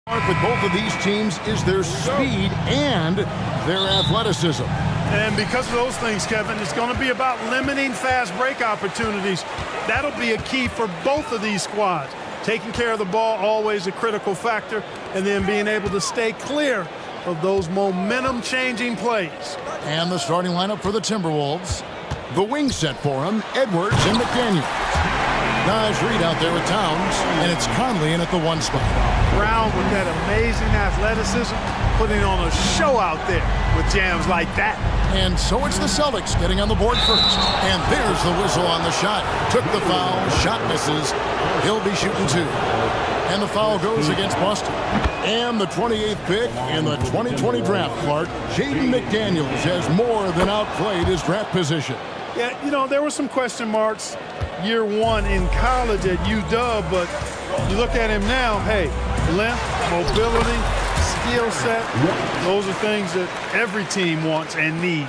With both of these teams is their speed and their athleticism. And because of those things, Kevin, it's going to be about limiting fast break opportunities. That'll be a key for both of these squads. Taking care of the ball, always a critical factor, and then being able to stay clear of those momentum-changing plays. And the starting lineup for the Timberwolves. The wing set for him, Edwards and McDaniel. Nice read out there with Towns, and it's Conley in at the 1 spot. Brown with that amazing athleticism, putting on a show out there with jams like that. And so it's the Celtics getting on the board first. And there's the whistle on the shot. Took the foul, shot misses. He'll be shooting 2. And the foul goes against Boston. And the 28th pick in the 2020 draft, Clark, Jaden McDaniels has more than outplayed his draft position. Yeah, you know, there were some question marks year 1 in college at UW, but you look at him now, hey, length, mobility, skill set, those are things that every team wants and needs.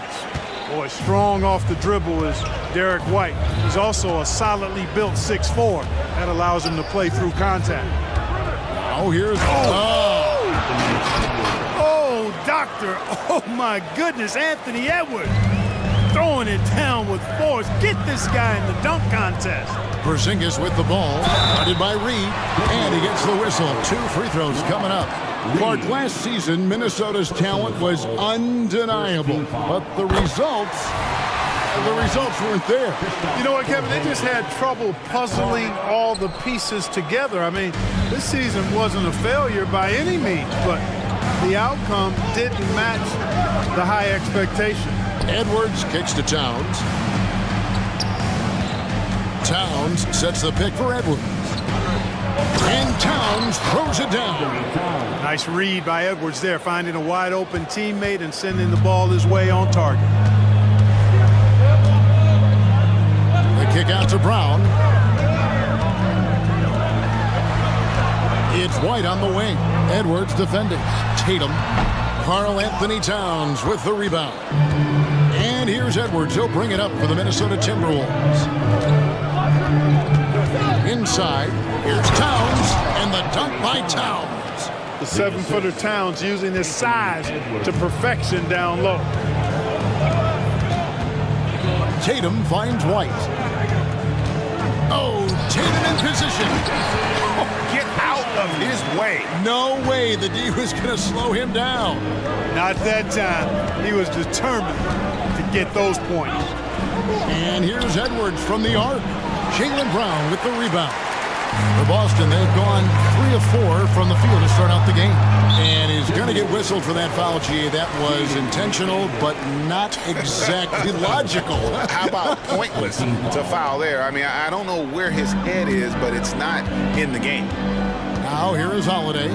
Boy, strong off the dribble is Derek White. He's also a solidly built 6'4". That allows him to play through contact. Oh, here's... Oh, doctor. Oh, my goodness, Anthony Edwards. Throwing it down with force. Get this guy in the dunk contest. Porzingis with the ball, guarded by Reed, and he gets the whistle. 2 free throws coming up. Clark, last season, Minnesota's talent was undeniable, but the results weren't there. You know what, Kevin? They just had trouble puzzling all the pieces together. I mean, this season wasn't a failure by any means, but the outcome didn't match the high expectation. Edwards kicks to Towns. Towns sets the pick for Edwards. And Towns throws it down. Nice read by Edwards there, finding a wide open teammate and sending the ball his way on target. The kick out to Brown. It's White on the wing. Edwards defending. Tatum. Karl Anthony Towns with the rebound. And here's Edwards. He'll bring it up for the Minnesota Timberwolves. Inside, here's Towns, and the dunk by Towns. The 7-footer Towns using his size to perfection down low. Tatum finds White. Oh, Tatum in position. Oh, get out of his way. No way the D was going to slow him down. Not that time. He was determined to get those points. And here's Edwards from the arc. Jaylen Brown with the rebound. For Boston, they've gone 3 of 4 from the field to start out the game. And he's going to get whistled for that foul, G. That was intentional, but not exactly logical. How about pointless to foul there? I mean, I don't know where his head is, but it's not in the game. Now here is Holiday.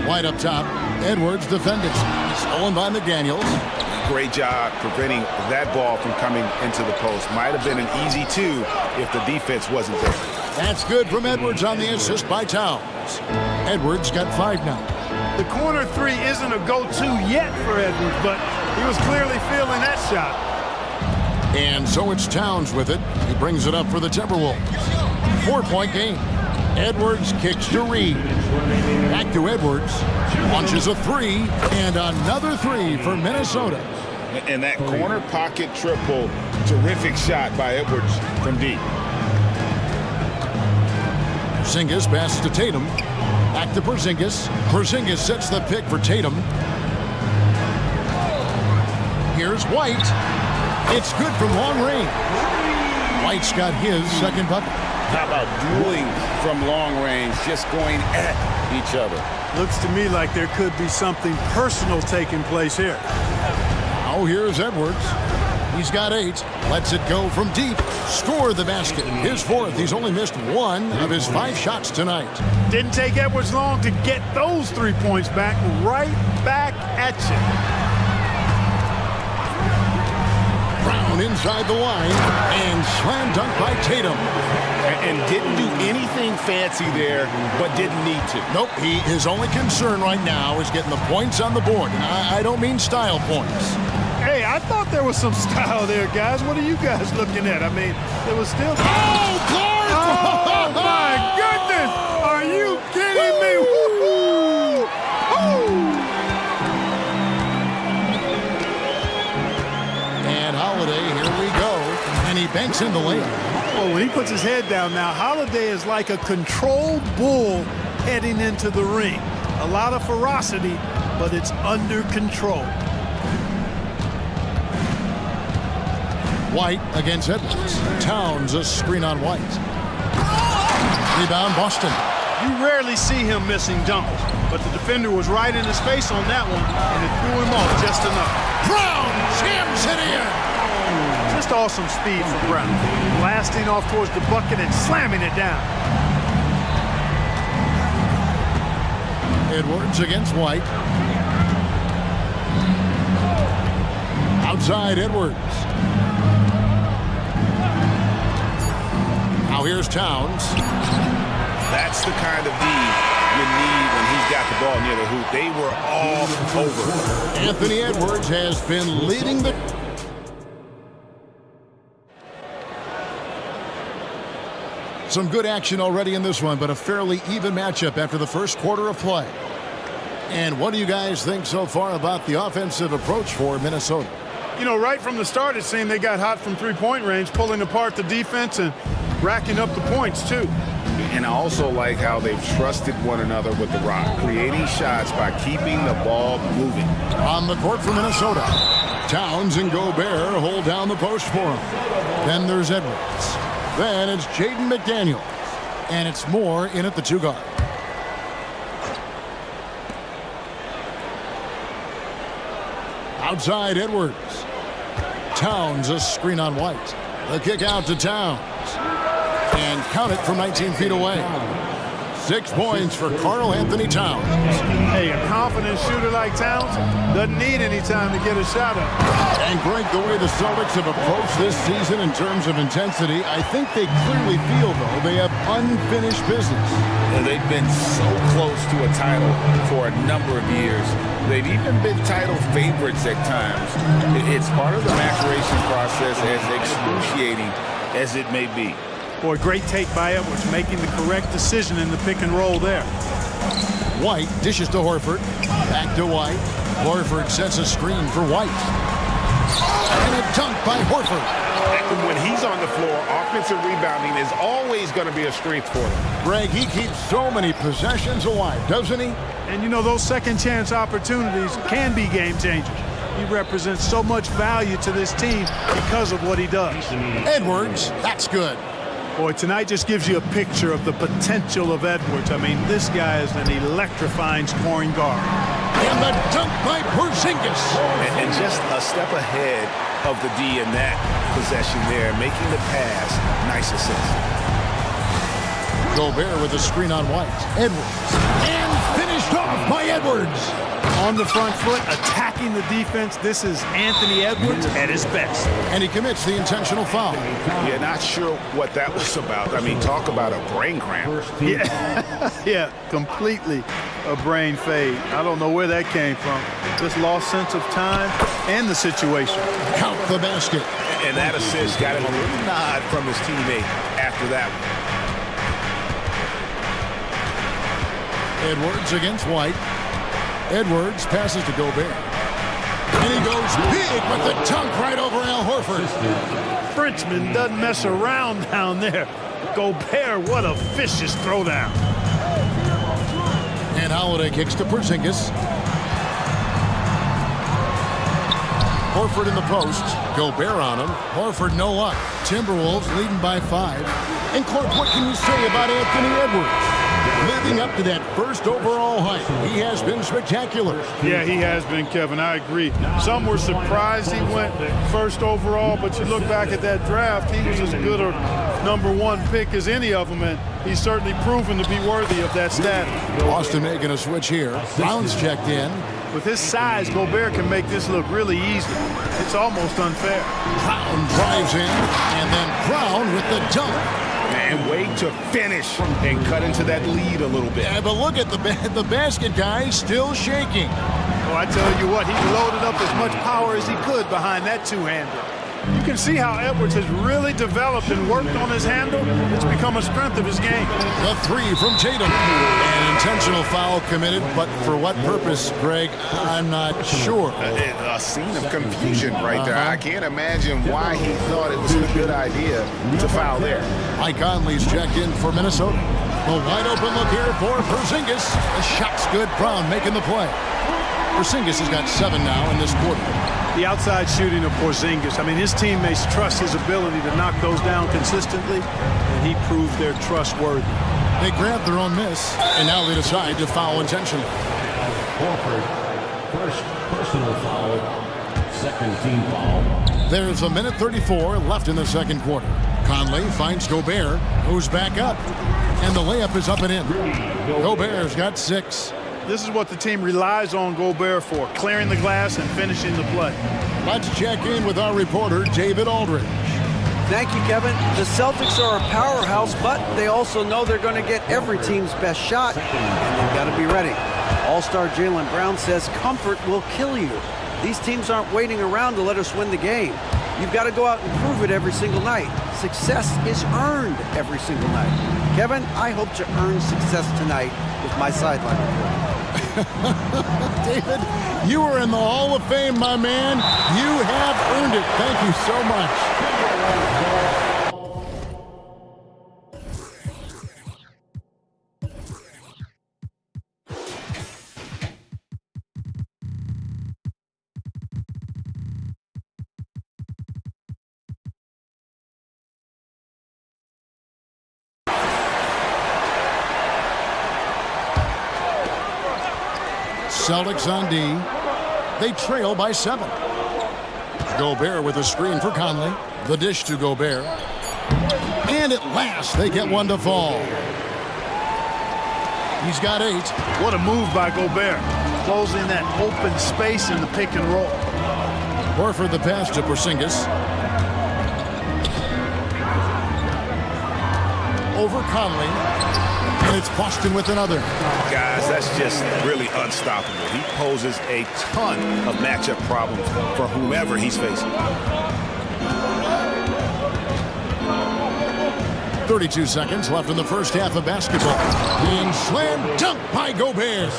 White up top. Edwards defending. Stolen by McDaniels. Great job preventing that ball from coming into the post. Might have been an easy 2 if the defense wasn't there. That's good from Edwards on the assist by Towns. Edwards got 5 now. The corner 3 isn't a go-to yet for Edwards, but he was clearly feeling that shot. And so it's Towns with it. He brings it up for the Timberwolves. 4-point game. Edwards kicks to Reed. Back to Edwards. Launches a 3, and another 3 for Minnesota. And that corner pocket triple, terrific shot by Edwards from deep. Porzingis passes to Tatum. Back to Porzingis. Porzingis sets the pick for Tatum. Here's White. It's good from long range. White's got his second bucket. How about dueling from long range, just going at each other? Looks to me like there could be something personal taking place here. Oh, here's Edwards. He's got 8. Lets it go from deep. Score the basket. His 4th. He's only missed 1 of his 5 shots tonight. Didn't take Edwards long to get those 3 points back. Right back at you. Brown inside the line. And slam dunk by Tatum. And didn't do anything fancy there, but didn't need to. Nope, his only concern right now is getting the points on the board. And I don't mean style points. Hey, I thought there was some style there, guys. What are you guys looking at? I mean, there was still... Oh, Clark! Oh, my goodness! banks in the lane. Well, when he puts his head down now, Holiday is like a controlled bull heading into the ring. A lot of ferocity, but it's under control. White against Edwards. Towns a screen on White. Rebound Boston. You rarely see him missing jumpers, but the defender was right in his face on that one, and it threw him off just enough. Brown jams it in. Just awesome speed from Brown. Blasting off towards the bucket and slamming it down. Edwards against White. Outside Edwards. Now here's Towns. That's the kind of D you need when he's got the ball near the hoop. They were all over. Anthony Edwards has been leading the... Some good action already in this one, but a fairly even matchup after the first quarter of play. And what do you guys think so far about the offensive approach for Minnesota? You know, right from the start, it seemed they got hot from three-point range, pulling apart the defense and racking up the points, too. And I also like how they've trusted one another with the rock, creating shots by keeping the ball moving. On the court for Minnesota, Towns and Gobert hold down the post for him. Then there's Edwards. Then it's Jaden McDaniels. And it's Moore in at the two guard. Outside Edwards. Towns a screen on White. The kick out to Towns. And count it from 19 feet away. 6 points for Karl Anthony Towns. Hey, a confident shooter like Towns doesn't need any time to get a shot up. And Greg, the way the Celtics have approached this season in terms of intensity, I think they clearly feel, though, they have unfinished business. And they've been so close to a title for a number of years. They've even been title favorites at times. It's part of the maturation process, as excruciating as it may be. Boy, great take by Edwards, making the correct decision in the pick and roll there. White dishes to Horford. Back to White. Horford sets a screen for White. And a dunk by Horford. And when he's on the floor, offensive rebounding is always going to be a strength for them. Greg, he keeps so many possessions alive, doesn't he? And you know, those second chance opportunities can be game changers. He represents so much value to this team because of what he does. Edwards, that's good. Boy, tonight just gives you a picture of the potential of Edwards. I mean, this guy is an electrifying scoring guard. And the dunk by Porzingis. And just a step ahead of the D in that possession there, making the pass. Nice assist. Gobert with a screen on White. Edwards. And finished off by Edwards. On the front foot, attacking the defense. This is Anthony Edwards at his best. And he commits the intentional foul. Yeah, not sure what that was about. I mean, talk about a brain cramp. Yeah, completely a brain fade. I don't know where that came from. Just lost sense of time and the situation. Count the basket. And that assist got him a little nod from his teammate after that one. Edwards against White. Edwards passes to Gobert. And he goes big with the dunk right over Al Horford. Frenchman doesn't mess around down there. Gobert, what a vicious throwdown. And Holiday kicks to Porzingis. Horford in the post. Gobert on him. Horford no luck. Timberwolves leading by 5. And Clark, what can you say about Anthony Edwards? Living up to that first overall hype, he has been spectacular. Yeah, he has been, Kevin. I agree. Some were surprised he went first overall, but you look back at that draft, he was as good a #1 pick as any of them, and he's certainly proven to be worthy of that status. Boston making a switch here. Brown's checked in. With his size, Gobert can make this look really easy. It's almost unfair. Brown drives in, and then Brown with the dunk. And wait to finish and cut into that lead a little bit. Yeah, but look at the basket guy still shaking. Oh, I tell you what, he loaded up as much power as he could behind that two-hander. You can see how Edwards has really developed and worked on his handle. It's become a strength of his game. The three from Tatum. An intentional foul committed, but for what purpose, Greg, I'm not sure. A scene of confusion right there. I can't imagine why he thought it was a good idea to foul there. Mike Conley's checked in for Minnesota. A wide open look here for Porzingis. The shot's good. Brown making the play. Porzingis has got 7 now in this quarter. The outside shooting of Porzingis. I mean, his teammates trust his ability to knock those down consistently, and he proved they're trustworthy. They grab their own miss, and now they decide to foul intentionally. Horford, first personal foul, second team foul. There's a minute 34 left in the second quarter. Conley finds Gobert, who's back up, and the layup is up and in. Gobert's got 6. This is what the team relies on Gobert for, clearing the glass and finishing the play. Let's check in with our reporter, David Aldridge. Thank you, Kevin. The Celtics are a powerhouse, but they also know they're going to get every team's best shot, and they've got to be ready. All-star Jaylen Brown says comfort will kill you. These teams aren't waiting around to let us win the game. You've got to go out and prove it every single night. Success is earned every single night. Kevin, I hope to earn success tonight with my sideline report. David, you are in the Hall of Fame, my man. You have earned it. Thank you so much. Celtics on D. They trail by 7. Gobert with a screen for Conley. The dish to Gobert. And at last, they get one to fall. He's got 8. What a move by Gobert, closing that open space in the pick and roll. Horford the pass to Porzingis. Over Conley. And it's Boston with another. Guys, that's just really unstoppable. He poses a ton of matchup problems for whomever he's facing. 32 seconds left in the first half of basketball. And slam dunk by Gobert.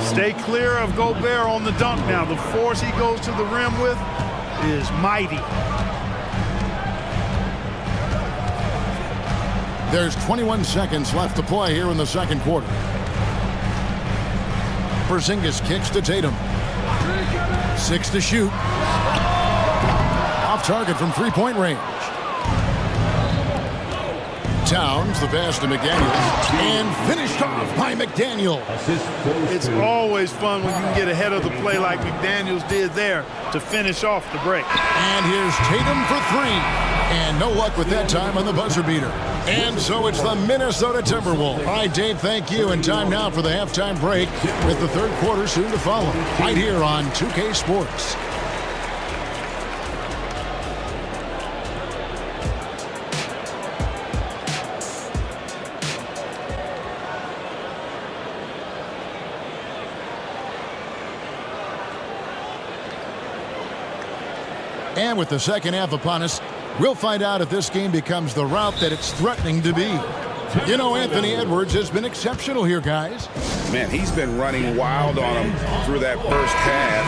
Stay clear of Gobert on the dunk now. The force he goes to the rim with is mighty. There's 21 seconds left to play here in the second quarter. Porzingis kicks to Tatum. 6 to shoot. Off target from three-point range. Towns, the pass to McDaniel. And finished off by McDaniel. It's always fun when you can get ahead of the play like McDaniels did there to finish off the break. And here's Tatum for 3. And no luck with that time on the buzzer beater. And so it's the Minnesota Timberwolves. All right, Dave, thank you. And time now for the halftime break with the third quarter soon to follow. Right here on 2K Sports. And with the second half upon us, we'll find out if this game becomes the route that it's threatening to be. You know, Anthony Edwards has been exceptional here, guys. Man, he's been running wild on him through that first half.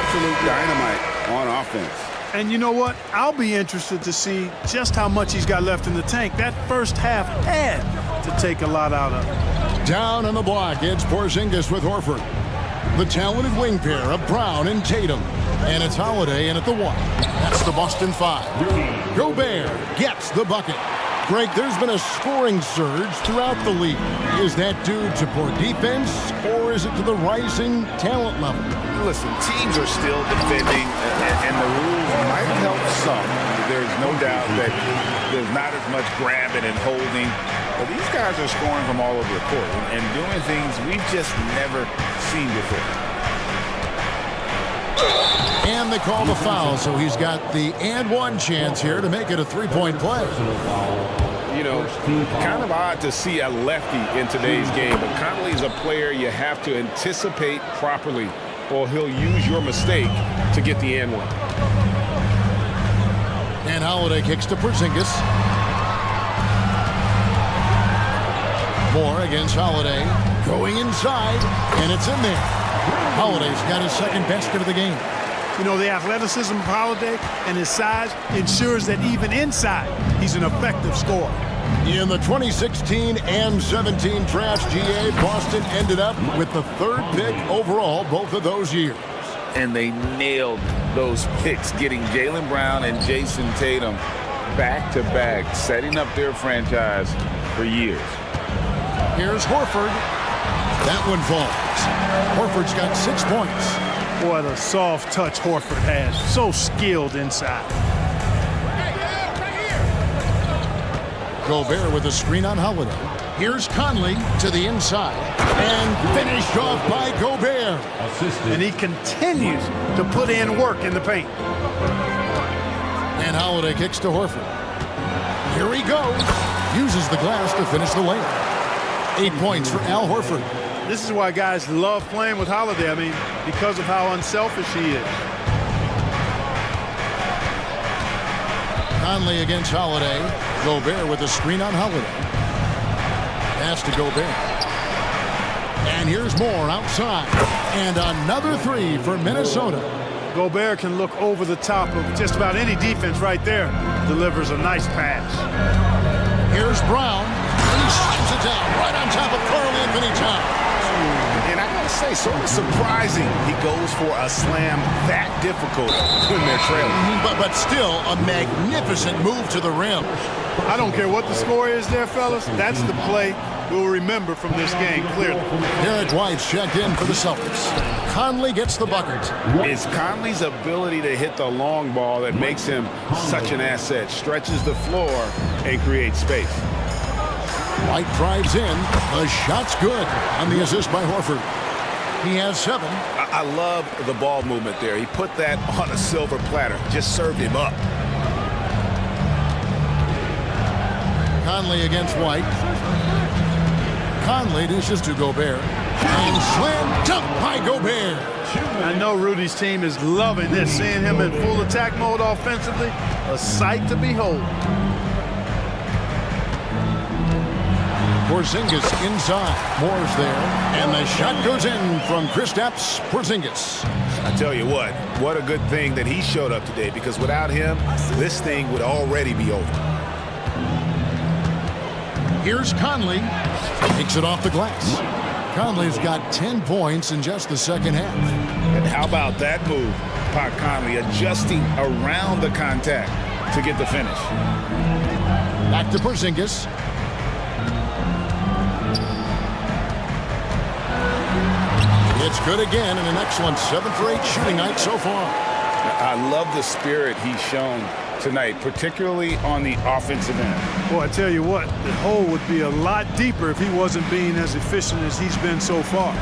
Absolute dynamite on offense. And you know what? I'll be interested to see just how much he's got left in the tank. That first half had to take a lot out of him. Down on the block, it's Porzingis with Horford. The talented wing pair of Brown and Tatum. And it's Holiday in at the 1. That's the Boston 5. Gobert gets the bucket. Greg, there's been a scoring surge throughout the league. Is that due to poor defense, or is it to the rising talent level? Listen, teams are still defending, and the rules might help some. There's no doubt that there's not as much grabbing and holding. But these guys are scoring from all over the court and doing things we've just never seen before. And they call the foul, so he's got the and one chance here to make it a three-point play. You know, kind of odd to see a lefty in today's game, but Conley's a player you have to anticipate properly, or he'll use your mistake to get the and one. And Holiday kicks to Porzingis. Moore against Holiday. Going inside, and it's in there. Holiday's got his second basket of the game. You know, the athleticism of Holiday and his size ensures that even inside, he's an effective scorer. In the 2016 and 17 drafts, GA, Boston ended up with the third pick overall both of those years. And they nailed those picks, getting Jaylen Brown and Jason Tatum back-to-back, setting up their franchise for years. Here's Horford. That one falls. Horford's got 6 points. Boy, the soft touch Horford has. So skilled inside. Gobert with a screen on Holiday. Here's Conley to the inside. And finished off by Gobert. And he continues to put in work in the paint. And Holiday kicks to Horford. Here he goes. Uses the glass to finish the layup. 8 points for Al Horford. This is why guys love playing with Holiday. I mean, because of how unselfish he is. Conley against Holiday. Gobert with a screen on Holiday. Pass to Gobert. And here's Moore outside. And another three for Minnesota. Gobert can look over the top of just about any defense right there. Delivers a nice pass. Here's Brown. He slams it down right on top of Karl Anthony Towns. And I gotta say, sort of surprising he goes for a slam that difficult when they're trailing. But still a magnificent move to the rim. I don't care what the score is there, fellas. That's the play we'll remember from this game, clearly. Derek White's checked in for the Celtics. Conley gets the bucket. It's Conley's ability to hit the long ball that makes him such an asset. Stretches the floor and creates space. White drives in. The shot's good on the assist by Horford. He has 7. I love the ball movement there. He put that on a silver platter. Just served him up. Conley against White. Conley dishes to Gobert. And slam dunk by Gobert. I know Rudy's team is loving this, seeing him in full attack mode offensively. A sight to behold. Porzingis inside. Moore's there. And the shot goes in from Kristaps Porzingis. I tell you what a good thing that he showed up today, because without him, this thing would already be over. Here's Conley. Takes it off the glass. Conley's got 10 points in just the second half. And how about that move? Pat Conley adjusting around the contact to get the finish. Back to Porzingis. It's good again, and an excellent 7 for 8 shooting night so far. I love the spirit he's shown tonight, particularly on the offensive end. Boy, I tell you what, the hole would be a lot deeper if he wasn't being as efficient as he's been so far.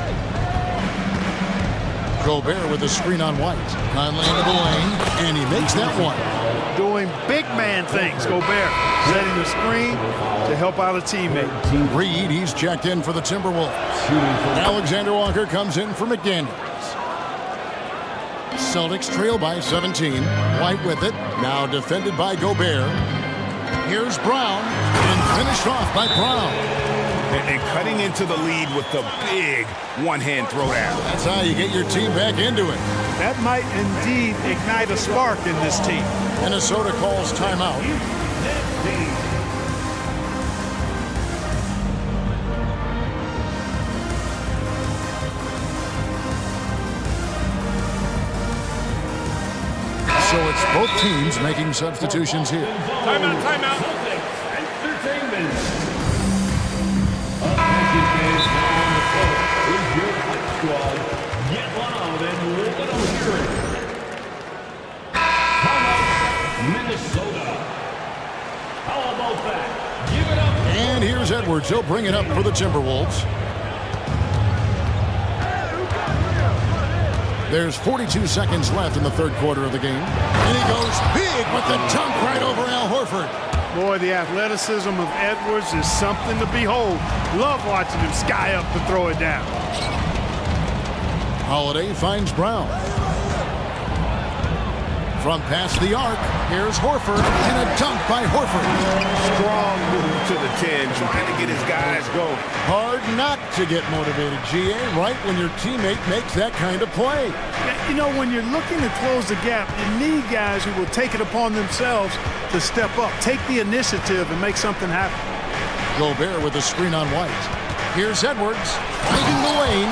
Gobert with a screen on White. Conley into the lane, and he makes that one. Doing big man things, Gobert. Setting the screen to help out a teammate. Reed, he's checked in for the Timberwolves. Alexander Walker comes in for McDaniels. Celtics trail by 17. White with it. Now defended by Gobert. Here's Brown. And finished off by Brown. And cutting into the lead with the big one-hand throwdown. That's how you get your team back into it. That might indeed ignite a spark in this team. Minnesota calls timeout. So it's both teams making substitutions here. Timeout, timeout. Entertainment. On the court is your hype squad. Get loud and let them hear it. Timeout, Minnesota. How about that? Give it up. And here's Edwards. He'll bring it up for the Timberwolves. There's 42 seconds left in the third quarter of the game. And he goes big with the dunk right over Al Horford. Boy, the athleticism of Edwards is something to behold. Love watching him sky up to throw it down. Holiday finds Brown. From past the arc, here's Horford, and a dunk by Horford. Strong move to the 10, trying to get his guys going. Hard not to get motivated, GA, right when your teammate makes that kind of play. You know, when you're looking to close the gap, you need guys who will take it upon themselves to step up, take the initiative, and make something happen. Gobert with the screen on White. Here's Edwards, finding the lane,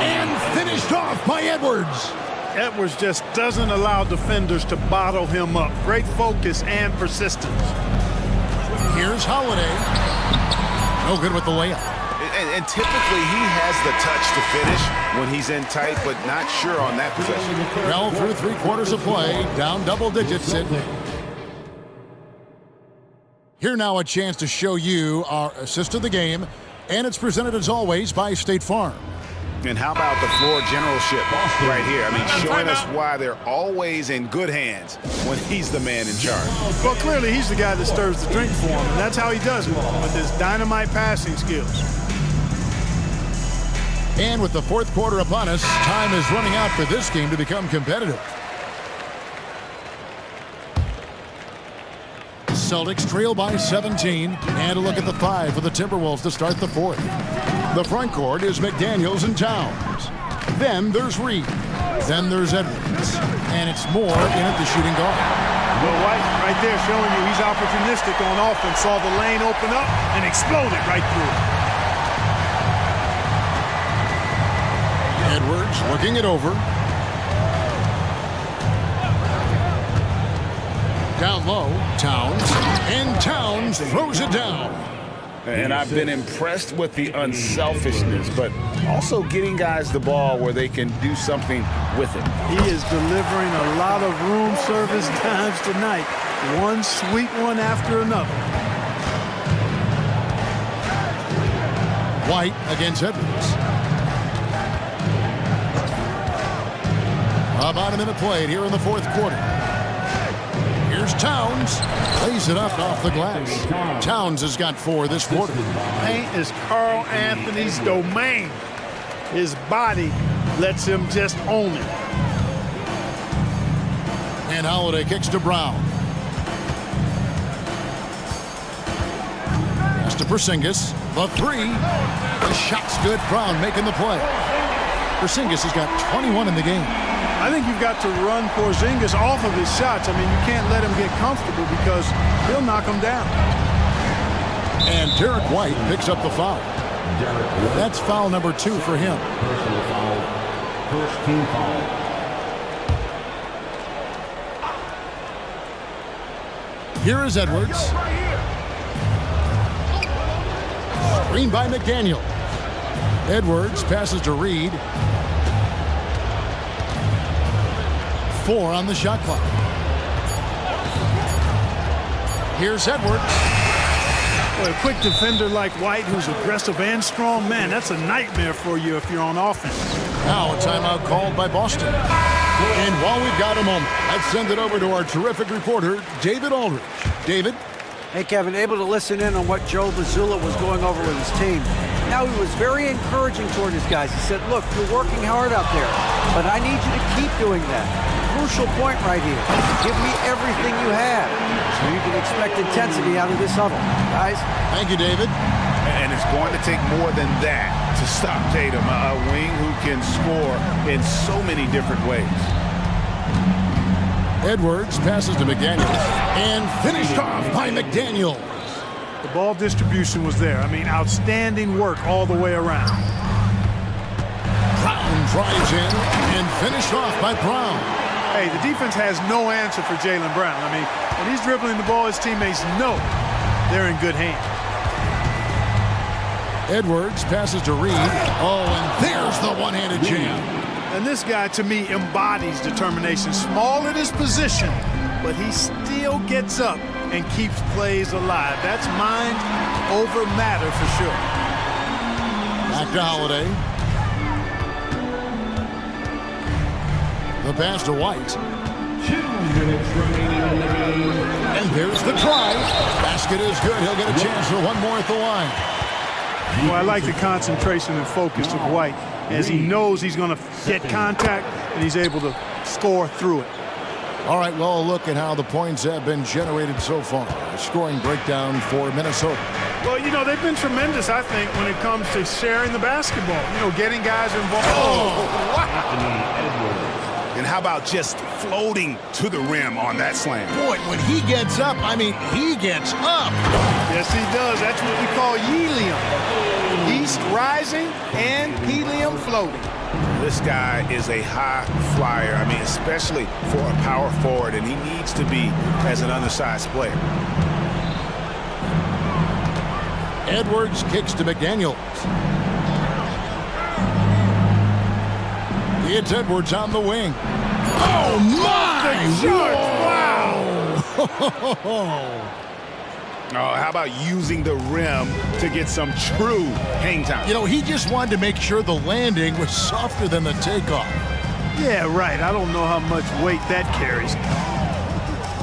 and finished off by Edwards. Edwards just doesn't allow defenders to bottle him up. Great focus and persistence. Here's Holiday. No good with the layup. And typically he has the touch to finish when he's in tight, but not sure on that possession. Well through 3/4 of play, down double digits. Here now a chance to show you our assist of the game, and it's presented as always by State Farm. And how about the floor generalship right here? I mean, showing us why they're always in good hands when he's the man in charge. Well, clearly he's the guy that stirs the drink for him, and that's how he does it, with his dynamite passing skills. And with the fourth quarter upon us, time is running out for this game to become competitive. Celtics trail by 17, and a look at the 5 for the Timberwolves to start the fourth. The front court is McDaniels and Towns. Then there's Reed. Then there's Edwards. And it's Moore in at the shooting guard. Well, White right there showing you he's opportunistic on offense. Saw the lane open up and exploded right through it. Edwards looking it over. Down low, Towns. And Towns throws it down. And I've been impressed with the unselfishness, but also getting guys the ball where they can do something with it. He is delivering a lot of room service times tonight. One sweet one after another. White against Edwards. About a minute played here in the fourth quarter. Here's Towns. Plays it up off the glass. Towns has got 4 this quarter. Paint is Carl Anthony's domain. His body lets him just own it. And Holiday kicks to Brown. Pass to Porzingis. The 3. The shot's good. Brown making the play. Porzingis has got 21 in the game. I think you've got to run Porzingis off of his shots. I mean, you can't let him get comfortable because he'll knock him down. And Derek White picks up the foul. That's foul number 2 for him. Personal foul. First team foul. Here is Edwards. Screen by McDaniel. Edwards passes to Reed. 4 on the shot clock. Here's Edwards. Well, a quick defender like White, who's aggressive and strong, man, that's a nightmare for you if you're on offense. Now a timeout called by Boston. And while we've got a moment, let's send it over to our terrific reporter, David Aldridge. David? Hey, Kevin, able to listen in on what Joe Mazzulla was going over with his team. Now, he was very encouraging toward his guys. He said, look, you're working hard out there, but I need you to keep doing that. Crucial point right here. Give me everything you have so you can expect intensity out of this huddle. Guys? Thank you, David. And it's going to take more than that to stop Tatum, a wing who can score in so many different ways. Edwards passes to McDaniel and finished off by McDaniel. The ball distribution was there. I mean, outstanding work all the way around. Brown drives in and finished off by Brown. Hey, the defense has no answer for Jaylen Brown. I mean, when he's dribbling the ball, his teammates know they're in good hands. Edwards passes to Reed. Oh, and there's the one-handed jam. And this guy, to me, embodies determination. Small in his position, but he still gets up and keeps plays alive. That's mind over matter for sure. Back to Holiday. The pass to White. 2 minutes remaining in the game. And there's the try. Basket is good. He'll get a chance for one more at the line. Well, I like the concentration and focus of White as he knows he's going to get contact and he's able to score through it. All right, well, a look at how the points have been generated so far. A scoring breakdown for Minnesota. Well, you know, they've been tremendous, I think, when it comes to sharing the basketball. You know, getting guys involved. Oh, And how about just floating to the rim on that slam? boy, when he gets up, I mean, he gets up. Yes, he does. That's what we call helium. East rising and helium floating. This guy is a high flyer. I mean, especially for a power forward, and he needs to be as an undersized player. Edwards kicks to McDaniels. It's Edwards on the wing. Oh, my! Wow! Oh, how about using the rim to get some true hang time? You know, he just wanted to make sure the landing was softer than the takeoff. Yeah, right. I don't know how much weight that carries.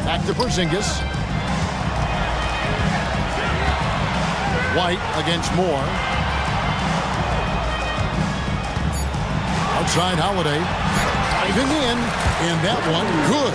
Back to Porzingis. White against Moore. Outside Holiday. Driving in. And that one good.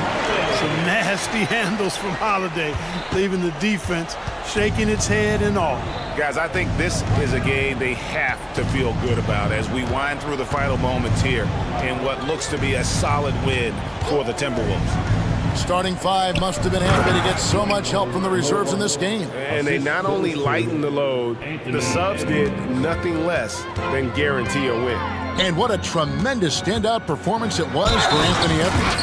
Some nasty handles from Holiday, leaving the defense shaking its head and all. Guys, I think this is a game they have to feel good about as we wind through the final moments here in what looks to be a solid win for the Timberwolves. Starting five must have been happy to get so much help from the reserves in this game. And they not only lightened the load, the subs did nothing less than guarantee a win. And what a tremendous standout performance it was for Anthony Edwards.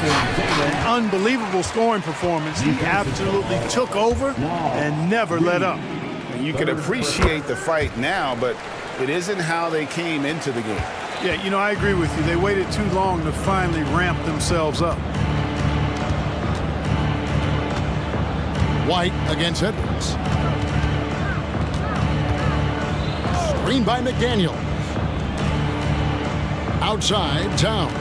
An unbelievable scoring performance. He absolutely took over and never let up. And you can appreciate the fight now, but it isn't how they came into the game. Yeah, you know, I agree with you. They waited too long to finally ramp themselves up. White against Edwards. Screen by McDaniel. Outside, Towns.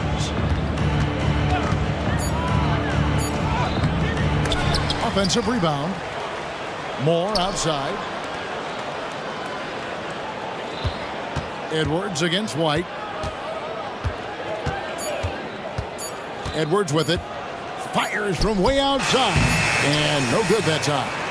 Offensive rebound. Moore outside. Edwards against White. Edwards with it. Fires from way outside. And no good that time.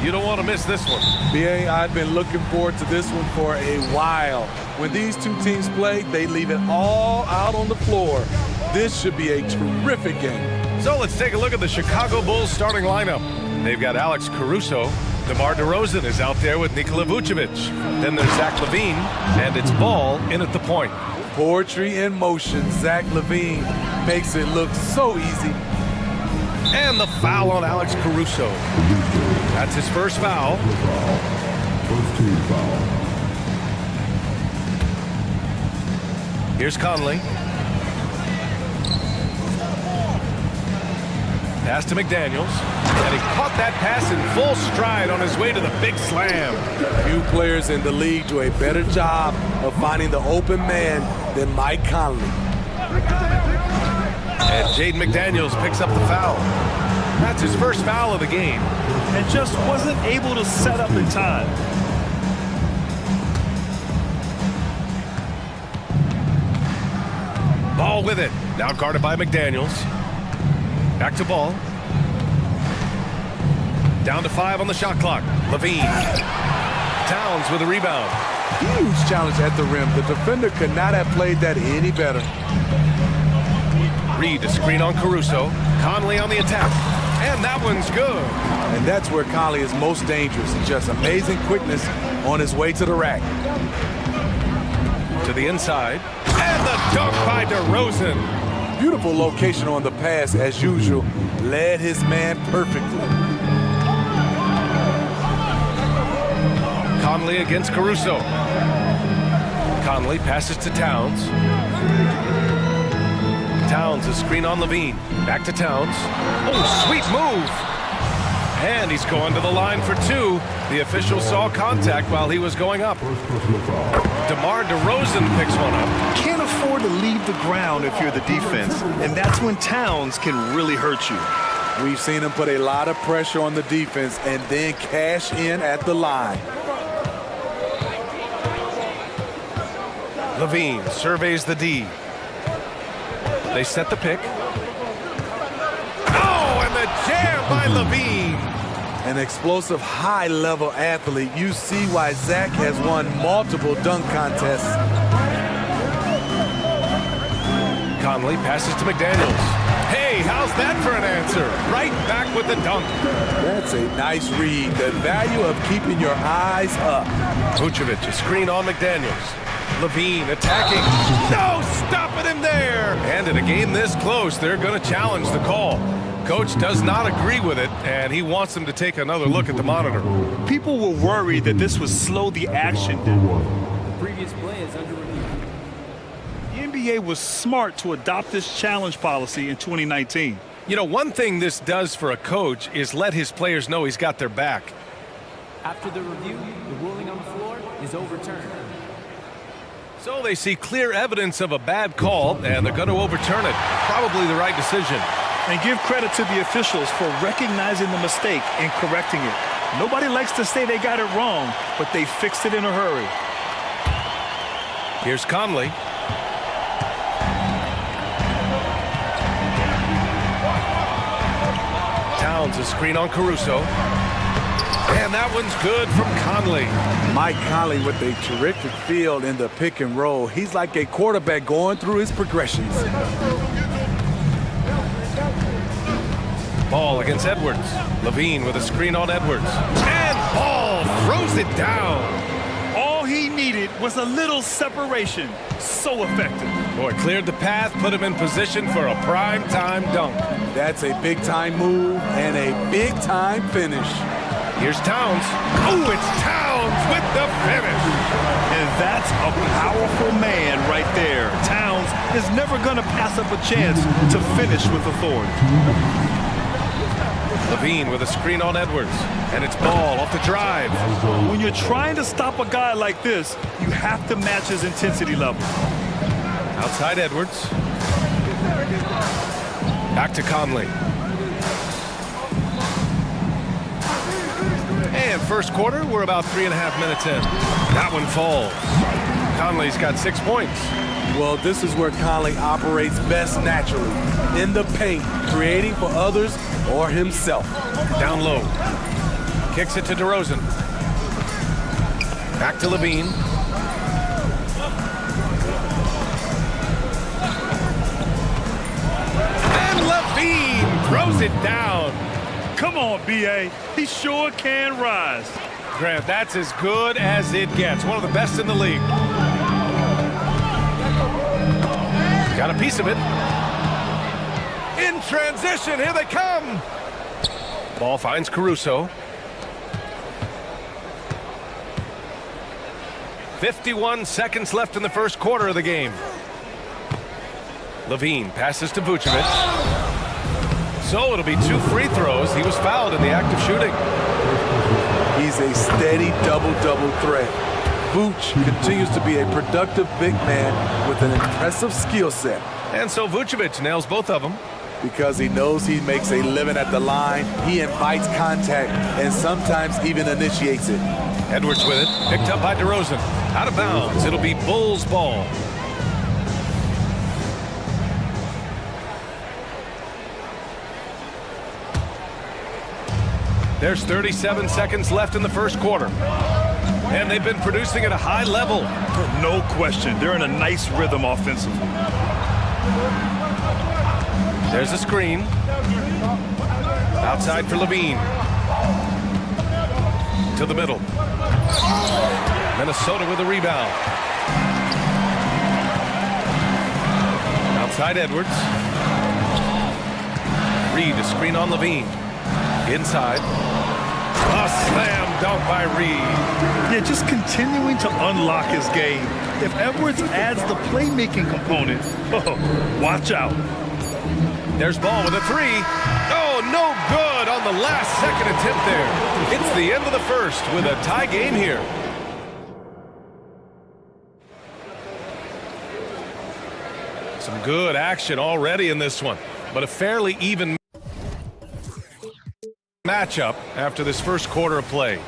You don't want to miss this one. BA, I've been looking forward to this one for a while. When these two teams play, they leave it all out on the floor. This should be a terrific game. So let's take a look at the Chicago Bulls starting lineup. They've got Alex Caruso. DeMar DeRozan is out there with Nikola Vucevic. Then there's Zach LaVine, and it's Ball in at the point. Poetry in motion. Zach LaVine makes it look so easy. And the foul on Alex Caruso. That's his first foul. First team foul. Here's Conley. Pass to McDaniels. And he caught that pass in full stride on his way to the big slam. Few players in the league do a better job of finding the open man than Mike Conley. And Jaden McDaniels picks up the foul. That's his first foul of the game. And just wasn't able to set up in time. Ball with it. Now guarded by McDaniels. Back to Ball. Down to 5 on the shot clock. LaVine. Towns with a rebound. Huge challenge at the rim. The defender could not have played that any better. Reed, a screen on Caruso. Conley on the attack. And that one's good. And that's where Conley is most dangerous. Just amazing quickness on his way to the rack. To the inside. And the dunk by DeRozan. Beautiful location on the pass, as usual. Led his man perfectly. Conley against Caruso. Conley passes to Towns. Towns, a screen on LaVine. Back to Towns. Oh, sweet move. And he's going to the line for 2. The official saw contact while he was going up. DeMar DeRozan picks one up. Can't afford to leave the ground if you're the defense, and that's when Towns can really hurt you. We've seen him put a lot of pressure on the defense and then cash in at the line. LaVine surveys the D. They set the pick. Oh, and the jam by LaVine. An explosive, high-level athlete. You see why Zach has won multiple dunk contests. Conley passes to McDaniels. Hey, how's that for an answer? Right back with the dunk. That's a nice read. The value of keeping your eyes up. Vucevic, a screen on McDaniels. LaVine attacking. No, stopping him there. And in a game this close, they're going to challenge the call. Coach does not agree with it, and he wants them to take another look at the monitor. People were worried that this would slow the action down. Previous play is under review. The NBA was smart to adopt this challenge policy in 2019. You know, one thing this does for a coach is let his players know he's got their back. After the review, the ruling on the floor is overturned. So they see clear evidence of a bad call, and they're going to overturn it. Probably the right decision. And give credit to the officials for recognizing the mistake and correcting it. Nobody likes to say they got it wrong, but they fixed it in a hurry. Here's Conley. Towns, a screen on Caruso. And that one's good from Conley. Mike Conley with a terrific field in the pick and roll. He's like a quarterback going through his progressions. Ball against Edwards. LaVine with a screen on Edwards. And Ball throws it down. All he needed was a little separation. So effective. Boy, cleared the path, put him in position for a prime-time dunk. That's a big-time move and a big-time finish. Here's Towns. Oh, it's Towns with the finish. And that's a powerful man right there. Towns is never going to pass up a chance to finish with authority. LaVine with a screen on Edwards. And it's Ball off the drive. When you're trying to stop a guy like this, you have to match his intensity level. Outside Edwards. Back to Conley. And first quarter, we're about 3.5 minutes in. That one falls. Conley's got 6 points. Well, this is where Conley operates best naturally. In the paint, creating for others or himself. Down low. Kicks it to DeRozan. Back to Levine. And Levine throws it down. Come on, B.A. He sure can rise. Grant, that's as good as it gets. One of the best in the league. Got a piece of it. In transition, here they come. Ball finds Caruso. 51 seconds left in the first quarter of the game. Levine passes to Vucevic. So it'll be 2 free throws. He was fouled in the act of shooting. He's a steady double-double threat. Vooch continues to be a productive big man with an impressive skill set. And so Vucevic nails both of them. Because he knows he makes a living at the line, he invites contact and sometimes even initiates it. Edwards with it, picked up by DeRozan. Out of bounds, it'll be Bulls ball. There's 37 seconds left in the first quarter. And they've been producing at a high level. No question. They're in a nice rhythm offensively. There's a screen. Outside for Levine. To the middle. Minnesota with a rebound. Outside Edwards. Reed, a screen on Levine. Inside. A slam dunk by Reed. Yeah, just continuing to unlock his game. If Edwards adds the playmaking component, watch out. There's Ball with a 3. Oh, no good on the last second attempt there. It's the end of the first with a tie game here. Some good action already in this one, but a fairly even matchup after this first quarter of play.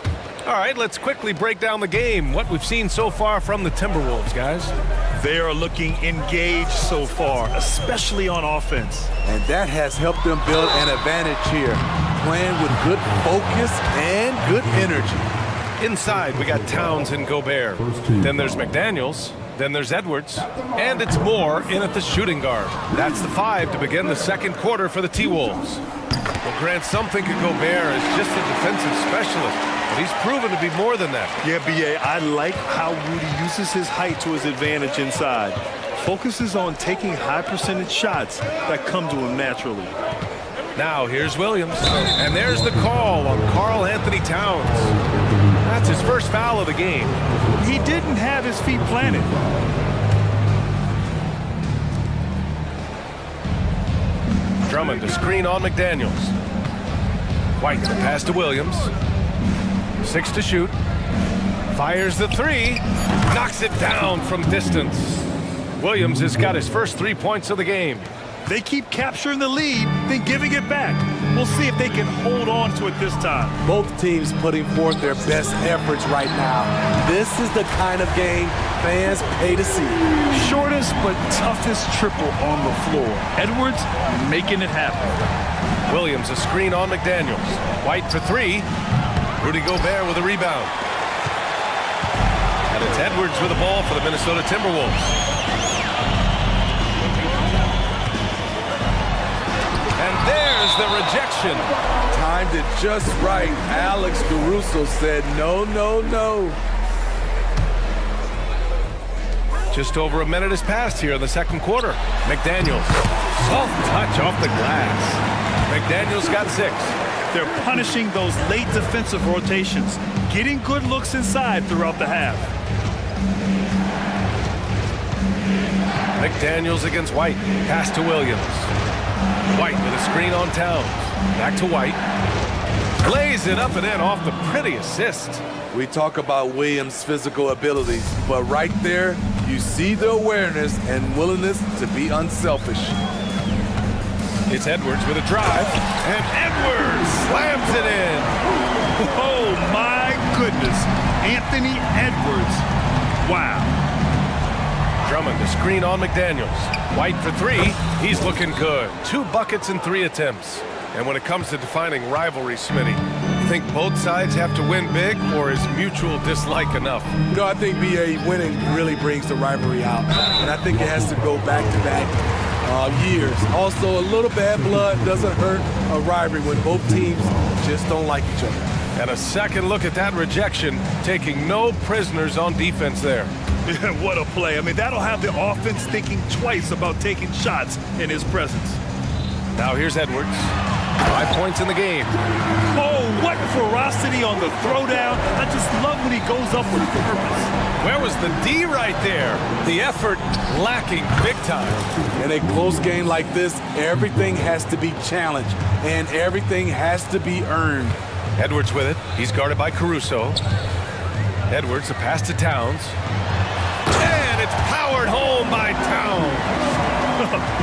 All right, let's quickly break down the game. What we've seen so far from the Timberwolves, guys. They are looking engaged so far, especially on offense. And that has helped them build an advantage here, playing with good focus and good energy. Inside, we got Towns and Gobert. Then there's McDaniels. Then there's Edwards. And it's Moore in at the shooting guard. That's the 5 to begin the second quarter for the T-Wolves. Well, Grant, some think of Gobert as just a defensive specialist, but he's proven to be more than that. Yeah, B.A., I like how Rudy uses his height to his advantage inside. Focuses on taking high percentage shots that come to him naturally. Now here's Williams, and there's the call on Karl Anthony Towns. That's his first foul of the game. He didn't have his feet planted. Drummond, a screen on McDaniels. White, the pass to Williams. 6 to shoot. Fires the 3. Knocks it down from distance. Williams has got his first 3 points of the game. They keep capturing the lead, then giving it back. We'll see if they can hold on to it this time. Both teams putting forth their best efforts right now. This is the kind of game fans pay to see. Shortest but toughest triple on the floor. Edwards making it happen. Williams, a screen on McDaniels. White for 3. Rudy Gobert with a rebound. And it's Edwards with the ball for the Minnesota Timberwolves. And there's the rejection. Timed it just right. Alex Caruso said no, no, no. Just over a minute has passed here in the second quarter. McDaniels, soft touch off the glass. McDaniels got 6. They're punishing those late defensive rotations, getting good looks inside throughout the half. McDaniels against White. Pass to Williams. White with a screen on Towns. Back to White. Lays it up and in off the pretty assist. We talk about Williams' physical abilities, but right there, you see the awareness and willingness to be unselfish. It's Edwards with a drive, and Edwards slams it in. Oh, my goodness. Anthony Edwards. Wow. Drummond, the screen on McDaniels. White for 3. He's looking good. 2 buckets and 3 attempts. And when it comes to defining rivalry, Smitty, Think both sides have to win big, or is mutual dislike enough? You know, I think BA winning really brings the rivalry out. And I think it has to go back-to-back years. Also, a little bad blood doesn't hurt a rivalry when both teams just don't like each other. And a second look at that rejection, taking no prisoners on defense there. What a play. I mean, that'll have the offense thinking twice about taking shots in his presence. Now here's Edwards. 5 points in the game. Oh, what ferocity on the throwdown. I just love when he goes up with purpose. Where was the D right there? The effort lacking big time. In a close game like this, everything has to be challenged, and everything has to be earned. Edwards with it. He's guarded by Caruso. Edwards, a pass to Towns. And it's powered home by Towns.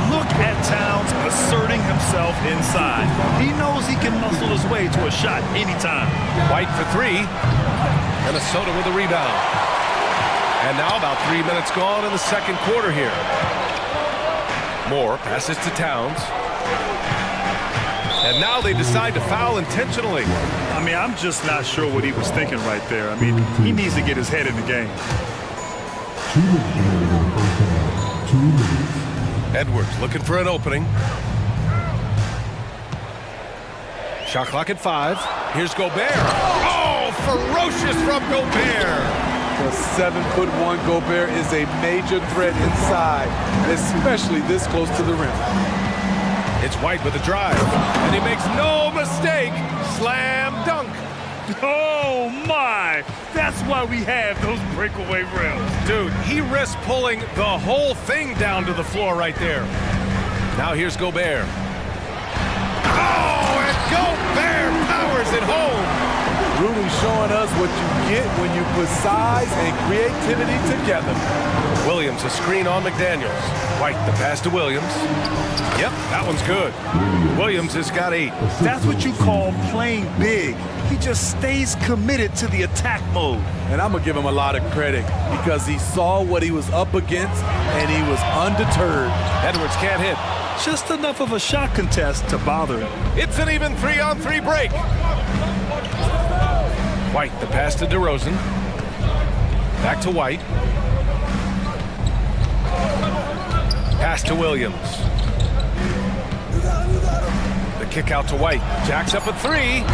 Look at Towns asserting himself inside. He knows he can muscle his way to a shot anytime. White for three. Minnesota with a rebound. And now about 3 minutes gone in the second quarter here. Moore passes to Towns. And now they decide to foul intentionally. I mean, I'm just not sure what he was thinking right there. I mean, he needs to get his head in the game. Edwards looking for an opening. Shot clock at 5. Here's Gobert. Oh, ferocious from Gobert. The 7'1" Gobert is a major threat inside, especially this close to the rim. It's White with a drive, and he makes no mistake. Slam dunk. Oh, my. That's why we have those breakaway rims. Dude, he risks pulling the whole thing down to the floor right there. Now here's Gobert. Oh, and Gobert powers it home. Rudy showing us what you get when you put size and creativity together. Williams, a screen on McDaniels. White, the pass to Williams. Yep, that one's good. Williams has got 8. That's what you call playing big. He just stays committed to the attack mode. And I'm going to give him a lot of credit because he saw what he was up against and he was undeterred. Edwards can't hit. Just enough of a shot contest to bother him. It's an even 3-on-3 break. White, the pass to DeRozan. Back to White. Pass to Williams. The kick out to White. Jacks up a 3.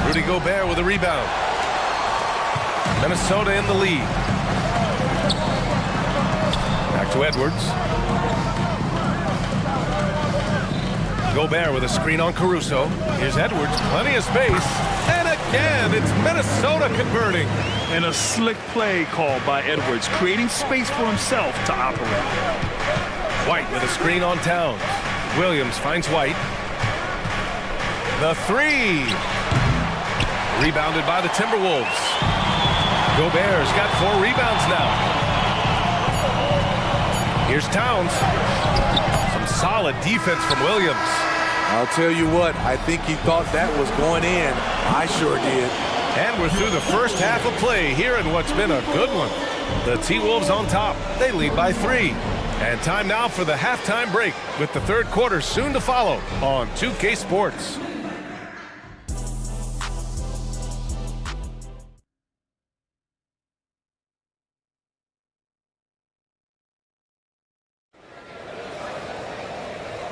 Rudy Gobert with a rebound. Minnesota in the lead. Back to Edwards. Gobert with a screen on Caruso. Here's Edwards, plenty of space. And again, it's Minnesota converting. And a slick play called by Edwards, creating space for himself to operate. White with a screen on Towns. Williams finds White. The 3. Rebounded by the Timberwolves. Gobert's got 4 rebounds now. Here's Towns. Some solid defense from Williams. I'll tell you what, I think he thought that was going in. I sure did. And we're through the first half of play here in what's been a good one. The T-Wolves on top. They lead by 3. And time now for the halftime break with the third quarter soon to follow on 2K Sports.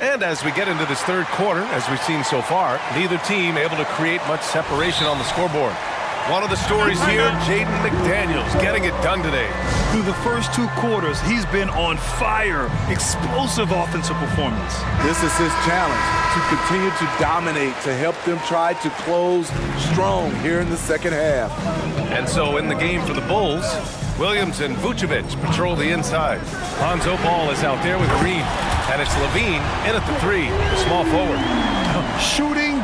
And as we get into this third quarter, as we've seen so far, neither team able to create much separation on the scoreboard. One of the stories here, Jaden McDaniels getting it done today. Through the first 2 quarters, he's been on fire. Explosive offensive performance. This is his challenge, to continue to dominate, to help them try to close strong here in the second half. And so in the game for the Bulls, Williams and Vucevic patrol the inside. Lonzo Ball is out there with Green. And it's Levine in at the 3, the small forward. Shooting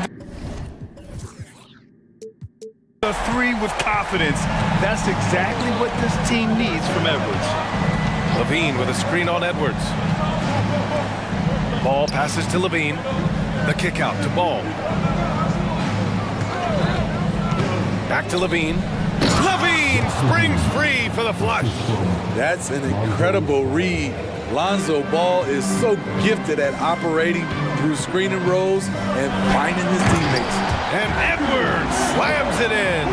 the 3 with confidence. That's exactly what this team needs from Edwards. Levine with a screen on Edwards. Ball passes to Levine. The kick out to Ball. Back to Levine. Levine springs free for the flush. That's an incredible read. Lonzo Ball is so gifted at operating through screening roles and finding his teammates. And Edwards slams it in.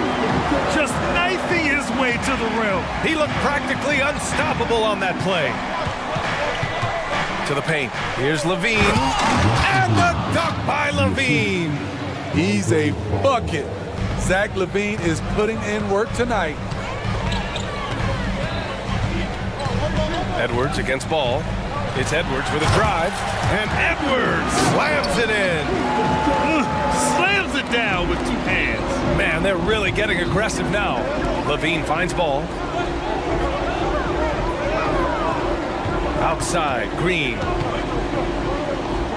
Just knifing his way to the rim. He looked practically unstoppable on that play. To the paint. Here's Levine. And the dunk by Levine. He's a bucket. Zach LaVine is putting in work tonight. Edwards against Ball. It's Edwards with a drive. And Edwards slams it in. Slams it down with 2 hands. Man, they're really getting aggressive now. Levine finds Ball. Outside, Green.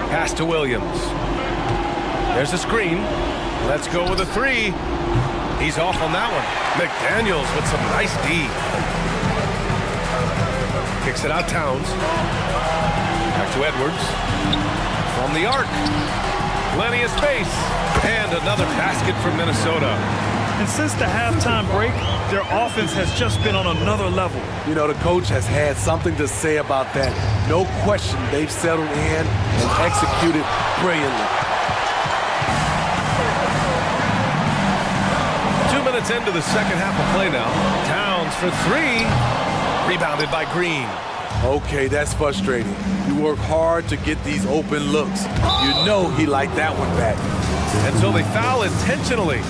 Pass to Williams. There's a screen. Let's go with a 3. He's off on that one. McDaniels with some nice D. Kicks it out, Towns. Back to Edwards. From the arc. Plenty of space. And another basket from Minnesota. And since the halftime break, their offense has just been on another level. You know, the coach has had something to say about that. No question, they've settled in and executed brilliantly. 2 minutes into the second half of play now. Towns for 3. Rebounded by Green. Okay, that's frustrating. You work hard to get these open looks. You know he liked that one back. And so they foul intentionally.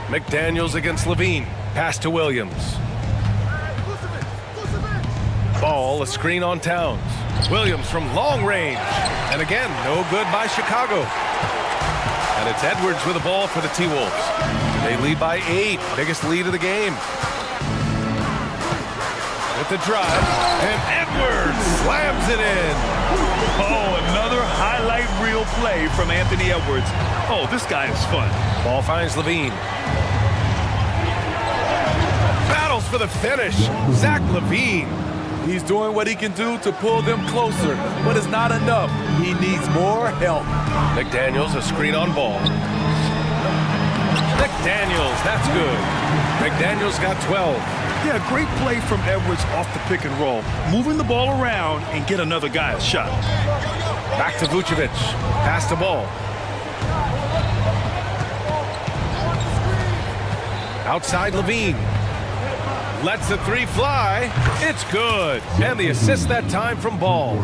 McDaniels against Levine. Pass to Williams. Ball, a screen on Towns. Williams from long range. And again, no good by Chicago. And it's Edwards with the ball for the T-Wolves. They lead by 8, biggest lead of the game. With the drive, and Edwards slams it in. Oh, another highlight reel play from Anthony Edwards. Oh, this guy is fun. Ball finds Levine. Battles for the finish. Zach LaVine. He's doing what he can do to pull them closer, but it's not enough. He needs more help. McDaniels, a screen on Ball. McDaniels, that's good. McDaniels got 12. Yeah, great play from Edwards off the pick and roll. Moving the ball around and get another guy a shot. Back to Vucevic. Pass the ball. Outside Levine. Lets the 3 fly. It's good. And the assist that time from Ball.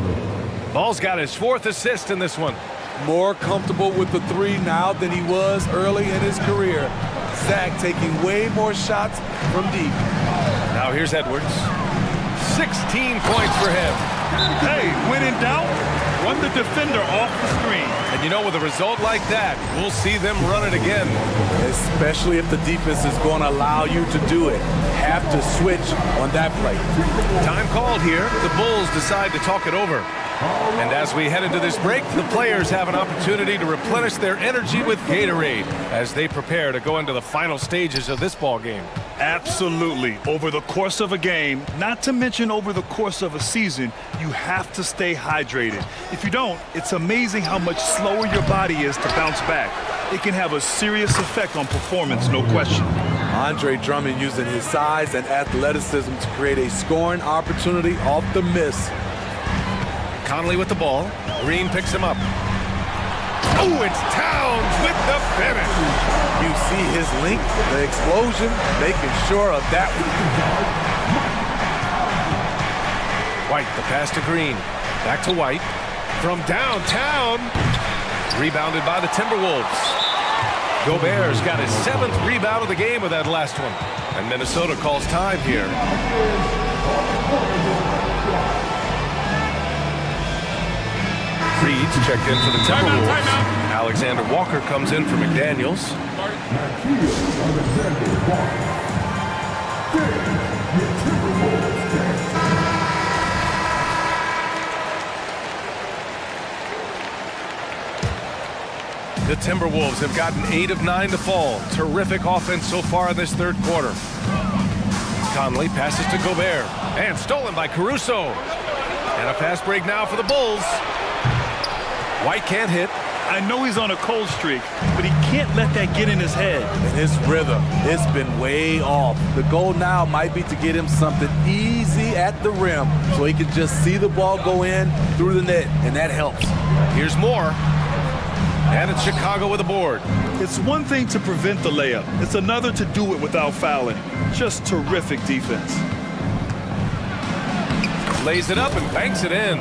Ball's got his 4th assist in this one. More comfortable with the 3 now than he was early in his career. Zach taking way more shots from deep. Now here's Edwards. 16 points for him. Hey, when in doubt, run the defender off the screen. And you know, with a result like that, we'll see them run it again. Especially if the defense is going to allow you to do it. Have to switch on that play. Time called here. The Bulls decide to talk it over. And as we head into this break, the players have an opportunity to replenish their energy with Gatorade as they prepare to go into the final stages of this ball game. Absolutely. Over the course of a game, not to mention over the course of a season, you have to stay hydrated. If you don't, it's amazing how much slower your body is to bounce back. It can have a serious effect on performance, no question. Andre Drummond using his size and athleticism to create a scoring opportunity off the miss. Conley with the ball. Green picks him up. Oh, it's Towns with the finish. You see his link, the explosion, making sure of that one. White, the pass to Green. Back to White. From downtown. Rebounded by the Timberwolves. Gobert's got his 7th rebound of the game with that last one. And Minnesota calls time here. Reed's checked in for the Timberwolves. Alexander Walker comes in for McDaniels. The Timberwolves have gotten 8 of 9 to fall. Terrific offense so far in this 3rd quarter. Conley passes to Gobert. And stolen by Caruso. And a fast break now for the Bulls. White can't hit. I know he's on a cold streak, but he can't let that get in his head. And his rhythm, it's been way off. The goal now might be to get him something easy at the rim so he can just see the ball go in through the net, and that helps. Here's more. And it's Chicago with a board. It's one thing to prevent the layup. It's another to do it without fouling. Just terrific defense. Lays it up and banks it in.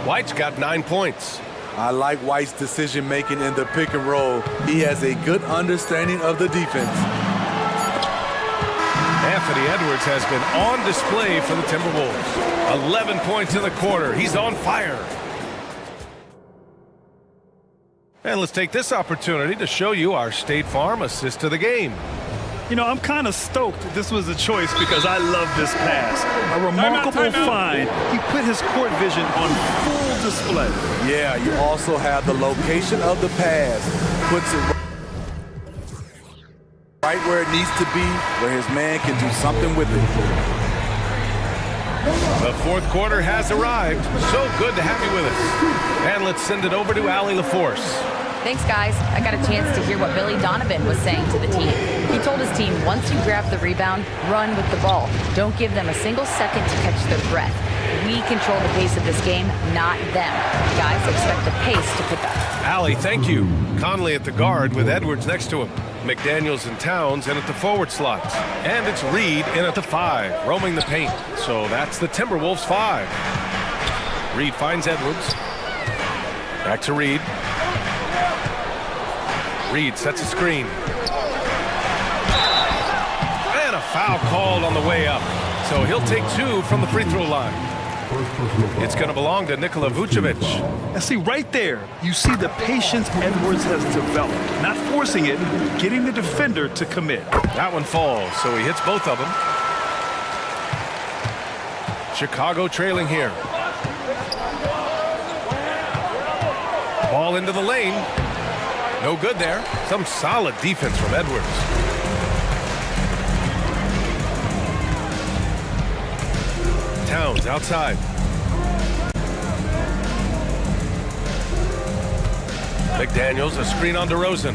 White's got 9 points. I like White's decision-making in the pick and roll. He has a good understanding of the defense. Anthony Edwards has been on display for the Timberwolves. 11 points in the quarter. He's on fire. And let's take this opportunity to show you our State Farm assist to the game. You know, I'm kind of stoked this was a choice because I love this pass. A remarkable find. He put his court vision on full display. Yeah, you also have the location of the pass. Puts it right where it needs to be, where his man can do something with it. The fourth quarter has arrived. So good to have you with us. And let's send it over to Allie LaForce. Thanks, guys. I got a chance to hear what Billy Donovan was saying to the team. He told his team, once you grab the rebound, run with the ball. Don't give them a single second to catch their breath. We control the pace of this game, not them. Guys, expect the pace to pick up. Allie, thank you. Conley at the guard with Edwards next to him. McDaniels and Towns in at the forward slots. And it's Reed in at the 5, roaming the paint. So that's the Timberwolves 5. Reed finds Edwards. Back to Reed. Reed sets a screen. And a foul called on the way up. So he'll take 2 from the free throw line. It's going to belong to Nikola Vucevic. And see, right there, you see the patience Edwards has developed. Not forcing it, getting the defender to commit. That one falls, so he hits both of them. Chicago trailing here. Ball into the lane. No good there. Some solid defense from Edwards. Towns outside. McDaniels, a screen on DeRozan.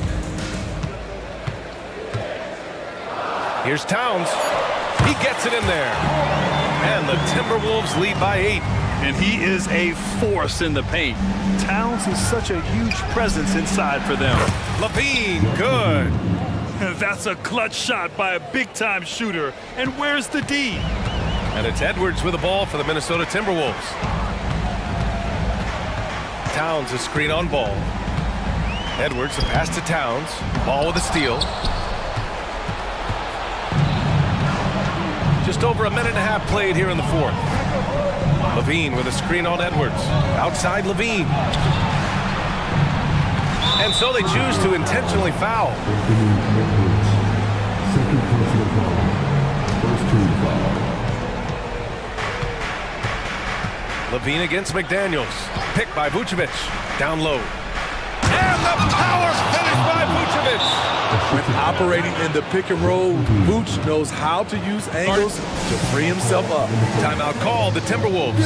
Here's Towns. He gets it in there. And the Timberwolves lead by 8. And he is a force in the paint. Towns is such a huge presence inside for them. Levine, good. That's a clutch shot by a big-time shooter. And where's the D? And it's Edwards with the ball for the Minnesota Timberwolves. Towns, a screen on ball. Edwards, a pass to Towns. Ball with a steal. Just over a minute and a half played here in the fourth. Levine with a screen on Edwards. Outside Levine. And so they choose to intentionally foul. Levine against McDaniels. Picked by Vucevic. Down low. And the power finish by Vucevic. When operating in the pick and roll, Vooch knows how to use angles to free himself up. Timeout called the Timberwolves.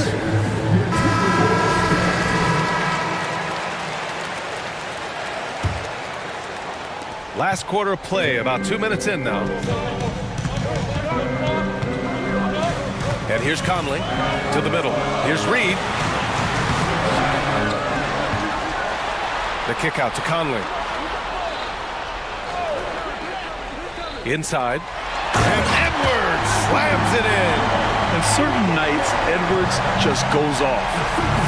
Last quarter of play, about 2 minutes in now. And here's Conley to the middle. Here's Reed. The kick out to Conley. Inside. And Edwards slams it in. And certain nights, Edwards just goes off.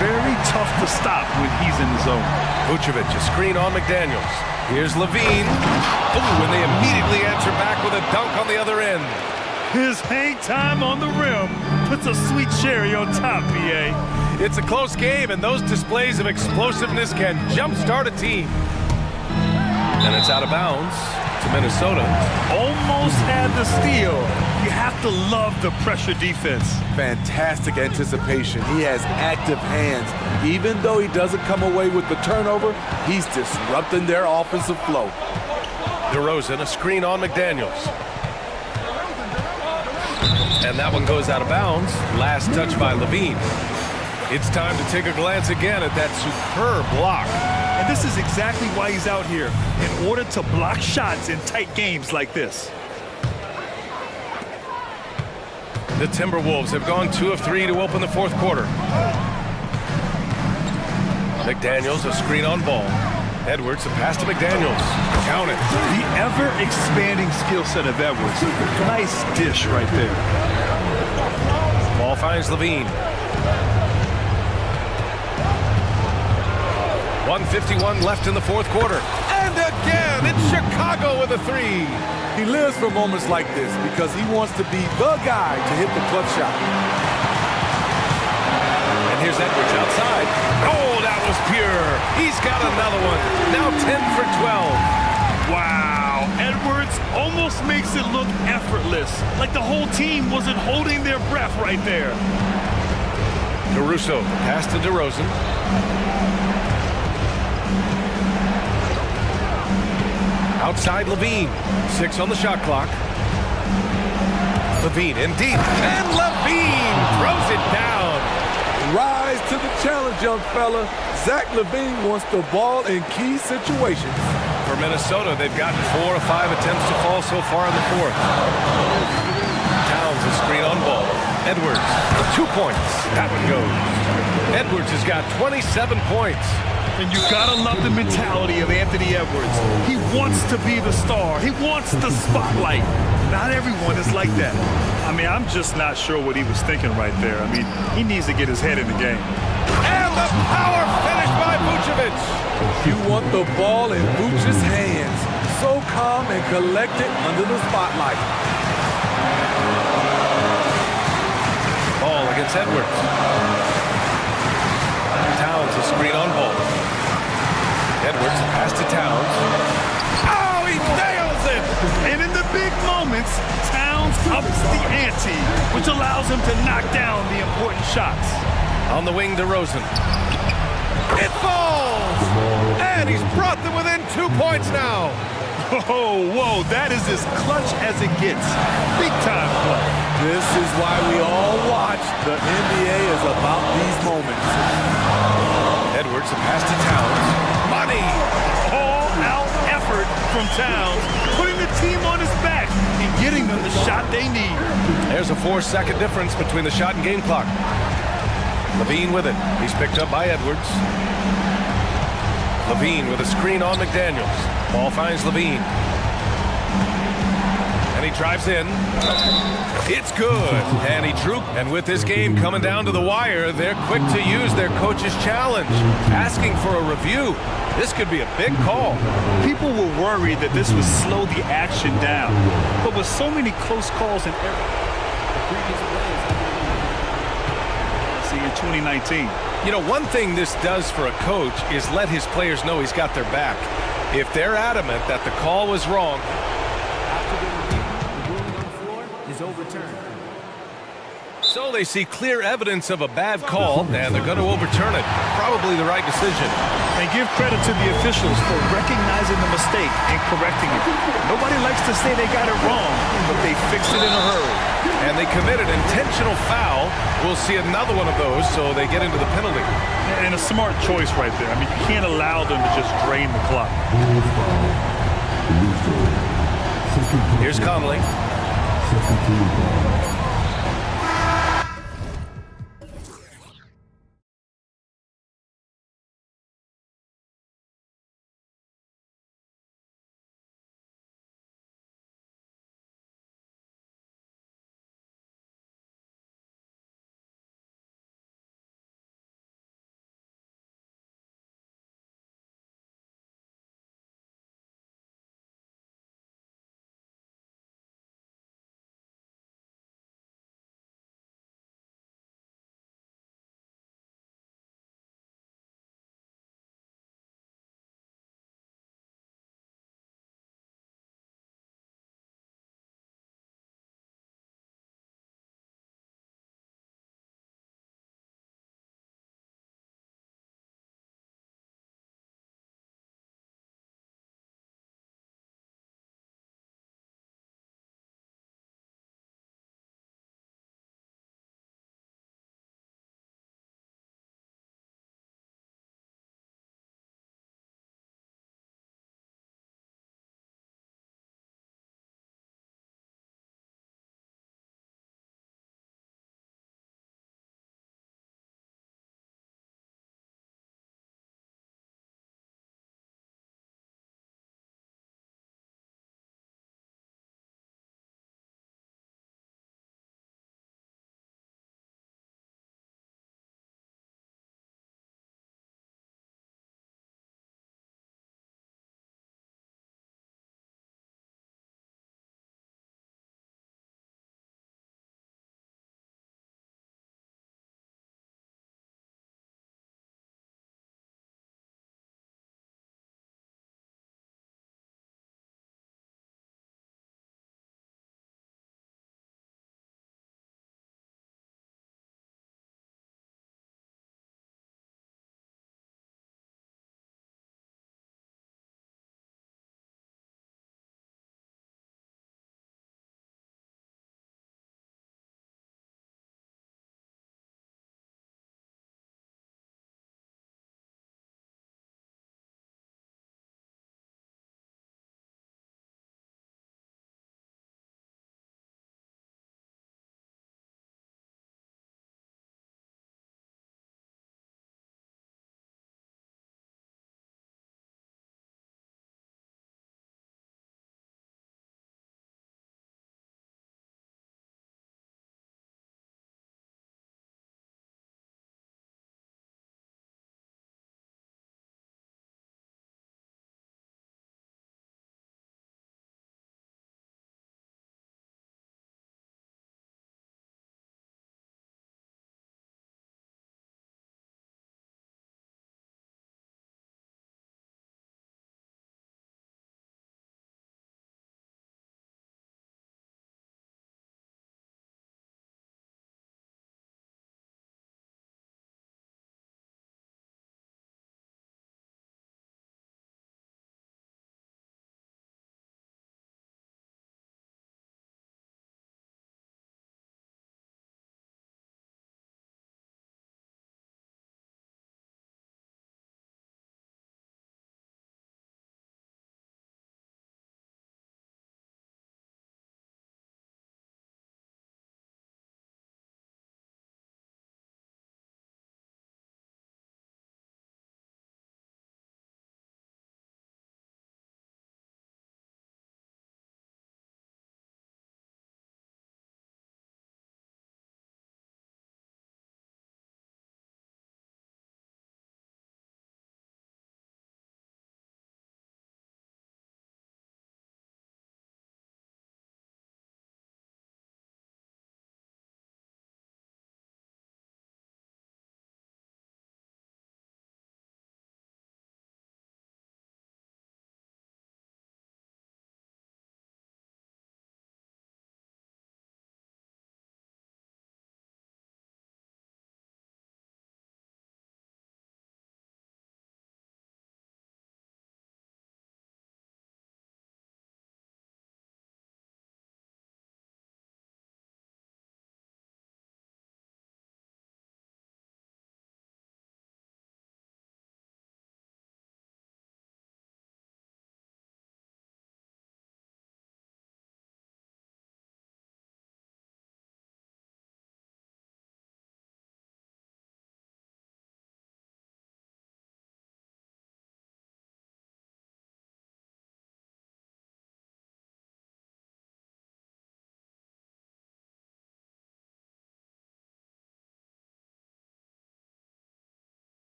Very tough to stop when he's in the zone. Vucevic, a screen on McDaniels. Here's Levine. Ooh, and they immediately answer back with a dunk on the other end. His hang time on the rim puts a sweet cherry on top, BA. It's a close game, and those displays of explosiveness can jumpstart a team. And it's out of bounds to Minnesota. Almost had the steal. You have to love the pressure defense. Fantastic anticipation. He has active hands. Even though he doesn't come away with the turnover, he's disrupting their offensive flow. DeRozan, a screen on McDaniels. And that one goes out of bounds. Last touch by Levine. It's time to take a glance again at that superb block And this is exactly why he's out here, in order to block shots in tight games like this. The Timberwolves have gone 2 of 3 to open the fourth quarter. McDaniels, a screen on ball. Edwards, a pass to McDaniels. Count it. The ever-expanding skill set of Edwards. Nice dish right there. Ball finds Levine. 1:51 left in the fourth quarter. And again, it's Chicago with a three. He lives for moments like this because he wants to be the guy to hit the clutch shot. And here's Edwards outside. Oh, that was pure. He's got another one. Now 10 for 12. Wow, Edwards almost makes it look effortless, like the whole team wasn't holding their breath right there. Caruso, pass to DeRozan. Outside Levine, 6 on the shot clock. Levine in deep, and Levine throws it down. Rise to the challenge, young fella. Zach LaVine wants the ball in key situations. For Minnesota, they've gotten 4 of 5 attempts to fall so far in the fourth. Towns, a screen on ball. Edwards, 2 points. That one goes. Edwards has got 27 points. And you gotta love the mentality of Anthony Edwards. He wants to be the star. He wants the spotlight. Not everyone is like that. I mean, I'm just not sure what he was thinking right there. I mean, he needs to get his head in the game. And the power finish by Vucevic. You want the ball in Vucevic's hands. So calm and collected under the spotlight. Ball against Edwards. Towns, a screen on ball. Edwards, a pass to Towns. Oh, he nails it! And in the big moments, Towns ups the ante, which allows him to knock down the important shots. On the wing, DeRozan. It falls! And he's brought them within 2 points now. Oh, whoa, that is as clutch as it gets. Big time play. This is why we all watch. The NBA is about these moments. Edwards, a pass to Towns. Money! All-out effort from Towns, putting the team on his back and getting them the shot they need. There's a 4-second difference between the shot and game clock. Levine with it. He's picked up by Edwards. Levine with a screen on McDaniels. Ball finds Levine. And he drives in. It's good. And he drew. And with this game coming down to the wire, they're quick to use their coach's challenge, asking for a review. This could be a big call. People were worried that this would slow the action down. But with so many close calls in in 2019. You know, one thing this does for a coach is let his players know he's got their back. If they're adamant that the call was wrong, After the review, the ruling on the floor is overturned. so they see clear evidence of a bad call, and they're going to overturn it. Probably the right decision. And give credit to the officials for recognizing the mistake and correcting it. Nobody likes to say they got it wrong, but they fixed it in a hurry. And they committed intentional foul. We'll see another one of those, so they get into the penalty. And a smart choice right there. I mean, you can't allow them to just drain the clock. Here's Conley.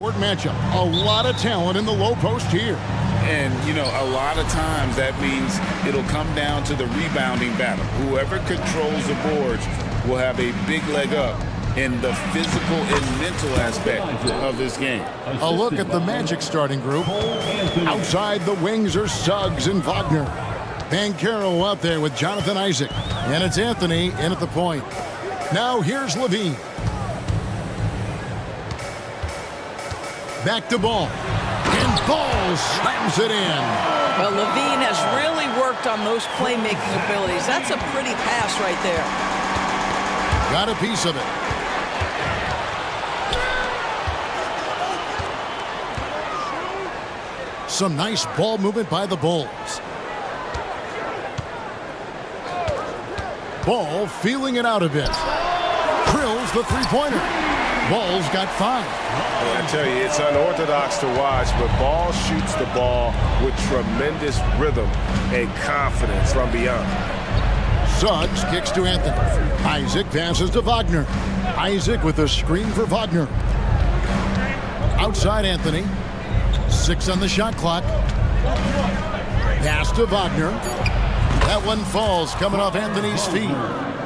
Matchup. A lot of talent in the low post here. And, you know, a lot of times that means it'll come down to the rebounding battle. Whoever controls the boards will have a big leg up in the physical and mental aspect of this game. A look at the Magic starting group. Outside the wings are Suggs and Wagner. Banchero out there with Jonathan Isaac. And it's Anthony in at the point. Now here's Levine. Back to Ball. And Ball slams it in. Well, Levine has really worked on those playmaking abilities. That's a pretty pass right there. Got a piece of it. Some nice ball movement by the Bulls. Ball feeling it out a bit. Drills the three-pointer. Ball's got 5. I tell you, it's unorthodox to watch, but Ball shoots the ball with tremendous rhythm and confidence from beyond. Suggs kicks to Anthony. Isaac passes to Wagner. Isaac with a screen for Wagner. Outside Anthony. 6 on the shot clock. Pass to Wagner. That one falls coming off Anthony's feet.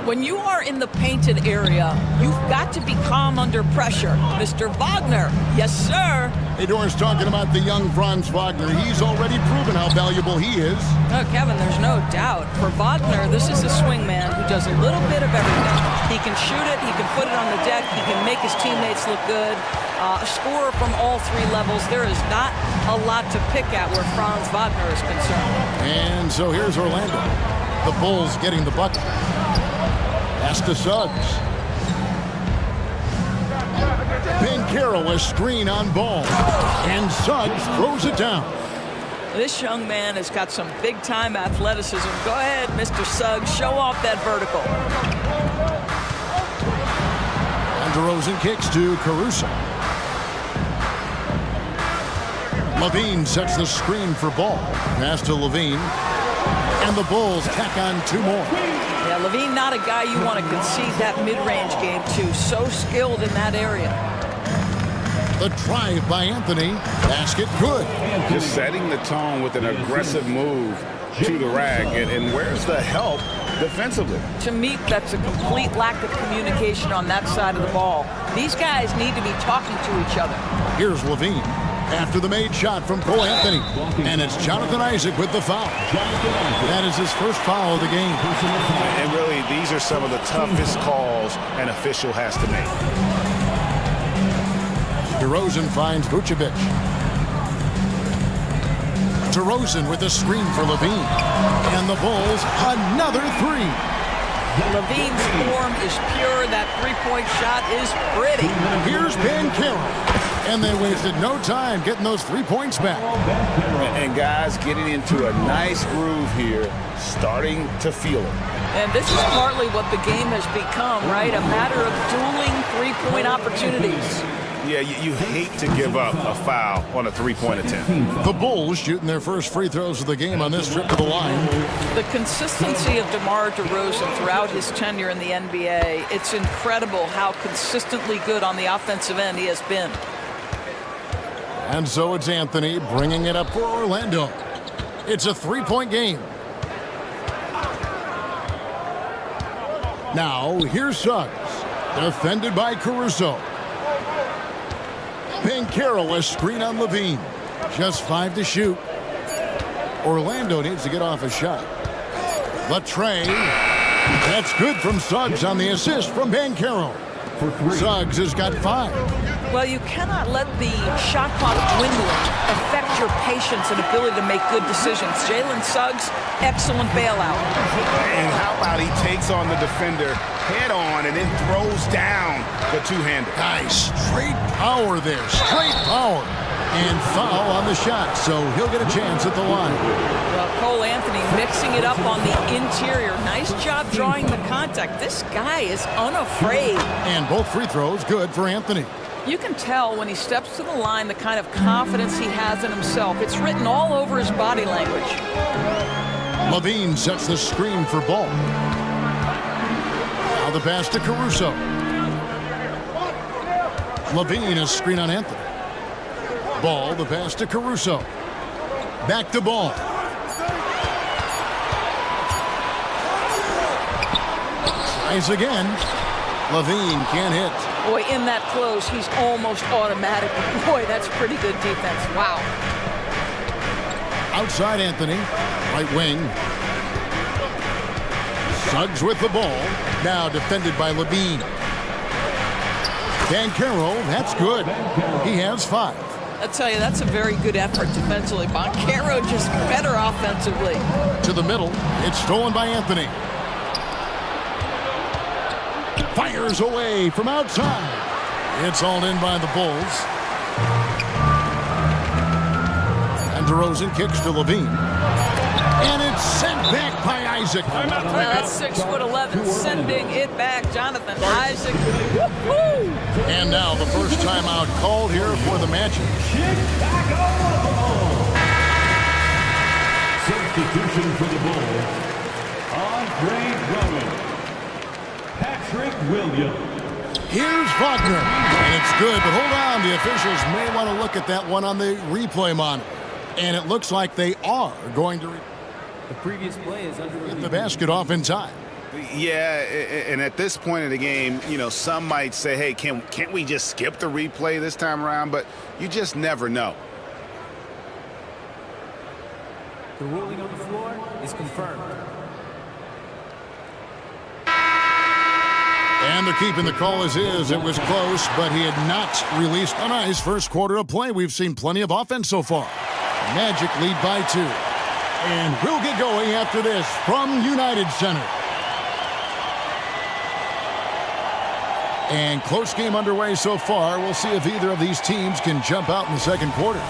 When you are in the painted area, you've got to be calm under pressure. Mr. Wagner, yes, sir. Hey, Doran's talking about the young Franz Wagner. He's already proven how valuable he is. Oh, Kevin, there's no doubt. For Wagner, this is a swing man who does a little bit of everything. He can shoot it, he can put it on the deck, he can make his teammates look good. A scorer from all 3 levels. There is not a lot to pick at where Franz Wagner is concerned. And so here's Orlando. The Bulls getting the bucket. Pass to Suggs. Banchero a screen on Ball. And Suggs throws it down. This young man has got some big-time athleticism. Go ahead, Mr. Suggs. Show off that vertical. And DeRozan kicks to Caruso. Levine sets the screen for Ball. Pass to Levine. And the Bulls tack on 2 more. Yeah, Levine not a guy you want to concede that mid-range game to. So skilled in that area. The drive by Anthony. Basket good. Just setting the tone with an aggressive move to the rack. And where's the help defensively? To me, that's a complete lack of communication on that side of the ball. These guys need to be talking to each other. Here's Levine. After the made shot from Cole Anthony. And it's Jonathan Isaac with the foul. That is his first foul of the game. And really, these are some of the toughest calls an official has to make. DeRozan finds Vucevic. DeRozan with a screen for Levine. And the Bulls, another 3. Levine's form is pure. That 3-point shot is pretty. Here's Banchero. And they wasted no time getting those 3 points back. And guys getting into a nice groove here, starting to feel it. And this is partly what the game has become, right? A matter of dueling 3-point opportunities. Yeah, you hate to give up a foul on a 3-point attempt. The Bulls shooting their first free throws of the game on this trip to the line. The consistency of DeMar DeRozan throughout his tenure in the NBA, it's incredible how consistently good on the offensive end he has been. And so it's Anthony bringing it up for Orlando. It's a 3-point game. Now, here's Suggs. Defended by Caruso. Banchero a screen on Levine. Just 5 to shoot. Orlando needs to get off a shot. Latre. That's good from Suggs on the assist from Banchero. Suggs has got 5. Well, you cannot let the shot clock dwindling affect your patience and ability to make good decisions. Jalen Suggs, excellent bailout. And how about he takes on the defender head on and then throws down the two-hander. Nice straight power there, straight power. And foul on the shot, so he'll get a chance at the line. Well, Cole Anthony mixing it up on the interior. Nice job drawing the contact. This guy is unafraid. And both free throws good for Anthony. You can tell when he steps to the line the kind of confidence he has in himself. It's written all over his body language. Levine sets the screen for Ball. Now the pass to Caruso. Levine a screen on Anthony. Ball, the pass to Caruso. Back to Ball. Tries again. Levine can't hit. Boy, in that close, he's almost automatic. Boy, that's pretty good defense. Wow. Outside Anthony, right wing. Suggs with the ball. Now defended by Levine. Banchero, that's good. He has 5. I tell you, that's a very good effort defensively. Banchero just better offensively. To the middle, it's stolen by Anthony. Fires away from outside. It's hauled in by the Bulls. And DeRozan kicks to Levine. And it's sent back by Isaac. That's 6'11", sending it back, Jonathan Isaac. Woo-hoo! And now the first timeout called here for the Magic. Substitution for the Bulls. Andre Drummond. Patrick Williams. Here's Wagner. And it's good, but hold on. The officials may want to look at that one on the replay monitor. And it looks like they are going to The previous play is under get the basket off in time. Yeah, and at this point of the game, you know, some might say, hey, can't we just skip the replay this time around? But you just never know. The ruling on the floor is confirmed. And they're keeping the call as is. It was close, but he had not released a nice first quarter of play. We've seen plenty of offense so far. Magic lead by 2. And we'll get going after this from United Center. And close game underway so far. We'll see if either of these teams can jump out in the second quarter.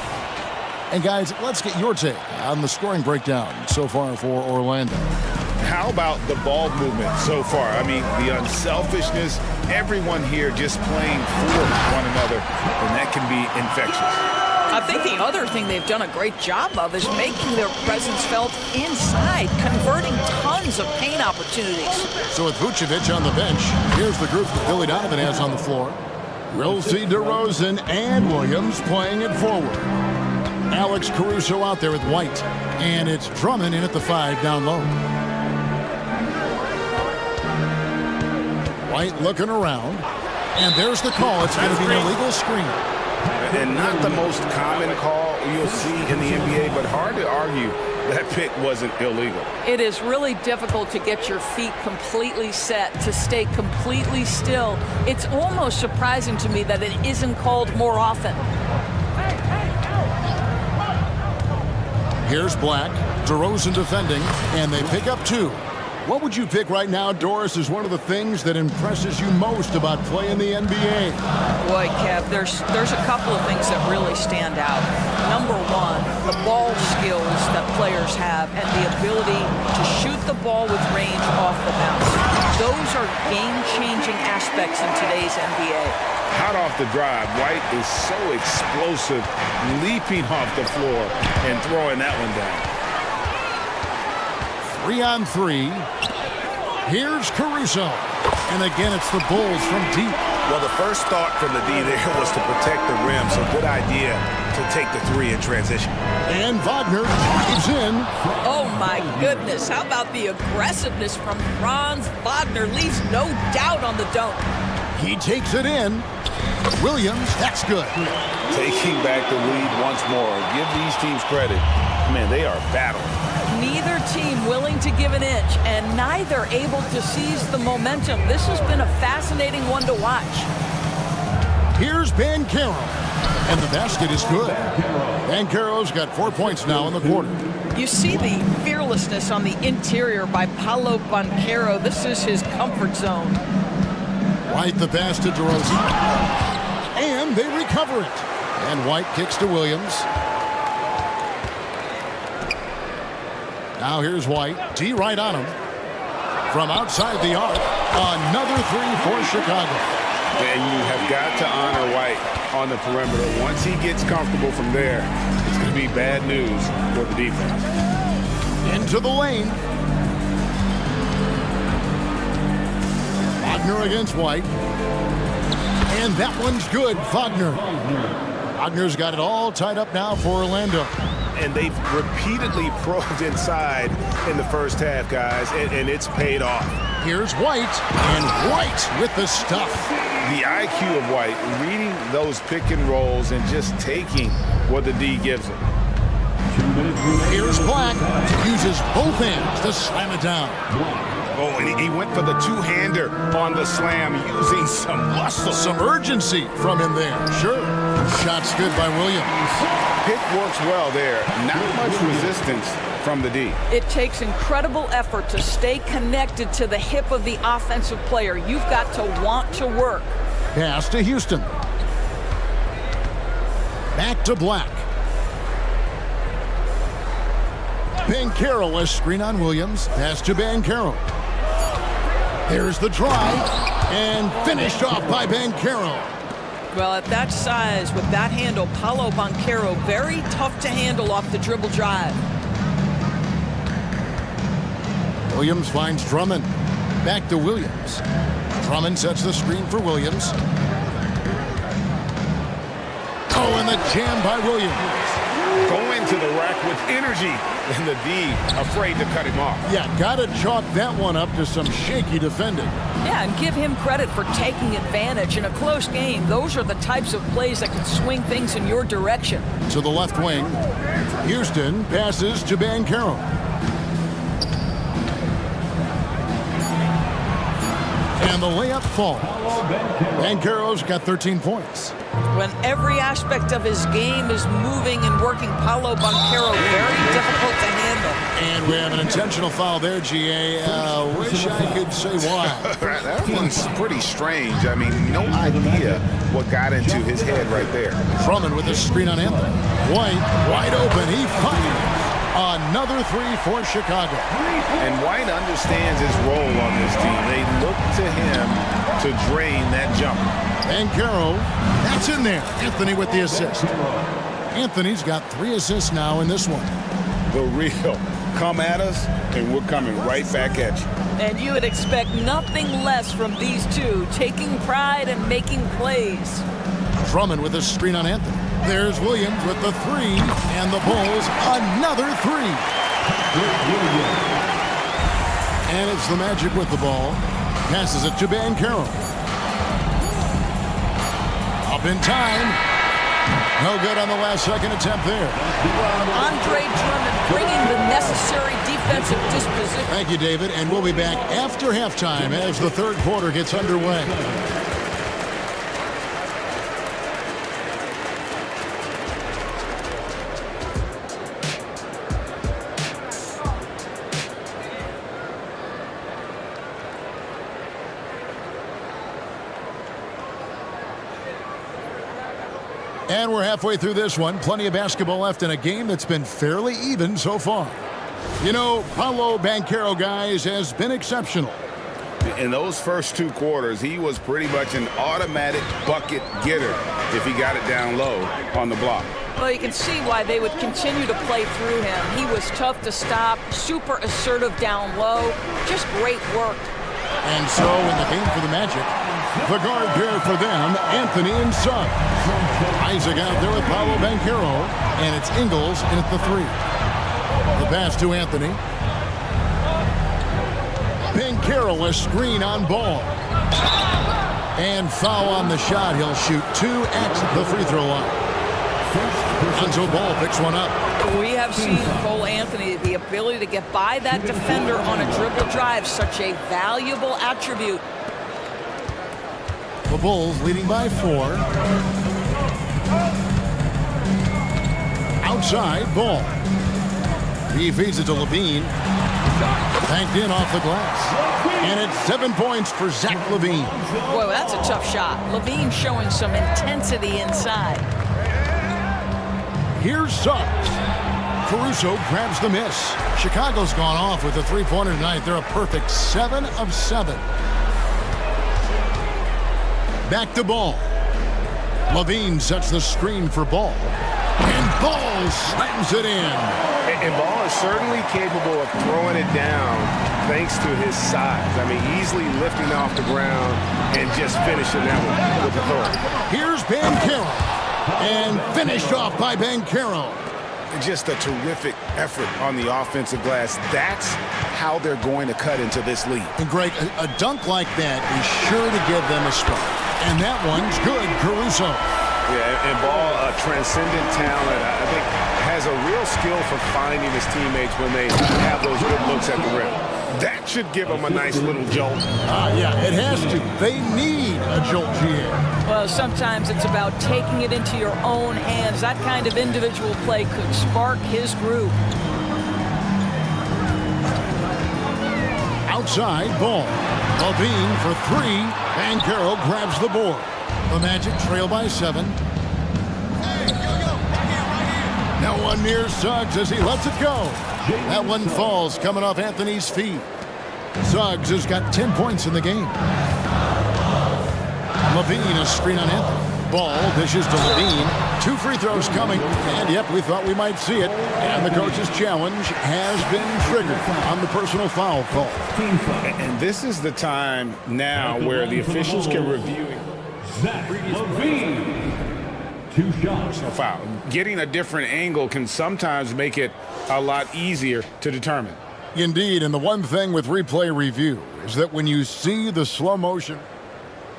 And guys, let's get your take on the scoring breakdown so far for Orlando. How about the ball movement so far? I mean, the unselfishness, everyone here just playing for one another, and that can be infectious. I think the other thing they've done a great job of is making their presence felt inside, converting tons of paint opportunities. So with Vucevic on the bench, here's the group that Billy Donovan has on the floor. We'll see DeRozan and Williams playing it forward. Alex Caruso out there with White. And it's Drummond in at the 5 down low. White looking around. And there's the call. It's going to be an illegal screen. And not the most common call you'll see in the NBA, but hard to argue that pick wasn't illegal. It is really difficult to get your feet completely set, to stay completely still. It's almost surprising to me that it isn't called more often. Here's Black, DeRozan defending, and they pick up 2. What would you pick right now, Doris, is one of the things that impresses you most about playing the NBA? Boy, Kev, there's a couple of things that really stand out. Number one, the ball skills that players have and the ability to shoot the ball with range off the bounce. Those are game-changing aspects in today's NBA. Hot off the drive, White is so explosive, leaping off the floor and throwing that one down. 3 on 3. Here's Caruso. And again, it's the Bulls from deep. Well, the first thought from the D there was to protect the rim, so good idea to take the 3 in transition. And Wagner drives in. Oh, my goodness. How about the aggressiveness from Franz Wagner? Leaves no doubt on the dunk. He takes it in. Williams, that's good. Taking back the lead once more. Give these teams credit. Man, they are battling. Neither team willing to give an inch, and neither able to seize the momentum. This has been a fascinating one to watch. Here's Banchero, and the basket is good. Banchero's got 4 points now in the quarter. You see the fearlessness on the interior by Paolo Banchero. This is his comfort zone. White the pass to DeRozan, and they recover it. And White kicks to Williams. Now here's White. D right on him. From outside the arc, another 3 for Chicago. And you have got to honor White on the perimeter. Once he gets comfortable from there, it's going to be bad news for the defense. Into the lane. Wagner against White. And that one's good. Wagner. Wagner's got it all tied up now for Orlando. And they've repeatedly probed inside in the first half, guys, and it's paid off. Here's White, and White with the stuff. The IQ of White, reading those pick and rolls and just taking what the D gives him. Here's Black, uses both hands to slam it down. Oh, and he went for the two-hander on the slam, using some muscle. Some urgency from him there, sure. Shot's good by Williams. Pick works well there. Not much resistance from the D. It takes incredible effort to stay connected to the hip of the offensive player. You've got to want to work. Pass to Houston. Back to Black. Banchero, a screen on Williams. Pass to Banchero. There's the drive, and finished off by Banchero. Well, at that size, with that handle, Paolo Banchero, very tough to handle off the dribble drive. Williams finds Drummond. Back to Williams. Drummond sets the screen for Williams. Oh, and the jam by Williams. Going to the rack with energy, and the D afraid to cut him off. Yeah, gotta chalk that one up to some shaky defending. Yeah, and give him credit for taking advantage in a close game. Those are the types of plays that can swing things in your direction. To the left wing, Houston passes to Banchero. And the layup falls. Banchero's got 13 points. When every aspect of his game is moving and working, Paolo Banchero very difficult to handle. And we have an intentional foul there, GA. Wish I could say why. That one's pretty strange. I mean, no idea what got into his head right there. Drummond with a screen on Anthony. White, wide open. He fires. Another three for Chicago. And White understands his role on this team. They look to him to drain that jumper. Banchero, that's in there. Anthony with the assist. Anthony's got 3 assists now in this one. The real come at us, and we're coming right back at you. And you would expect nothing less from these two, taking pride and making plays. Drummond with a screen on Anthony. There's Williams with the 3, and the Bulls another 3. And it's the Magic with the ball. Passes it to Banchero. Up in time. No good on the last second attempt there. Andre Drummond bringing the necessary defensive disposition. Thank you, David. And we'll be back after halftime as the third quarter gets underway. And we're halfway through this one. Plenty of basketball left in a game that's been fairly even so far. You know, Paolo Banchero, guys, has been exceptional. In those first 2 quarters, he was pretty much an automatic bucket getter if he got it down low on the block. Well, you can see why they would continue to play through him. He was tough to stop, super assertive down low, just great work. And so in the game for the Magic, the guard pair for them, Anthony and Son. Isaac out there with Paolo Banchero, and it's Ingles in at the 3. The pass to Anthony. Banchero, a screen on Ball. And foul on the shot. He'll shoot 2 at the free throw line. Lonzo Ball picks one up. We have seen Cole Anthony, the ability to get by that defender on a dribble drive, such a valuable attribute. The Bulls leading by 4. Outside, Ball. He feeds it to Levine. Banked in off the glass. And it's 7 points for Zach Levine. Whoa, that's a tough shot. Levine showing some intensity inside. Here's Suggs. Caruso grabs the miss. Chicago's gone off with a 3-pointer tonight. They're a perfect 7 of 7. Back to Ball. Levine sets the screen for Ball. And Ball slams it in. And Ball is certainly capable of throwing it down thanks to his size. I mean, easily lifting off the ground and just finishing that one with authority. Here's Banchero. And finished off by Banchero. Just a terrific effort on the offensive glass. That's how they're going to cut into this lead. And Greg, a dunk like that is sure to give them a spark. And that one's good, Caruso. Yeah, and Ball, a transcendent talent, I think, has a real skill for finding his teammates when they have those good looks at the rim. That should give them a nice little jolt. Yeah, it has to. They need a jolt, GA. Well, sometimes it's about taking it into your own hands. That kind of individual play could spark his group. Outside ball. Levine for three. Banchero grabs the board. The Magic trail by 7. Now one near Suggs as he lets it go. That one falls coming off Anthony's feet. Suggs has got 10 points in the game. Levine a screen on Anthony. Ball dishes to Levine. 2 free throws coming. And yep, we thought we might see it. And the coach's challenge has been triggered on the personal foul call. And this is the time now where the officials can review it. Levine. 2 shots. No foul. Getting a different angle can sometimes make it a lot easier to determine. Indeed, and the one thing with replay review is that when you see the slow motion,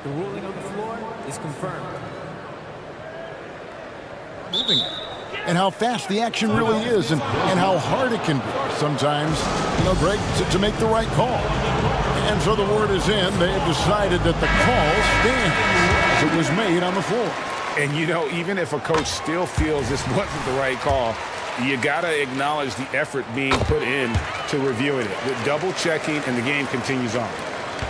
The ruling on the floor is confirmed. moving, and how fast the action really is, and how hard it can be sometimes, Greg, to make the right call. And so the word is in. They have decided that the call stands as it was made on the floor. And, even if a coach still feels this wasn't the right call, you got to acknowledge the effort being put in to reviewing it. The double checking, and the game continues on.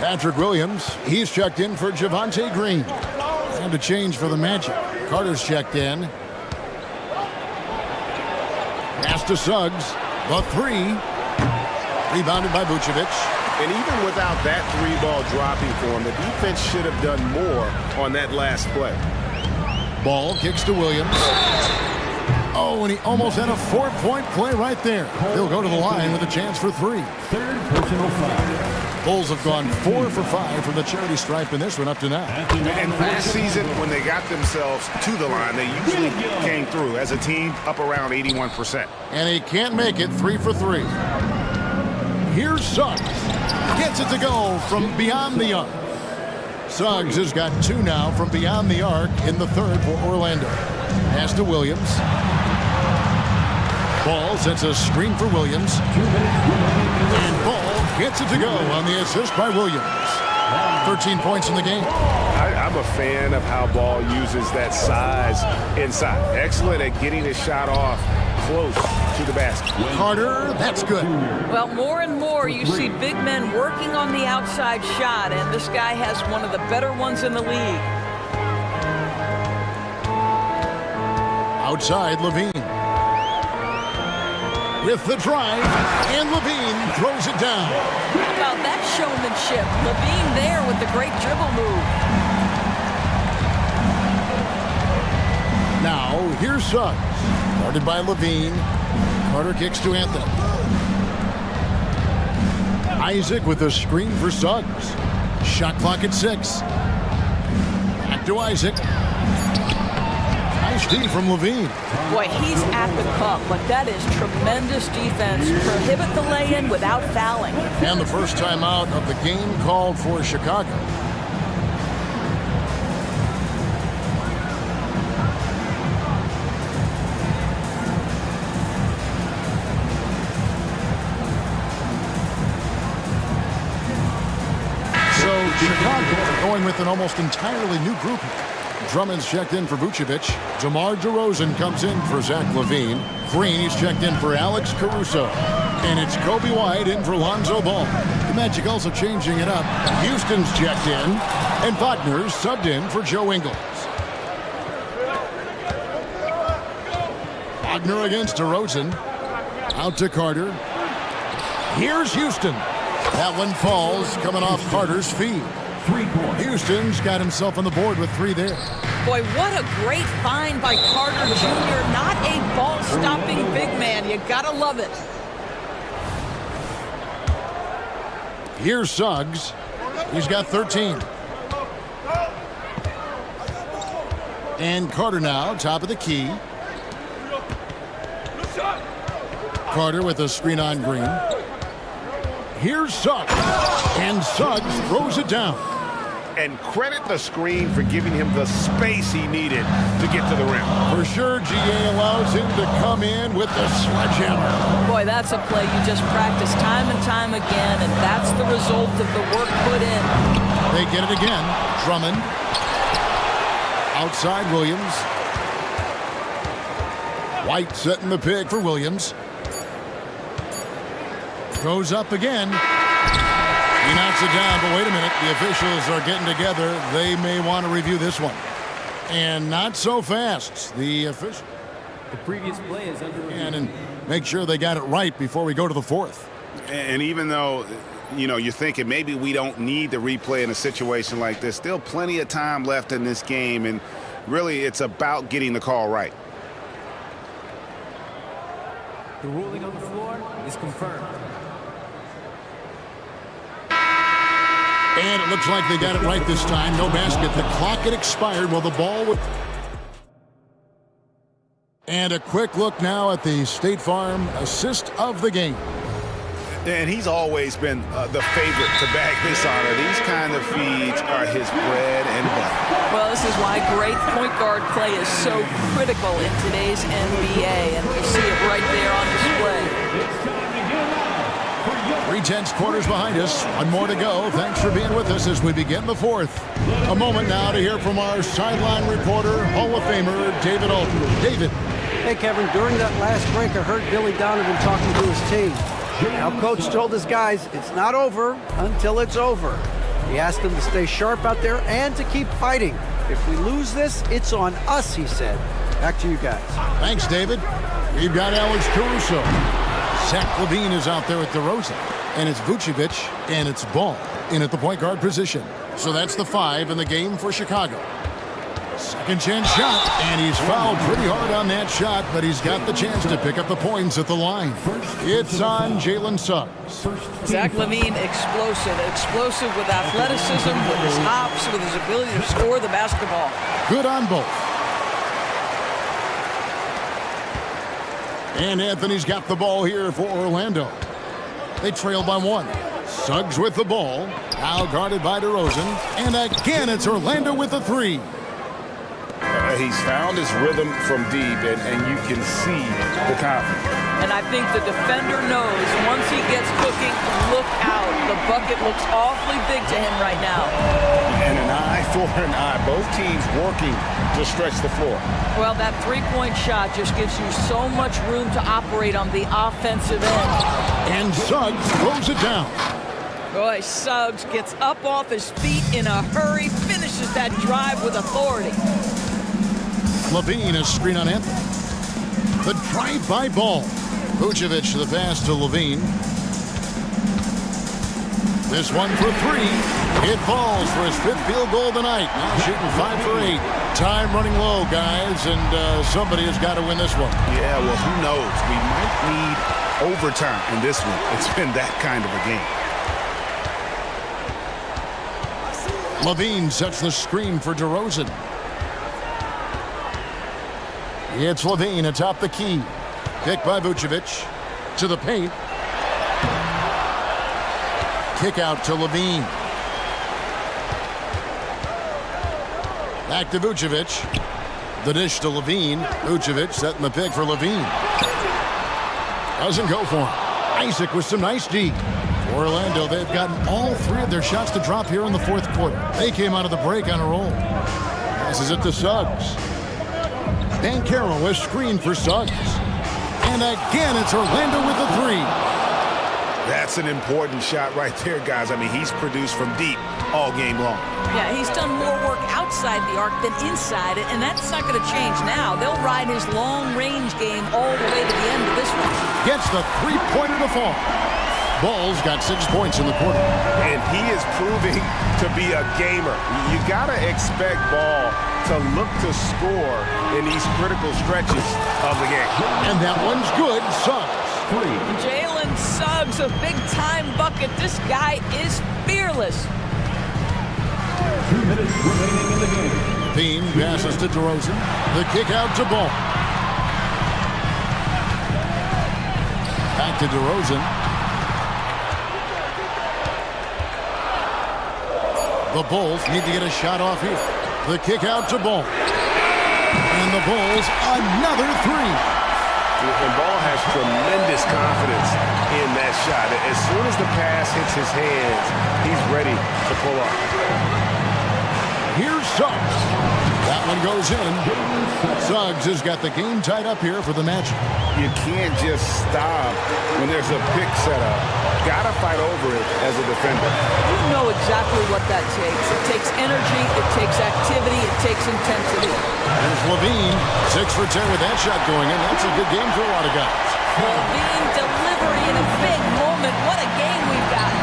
Patrick Williams, he's checked in for Javonte Green. And a change for the Magic. Carter's checked in. Pass to Suggs. The 3. Rebounded by Vucevic. And even without that 3-ball dropping for him, the defense should have done more on that last play. Ball kicks to Williams. Oh, and he almost had a 4-point play right there. He'll go to the line with a chance for 3. Third personal foul. Bulls have gone 4 for 5 from the charity stripe in this one up to now. And last season, when they got themselves to the line, they usually came through as a team up around 81%. And he can't make it 3 for 3. Here's Suggs. Gets it to go from beyond the arc. Suggs has got 2 now from beyond the arc in the third for Orlando. Pass to Williams. Ball sets a screen for Williams. And Ball gets it to go on the assist by Williams. 13 points in the game. I'm a fan of how Ball uses that size inside. Excellent at getting his shot off close to the basket. Carter, that's good. Well, more and more you see big men working on the outside shot, and this guy has one of the better ones in the league. Outside, Levine. With the drive, and Levine throws it down. How about that showmanship? Levine there with the great dribble move. Now, here's Suggs. Guarded by Levine. Carter kicks to Anthony. Isaac with a screen for Suggs. Shot clock at 6. Back to Isaac. Nice D from Levine. Boy, he's at the cup, but that is tremendous defense. Prohibit the lay-in without fouling. And the first time out of the game called for Chicago. So Chicago going with an almost entirely new group. Drummond's checked in for Vucevic. DeMar DeRozan comes in for Zach LaVine. Green, he's checked in for Alex Caruso. And it's Kobe White in for Lonzo Ball. The Magic also changing it up. Houston's checked in. And Wagner's subbed in for Joe Ingles. Wagner against DeRozan. Out to Carter. Here's Houston. That one falls coming off Carter's feet. Houston's got himself on the board with 3 there. Boy, what a great find by Carter Jr. Not a ball-stopping big man. You gotta love it. Here's Suggs. He's got 13. And Carter now, top of the key. Carter with a screen on Green. Here's Suggs. And Suggs throws it down. And credit the screen for giving him the space he needed to get to the rim. For sure, GA allows him to come in with the sledgehammer. Boy, that's a play you just practice time and time again, and that's the result of the work put in. They get it again. Drummond. Outside Williams. White setting the pick for Williams. Goes up again. He knocks it down, but wait a minute. The officials are getting together. They may want to review this one. And not so fast. The previous play is under review. And make sure they got it right before we go to the fourth. And even though, you know, you're thinking maybe we don't need the replay in a situation like this, still plenty of time left in this game, and really it's about getting the call right. The ruling on the floor is confirmed. And it looks like they got it right this time. No basket. The clock had expired while the ball would... And a quick look now at the State Farm assist of the game. And he's always been the favorite to bag this honor. These kind of feeds are his bread and butter. Well, this is why great point guard play is so critical in today's NBA, and we see it right there on display. 3/10 quarters behind us. One more to go. Thanks for being with us as we begin the fourth. A moment now to hear from our sideline reporter, Hall of Famer David Alton. David. Hey, Kevin, during that last break, I heard Billy Donovan talking to his team. Now, Coach told his guys it's not over until it's over. He asked them to stay sharp out there and to keep fighting. If we lose this, it's on us, he said. Back to you guys. Thanks, David. We've got Alex Caruso. Zach Levine is out there at DeRozan. And it's Vucevic, and it's Ball in at the point guard position. So that's the 5 in the game for Chicago. Second chance shot, and he's fouled pretty hard on that shot, but he's got the chance to pick up the points at the line. It's on Jalen Suggs. Zach Levine, explosive with athleticism, with his hops, with his ability to score the basketball. Good on both. And Anthony's got the ball here for Orlando. They trail by 1. Suggs with the ball. Now guarded by DeRozan. And again, it's Orlando with the 3. He's found his rhythm from deep, and you can see the confidence. And I think the defender knows once he gets cooking, look out. The bucket looks awfully big to him right now. And an eye for an eye. Both teams working to stretch the floor. Well, that three-point shot just gives you so much room to operate on the offensive end. And Suggs throws it down. Boy, Suggs gets up off his feet in a hurry, finishes that drive with authority. Levine, a screen on Anthony. The drive-by Ball. Vucevic the pass to Levine. This one for 3. It falls for his 5th field goal tonight. Now shooting 5 for 8. Time running low, guys, and somebody has got to win this one. Yeah, well, who knows? We might need overtime in this one. It's been that kind of a game. Levine sets the screen for DeRozan. It's Levine atop the key. Pick by Vucevic. To the paint. Kick out to Levine. Back to Vucevic. The dish to Levine. Vucevic setting the pick for Levine. Doesn't go for him. Isaac with some nice D. For Orlando, they've gotten all 3 of their shots to drop here in the 4th quarter. They came out of the break on a roll. Passes it to Suggs. Banchero with screen for Suggs. And again, it's Orlando with the 3. That's an important shot right there, guys. I mean, he's produced from deep all game long. Yeah, he's done more work outside the arc than inside it, and that's not going to change now. They'll ride his long-range game all the way to the end of this one. Gets the 3-pointer to fall. Ball's got 6 points in the quarter. And he is proving to be a gamer. You got to expect Ball to look to score in these critical stretches of the game. And that one's good. Suggs. Jalen Suggs, a big-time bucket. This guy is fearless. 2 minutes remaining in the game. Levine passes to DeRozan. The kick out to Ball. Back to DeRozan. The Bulls need to get a shot off here. The kick out to Ball. And the Bulls, another three. And Ball has tremendous confidence in that shot. As soon as the pass hits his hands, he's ready to pull up. Here's Suggs. That one goes in. Suggs has got the game tied up here for the match. You can't just stop when there's a pick set up. Gotta fight over it as a defender. You know exactly what that takes. It takes energy, it takes activity, it takes intensity. There's Levine, 6 for 10 with that shot going in. That's a good game for a lot of guys. Levine delivery in a big moment. What a game we've got.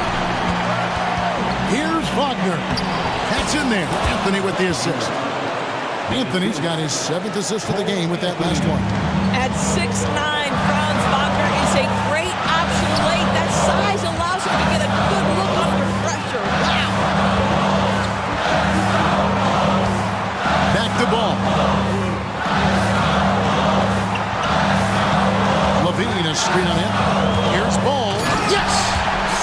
Here's Wagner. That's in there. Anthony with the assist. Anthony's got his 7th assist of the game with that last one. At 6'9", Franz Wagner is a great option late. That size allows him to get a good look under pressure. Wow. Back to Ball. Levine, a screen on him. Here's Ball. Yes!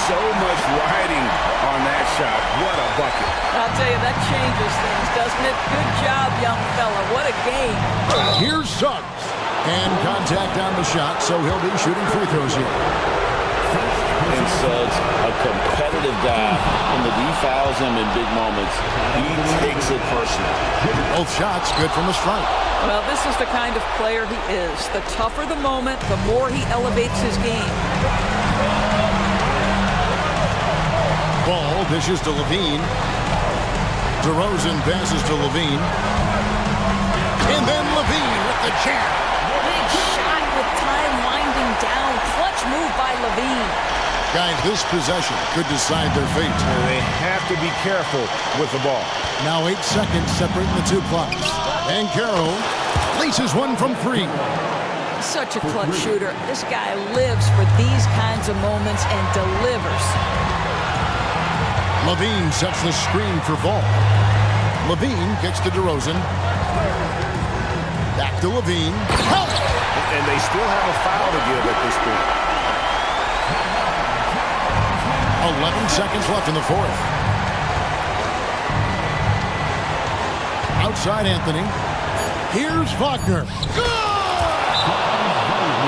So much riding on that shot. What a bucket. I'll tell you, that changes things, doesn't it? Good job, young fella. What a game. Here's Suggs. And contact on the shot, so he'll be shooting free throws here. And Suggs, a competitive guy, and the he fouls him in big moments. He takes it personal. Both shots good from the strike. Well, this is the kind of player he is. The tougher the moment, the more he elevates his game. Ball dishes to Levine. DeRozan passes to Levine. And then Levine with the jam. Big shot with time winding down. Clutch move by Levine. Guys, this possession could decide their fate. And they have to be careful with the ball. Now 8 seconds separating the two clocks. And Carroll laces one from 3. Such a clutch shooter. This guy lives for these kinds of moments and delivers. Levine sets the screen for Ball. Levine kicks to DeRozan. Back to Levine. Help! And they still have a foul to give at this point. 11 seconds left in the 4th. Outside Anthony. Here's Wagner.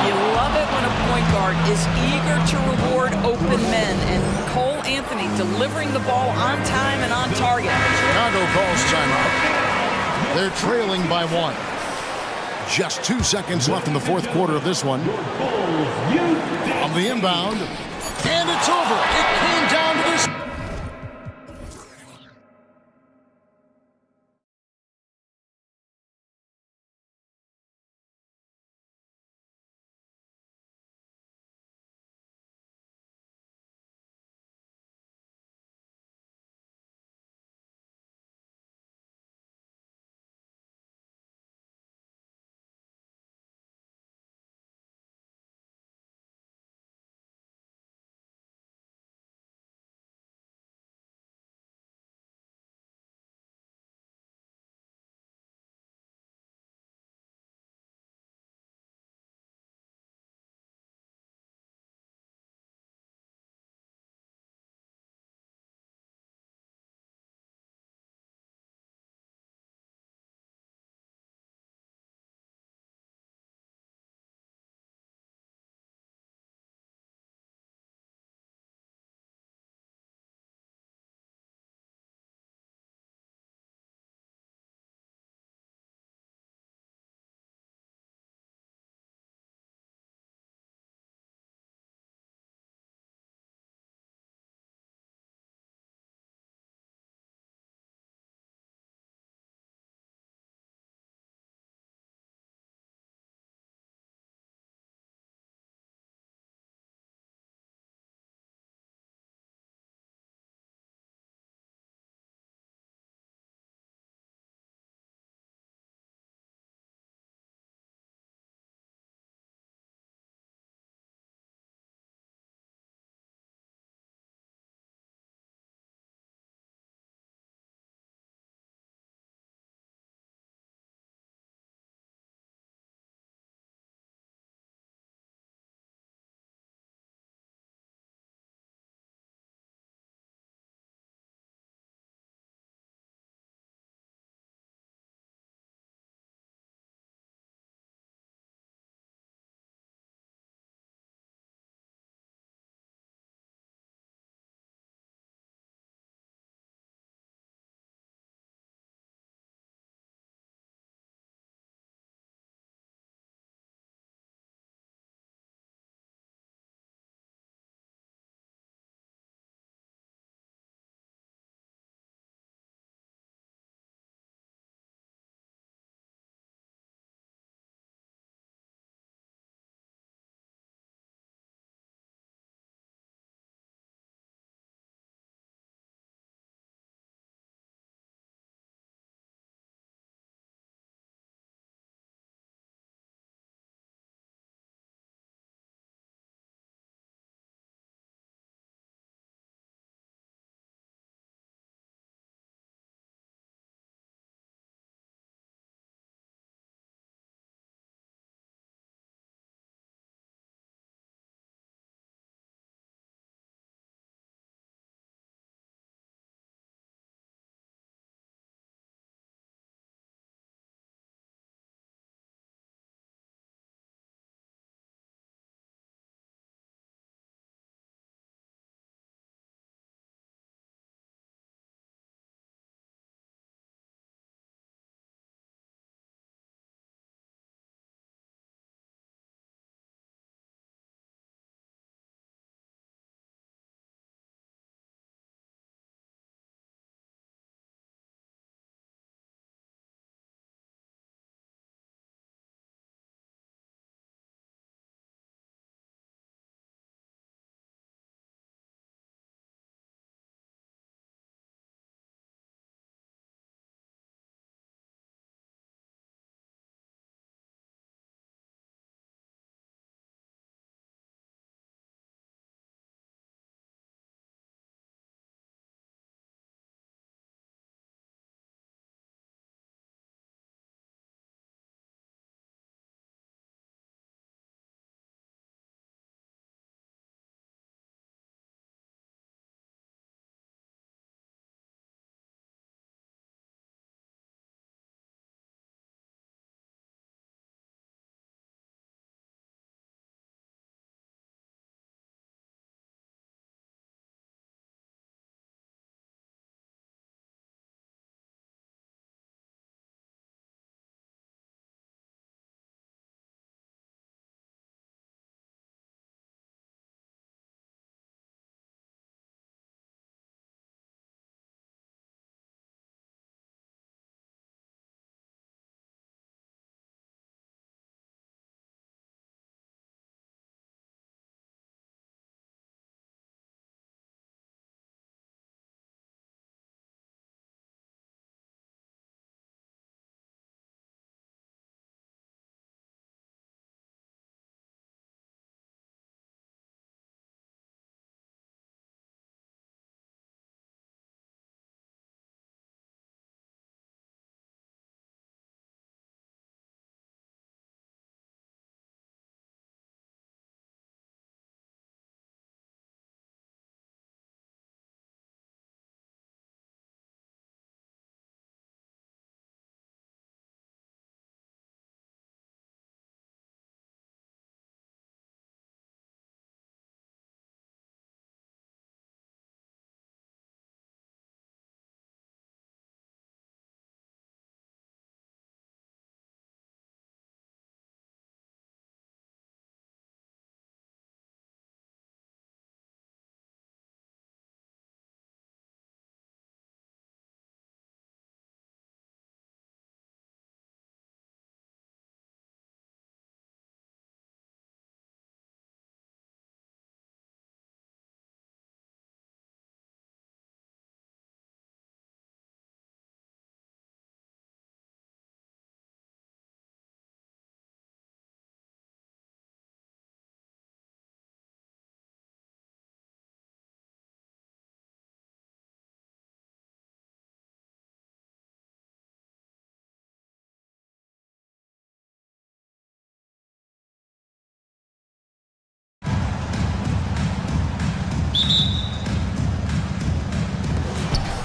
You love it when a point guard is eager to reward open men, and Cole Anthony delivering the ball on time and on target. Chicago calls timeout. They're trailing by 1. Just 2 seconds left in the 4th quarter of this one. On the inbound, and it's over. It came down to this.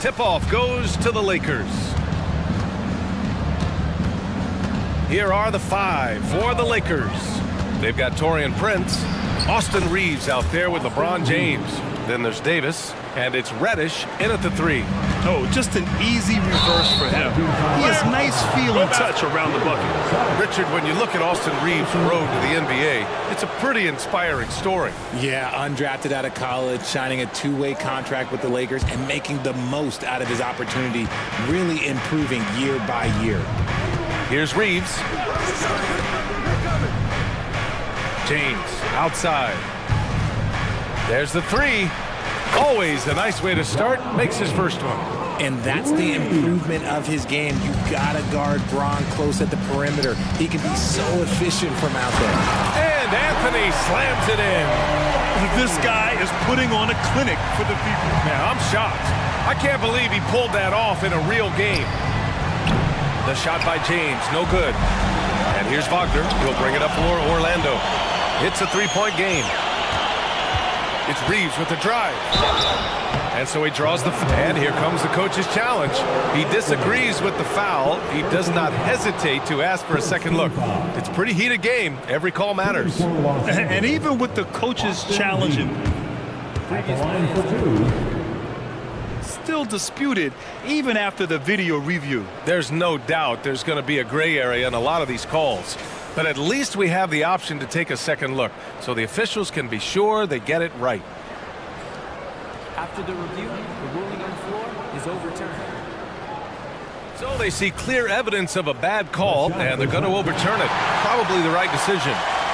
tip-off goes to the Lakers. Here are the 5 for the Lakers. They've got Taurean Prince, Austin Reeves out there with LeBron James. Then there's Davis, and it's Reddish in at the 3. Oh, just an easy reverse for him. He has nice feel and touch around the bucket. Richard, when you look at Austin Reeves' road to the NBA, it's a pretty inspiring story. Yeah, undrafted out of college, signing a two-way contract with the Lakers and making the most out of his opportunity, really improving year by year. Here's Reeves. James outside. There's the 3. Always a nice way to start. Makes his first one. And that's the improvement of his game. You gotta guard Braun close at the perimeter. He can be so efficient from out there. And Anthony slams it in. This guy is putting on a clinic for the people. Now, I'm shocked. I can't believe he pulled that off in a real game. The shot by James, no good. And here's Wagner. He'll bring it up for Orlando. It's a 3-point game. It's Reeves with the drive. And so he draws the... And here comes the coach's challenge. He disagrees with the foul. He does not hesitate to ask for a second look. It's a pretty heated game. Every call matters. And even with the coach's challenge, still disputed even after the video review. There's no doubt there's going to be a gray area in a lot of these calls. But at least we have the option to take a second look, so the officials can be sure they get it right. After the review, the ruling on the floor is overturned. So they see clear evidence of a bad call, and they're going to overturn it. Probably the right decision.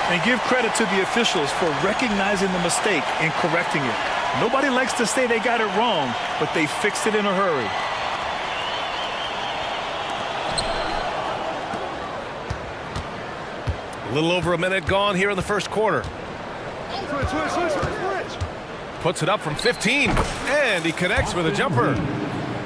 And give credit to the officials for recognizing the mistake and correcting it. Nobody likes to say they got it wrong, but they fixed it in a hurry. A little over a minute gone here in the first quarter. Puts it up from 15, and he connects with a jumper.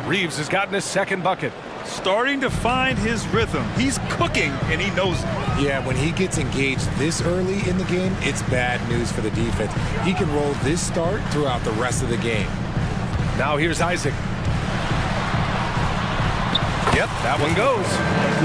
Reeves has gotten his second bucket. Starting to find his rhythm. He's cooking, and he knows it. Yeah, when he gets engaged this early in the game, it's bad news for the defense. He can roll this start throughout the rest of the game. Now here's Isaac. Yep, that one goes.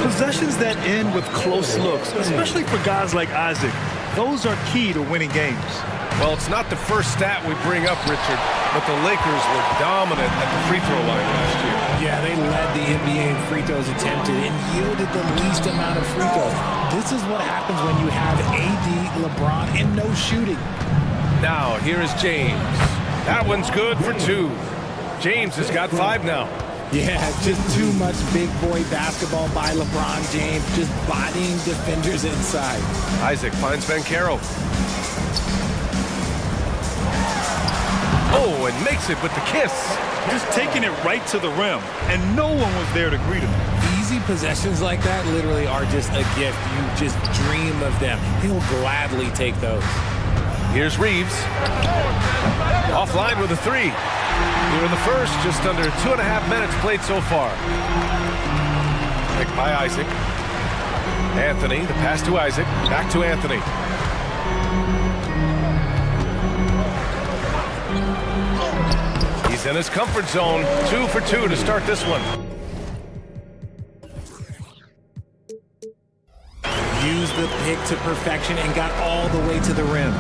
Possessions that end with close looks, especially for guys like Isaac, those are key to winning games. Well, it's not the first stat we bring up, Richard, but the Lakers were dominant at the free throw line last year. Yeah, they led the NBA in free throws attempted and yielded the least amount of free throws. This is what happens when you have AD, LeBron, and no shooting. Now, here is James. That one's good for 2. James has got 5 now. Yeah, just too much big boy basketball by LeBron James, just bodying defenders inside. Isaac finds Banchero. Oh, and makes it with the kiss. Just taking it right to the rim, and no one was there to greet him. Easy possessions like that literally are just a gift. You just dream of them. He'll gladly take those. Here's Reeves. Offline with a 3. Here in the first, just under 2.5 minutes played so far. Picked by Isaac. Anthony, the pass to Isaac. Back to Anthony. He's in his comfort zone. 2 for 2 to start this one. Used the pick to perfection and got all the way to the rim.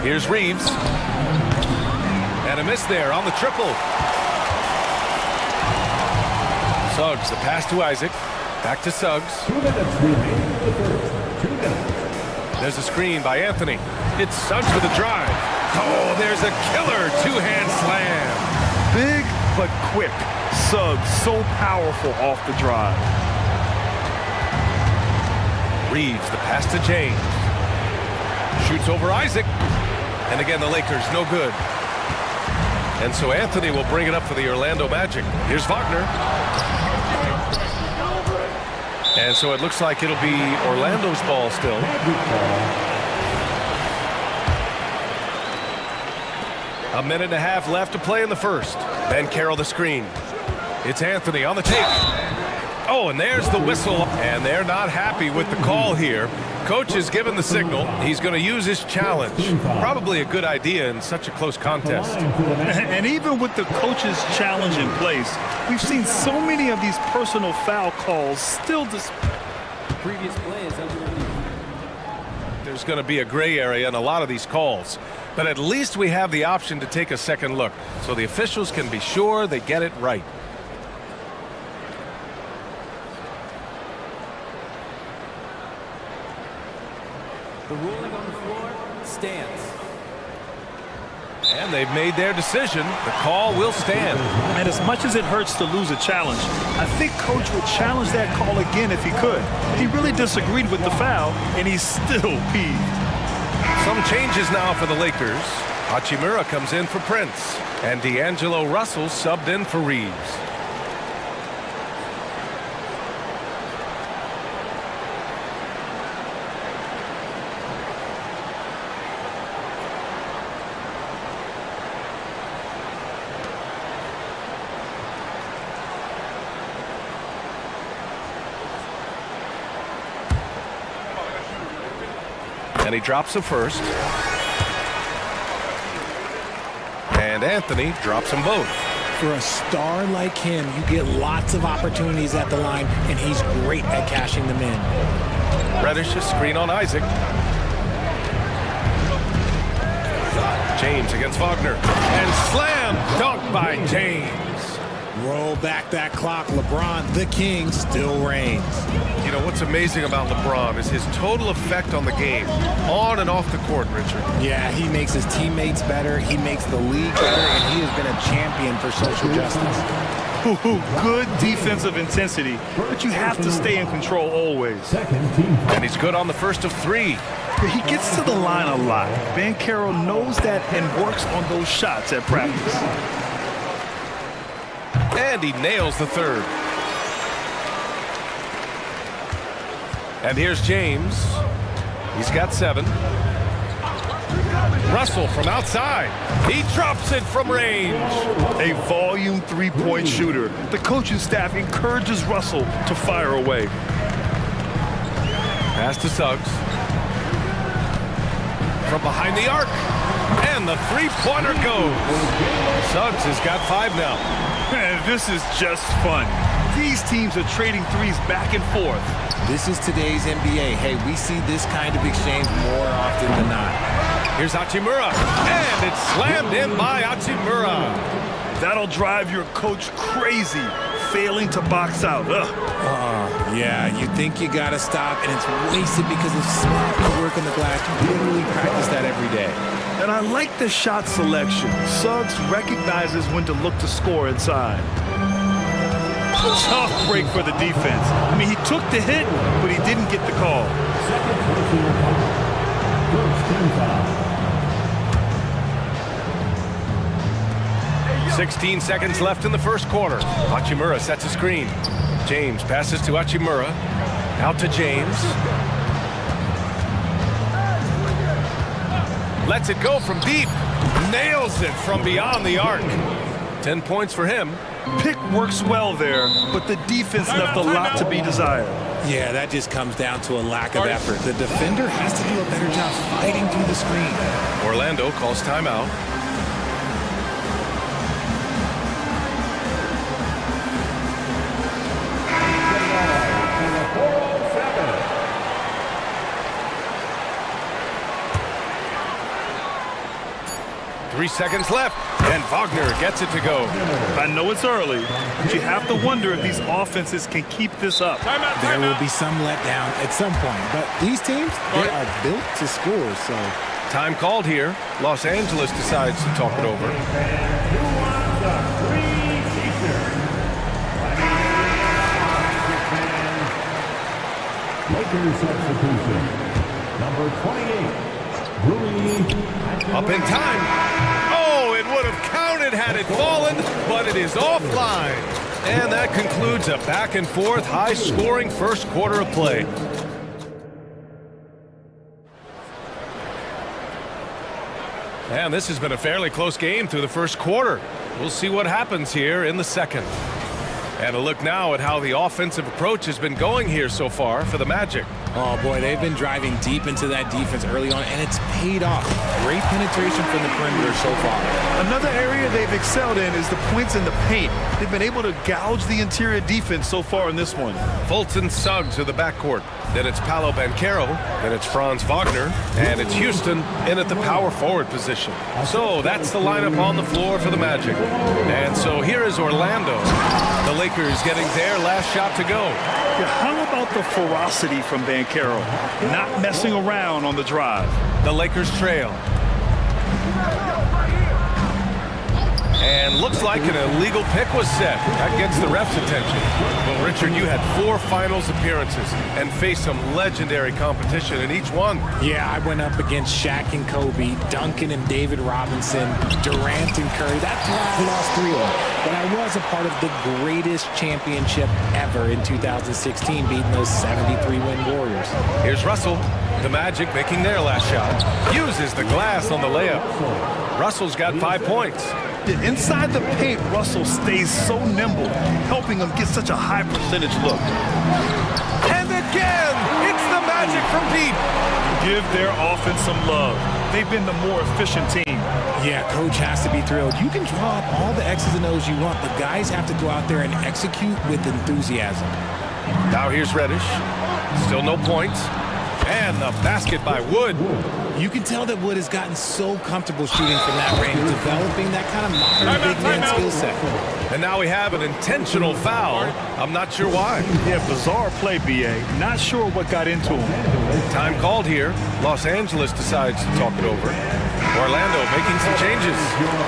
Here's Reeves. And a miss there on the triple. Suggs, the pass to Isaac. Back to Suggs. 2 minutes remaining in the first. 2 minutes. There's a screen by Anthony. It's Suggs with a drive. Oh, there's a killer 2-hand slam. Big but quick. Suggs so powerful off the drive. Reeves, the pass to James. Shoots over Isaac. And again, the Lakers, no good. And so Anthony will bring it up for the Orlando Magic. Here's Wagner. And so it looks like it'll be Orlando's ball still. A minute and a half left to play in the first. Banchero the screen. It's Anthony on the take. Oh, and there's the whistle. And they're not happy with the call here. Coach has given the signal. He's going to use his challenge. Probably a good idea in such a close contest. And even with the coach's challenge in place, we've seen so many of these personal foul calls still Previous play is under review. There's going to be a gray area in a lot of these calls. But at least we have the option to take a second look, so the officials can be sure they get it right. The ruling on the floor stands. And they've made their decision. The call will stand. And as much as it hurts to lose a challenge, I think Coach would challenge that call again if he could. He really disagreed with the foul, and he's still peeved. Some changes now for the Lakers. Hachimura comes in for Prince, and D'Angelo Russell subbed in for Reeves. And he drops the first. And Anthony drops them both. For a star like him, you get lots of opportunities at the line, and he's great at cashing them in. Reddish, a screen on Isaac. James against Wagner. And slam dunk by James. Roll back that clock. LeBron, the king, still reigns. You know, what's amazing about LeBron is his total effect on the game, on and off the court, Richard. Yeah, he makes his teammates better, he makes the league better, and he has been a champion for social justice. Good defensive intensity, but you have to stay in control always. And he's good on the first of three. He gets to the line a lot. Banchero knows that and works on those shots at practice. And he nails the third. And here's James. He's got 7. Russell from outside. He drops it from range. A volume three-point shooter. The coaching staff encourages Russell to fire away. Pass to Suggs. From behind the arc. And the three-pointer goes. Suggs has got 5 now. Man, this is just fun. These teams are trading threes back and forth. This is today's NBA. Hey, we see this kind of exchange more often than not. Here's Hachimura, and it's slammed in by Hachimura. That'll drive your coach crazy, failing to box out. Yeah, you think you gotta stop, and it's wasted because of sloppy work on the glass. You literally practice that every day. And I like the shot selection. Suggs recognizes when to look to score inside. Tough break for the defense. I mean, he took the hit, but he didn't get the call. 16 seconds left in the first quarter. Hachimura sets a screen. James passes to Hachimura. Out to James. Lets it go from deep. Nails it from beyond the arc. 10 points for him. Pick works well there, but the defense left a lot to be desired. Yeah, that just comes down to a lack of effort. The defender has to do a better job fighting through the screen. Orlando calls timeout. Three seconds left, and Wagner gets it to go. I know it's early, but you have to wonder if these offenses can keep this up. There will be some letdown at some point, but these teams, they are built to score, so. Time called here. Los Angeles decides to talk it over. Lakers substitution. Number 28. Up in time. Oh, it would have counted had it fallen, but it is offline. And that concludes a back and forth, high-scoring first quarter of play. And this has been a fairly close game through the first quarter. We'll see what happens here in the second. And a look now at how the offensive approach has been going here so far for the Magic. Oh, boy, they've been driving deep into that defense early on, and it's paid off. Great penetration from the perimeter so far. Another area they've excelled in is the points in the paint. They've been able to gouge the interior defense so far in this one. Fulton Suggs of the backcourt. Then it's Paolo Banchero. Then it's Franz Wagner. And it's Houston in at the power forward position. So that's the lineup on the floor for the Magic. And so here is Orlando. The Lakers getting their last shot to go. Yeah, how about the ferocity from Banchero? Not messing around on the drive. The Lakers trail. And looks like an illegal pick was set. That gets the ref's attention. Well, Richard, you had 4 finals appearances and faced some legendary competition in each one. Yeah, I went up against Shaq and Kobe, Duncan and David Robinson, Durant and Curry. That's why I lost 3 of them. But I was a part of the greatest championship ever in 2016, beating those 73-win Warriors. Here's Russell. The Magic making their last shot. Uses the glass on the layup. Russell's got 5 points. Inside the paint, Russell stays so nimble, helping him get such a high percentage look. And again, it's the Magic from deep. Give their offense some love. They've been the more efficient team. Yeah, coach has to be thrilled. You can draw up all the X's and O's you want, but guys have to go out there and execute with enthusiasm. Now here's Reddish. Still no points. And the basket by Wood. You can tell that Wood has gotten so comfortable shooting from that range, developing that kind of modern big man skill set. And now we have an intentional foul. I'm not sure why. Yeah, bizarre play, B.A. Not sure what got into him. Time called here. Los Angeles decides to talk it over. Orlando making some changes.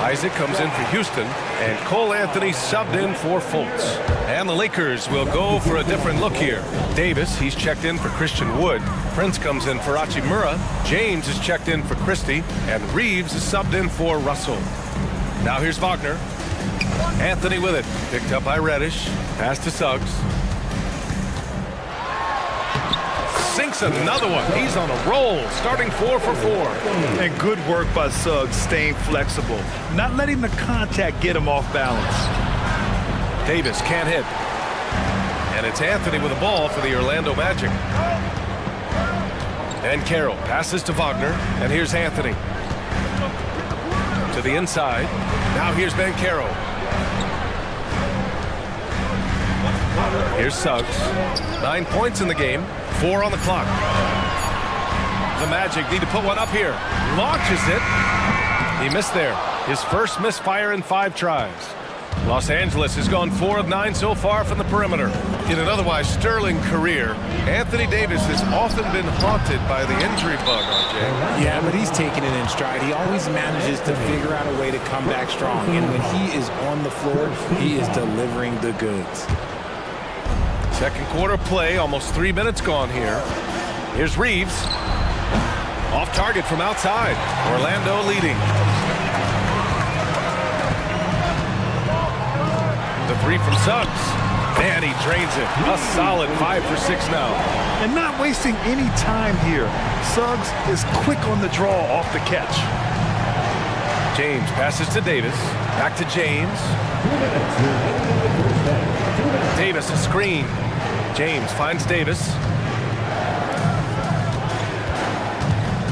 Isaac comes in for Houston, and Cole Anthony subbed in for Fultz. And the Lakers will go for a different look here. Davis, he's checked in for Christian Wood. Prince comes in for Hachimura. James is checked in for Christie, and Reeves is subbed in for Russell. Now here's Wagner. Anthony with it. Picked up by Reddish. Pass to Suggs. Sinks another one. He's on a roll, starting 4 for 4. And good work by Suggs, staying flexible, not letting the contact get him off balance. Davis can't hit. And it's Anthony with the ball for the Orlando Magic. And Carroll passes to Wagner, and here's Anthony. To the inside. Now here's Banchero. Here's Suggs. 9 points in the game, 4 on the clock. The Magic need to put one up here. Launches it. He missed there. His first misfire in 5 tries. Los Angeles has gone 4 of 9 so far from the perimeter. In an otherwise sterling career, Anthony Davis has often been haunted by the injury bug, RJ. Yeah, but he's taking it in stride. He always manages to figure out a way to come back strong. And when he is on the floor, he is delivering the goods. Second quarter play, almost 3 minutes gone here. Here's Reeves. Off target from outside. Orlando leading. The 3 from Suggs. And he drains it. A solid 5 for 6 now. And not wasting any time here. Suggs is quick on the draw off the catch. James passes to Davis. Back to James. Davis a screen. James finds Davis.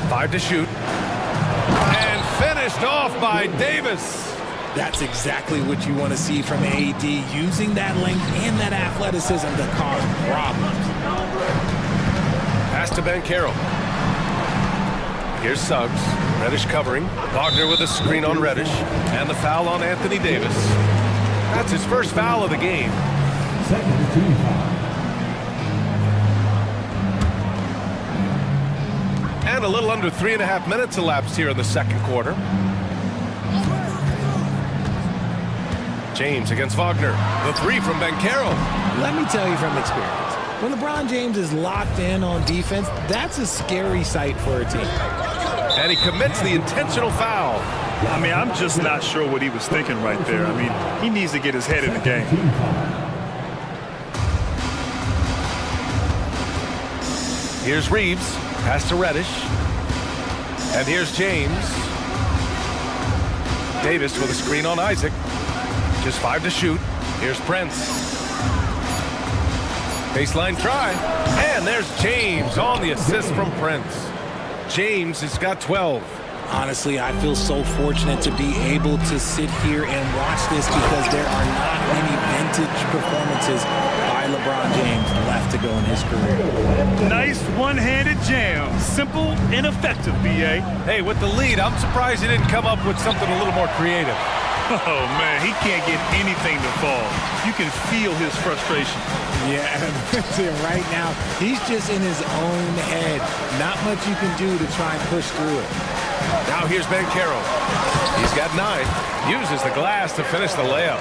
5 to shoot. And finished off by Davis. That's exactly what you want to see from AD, using that length and that athleticism to cause problems. Pass to Banchero. Here's Suggs. Reddish covering. Wagner with a screen on Reddish. And the foul on Anthony Davis. That's his first foul of the game. Second team foul. And a little under 3.5 minutes elapsed here in the second quarter. James against Wagner. The 3 from Banchero. Let me tell you from experience, when LeBron James is locked in on defense, that's a scary sight for a team. And he commits the intentional foul. I mean, I'm just not sure what he was thinking right there. I mean, he needs to get his head in the game. Here's Reeves. Pass to Reddish. And here's James. Davis with a screen on Isaac. Just 5 to shoot. Here's Prince. Baseline try. And there's James on the assist from Prince. James has got 12. Honestly, I feel so fortunate to be able to sit here and watch this because there are not many vintage performances by LeBron James left to go in his career. Nice one-handed jam. Simple and effective, B.A. Hey, with the lead, I'm surprised he didn't come up with something a little more creative. Oh, man, he can't get anything to fall. You can feel his frustration. Yeah, right now, he's just in his own head. Not much you can do to try and push through it. Now here's Banchero. He's got 9. Uses the glass to finish the layup.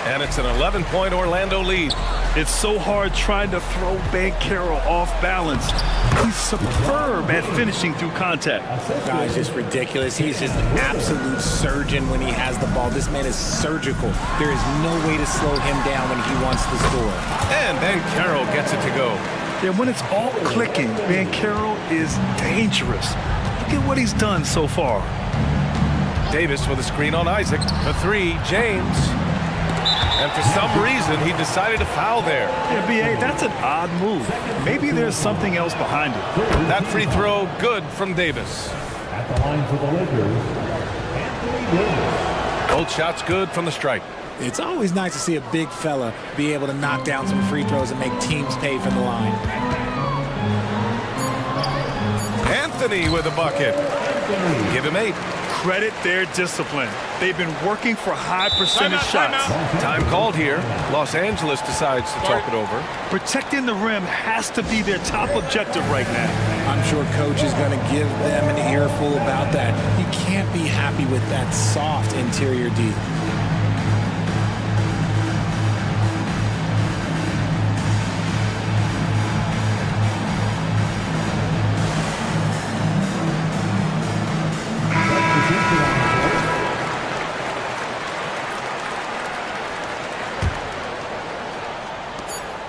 And it's an 11-point Orlando lead. It's so hard trying to throw Banchero off balance. He's superb at finishing through contact. Guys, just ridiculous. He's just an absolute surgeon when he has the ball. This man is surgical. There is no way to slow him down when he wants to score. And Banchero gets it to go. Yeah, when it's all clicking, Banchero is dangerous. Look at what he's done so far. Davis with a screen on Isaac. For 3, James. And for some reason, he decided to foul there. Yeah, B.A., that's an odd move. Maybe there's something else behind it. That free throw, good from Davis. At the line for the Lakers, Anthony Davis. Both shots good from the stripe. It's always nice to see a big fella be able to knock down some free throws and make teams pay for the line. Anthony with a bucket. Give him 8. Credit their discipline. They've been working for high percentage shots. Time called here. Los Angeles decides to talk it over. Protecting the rim has to be their top objective right now. I'm sure coach is going to give them an earful about that. You can't be happy with that soft interior D.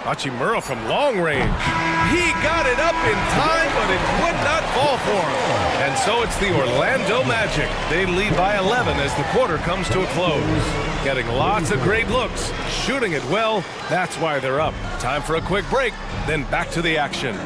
Hachimura from long range. He got it up in time, but it would not fall for him. And so it's the Orlando Magic. They lead by 11 as the quarter comes to a close. Getting lots of great looks, shooting it well. That's why they're up. Time for a quick break, then back to the action.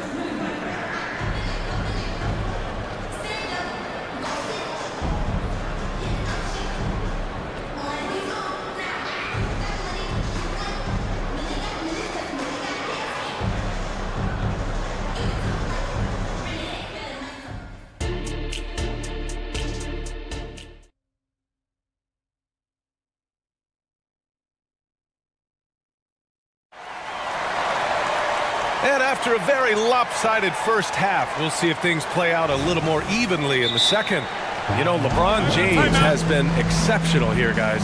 And after a very lopsided first half, we'll see if things play out a little more evenly in the second. You know, LeBron James has been exceptional here, guys.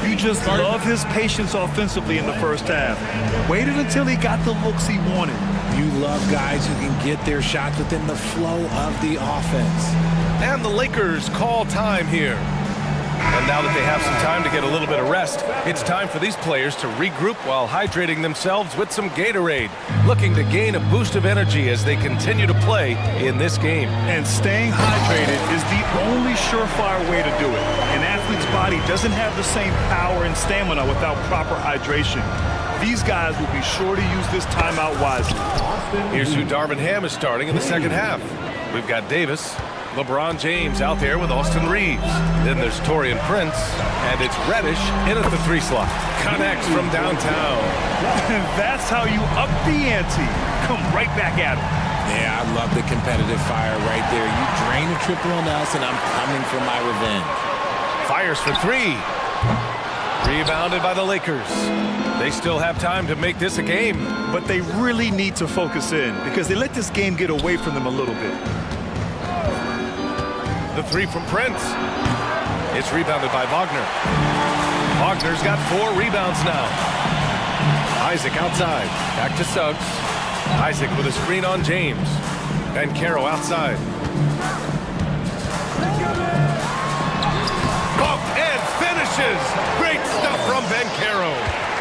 You just love his patience offensively in the first half. Waited until he got the looks he wanted. You love guys who can get their shots within the flow of the offense. And the Lakers call time here. And now that they have some time to get a little bit of rest, it's time for these players to regroup while hydrating themselves with some Gatorade, looking to gain a boost of energy as they continue to play in this game. And staying hydrated is the only surefire way to do it. An athlete's body doesn't have the same power and stamina without proper hydration. These guys will be sure to use this timeout wisely. Here's who Darvin Ham is starting in the second half. We've got Davis, LeBron James out there with Austin Reeves. Then there's Taurean Prince, and it's Reddish in at the 3 slot. Connects from downtown. And that's how you up the ante. Come right back at him. Yeah, I love the competitive fire right there. You drain a triple on us, and I'm coming for my revenge. Fires for 3. Rebounded by the Lakers. They still have time to make this a game. But they really need to focus in because they let this game get away from them a little bit. The 3 from Prince. It's rebounded by Wagner. Wagner's got 4 rebounds now. Isaac outside. Back to Suggs. Isaac with a screen on James. Banchero outside. Bumped and finishes. Great stuff from Banchero.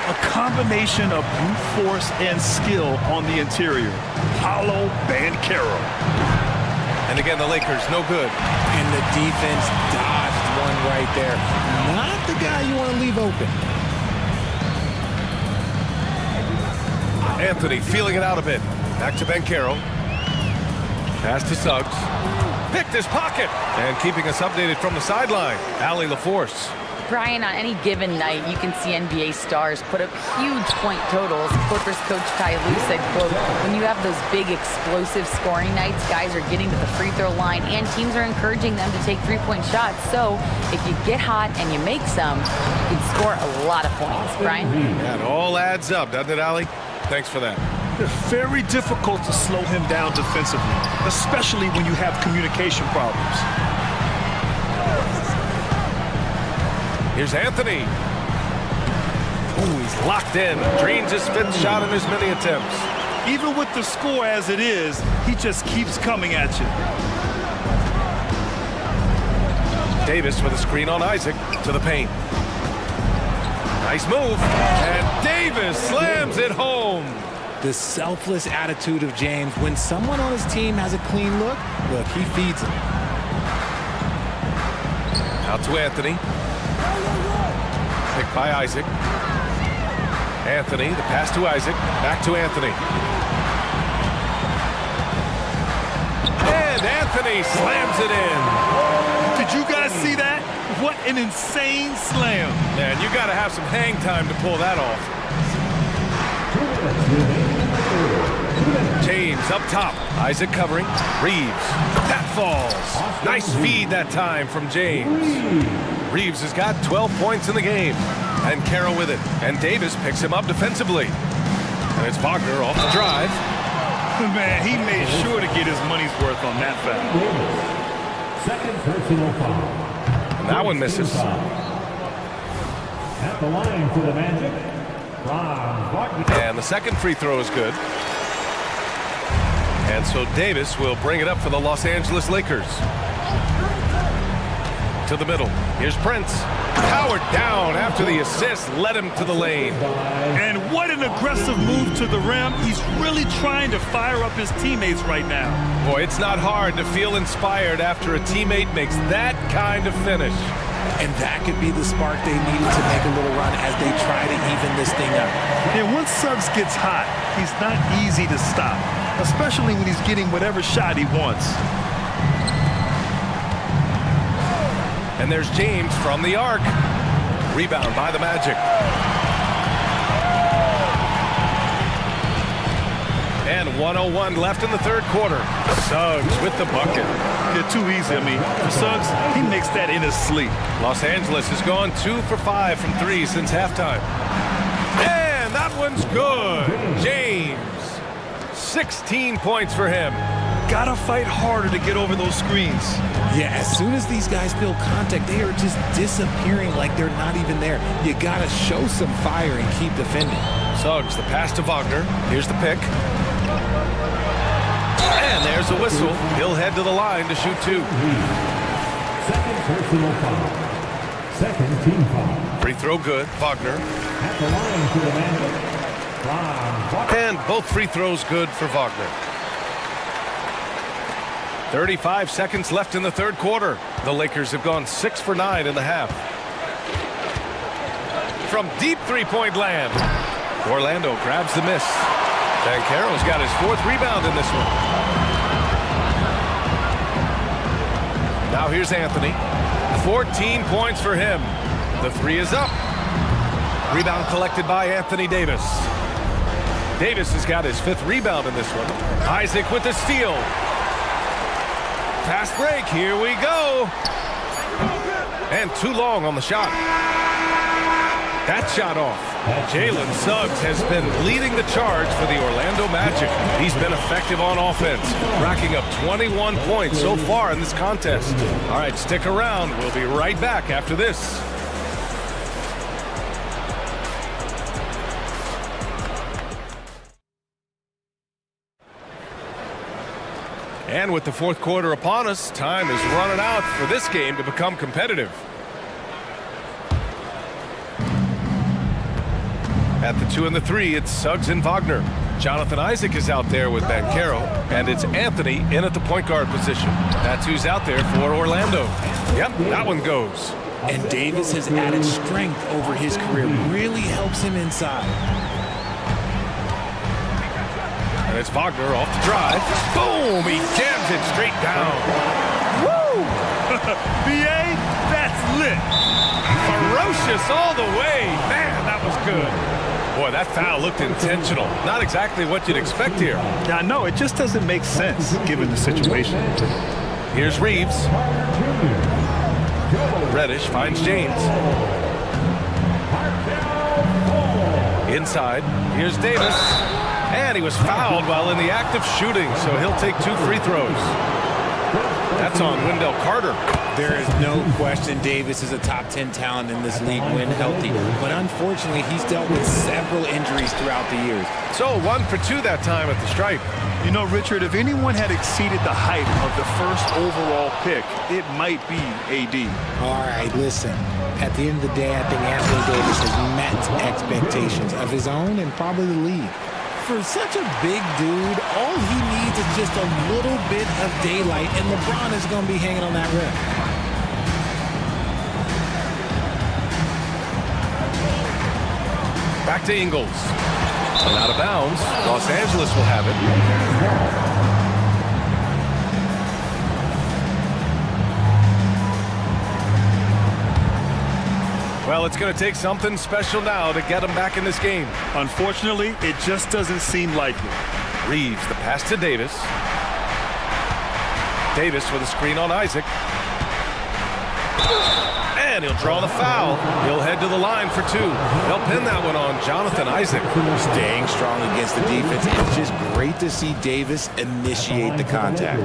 A combination of brute force and skill on the interior. Paulo Banchero. And again, the Lakers, no good. And the defense dodged one right there. Not the guy you want to leave open. Anthony feeling it out a bit. Back to Bankero. Pass to Suggs. Picked his pocket. And keeping us updated from the sideline, Allie LaForce. Brian, on any given night, you can see NBA stars put up huge point totals. Clippers coach Ty Lue said, quote, when you have those big explosive scoring nights, guys are getting to the free throw line and teams are encouraging them to take three-point shots. So if you get hot and you make some, you can score a lot of points. Brian? That all adds up, doesn't it, Allie? Thanks for that. It's very difficult to slow him down defensively, especially when you have communication problems. Here's Anthony. Oh, he's locked in. Drains his fifth shot in as many attempts. Even with the score as it is, he just keeps coming at you. Davis with a screen on Isaac to the paint. Nice move. And Davis slams it home. The selfless attitude of James. When someone on his team has a clean look, he feeds him. Out to Anthony. Picked by Isaac. Anthony, the pass to Isaac. Back to Anthony. And Anthony slams it in. Did you guys see that? What an insane slam. Man, you got to have some hang time to pull that off. James up top. Isaac covering. Reeves. That falls. Nice feed that time from James. Reeves has got 12 points in the game. And Carroll with it. And Davis picks him up defensively. And it's Wagner off the drive. Man, he made sure to get his money's worth on that foul. Second personal foul. And that one misses. At the line for the Magic. And the second free throw is good. And so Davis will bring it up for the Los Angeles Lakers. To the middle. Here's Prince. Powered down after the assist led him to the lane. And what an aggressive move to the rim. He's really trying to fire up his teammates right now. Boy, it's not hard to feel inspired after a teammate makes that kind of finish. And that could be the spark they needed to make a little run as they try to even this thing up. And once Suggs gets hot, he's not easy to stop, especially when he's getting whatever shot he wants. And there's James from the arc. Rebound by the Magic. And 1:01 left in the third quarter. Suggs with the bucket. They're too easy. I mean, for Suggs, he makes that in his sleep. Los Angeles has gone 2 for 5 from 3 since halftime. And that one's good. James. 16 points for him. Gotta fight harder to get over those screens. Yeah, as soon as these guys feel contact, they are just disappearing like they're not even there. You gotta show some fire and keep defending. Suggs, the pass to Wagner. Here's the pick. And there's a whistle. He'll head to the line to shoot 2. Second personal foul. Second team foul. Free throw good. Wagner. At the line for the Magic. And both free throws good for Wagner. 35 seconds left in the third quarter. The Lakers have gone 6 for 9 in the half. From deep three-point land. Orlando grabs the miss. Banchero's got his 4th rebound in this one. Now here's Anthony. 14 points for him. The 3 is up. Rebound collected by Anthony Davis. Davis has got his 5th rebound in this one. Isaac with the steal. Fast break, here we go. And too long on the shot. That shot off. Jalen Suggs has been leading the charge for the Orlando Magic. He's been effective on offense, racking up 21 points so far in this contest. All right, stick around. We'll be right back after this. And with the fourth quarter upon us, time is running out for this game to become competitive. At the 2 and the 3, it's Suggs and Wagner. Jonathan Isaac is out there with Banchero, and it's Anthony in at the point guard position. That's who's out there for Orlando. Yep, that one goes. And Davis has added strength over his career. Really helps him inside. Wagner off the drive. Boom! He jams it straight down. Woo! BA, that's lit. Ferocious all the way. Man, that was good. Boy, that foul looked intentional. Not exactly what you'd expect here. Yeah, I know. It just doesn't make sense given the situation. Here's Reeves. Reddish finds James. Inside, here's Davis. And he was fouled while in the act of shooting, so he'll take 2 free throws. That's on Wendell Carter. There is no question Davis is a top 10 talent in this league when healthy. But unfortunately, he's dealt with several injuries throughout the years. So 1 for 2 that time at the stripe. You know, Richard, if anyone had exceeded the hype of the first overall pick, it might be AD. All right, listen. At the end of the day, I think Anthony Davis has met expectations of his own and probably the league. For such a big dude, all he needs is just a little bit of daylight, and LeBron is going to be hanging on that rim. Back to Ingles. And out of bounds. Los Angeles will have it. Well, it's going to take something special now to get him back in this game. Unfortunately, it just doesn't seem likely. Reeves, the pass to Davis. Davis with a screen on Isaac. And he'll draw the foul. He'll head to the line for 2. They'll pin that one on Jonathan Isaac. Staying strong against the defense. It's just great to see Davis initiate the contact.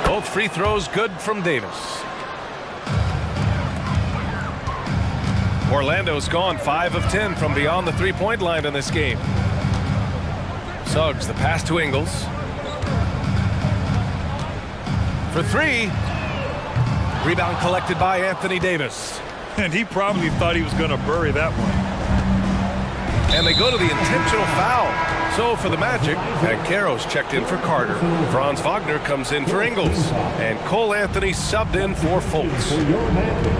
Both free throws good from Davis. Orlando's gone 5 of 10 from beyond the three-point line in this game. Suggs, the pass to Ingles. For 3. Rebound collected by Anthony Davis. And he probably thought he was going to bury that one. And they go to the intentional foul. So for the Magic, Banchero's checked in for Carter. Franz Wagner comes in for Ingles. And Cole Anthony subbed in for Fultz.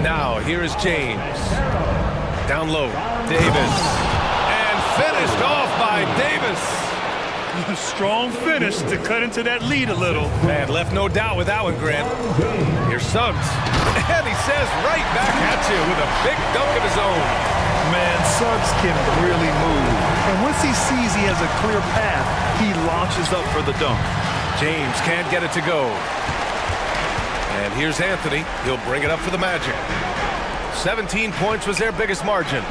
Now here is James. Down low, Davis. And finished off by Davis. A strong finish to cut into that lead a little. Man, left no doubt with that one, Grant. Here's Suggs. And he says right back at you with a big dunk of his own. Man, Suggs can really move. And once he sees he has a clear path, he launches up for the dunk. James can't get it to go. And here's Anthony. He'll bring it up for the Magic. 17 points was their biggest margin.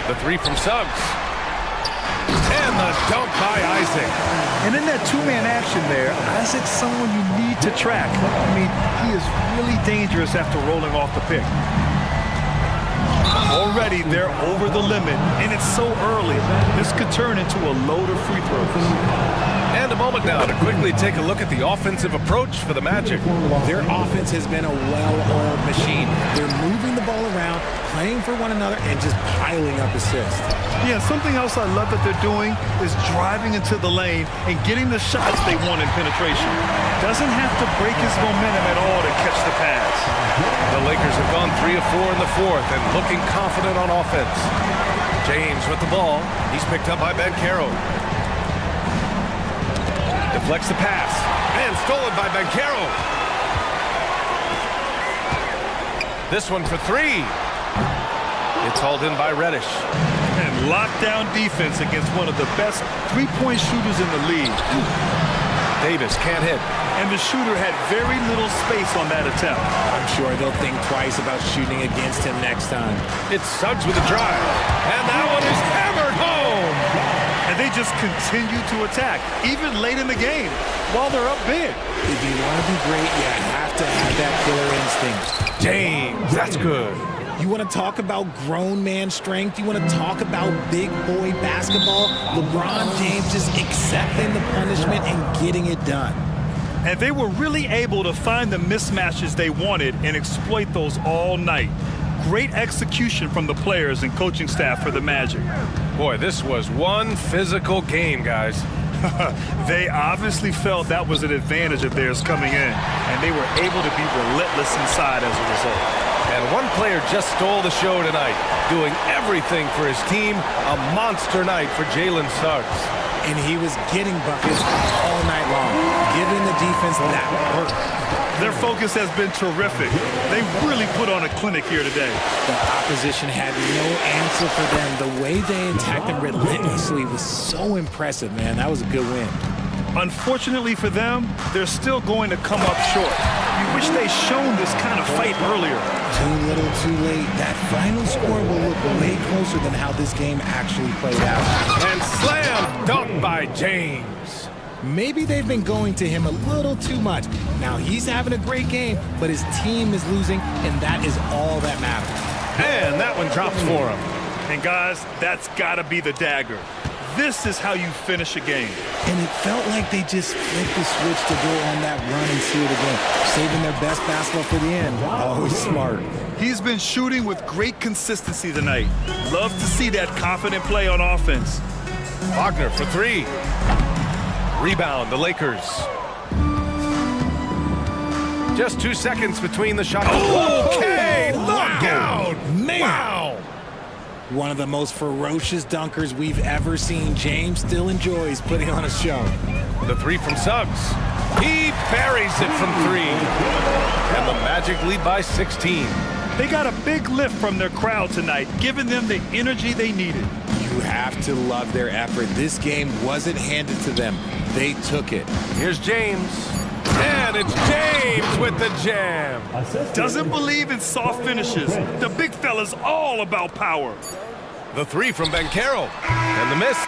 The 3 from Suggs. And the dunk by Isaac. And in that two-man action there, Isaac's someone you need to track. I mean, he is really dangerous after rolling off the pick. Already they're over the limit, and it's so early. This could turn into a load of free throws. And a moment now to quickly take a look at the offensive approach for the Magic. Their offense has been a well-oiled machine. They're moving the ball around, playing for one another, and just piling up assists. Yeah, something else I love that they're doing is driving into the lane and getting the shots they want in penetration. Doesn't have to break his momentum at all to catch the pass. The Lakers have gone 3 of 4 in the 4th and looking confident on offense. James with the ball. He's picked up by Banchero. Deflects the pass. And stolen by Banchero. This one for 3. It's hauled in by Reddish. And lockdown defense against one of the best three-point shooters in the league. Davis can't hit. And the shooter had very little space on that attempt. I'm sure they'll think twice about shooting against him next time. It's Suggs with a drive. And that one is hammered home. And they just continue to attack, even late in the game, while they're up big. If you want to be great, you have to have that killer instinct. James, that's good. You want to talk about grown man strength? You want to talk about big boy basketball? LeBron James just accepting the punishment and getting it done. And they were really able to find the mismatches they wanted and exploit those all night. Great execution from the players and coaching staff for the Magic. Boy, this was one physical game, guys. They obviously felt that was an advantage of theirs coming in, and they were able to be relentless inside as a result. And one player just stole the show tonight, doing everything for his team. A monster night for Jalen Suggs. And he was getting buckets all night long, giving the defense that work. Their focus has been terrific. They really put on a clinic here today. The opposition had no answer for them. The way they attacked them relentlessly was so impressive, man. That was a good win. Unfortunately for them, they're still going to come up short. We wish they'd shown this kind of fight earlier. Too little, too late. That final score will look way closer than how this game actually played out. And slam dunk by James. Maybe they've been going to him a little too much. Now he's having a great game, but his team is losing, and that is all that matters. And that one drops for him. And guys, that's gotta be the dagger. This is how you finish a game. And it felt like they just flipped the switch to go on that run and seal the game, saving their best basketball for the end. Always smart. He's been shooting with great consistency tonight. Love to see that confident play on offense. Wagner for three. Rebound, the Lakers. Just 2 seconds between the shots. Okay, look out! Man. Wow! One of the most ferocious dunkers we've ever seen. James still enjoys putting on a show. The three from Suggs. He buries it from three. And the Magic lead by 16. They got a big lift from their crowd tonight, giving them the energy they needed. You have to love their effort. This game wasn't handed to them. They took it. Here's James. And it's James with the jam. Doesn't believe in soft finishes. The big fella's all about power. The three from Banchero. And the miss.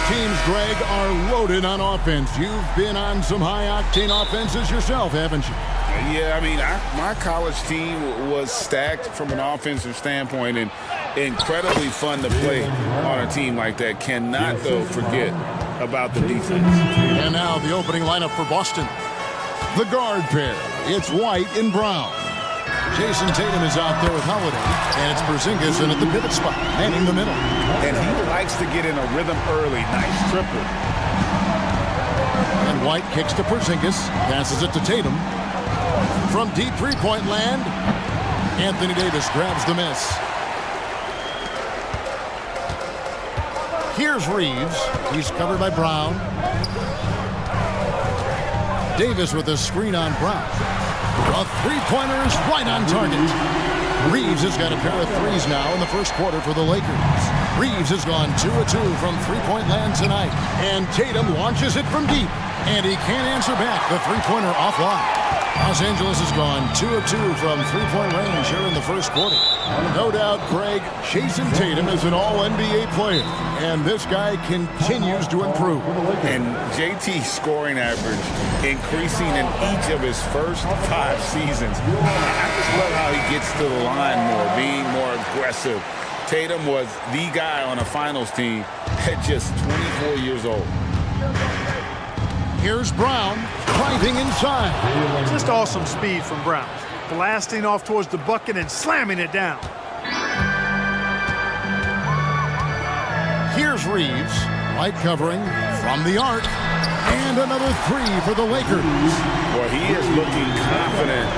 teams, Greg, are loaded on offense. You've been on some high-octane offenses yourself, haven't you? Yeah, I mean, my college team was stacked from an offensive standpoint and incredibly fun to play on a team like that. Cannot, though, forget about the defense. And now the opening lineup for Boston. The guard pair, it's White and Brown. Jason Tatum is out there with Holiday, and it's Porzingis in at the pivot spot, manning the middle. And he likes to get in a rhythm early. Nice triple. And White kicks to Porzingis, passes it to Tatum. From deep three-point land, Anthony Davis grabs the miss. Here's Reeves. He's covered by Brown. Davis with a screen on Brown. A three-pointer is right on target. Reeves has got a pair of threes now in the first quarter for the Lakers. Reeves has gone 2 of 2 from three-point land tonight. And Tatum launches it from deep. And he can't answer back. The three-pointer offline. Los Angeles has gone 2 of 2 from three-point range here in the first quarter. No doubt, Greg, Jason Tatum is an all-NBA player. And this guy continues to improve. And JT's scoring average increasing in each of his first 5 seasons. I just love how he gets to the line more, being more aggressive. Tatum was the guy on a finals team at just 24 years old. Here's Brown driving inside. Just awesome speed from Brown. Blasting off towards the bucket and slamming it down. Here's Reeves. White covering from the arc. And another three for the Lakers. Boy, he is looking confident.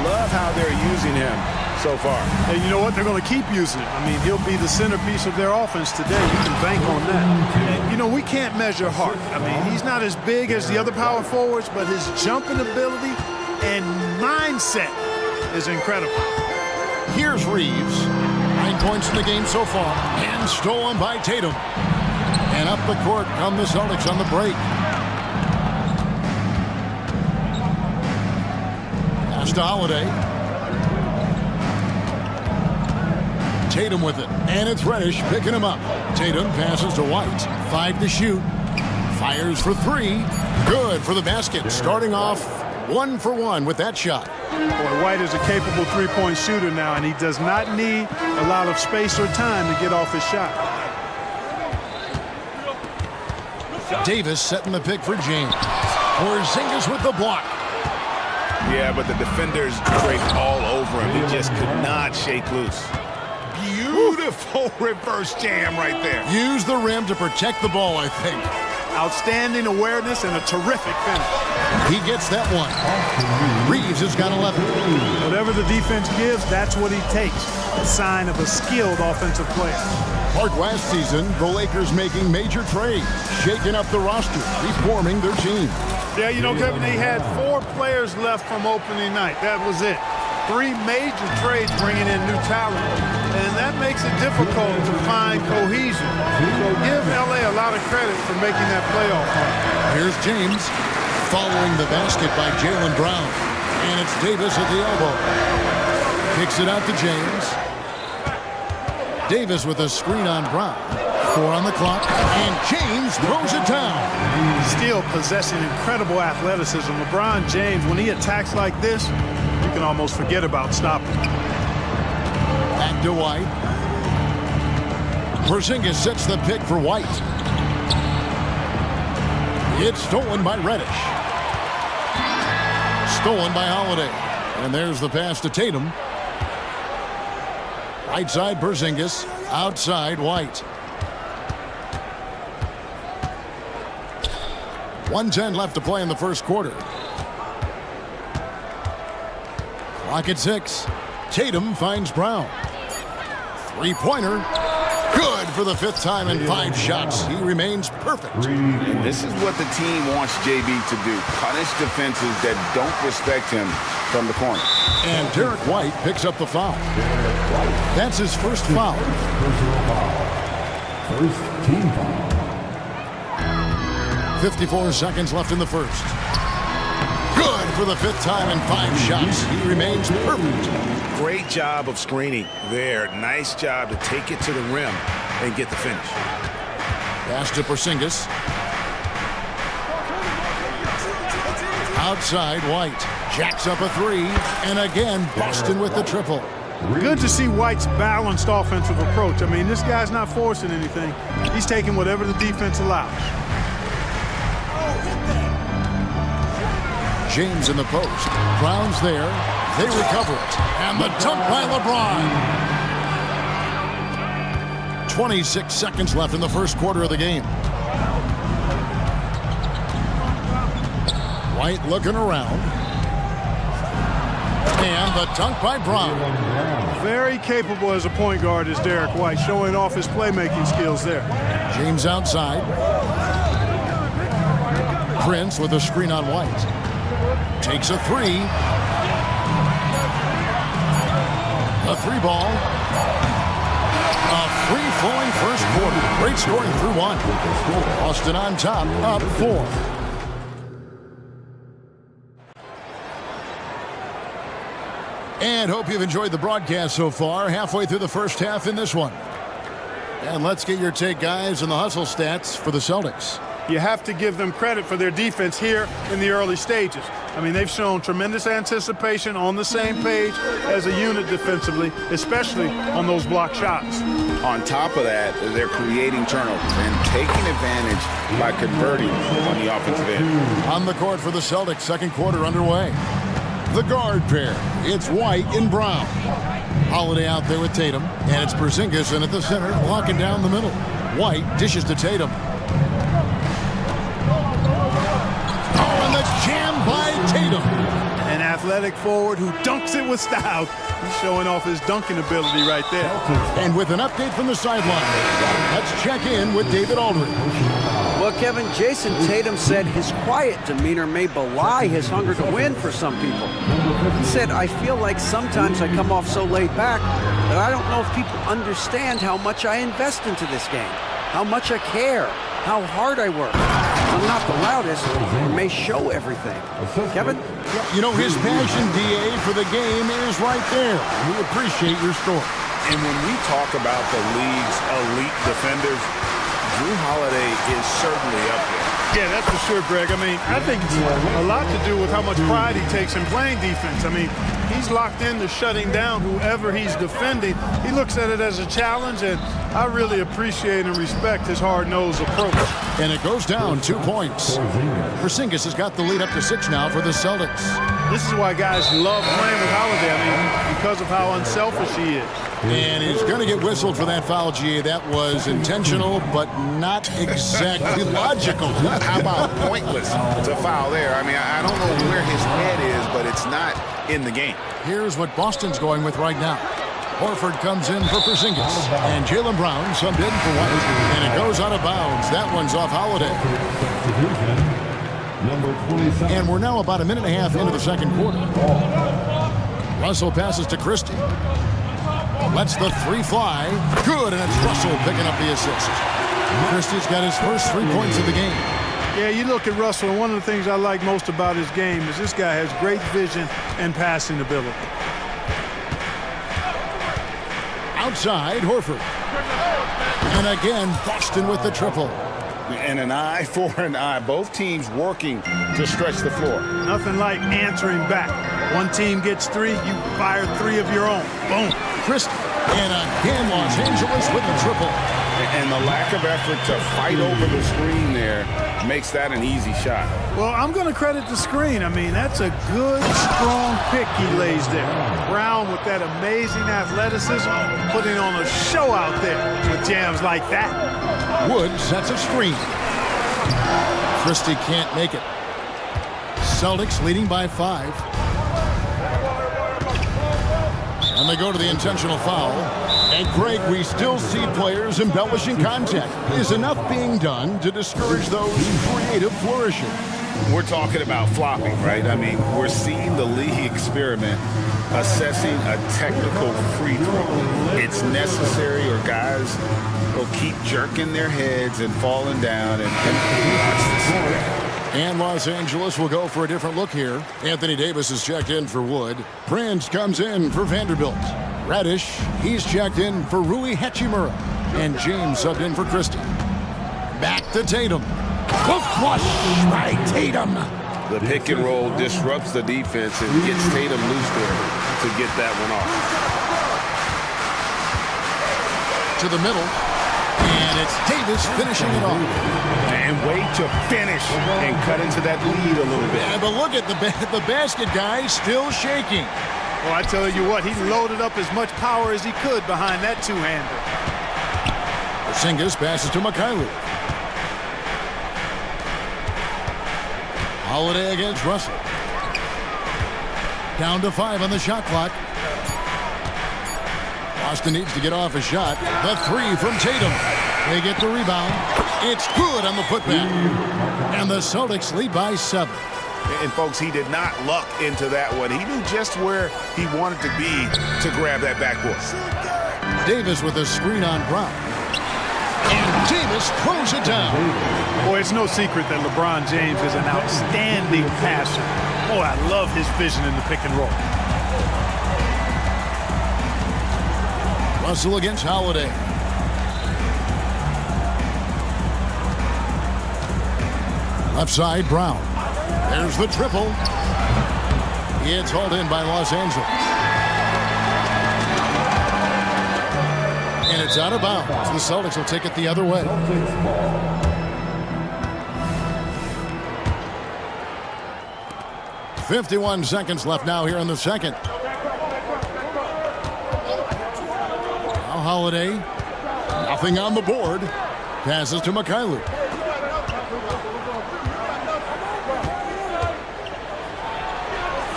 Love how they're using him so far. And you know what? They're going to keep using it. I mean, he'll be the centerpiece of their offense today. You can bank on that. And, you know, we can't measure heart. I mean, he's not as big as the other power forwards, but his jumping ability and mindset is incredible. Here's Reeves. 9 points in the game so far. And stolen by Tatum. And up the court come the Celtics on the break. Pass to Holiday. Tatum with it, and it's Reddish picking him up. Tatum passes to White. 5 to shoot. Fires for 3. Good for the basket. Starting off 1 for 1 with that shot. Boy, White is a capable three-point shooter now, and he does not need a lot of space or time to get off his shot. Davis setting the pick for James. Porzingis with the block. Yeah, but the defenders break all over him. He just could not shake loose. Beautiful reverse jam right there. Use the rim to protect the ball, I think. Outstanding awareness and a terrific finish. He gets that one. Reeves has got 11. Whatever the defense gives, that's what he takes. A sign of a skilled offensive player. Mark, last season, the Lakers making major trades, shaking up the roster, reforming their team. Yeah, you know, Kevin, they had 4 players left from opening night. That was it. 3 major trades bringing in new talent, and that makes it difficult to find cohesion. So give LA a lot of credit for making that playoff run. Here's James following the basket by Jaylen Brown, and it's Davis at the elbow. Kicks it out to James. Davis with a screen on Brown. 4 on the clock, and James throws it down. Still possessing incredible athleticism. LeBron James, when he attacks like this, you can almost forget about stopping. Back to White. Porzingis sets the pick for White. It's stolen by Reddish. Stolen by Holiday. And there's the pass to Tatum. Right side Porzingis. Outside White. 1:10 left to play in the first quarter. Clock at 6. Tatum finds Brown. Three-pointer. Good for the 5th time in 5 shots. He remains perfect. And this is what the team wants JB to do. Punish defenses that don't respect him from the corner. And Derek White picks up the foul. That's his first foul. First team foul. 54 seconds left in the first. Good for the 5th time in 5 shots. He remains perfect. Great job of screening there. Nice job to take it to the rim and get the finish. Pass to Porzingis. Outside, White jacks up a three, and again, Boston with the triple. Good to see White's balanced offensive approach. I mean, this guy's not forcing anything. He's taking whatever the defense allows. James in the post. Brown's there. They recover it. And the dunk by LeBron. 26 seconds left in the first quarter of the game. White looking around. And the dunk by Brown. Very capable as a point guard is Derek White, showing off his playmaking skills there. James outside. Prince with a screen on White. Takes a three. A three ball. A free-flowing first quarter. Great scoring through one. Boston on top, up 4. And hope you've enjoyed the broadcast so far. Halfway through the first half in this one. And let's get your take, guys, on the hustle stats for the Celtics. You have to give them credit for their defense here in the early stages. I mean, they've shown tremendous anticipation, on the same page as a unit defensively, especially on those block shots. On top of that, they're creating turnovers and taking advantage by converting on the offensive end. On the court for the Celtics, second quarter underway. The guard pair, it's White and Brown. Holiday out there with Tatum, and it's Porzingis in at the center, locking down the middle. White dishes to Tatum. Oh, and the jam by Tatum. An athletic forward who dunks it with style. He's showing off his dunking ability right there. And with an update from the sideline, let's check in with David Aldridge. Well, Kevin, Jason Tatum said his quiet demeanor may belie his hunger to win for some people. He said, I feel like sometimes I come off so laid back that I don't know if people understand how much I invest into this game, how much I care, how hard I work. I'm not the loudest, or may show everything. Kevin? You know, his passion, DA, for the game is right there. We appreciate your story. And when we talk about the league's elite defenders, Drew Holiday is certainly up there. Yeah, that's for sure, Greg. I mean, I think it's a lot to do with how much pride he takes in playing defense. I mean, he's locked into shutting down whoever he's defending. He looks at it as a challenge, and I really appreciate and respect his hard-nosed approach. And it goes down 2 points. Porzingis has got the lead up to 6 now for the Celtics. This is why guys love playing with Holiday. I mean, because of how unselfish he is. And he's going to get whistled for that foul, GA. That was intentional, but not exactly logical. How about pointless to foul there? I mean, I don't know where his head is, but it's not in the game. Here's what Boston's going with right now. Horford comes in for Porzingis. And Jaylen Brown subbed in for White. And it goes out of bounds. That one's off Holiday. And we're now about a minute and a half into the second quarter. Russell passes to Christie. Lets the three fly. Good, and it's Russell picking up the assist. Christie's got his first 3 points of the game. Yeah, you look at Russell, and one of the things I like most about his game is this guy has great vision and passing ability. Outside, Horford. And again, Boston with the triple. And an eye for an eye. Both teams working to stretch the floor. Nothing like answering back. One team gets 3, you fire 3 of your own. Boom. Christie. And again, Los Angeles with the triple. And the lack of effort to fight over the screen there makes that an easy shot. Well, I'm going to credit the screen. I mean, that's a good, strong pick he lays there. Brown with that amazing athleticism, putting on a show out there with jams like that. Wood sets a screen. Christie can't make it. Celtics leading by 5. And they go to the intentional foul. And Greg, we still see players embellishing contact. Is enough being done to discourage those creative flourishing? We're talking about flopping, right? I mean, we're seeing the league experiment assessing a technical free throw. It's necessary, or guys will keep jerking their heads and falling down. And Los Angeles will go for a different look here. Anthony Davis is checked in for Wood. Prince comes in for Vanderbilt. Radish, he's checked in for Rui Hachimura. And James subbed in for Christie. Back to Tatum. The flush by Tatum. The pick and roll disrupts the defense and gets Tatum loose there to get that one off. To the middle. And it's Davis finishing it off. And way to finish and cut into that lead a little bit. Yeah, but look at the basket guy still shaking. Well, I tell you what, he loaded up as much power as he could behind that two-hander. Porzingis passes to Mikhailuk. Holiday against Russell. Down to 5 on the shot clock. Boston needs to get off a shot. The 3 from Tatum. They get the rebound. It's good on the putback. And the Celtics lead by 7. And folks, he did not luck into that one. He knew just where he wanted to be to grab that backboard. Davis with a screen on Brown. And Davis throws it down. Boy, it's no secret that LeBron James is an outstanding passer. Oh, I love his vision in the pick and roll. Russell against Holiday. Left side, Brown. There's the triple. It's hauled in by Los Angeles. And it's out of bounds. The Celtics will take it the other way. .51 seconds left now here in the second. Now Holiday. Nothing on the board. Passes to Mikhailuk.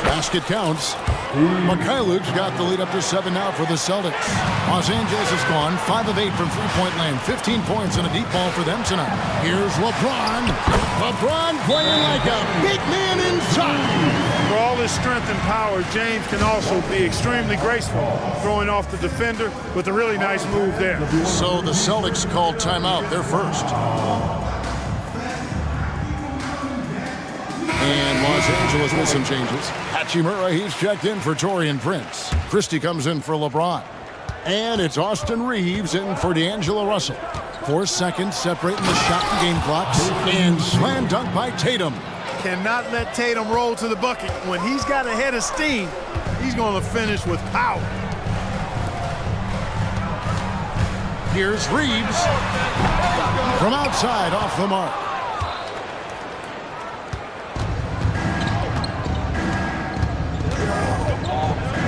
Basket counts. Mikhailuk's got the lead up to 7 now for the Celtics. Los Angeles has gone 5 of 8 from three-point land. 15 points and a deep ball for them tonight. Here's LeBron. LeBron playing like a big man inside. For all his strength and power, James can also be extremely graceful, throwing off the defender with a really nice move there. So the Celtics called timeout. They're first. And Los Angeles with some changes. Hachimura, he's checked in for Taurean Prince. Christie comes in for LeBron. And it's Austin Reeves in for D'Angelo Russell. 4 seconds separating the shot and game clocks. And slam dunk by Tatum. Cannot let Tatum roll to the bucket. When he's got a head of steam, he's going to finish with power. Here's Reeves. From outside, off the mark.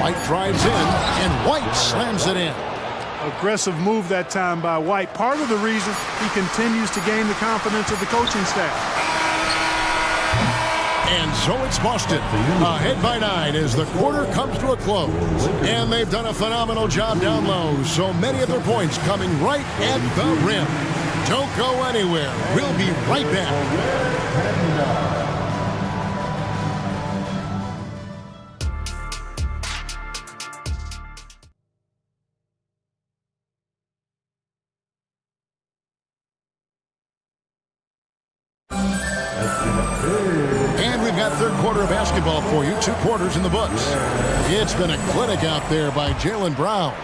White drives in, and White slams it in. Aggressive move that time by White. Part of the reason he continues to gain the confidence of the coaching staff. And so it's Boston, ahead by 9 as the quarter comes to a close. And they've done a phenomenal job down low. So many of their points coming right at the rim. Don't go anywhere. We'll be right back. Third quarter of basketball for you. 2 quarters in the books. It's been a clinic out there by Jaylen Brown.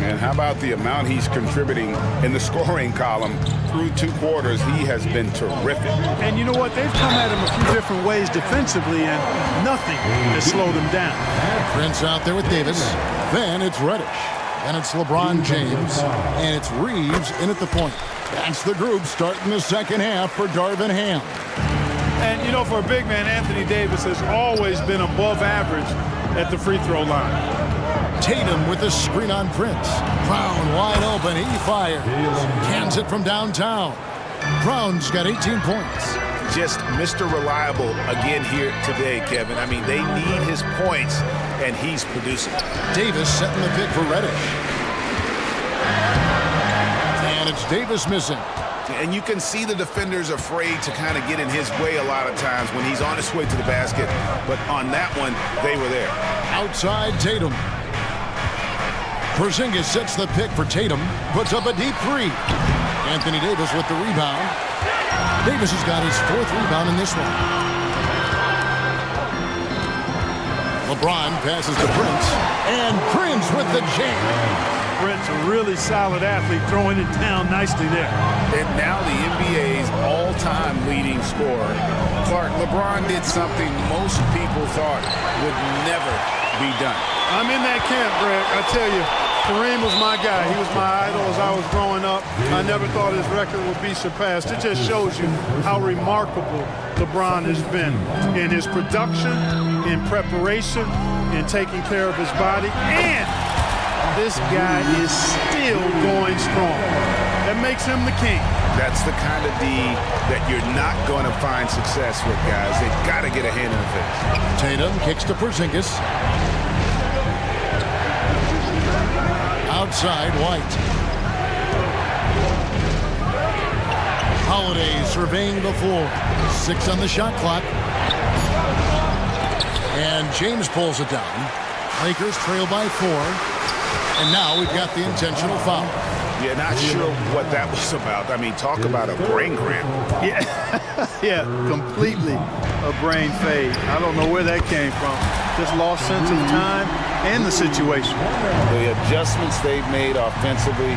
And how about the amount he's contributing in the scoring column through 2 quarters? He has been terrific. And you know what? They've come at him a few different ways defensively, and nothing has slowed him down. Prince out there with Davis. Then it's Reddish. And it's LeBron James. And it's Reeves in at the point. That's the group starting the second half for Darvin Ham. And, you know, for a big man, Anthony Davis has always been above average at the free throw line. Tatum with a screen on Prince. Brown wide open. He fires. Cans it from downtown. Brown's got 18 points. Just Mr. Reliable again here today, Kevin. I mean, they need his points, and he's producing. Davis setting the pick for Reddish. And it's Davis missing. And you can see the defenders afraid to kind of get in his way a lot of times when he's on his way to the basket. But on that one, they were there. Outside Tatum. Porzingis sets the pick for Tatum. Puts up a deep 3. Anthony Davis with the rebound. Davis has got his 4th rebound in this one. LeBron passes to Prince. And Prince with the jam. Brent's a really solid athlete, throwing it down nicely there. And now the NBA's all-time leading scorer. Clark, LeBron did something most people thought would never be done. I'm in that camp, Greg. I tell you, Kareem was my guy. He was my idol as I was growing up. I never thought his record would be surpassed. It just shows you how remarkable LeBron has been in his production, in preparation, in taking care of his body, and this guy is still going strong. That makes him the king. That's the kind of D that you're not going to find success with, guys. They've got to get a hand in the face. Tatum kicks to Porzingis. Outside, White. Holiday surveying the floor. 6 on the shot clock. And James pulls it down. Lakers trail by 4. And now we've got the intentional foul. Yeah, not sure what that was about. I mean, talk about a brain cramp. Yeah, completely a brain fade. I don't know where that came from. Just lost sense of time and the situation. The adjustments they've made offensively,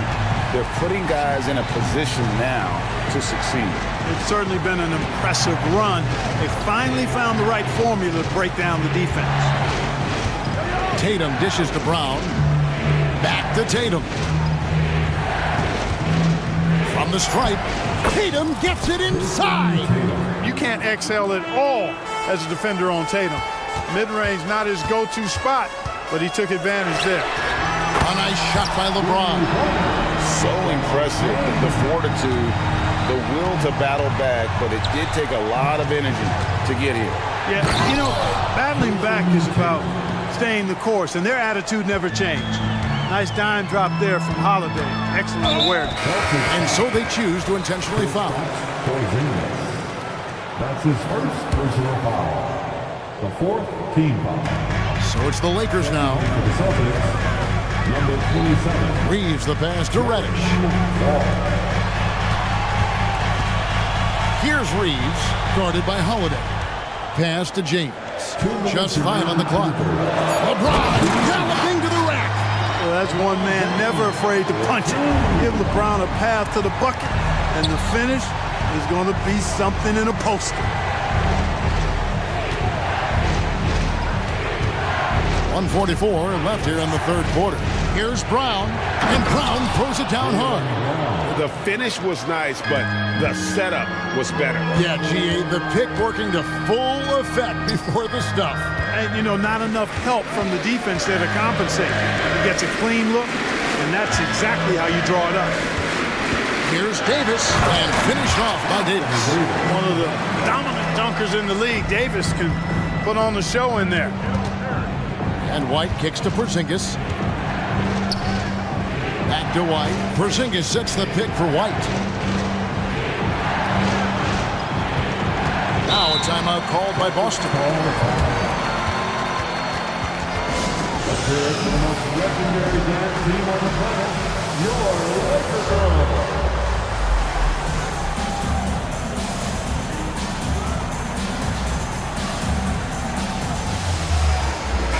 they're putting guys in a position now to succeed. It's certainly been an impressive run. They finally found the right formula to break down the defense. Tatum dishes to Brown. Back to Tatum. From the stripe, Tatum gets it inside. You can't exhale at all as a defender on Tatum. Mid-range not his go-to spot, but he took advantage there. A nice shot by LeBron. So impressive, the fortitude, the will to battle back, but it did take a lot of energy to get here. Yeah, you know, battling back is about staying the course, and their attitude never changed. Nice dime drop there from Holiday. Excellent awareness. And so they choose to intentionally foul. That's his first personal foul. The 4th team foul. So it's the Lakers now. The Celtics, number 27. Reeves the pass to Reddish. Here's Reeves, guarded by Holiday. Pass to James. Just 5 on the clock. LeBron galloping to the rack. Well, that's one man never afraid to punch it. Give LeBron a path to the bucket, and the finish is going to be something in a poster. 1:44 left here in the third quarter. Here's Brown, and Brown throws it down hard. The finish was nice, but the setup was better. Yeah, GA, the pick working to full effect before the stuff. And, you know, not enough help from the defense there to compensate. He gets a clean look, and that's exactly how you draw it up. Here's Davis, and finished off by Davis. One of the dominant dunkers in the league. Davis can put on the show in there. And White kicks to Porzingis. Back to White. Porzingis sets the pick for White. Now a timeout called by Boston. Let's hear it for the most legendary dance team on the planet, your Lakers.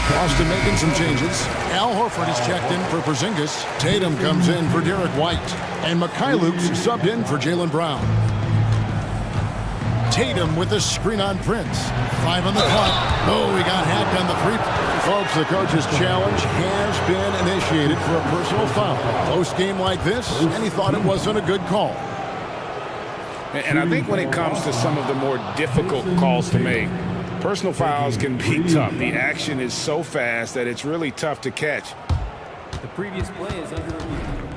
Boston making some changes. Al Horford is checked in for Porzingis. Tatum comes in for Derek White. And Mikhailuk's subbed in for Jaylen Brown. Tatum with a screen on Prince. 5 on the clock. Oh, he got hacked on the three. Folks, the coach's challenge has been initiated for a personal foul. Close game like this, and he thought it wasn't a good call. And I think when it comes to some of the more difficult calls to make, personal fouls can be tough. The action is so fast that it's really tough to catch. The previous play is under review.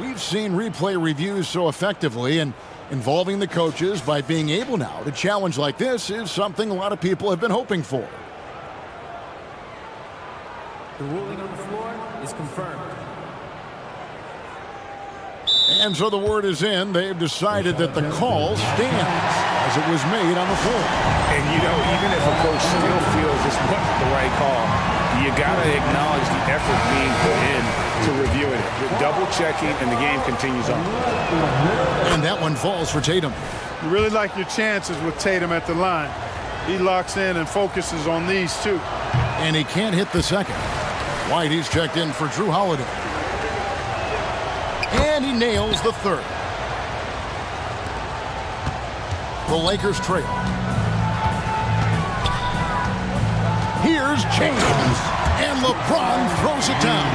We've seen replay reviews so effectively, and involving the coaches by being able now to challenge like this is something a lot of people have been hoping for. The ruling on the floor is confirmed. And so the word is in. They've decided that the call stands as it was made on the floor. And, you know, even if a coach still feels this wasn't the right call, you got to acknowledge the effort being put in to reviewing it. You're double-checking, and the game continues on. And that one falls for Tatum. You really like your chances with Tatum at the line. He locks in and focuses on these two. And he can't hit the second. White, he's checked in for Drew Holiday. And he nails the third. The Lakers trail. Here's James. And LeBron throws it down.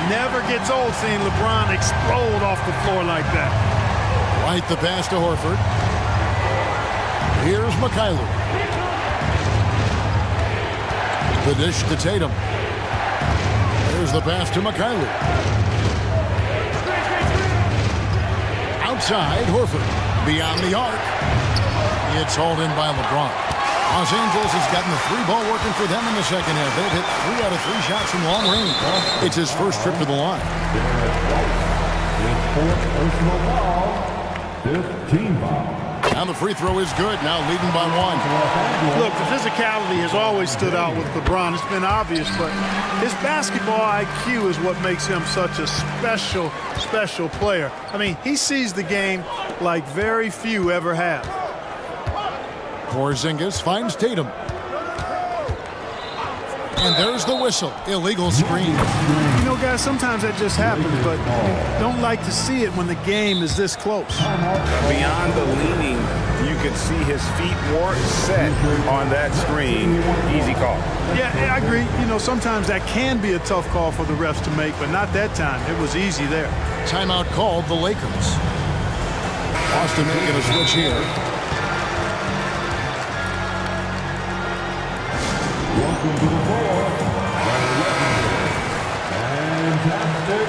Never gets old seeing LeBron explode off the floor like that. Right the pass to Horford. Here's Mikhailuk. The dish to Tatum. There's the pass to Mikhailuk. Outside, Horford. Beyond the arc. It's hauled in by LeBron. Los Angeles has gotten the three ball working for them in the second half. They've hit 3 out of 3 shots from long range. It's his first trip to the line. Personal foul. 15 foul. And the free throw is good, now leading by 1. Look, the physicality has always stood out with LeBron. It's been obvious, but his basketball IQ is what makes him such a special, special player. I mean, he sees the game like very few ever have. Porzingis finds Tatum. And there's the whistle. Illegal screen. You know, guys, sometimes that just happens, but you don't like to see it when the game is this close. Beyond the leaning, you could see his feet more set on that screen. Easy call. Yeah, I agree. You know, sometimes that can be a tough call for the refs to make, but not that time. It was easy there. Timeout called the Lakers. Boston making a switch here. Welcome to the floor. Fantastic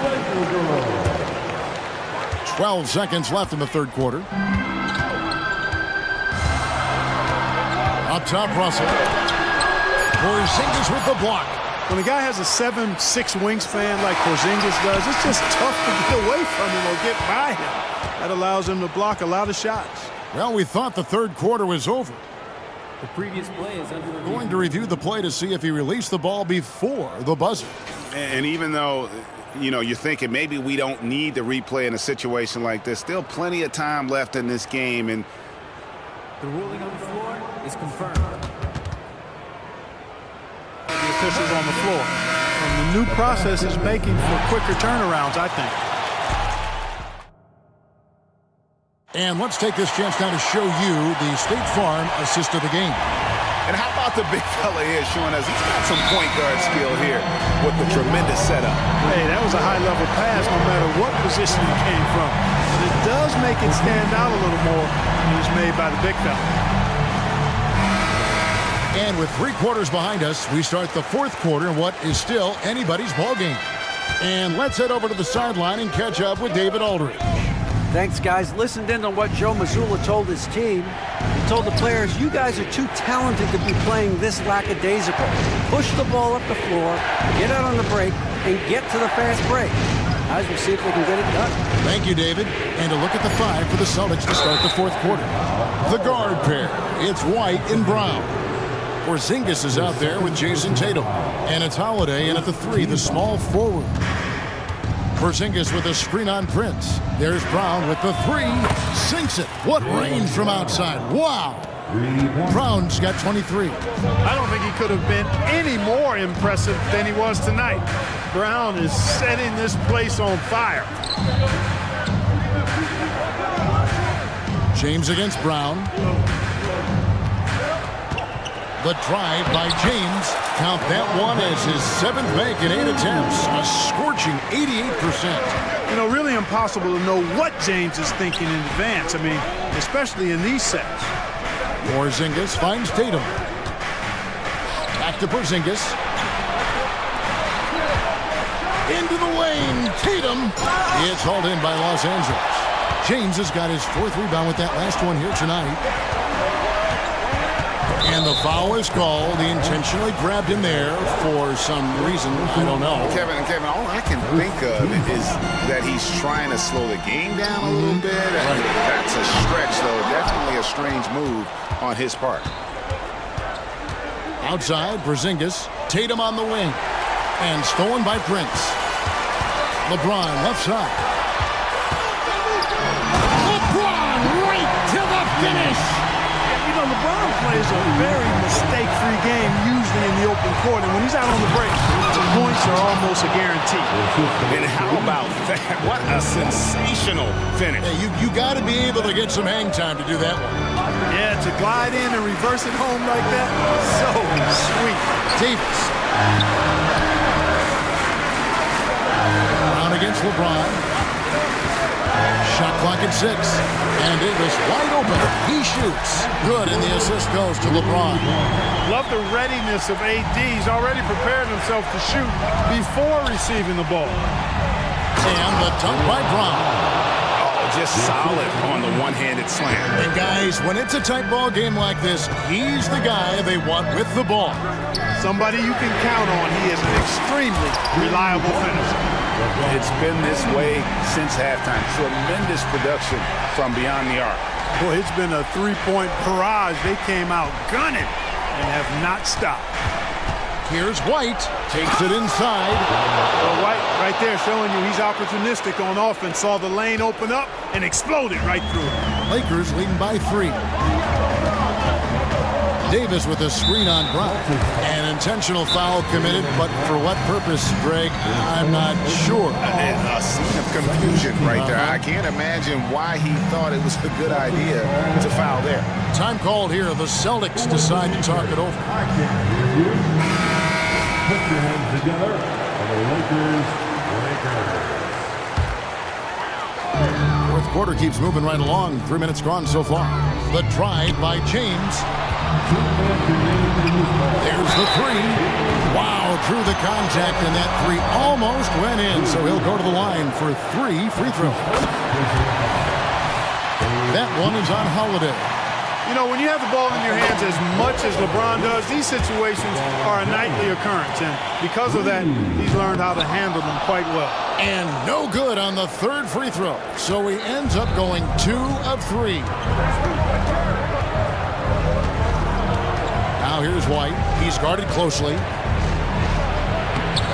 Laker girl. 12 seconds left in the third quarter. Up top, Russell. Porzingis with the block. When a guy has a 7'6" wingspan like Porzingis does, it's just tough to get away from him or get by him. That allows him to block a lot of shots. Well, we thought the third quarter was over. The previous play is under review. Going to review the play to see if he released the ball before the buzzer. And even though, you know, you're thinking maybe we don't need to replay in a situation like this, still plenty of time left in this game. And the ruling on the floor is confirmed. The officials on the floor. And the new process is making for quicker turnarounds, I think. And let's take this chance now to show you the State Farm assist of the game. And how about the big fella here showing us he's got some point guard skill here with the tremendous setup. Hey, that was a high-level pass no matter what position it came from. But it does make it stand out a little more when it's made by the big fella. And with 3 quarters behind us, we start the fourth quarter in what is still anybody's ball game. And let's head over to the sideline and catch up with David Aldridge. Thanks, guys. Listened in on what Joe Mazzulla told his team. He told the players, you guys are too talented to be playing this lackadaisical. Push the ball up the floor, get out on the break, and get to the fast break. Guys, we'll see if they can get it done. Thank you, David. And a look at the 5 for the Celtics to start the fourth quarter. The guard pair. It's White and Brown. Porzingis is out there with Jason Tatum. And it's Holiday in at the 3, the small forward. Porzingis with a screen on Prince. There's Brown with the 3. Sinks it. What range from outside. Wow. Brown's got 23. I don't think he could have been any more impressive than he was tonight. Brown is setting this place on fire. James against Brown. The drive by James. Count that one as his 7th make in 8 attempts. A scorching 88%. You know, really impossible to know what James is thinking in advance. I mean, especially in these sets. Porzingis finds Tatum. Back to Porzingis. Into the lane. Tatum. It's hauled in by Los Angeles. James has got his 4th rebound with that last one here tonight. And the foul is called. He intentionally grabbed him there for some reason. I don't know. Kevin, all I can think of is that he's trying to slow the game down a little bit. Right. That's a stretch, though. Definitely a strange move on his part. Outside, Porzingis. Tatum on the wing. And stolen by Prince. LeBron left side. LeBron right to the finish. LeBron plays a very mistake-free game usually in the open court, and when he's out on the break, the points are almost a guarantee. And how about that? What a sensational finish. Hey, you got to be able to get some hang time to do that one. Yeah, to glide in and reverse it home like that, so sweet. Davis. Brown against LeBron. Shot clock at 6. And Davis wide open. He shoots. Good, and the assist goes to LeBron. Love the readiness of AD. He's already prepared himself to shoot before receiving the ball. And the dunk by Brown. Just solid on the one-handed slam. And guys, when it's a tight ball game like this, he's the guy they want with the ball. Somebody you can count on. He is an extremely reliable finisher. It's been this way since halftime. Tremendous production from beyond the arc. Boy, it's been a three-point barrage. They came out gunning and have not stopped. Here's White. Takes it inside. Well, White right there showing you he's opportunistic on offense. Saw the lane open up and exploded right through it. Lakers leading by 3. Davis with a screen on Brown. An intentional foul committed, but for what purpose, Greg, I'm not sure. A scene of confusion right there. I can't imagine why he thought it was a good idea to foul there. Time called here. The Celtics decide to talk it over. Put your hands together for the Lakers. Fourth quarter keeps moving right along. 3 minutes gone so far. The drive by James. There's the 3. Wow, through the contact, and that 3 almost went in, so he'll go to the line for 3 free throws. That one is on Holiday. You know, when you have the ball in your hands as much as LeBron does, these situations are a nightly occurrence. And because of that, he's learned how to handle them quite well. And no good on the 3rd free throw. So he ends up going 2 of 3. Now here's White. He's guarded closely.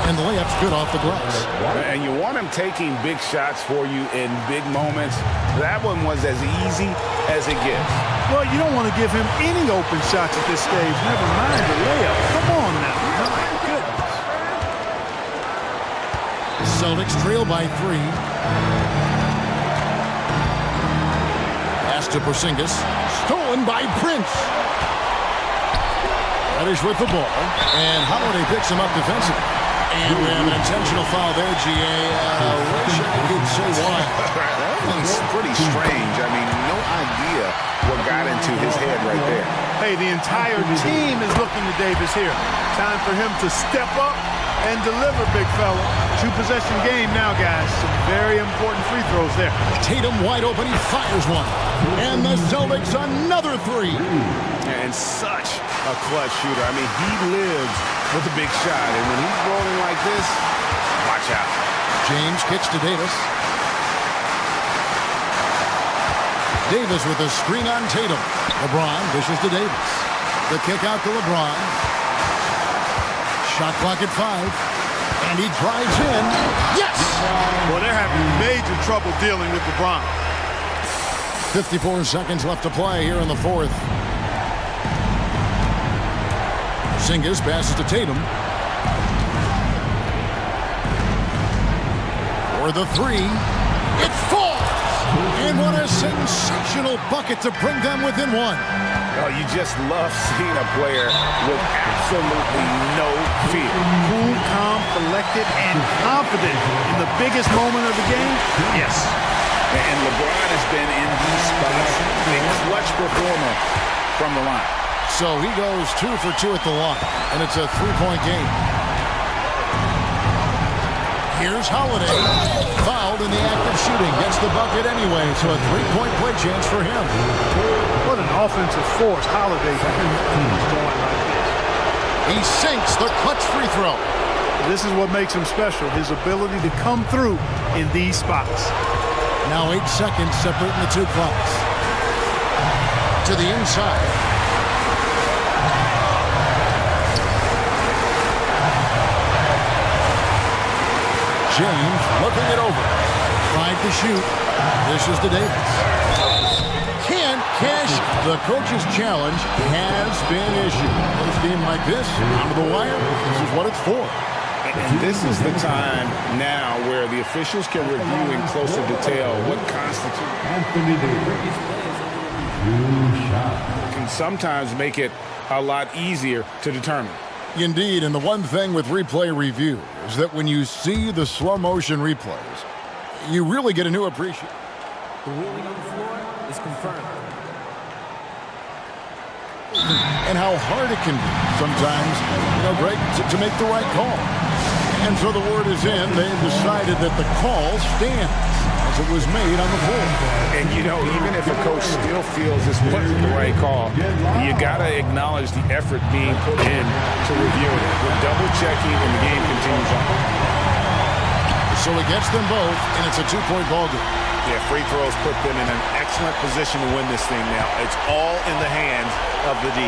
And the layup's good off the glass. And you want him taking big shots for you in big moments. That one was as easy as it gets. Well, you don't want to give him any open shots at this stage. Never mind the layup. Come on now. My goodness. Celtics trail by 3. Pass to Porzingis. Stolen by Prince. Reddish with the ball. And Holiday picks him up defensively. And we have an intentional foul there, G.A. Wish I could say why. That one's pretty strange. I mean, no idea what got into his head right there. Hey, the entire team is looking to Davis here. Time for him to step up and deliver, big fella. 2-possession game now, guys. Some very important free throws there. Tatum wide open. He fires one. And the Celtics another 3. And such a clutch shooter. I mean, he lives with a big shot. And when he's rolling like this, watch out. James kicks to Davis. Davis with a screen on Tatum. LeBron dishes to Davis. The kick out to LeBron. Shot clock at 5. And he drives in. Yes! Well, they're having major trouble dealing with LeBron. 54 seconds left to play here in the 4th. Porzingis passes to Tatum. For the 3. It falls! And what a sensational bucket to bring them within 1. Oh, you just love seeing a player with absolutely no fear. Cool, calm, collected, and confident in the biggest moment of the game. Yes. And LeBron has been in these spots, a clutch performer from the line. So he goes 2 for 2 at the line, and it's a 3-point game. Here's Holiday. Fouled in the act of shooting. Gets the bucket anyway, so a 3-point play chance for him. What an offensive force Holiday is doing like this. He sinks the clutch free throw. This is what makes him special, his ability to come through in these spots. Now 8 seconds separating the 2 clocks. To the inside. James looking it over. Tried to shoot. This is to Davis. Can't cash The coach's challenge has been issued. This game like this, down to the wire, this is what it's for. And this is the time now where the officials can review in closer detail what constitutes. Can sometimes make it a lot easier to determine. Indeed, and the one thing with replay review is that when you see the slow motion replays, you really get a new appreciation. The ruling on the floor is confirmed. And how hard it can be sometimes, Greg, to make the right call. And so the word is in. They've decided that the call stands as it was made on the floor. And, even if a coach still feels this wasn't the right call, you got to acknowledge the effort being put in to reviewing it. With double checking, and the game continues on. So he gets them both, and it's a two-point ball game. Yeah, free throws put them in an excellent position to win this thing now. It's all in the hands of the D.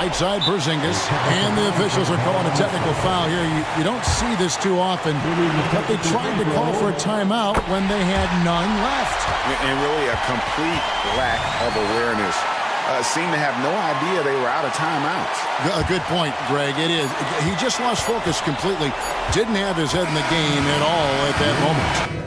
Right side Porzingis, and the officials are calling a technical foul here. You don't see this too often, but they tried to call for a timeout when they had none left. And really a complete lack of awareness. Seemed to have no idea they were out of timeouts. A good point, Greg. It is. He just lost focus completely. Didn't have his head in the game at all at that moment.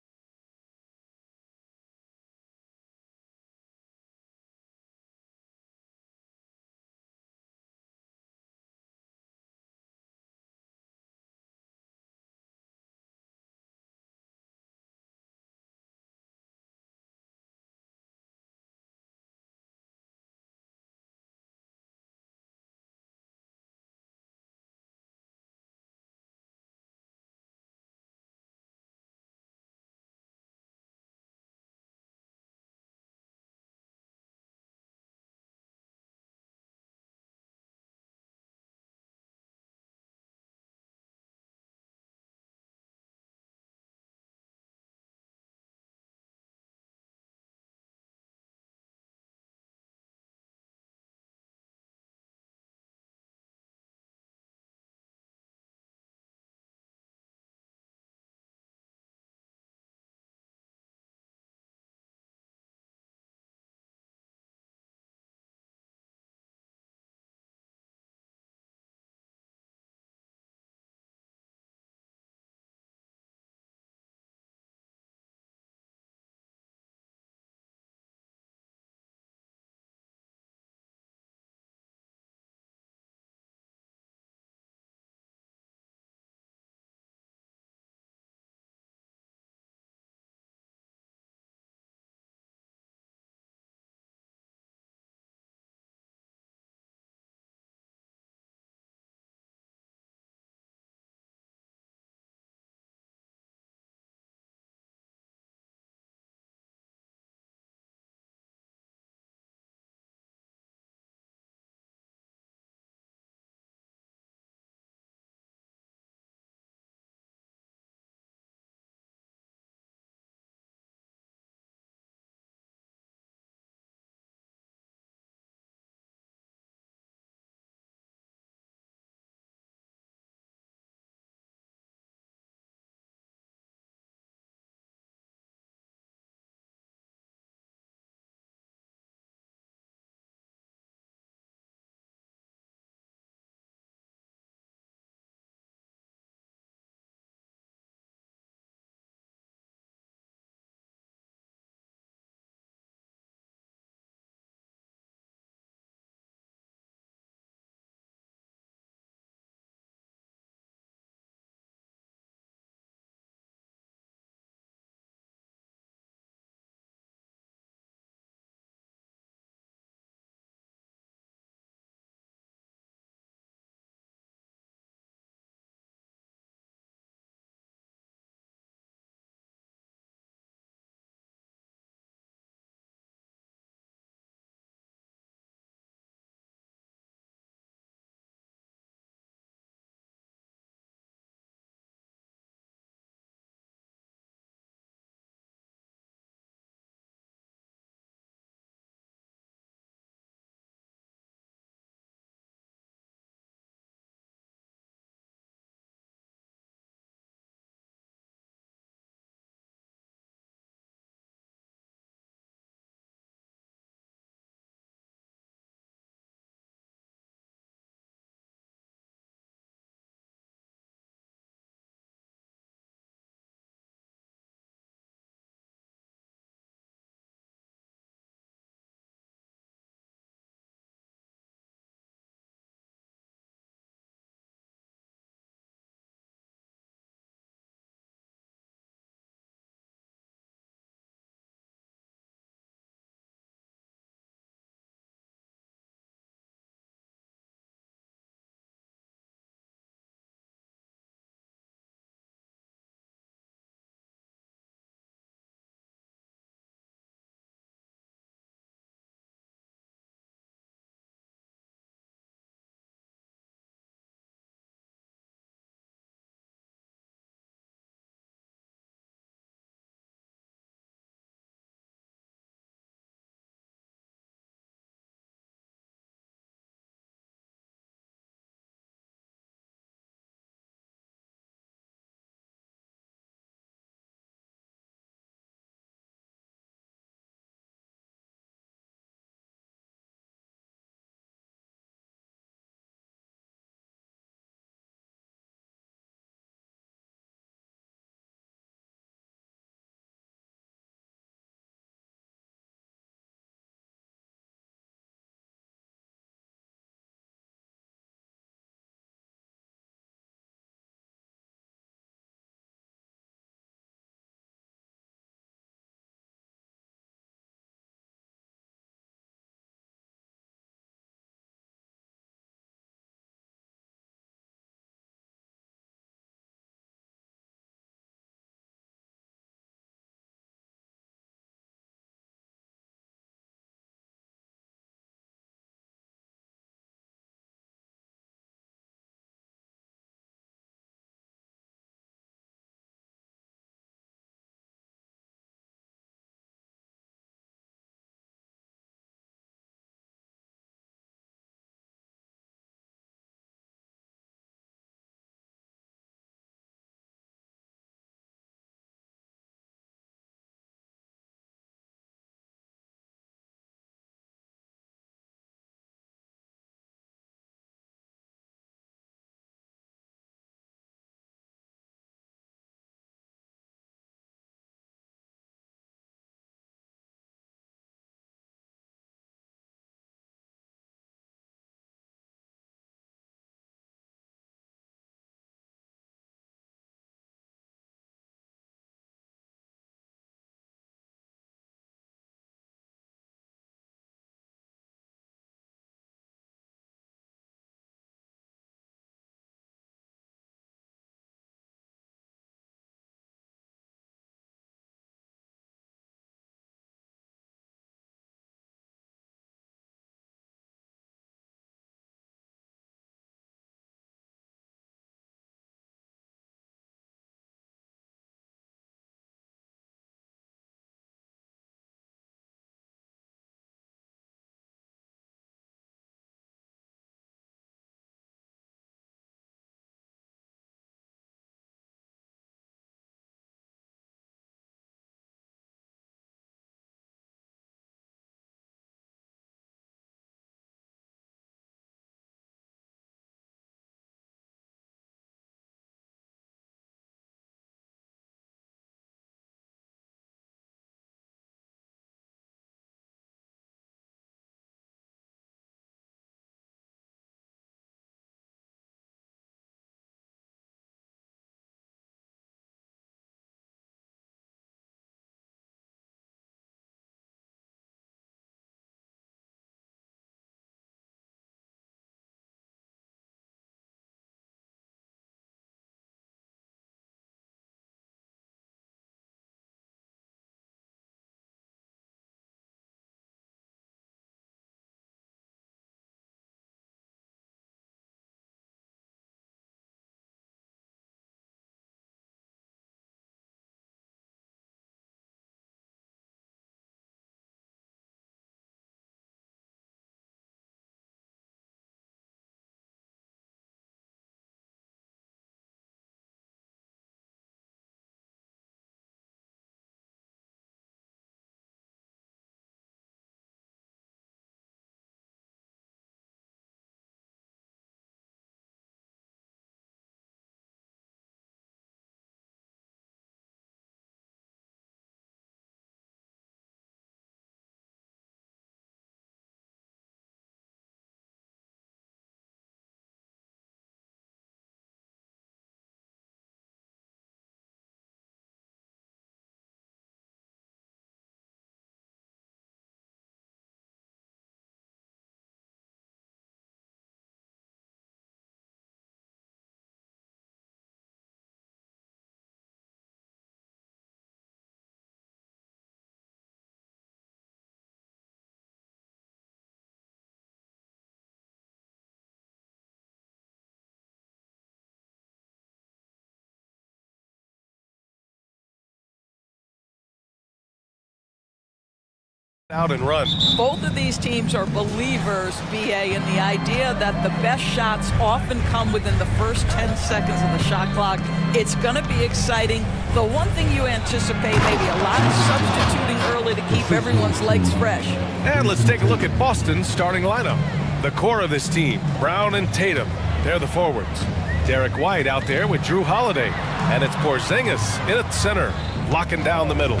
out and run. Both of these teams are believers, BA, in the idea that the best shots often come within the first 10 seconds of the shot clock. It's going to be exciting. The one thing you anticipate, maybe a lot of substituting early to keep everyone's legs fresh. And let's take a look at Boston's starting lineup. The core of this team, Brown and Tatum, they're the forwards. Derek White out there with Drew Holiday. And it's Porzingis in at center, locking down the middle.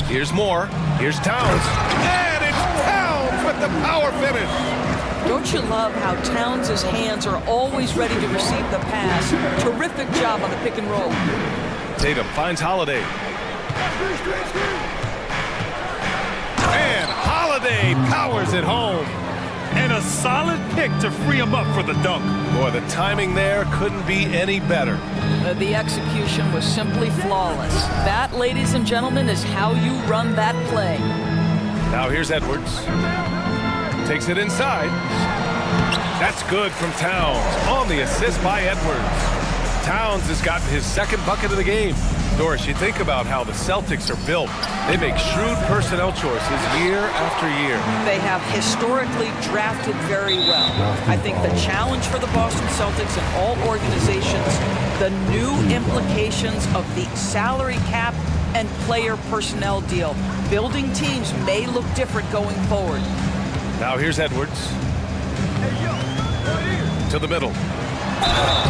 Here's Moore. Here's Towns. And it's Towns with the power finish. Don't you love how Towns' hands are always ready to receive the pass? Terrific job on the pick and roll. Tatum finds Holiday. And Holiday powers it home. And a solid pick to free him up for the dunk. Boy, the timing there couldn't be any better. The execution was simply flawless. That, ladies and gentlemen, is how you run that play. Now here's Edwards. Takes it inside. That's good from Towns on the assist by Edwards. Towns has gotten his second bucket of the game. Doris, you think about how the Celtics are built. They make shrewd personnel choices year after year. They have historically drafted very well. I think the challenge for the Boston Celtics and all organizations, the new implications of the salary cap and player personnel deal. Building teams may look different going forward. Now here's Edwards. To the middle.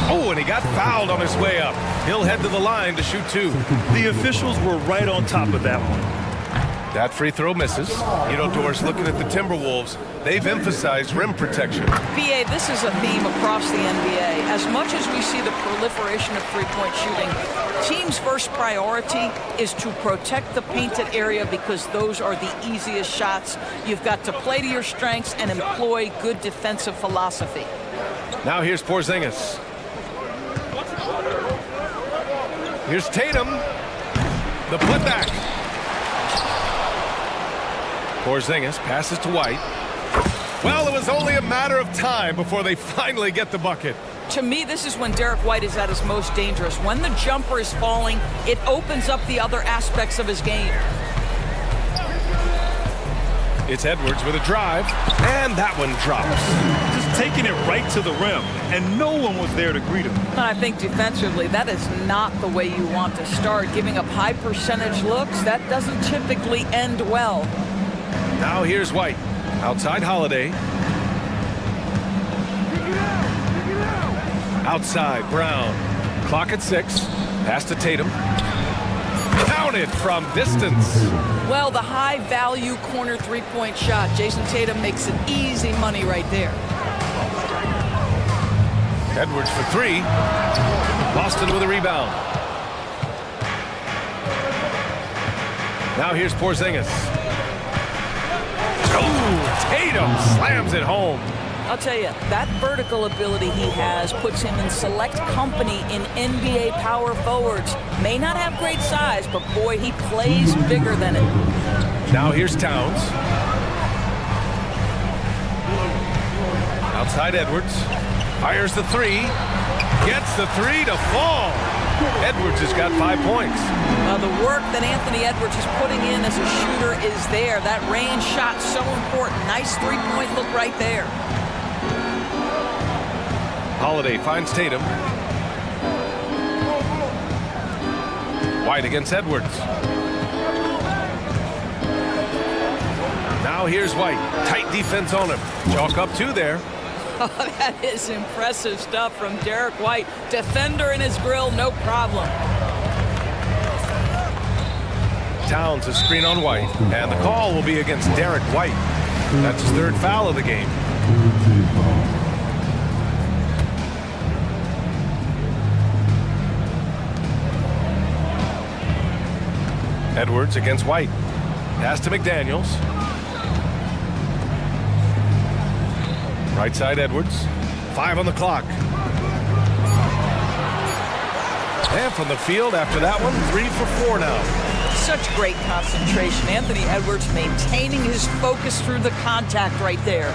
Oh, and he got fouled on his way up. He'll head to the line to shoot two. The officials were right on top of that one. That free throw misses. You know, Doris, looking at the Timberwolves, they've emphasized rim protection. BA, this is a theme across the NBA. As much as we see the proliferation of three-point shooting, teams' first priority is to protect the painted area because those are the easiest shots. You've got to play to your strengths and employ good defensive philosophy. Now here's Porzingis. Here's Tatum. The putback. Porzingis passes to White. Well, it was only a matter of time before they finally get the bucket. To me, this is when Derek White is at his most dangerous. When the jumper is falling, it opens up the other aspects of his game. It's Edwards with a drive, and that one drops. Just taking it right to the rim, and no one was there to greet him. And I think defensively, that is not the way you want to start. Giving up high percentage looks, that doesn't typically end well. Now here's White. Outside Holiday. Outside Brown. Clock at 6. Pass to Tatum. Counted from distance. Well, the high-value corner three-point shot. Jason Tatum makes it easy money right there. Edwards for three. Boston with a rebound. Now here's Porzingis. Oh, Tatum slams it home. I'll tell you, that vertical ability he has puts him in select company in NBA power forwards. May not have great size, but boy, he plays bigger than it. Now here's Towns. Outside Edwards. Fires the three. Gets the three to fall. Edwards has got 5 points. The work that Anthony Edwards is putting in as a shooter is there. That range shot so important. Nice three-point look right there. Holiday finds Tatum. White against Edwards. Now here's White. Tight defense on him. Chalk up two there. Oh, that is impressive stuff from Derek White. Defender in his grill, no problem. Towns a screen on White, and the call will be against Derek White. That's his third foul of the game. Edwards against White. Pass to McDaniels. Right side Edwards. 5 on the clock. And from the field after that one, 3 for 4 now. Such great concentration. Anthony Edwards maintaining his focus through the contact right there.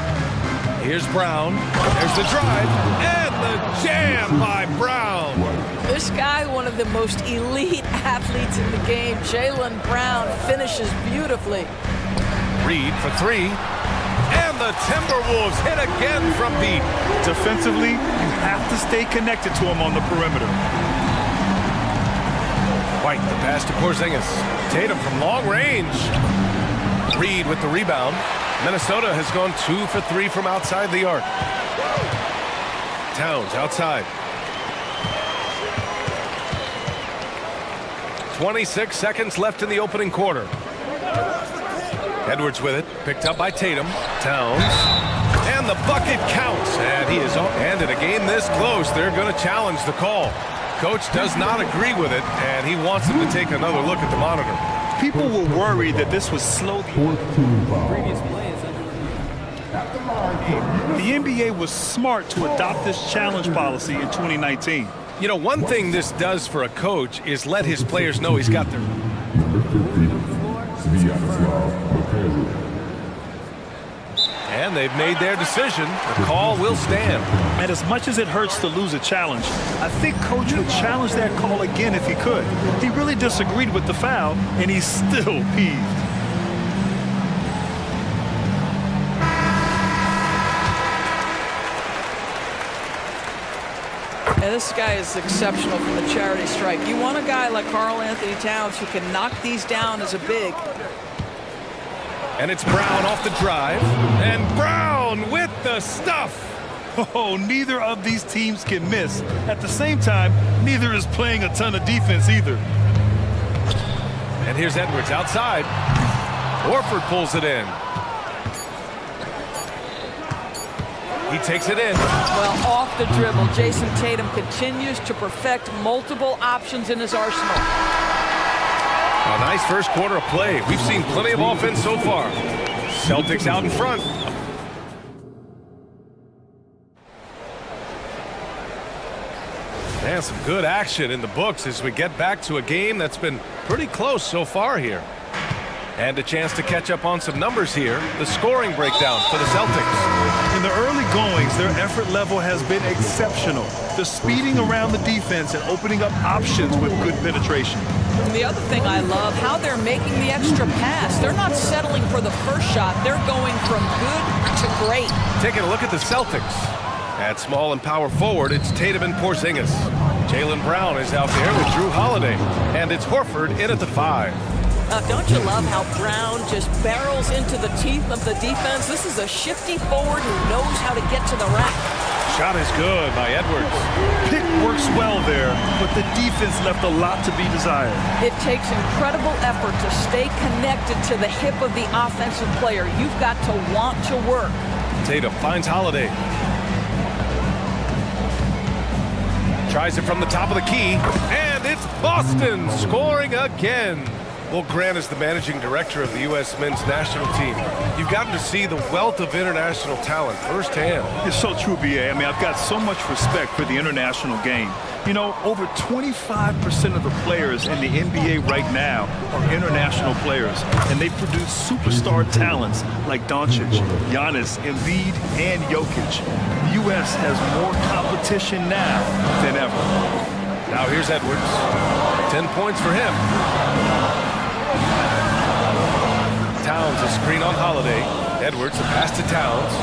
Here's Brown. There's the drive. And the jam by Brown. This guy, one of the most elite athletes in the game, Jaylen Brown, finishes beautifully. Reed for three. And the Timberwolves hit again from deep. Defensively, you have to stay connected to him on the perimeter. White, the pass to Porzingis. Tatum from long range. Reed with the rebound. Minnesota has gone 2 for 3 from outside the arc. Towns outside. 26 seconds left in the opening quarter. Edwards with it, picked up by Tatum. Towns. And the bucket counts. And he is off. And in a game this close, they're going to challenge the call. Coach does not agree with it, and he wants him to take another look at the monitor. People were worried that this would slow the previous play. The NBA was smart to adopt this challenge policy in 2019. You know, one thing this does for a coach is let his players know he's got their... And they've made their decision. The call will stand. And as much as it hurts to lose a challenge, I think Coach would challenge that call again if he could. He really disagreed with the foul, and he's still peeved. And this guy is exceptional from the charity stripe. You want a guy like Karl Anthony Towns who can knock these down as a big. And it's Brown off the drive. And Brown with the stuff. Oh, neither of these teams can miss. At the same time, neither is playing a ton of defense either. And here's Edwards outside. Horford pulls it in. He takes it in. Well, off the dribble, Jason Tatum continues to perfect multiple options in his arsenal. A nice first quarter of play. We've seen plenty of offense so far. Celtics out in front. And some good action in the books as we get back to a game that's been pretty close so far here. And a chance to catch up on some numbers here. The scoring breakdown for the Celtics. In the early goings, their effort level has been exceptional. They're speeding around the defense and opening up options with good penetration. And the other thing I love, how they're making the extra pass. They're not settling for the first shot. They're going from good to great. Taking a look at the Celtics. At small and power forward, it's Tatum and Porzingis. Jaylen Brown is out there with Drew Holiday. And it's Horford in at the 5. Don't you love how Brown just barrels into the teeth of the defense? This is a shifty forward who knows how to get to the rack. Shot is good by Edwards. Pick works well there, but the defense left a lot to be desired. It takes incredible effort to stay connected to the hip of the offensive player. You've got to want to work. Tatum finds Holiday. Tries it from the top of the key, and it's Boston scoring again. Well, Grant is the managing director of the U.S. men's national team. You've gotten to see the wealth of international talent firsthand. It's so true, B.A. I mean, I've got so much respect for the international game. You know, over 25% of the players in the NBA right now are international players, and they produce superstar talents like Doncic, Giannis, Embiid, and Jokic. The U.S. has more competition now than ever. Now here's Edwards. 10 points for him. Towns, a screen on Holiday. Edwards, a pass to Towns.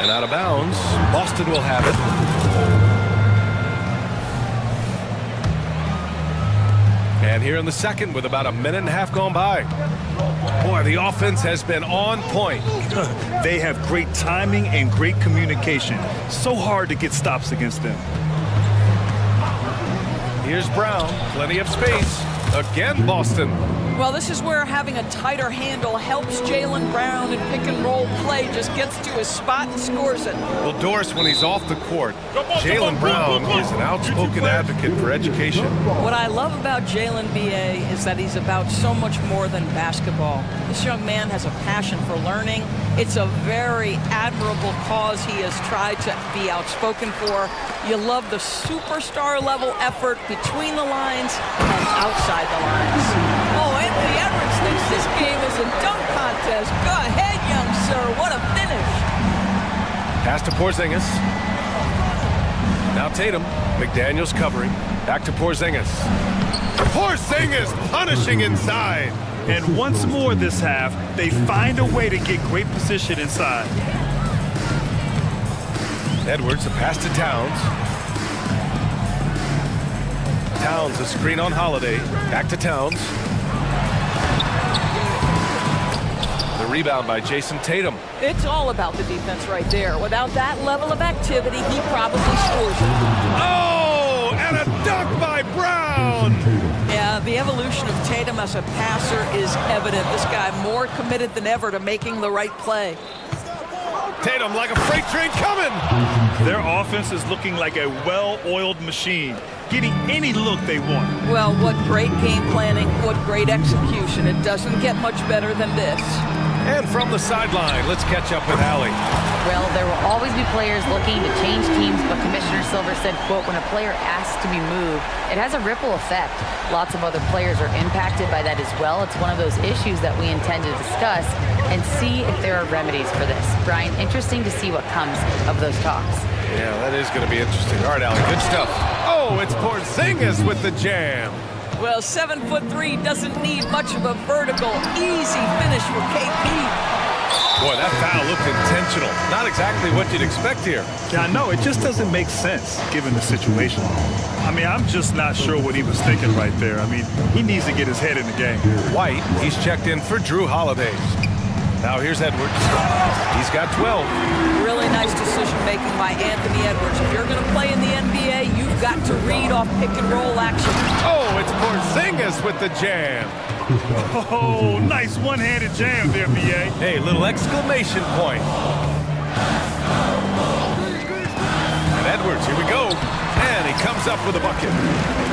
And out of bounds. Boston will have it. And here in the second with about a minute and a half gone by. Boy, the offense has been on point. They have great timing and great communication. So hard to get stops against them. Here's Brown. Plenty of space. Again, Boston. Well, this is where having a tighter handle helps Jaylen Brown in pick-and-roll play. Just gets to his spot and scores it. Well, Doris, when he's off the court, Jaylen Brown is an outspoken advocate for education. What I love about Jaylen, B.A., is that he's about so much more than basketball. This young man has a passion for learning. It's a very admirable cause he has tried to be outspoken for. You love the superstar-level effort between the lines and outside the lines. Oh, Anthony Edwards thinks this game is a dunk contest. Go ahead, young sir. What a finish. Pass to Porzingis. Now Tatum. McDaniels covering. Back to Porzingis. Porzingis punishing inside. And once more this half, they find a way to get great position inside. Edwards, a pass to Towns. Towns, a screen on Holiday. Back to Towns. The rebound by Jason Tatum. It's all about the defense right there. Without that level of activity, he probably scores it. Oh, and a dunk by Brown. Yeah, the evolution of Tatum as a passer is evident. This guy more committed than ever to making the right play. Tatum like a freight train coming. Their offense is looking like a well-oiled machine, getting any look they want. Well, what great game planning, what great execution. It doesn't get much better than this. And from the sideline, let's catch up with Allie. Well, there will always be players looking to change teams, but Commissioner Silver said, quote, when a player asks to be moved, it has a ripple effect. Lots of other players are impacted by that as well. It's one of those issues that we intend to discuss and see if there are remedies for this. Brian, interesting to see what comes of those talks. Yeah, that is going to be interesting. All right, Allie, good stuff. Oh, it's Porzingis with the jam. Well, 7'3" doesn't need much of a vertical, easy finish for KP. Boy, that foul looked intentional. Not exactly what you'd expect here. Yeah, I know. It just doesn't make sense given the situation. I mean, I'm just not sure what he was thinking right there. I mean, he needs to get his head in the game. White, he's checked in for Drew Holiday. Now here's Edwards. He's got 12. Really nice decision-making by Anthony Edwards. If you're going to play in the NBA, you've got to read off pick-and-roll action. Oh, it's Porzingis with the jam. Oh, nice one-handed jam there, B.A. Hey, little exclamation point. And Edwards, here we go. And he comes up with a bucket.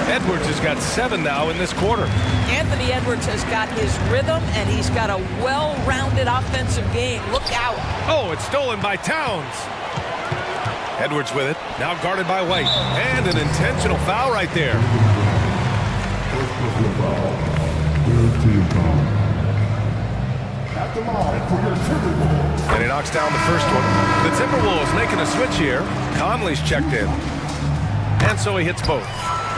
Edwards has got 7 now in this quarter. Anthony Edwards has got his rhythm, and he's got a well-rounded offensive game. Look out. Oh, it's stolen by Towns. Edwards with it, now guarded by White. And an intentional foul right there. And he knocks down the first one. The Timberwolves making a switch here. Conley's checked in. And so he hits both.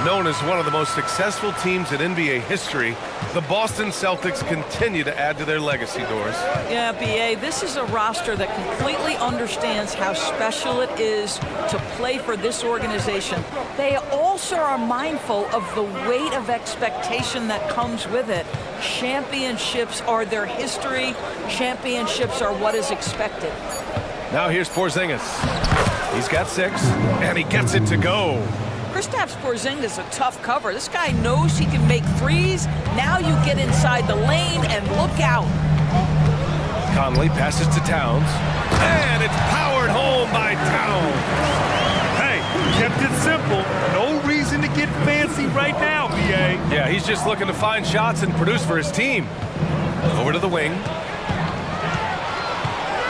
Known as one of the most successful teams in NBA history, the Boston Celtics continue to add to their legacy, Doris. Yeah, B.A., this is a roster that completely understands how special it is to play for this organization. They also are mindful of the weight of expectation that comes with it. Championships are their history. Championships are what is expected. Now here's Porzingis. He's got 6, and he gets it to go. Kristaps Porzingis a tough cover. This guy knows he can make threes. Now you get inside the lane and look out. Conley passes to Towns. And it's powered home by Towns. Hey, kept it simple. No reason to get fancy right now, B.A. Yeah, he's just looking to find shots and produce for his team. Over to the wing.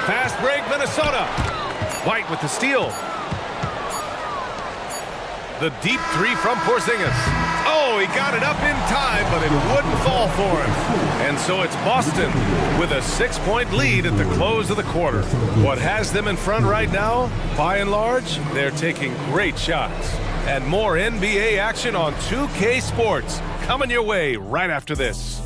Fast break, Minnesota. White with the steal. The deep 3 from Porzingis. Oh, he got it up in time, but it wouldn't fall for him. And so it's Boston with a 6-point lead at the close of the quarter. What has them in front right now? By and large, they're taking great shots. And more NBA action on 2K Sports coming your way right after this.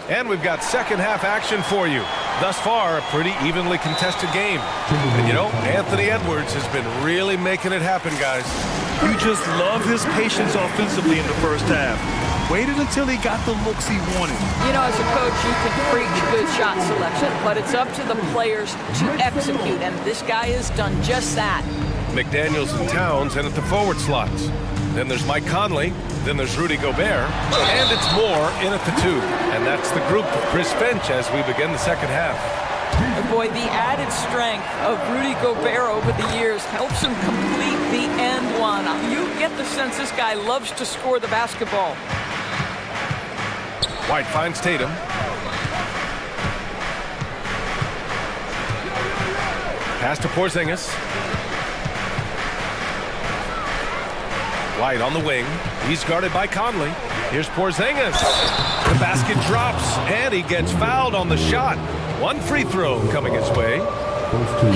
And we've got second half action for you. Thus far, a pretty evenly contested game. And you know, Anthony Edwards has been really making it happen, guys. You just love his patience offensively in the first half. Waited until he got the looks he wanted. You know, as a coach, you can preach good shot selection, but it's up to the players to execute, and this guy has done just that. McDaniels and Towns in at the forward slots. Then there's Mike Conley. Then there's Rudy Gobert. And it's Moore in at the 2. And that's the group of Chris Finch as we begin the second half. And boy, the added strength of Rudy Gobert over the years helps him complete the end one. You get the sense this guy loves to score the basketball. White finds Tatum. Pass to Porzingis. White on the wing. He's guarded by Conley. Here's Porzingis. The basket drops, and he gets fouled on the shot. One free throw coming his way.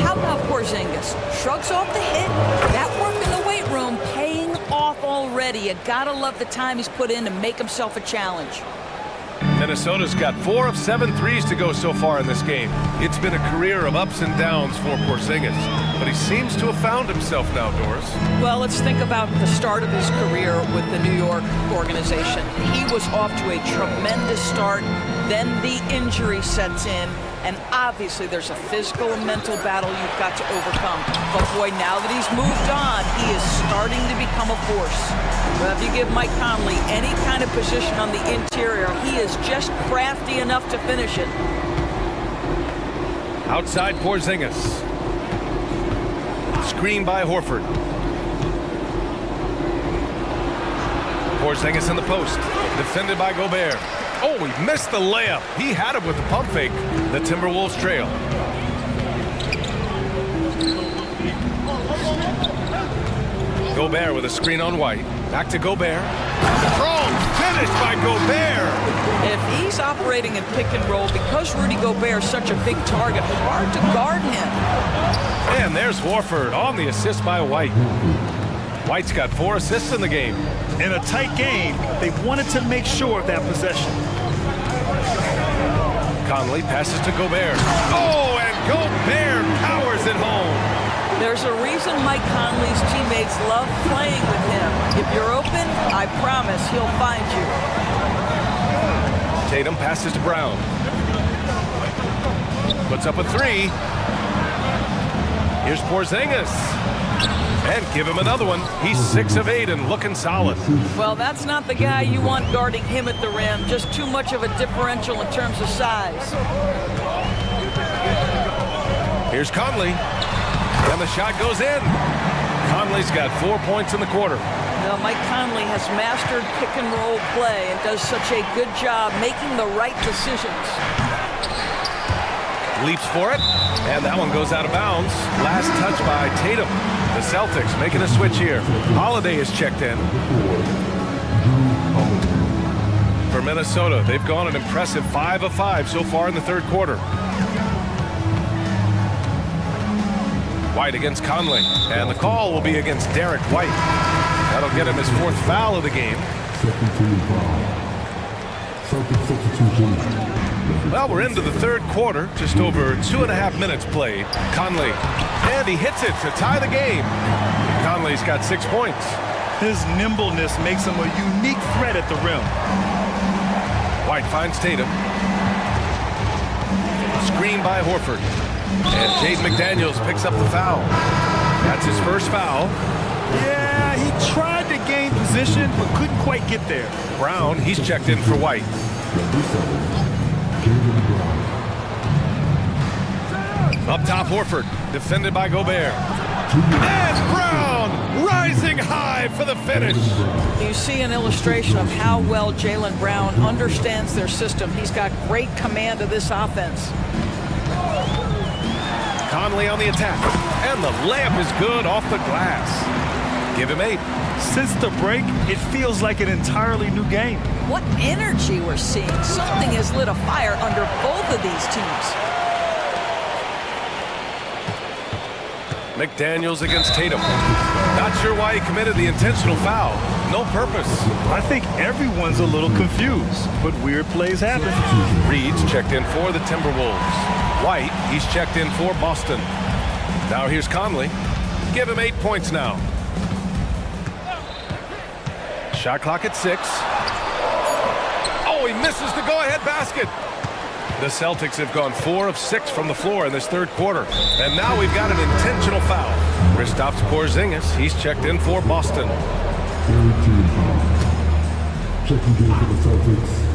How about Porzingis? Shrugs off the hit. That work in the weight room paying off already. You gotta love the time he's put in to make himself a challenge. Minnesota's got 4 of 7 threes to go so far in this game. It's been a career of ups and downs for Porzingis, but he seems to have found himself now, Doris. Well, let's think about the start of his career with the New York organization. He was off to a tremendous start, then the injury sets in, and obviously there's a physical and mental battle you've got to overcome. But boy, now that he's moved on, he is starting to become a force. Well, if you give Mike Conley any kind of position on the interior, he is just crafty enough to finish it. Outside Porzingis. Screen by Horford. Porzingis in the post. Defended by Gobert. Oh, he missed the layup. He had it with the pump fake. The Timberwolves trail. Gobert with a screen on White. Back to Gobert. Strong finish by Gobert. If he's operating in pick and roll, because Rudy Gobert is such a big target, hard to guard him. And there's Horford on the assist by White. White's got 4 assists in the game. In a tight game, they wanted to make sure of that possession. Conley passes to Gobert. Oh, and Gobert powers it home. There's a reason Mike Conley's teammates love playing with him. If you're open, I promise he'll find you. Tatum passes to Brown. Puts up a 3. Here's Porzingis. And give him another one. He's 6 of 8 and looking solid. Well, that's not the guy you want guarding him at the rim. Just too much of a differential in terms of size. Here's Conley. And the shot goes in. Conley's got 4 points in the quarter. Now, Mike Conley has mastered pick and roll play and does such a good job making the right decisions. Leaps for it, and that one goes out of bounds. Last touch by Tatum. The Celtics making a switch here. Holiday is checked in. For Minnesota, they've gone an impressive 5 of 5 so far in the third quarter. White against Conley, and the call will be against Derek White. That'll get him his 4th foul of the game. Well, we're into the third quarter, just over 2.5 minutes played. Conley, and he hits it to tie the game. Conley's got 6 points. His nimbleness makes him a unique threat at the rim. White finds Tatum. Screen by Horford. And Jaden McDaniels picks up the foul. That's his first foul. Yeah, he tried to gain position, but couldn't quite get there. Brown, he's checked in for White. Up top, Horford, defended by Gobert. And Brown rising high for the finish. You see an illustration of how well Jaylen Brown understands their system. He's got great command of this offense. Conley on the attack, and the layup is good off the glass. Give him 8. Since the break, it feels like an entirely new game. What energy we're seeing. Something has lit a fire under both of these teams. McDaniels against Tatum. Not sure why he committed the intentional foul. No purpose. I think everyone's a little confused, but weird plays happen. Reed's checked in for the Timberwolves. White, he's checked in for Boston. Now here's Conley. Give him 8 points now. Shot clock at 6. Oh, he misses the go-ahead basket. The Celtics have gone 4 of 6 from the floor in this third quarter. And now we've got an intentional foul. Kristaps Porzingis, he's checked in for Boston.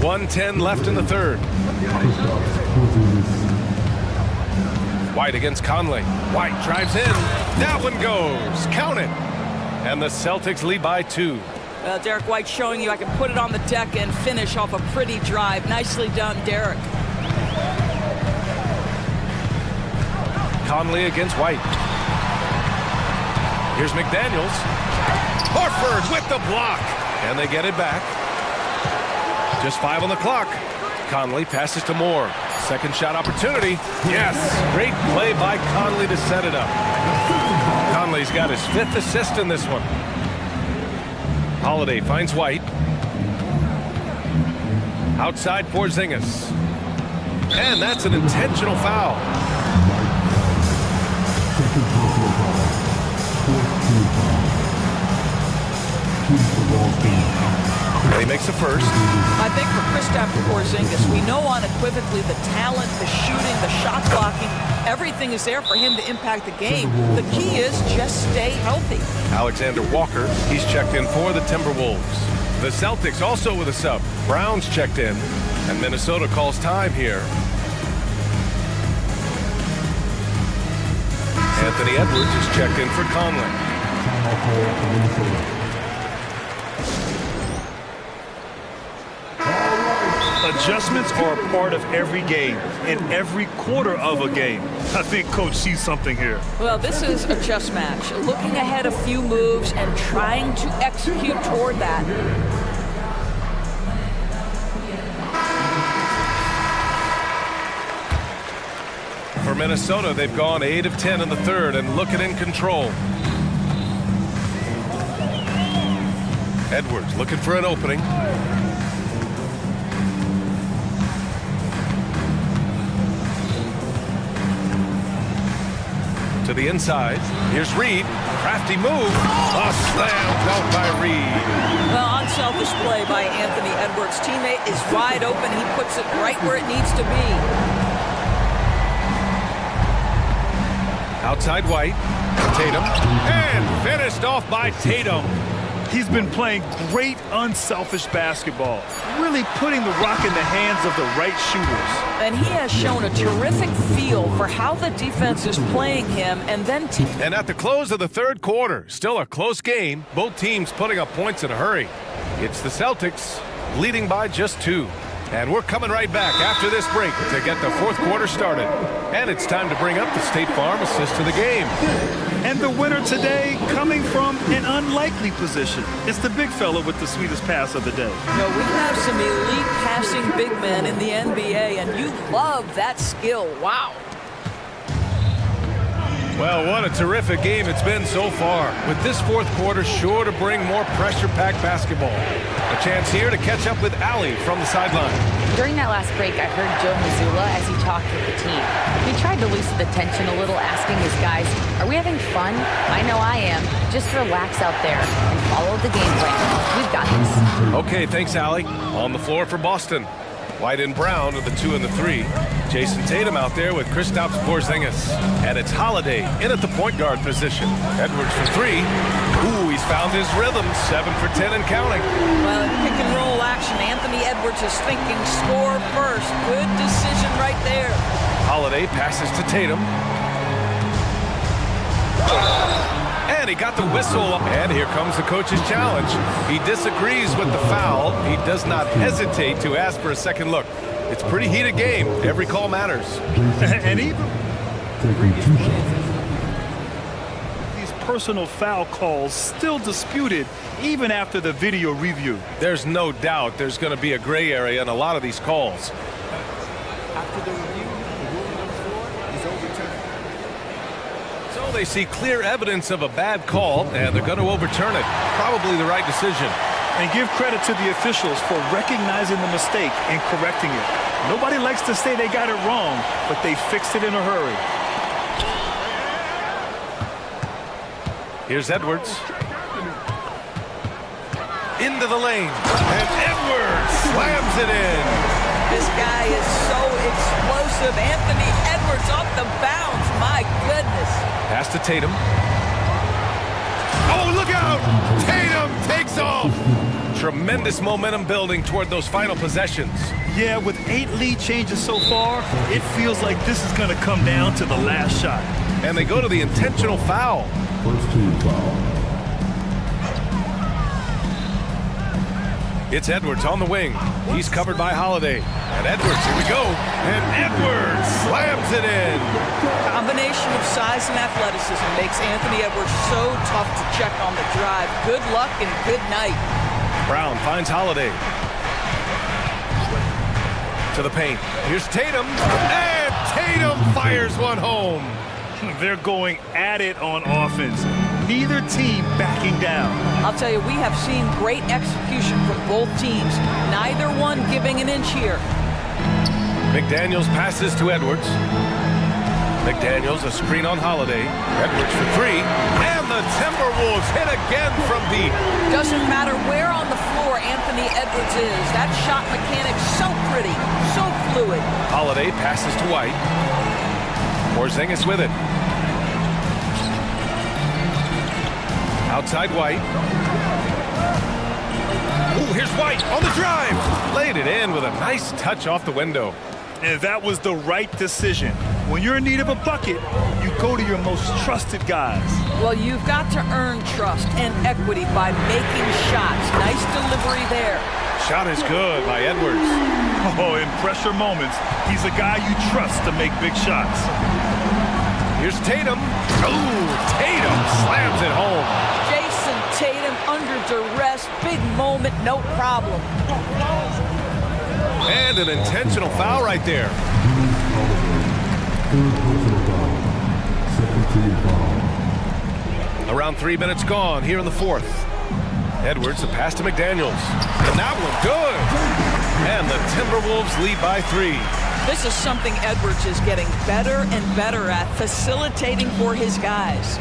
1:10 left in the third. White against Conley. White drives in. That one goes. Count it. And the Celtics lead by 2. Derek White showing you I can put it on the deck and finish off a pretty drive. Nicely done, Derek. Conley against White. Here's McDaniels. Horford with the block. And they get it back. Just 5 on the clock. Conley passes to Moore. Second shot opportunity. Yes, great play by Conley to set it up. Conley's got his 5th assist in this one. Holiday finds White. Outside Porzingis. And that's an intentional foul. And he makes the first. I think for Kristaps Porzingis, we know unequivocally the talent, the shooting, the shot blocking, everything is there for him to impact the game. The key is just stay healthy. Alexander Walker, he's checked in for the Timberwolves. The Celtics also with a sub. Brown's checked in, and Minnesota calls time here. Anthony Edwards is checked in for Conley. Adjustments are a part of every game, in every quarter of a game. I think Coach sees something here. Well, this is a chess match. Looking ahead a few moves and trying to execute toward that. For Minnesota, they've gone 8 of 10 in the third and looking in control. Edwards looking for an opening. To the inside. Here's Reed. Crafty move. A slam dunk by Reed. Well, unselfish play by Anthony Edwards. Teammate is wide open. He puts it right where it needs to be. Outside White. Tatum. And finished off by Tatum. He's been playing great unselfish basketball, really putting the rock in the hands of the right shooters. And he has shown a terrific feel for how the defense is playing him, and then... And at the close of the third quarter, still a close game, both teams putting up points in a hurry. It's the Celtics leading by just 2. And we're coming right back after this break to get the fourth quarter started. And it's time to bring up the State Farm assist to the game. And the winner today coming from an unlikely position. It's the big fella with the sweetest pass of the day. No, we have some elite passing big men in the NBA, and you love that skill. Wow. Well, what a terrific game it's been so far, with this fourth quarter sure to bring more pressure-packed basketball. A chance here to catch up with Allie from the sideline. During that last break, I heard Joe Mazzulla as he talked with the team. He tried to loosen the tension a little, asking his guys, are we having fun? I know I am. Just relax out there and follow the game plan. We've got this. Okay, thanks, Allie. On the floor for Boston. White and Brown are the 2 and the 3. Jason Tatum out there with Kristaps Porzingis. And it's Holiday in at the point guard position. Edwards for 3. Ooh, he's found his rhythm. 7 for 10 and counting. Well, pick and roll action. Anthony Edwards is thinking score first. Good decision right there. Holiday passes to Tatum. And he got the whistle. And here comes the coach's challenge. He disagrees with the foul. He does not hesitate to ask for a second look. It's a pretty heated game. Every call matters. And even these personal foul calls still disputed even after the video review. There's no doubt there's going to be a gray area in a lot of these calls. After the review, the ruling on the floor is overturned. So they see clear evidence of a bad call, and they're going to overturn it. Probably the right decision. And give credit to the officials for recognizing the mistake and correcting it. Nobody likes to say they got it wrong, but they fixed it in a hurry. Here's Edwards. Into the lane. And Edwards slams it in. This guy is so explosive. Anthony Edwards off the bounce. My goodness. Pass to Tatum. Oh, look out! Tatum takes off! Tremendous momentum building toward those final possessions. Yeah, with 8 lead changes so far, it feels like this is going to come down to the last shot. And they go to the intentional foul. First team foul. It's Edwards on the wing. He's covered by Holiday. And Edwards, here we go. And Edwards slams it in. Combination of size and athleticism makes Anthony Edwards so tough to check on the drive. Good luck and good night. Brown finds Holiday. To the paint. Here's Tatum. And Tatum fires one home. They're going at it on offense. Neither team backing down. I'll tell you, we have seen great execution from both teams. Neither one giving an inch here. McDaniels passes to Edwards. McDaniels, a screen on Holiday. Edwards for three. And the Timberwolves hit again from deep. Doesn't matter where on the floor Anthony Edwards is. That shot mechanic's so pretty, so fluid. Holiday passes to White. Porzingis with it. Outside White. Ooh, here's White on the drive. Laid it in with a nice touch off the window. And that was the right decision. When you're in need of a bucket, you go to your most trusted guys. Well, you've got to earn trust and equity by making shots. Nice delivery there. Shot is good by Edwards. Oh, in pressure moments, he's a guy you trust to make big shots. Here's Tatum. Ooh, Tatum slams it home. Jason Tatum under duress. Big moment, no problem. And an intentional foul right there. Around 3 minutes gone here in the fourth. Edwards, a pass to McDaniels. And that one good. And the Timberwolves lead by 3. This is something Edwards is getting better and better at, facilitating for his guys.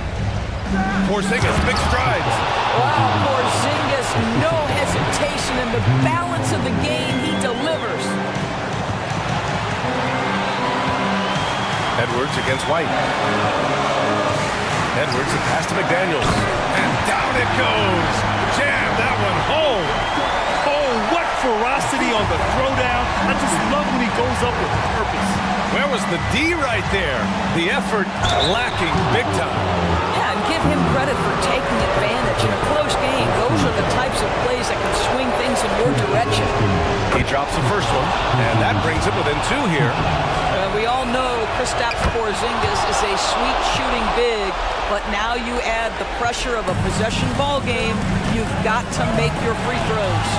Porzingis, big strides. Wow, Porzingis, no hesitation in the balance of the game. He delivers. Edwards against White. Edwards, a pass to McDaniels. And down it goes. Jam that one home. Oh, what ferocity on the throwdown. I just love when he goes up with purpose. Where was the D right there? The effort lacking big time. Yeah, and give him credit for taking advantage in a close game. Those are the types of plays that can swing things in your direction. He drops the first one, and that brings him within 2 here. We all know Kristaps Porzingis is a sweet shooting big, but now you add the pressure of a possession ball game. You've got to make your free throws.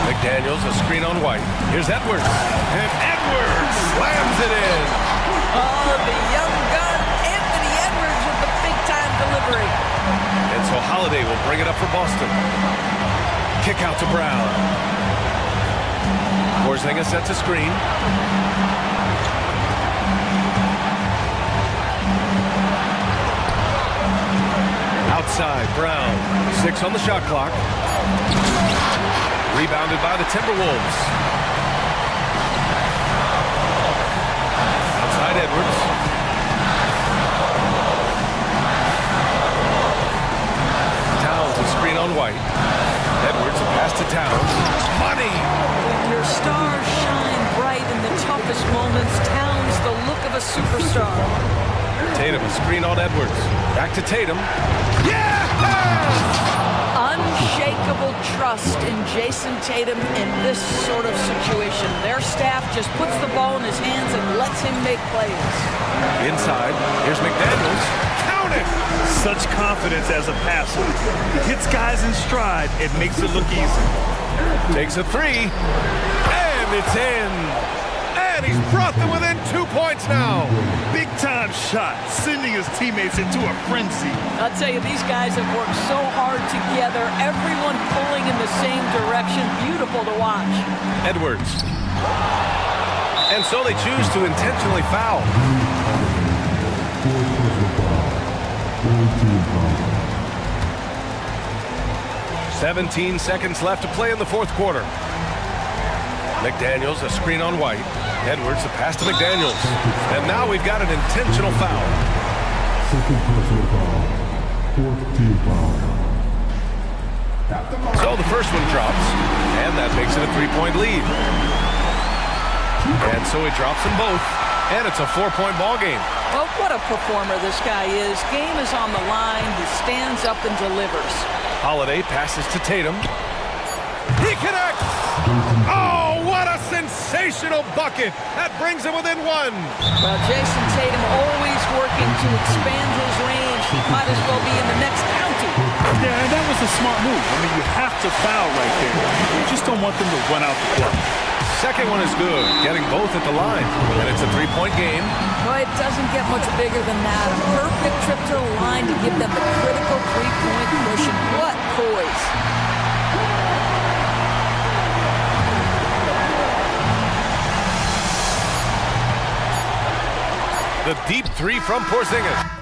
McDaniels, a screen on White. Here's Edwards. And Edwards slams it in. Oh, the young gun, Anthony Edwards with the big-time delivery. And so Holiday will bring it up for Boston. Kick out to Brown. Porzingis sets a screen. Outside, Brown. 6 on the shot clock. Rebounded by the Timberwolves. Outside, Edwards. Towns, a screen on White. Edwards, a pass to Towns. Money! When your stars shine bright in the toughest moments, Towns the look of a superstar. Tatum, a screen on Edwards. Back to Tatum. Yeah! Unshakable trust in Jason Tatum in this sort of situation. Their staff just puts the ball in his hands and lets him make plays. Inside, here's McDaniels. Count it! Such confidence as a passer. He hits guys in stride. It makes it look easy. Takes a 3. And it's in. And he's brought them within 2 points now. Big time shot, sending his teammates into a frenzy. I'll tell you, these guys have worked so hard together. Everyone pulling in the same direction. Beautiful to watch. Edwards. And so they choose to intentionally foul. "17 seconds left to play in the fourth quarter. McDaniels, a screen on White. Edwards, a pass to McDaniels. And now we've got an intentional foul. Second personal foul. Fourth team foul. So the first one drops, and that makes it a 3-point lead. And so he drops them both, and it's a 4-point ball game. Well, what a performer this guy is. Game is on the line. He stands up and delivers. Holiday passes to Tatum. He connects! Oh, what a sensational bucket! That brings him within 1. Well, Jason Tatum always working to expand his range. He might as well be in the next county. Yeah, and that was a smart move. I mean, you have to foul right there. You just don't want them to run out the clock. Second one is good, getting both at the line. And it's a three-point game. Well, it doesn't get much bigger than that. A perfect trip to the line to give them the critical three-point cushion. What poise. The deep three from Porzingis.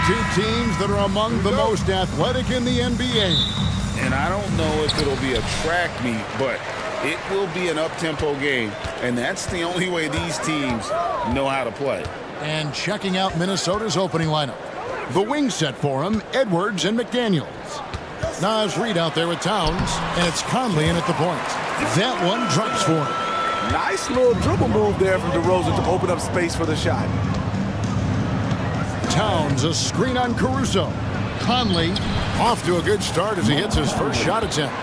Two teams that are among the most athletic in the NBA. And I don't know if it'll be a track meet, but it will be an up-tempo game. And that's the only way these teams know how to play. And checking out Minnesota's opening lineup. The wing set for him, Edwards and McDaniels. Nas Reed out there with Towns, and it's Conley in at the point. That one drops for him. Nice little dribble move there from DeRozan to open up space for the shot. Towns, a screen on Caruso. Conley off to a good start as he hits his first shot attempt.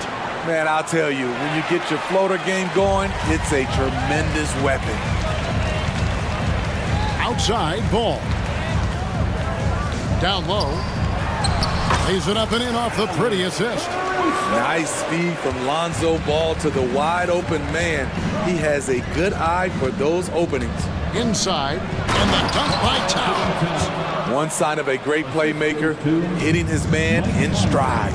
Man, I'll tell you, when you get your floater game going, it's a tremendous weapon. Outside, Ball. Down low. Lays it up and in off the pretty assist. Nice speed from Lonzo Ball to the wide open man. He has a good eye for those openings. Inside, and the dunk by Towns. One sign of a great playmaker, hitting his man in stride.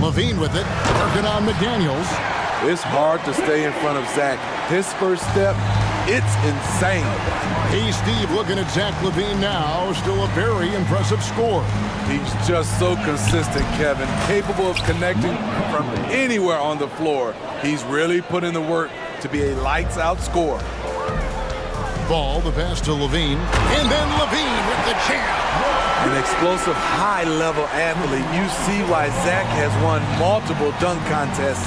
Levine with it, working on McDaniels. It's hard to stay in front of Zach. His first step, it's insane. Hey, Steve, looking at Zach Levine now, still a very impressive score. He's just so consistent, Kevin, capable of connecting from anywhere on the floor. He's really put in the work to be a lights-out scorer. Ball, the pass to Levine, and then Levine with the jam. An explosive, high-level athlete. You see why Zach has won multiple dunk contests.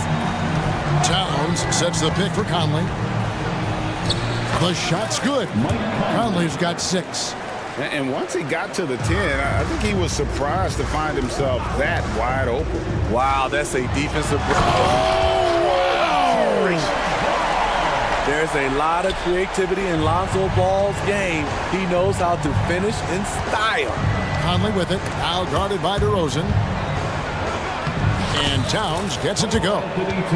Towns sets the pick for Conley. The shot's good. Conley's got 6. And once he got to the 10, I think he was surprised to find himself that wide open. Wow, that's a defensive break. There's a lot of creativity in Lonzo Ball's game. He knows how to finish in style. Conley with it, now guarded by DeRozan. And Towns gets it to go.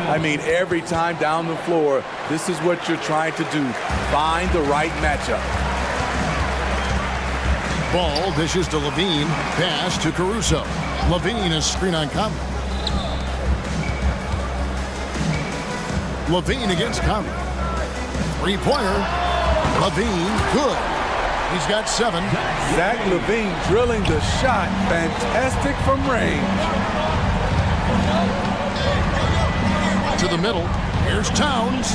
I mean, every time down the floor, this is what you're trying to do. Find the right matchup. Ball dishes to Levine, pass to Caruso. Levine is screen on Conley. Levine against Conley. Three-pointer. Levine, good. He's got 7. Zach Levine drilling the shot. Fantastic from range. To the middle. Here's Towns.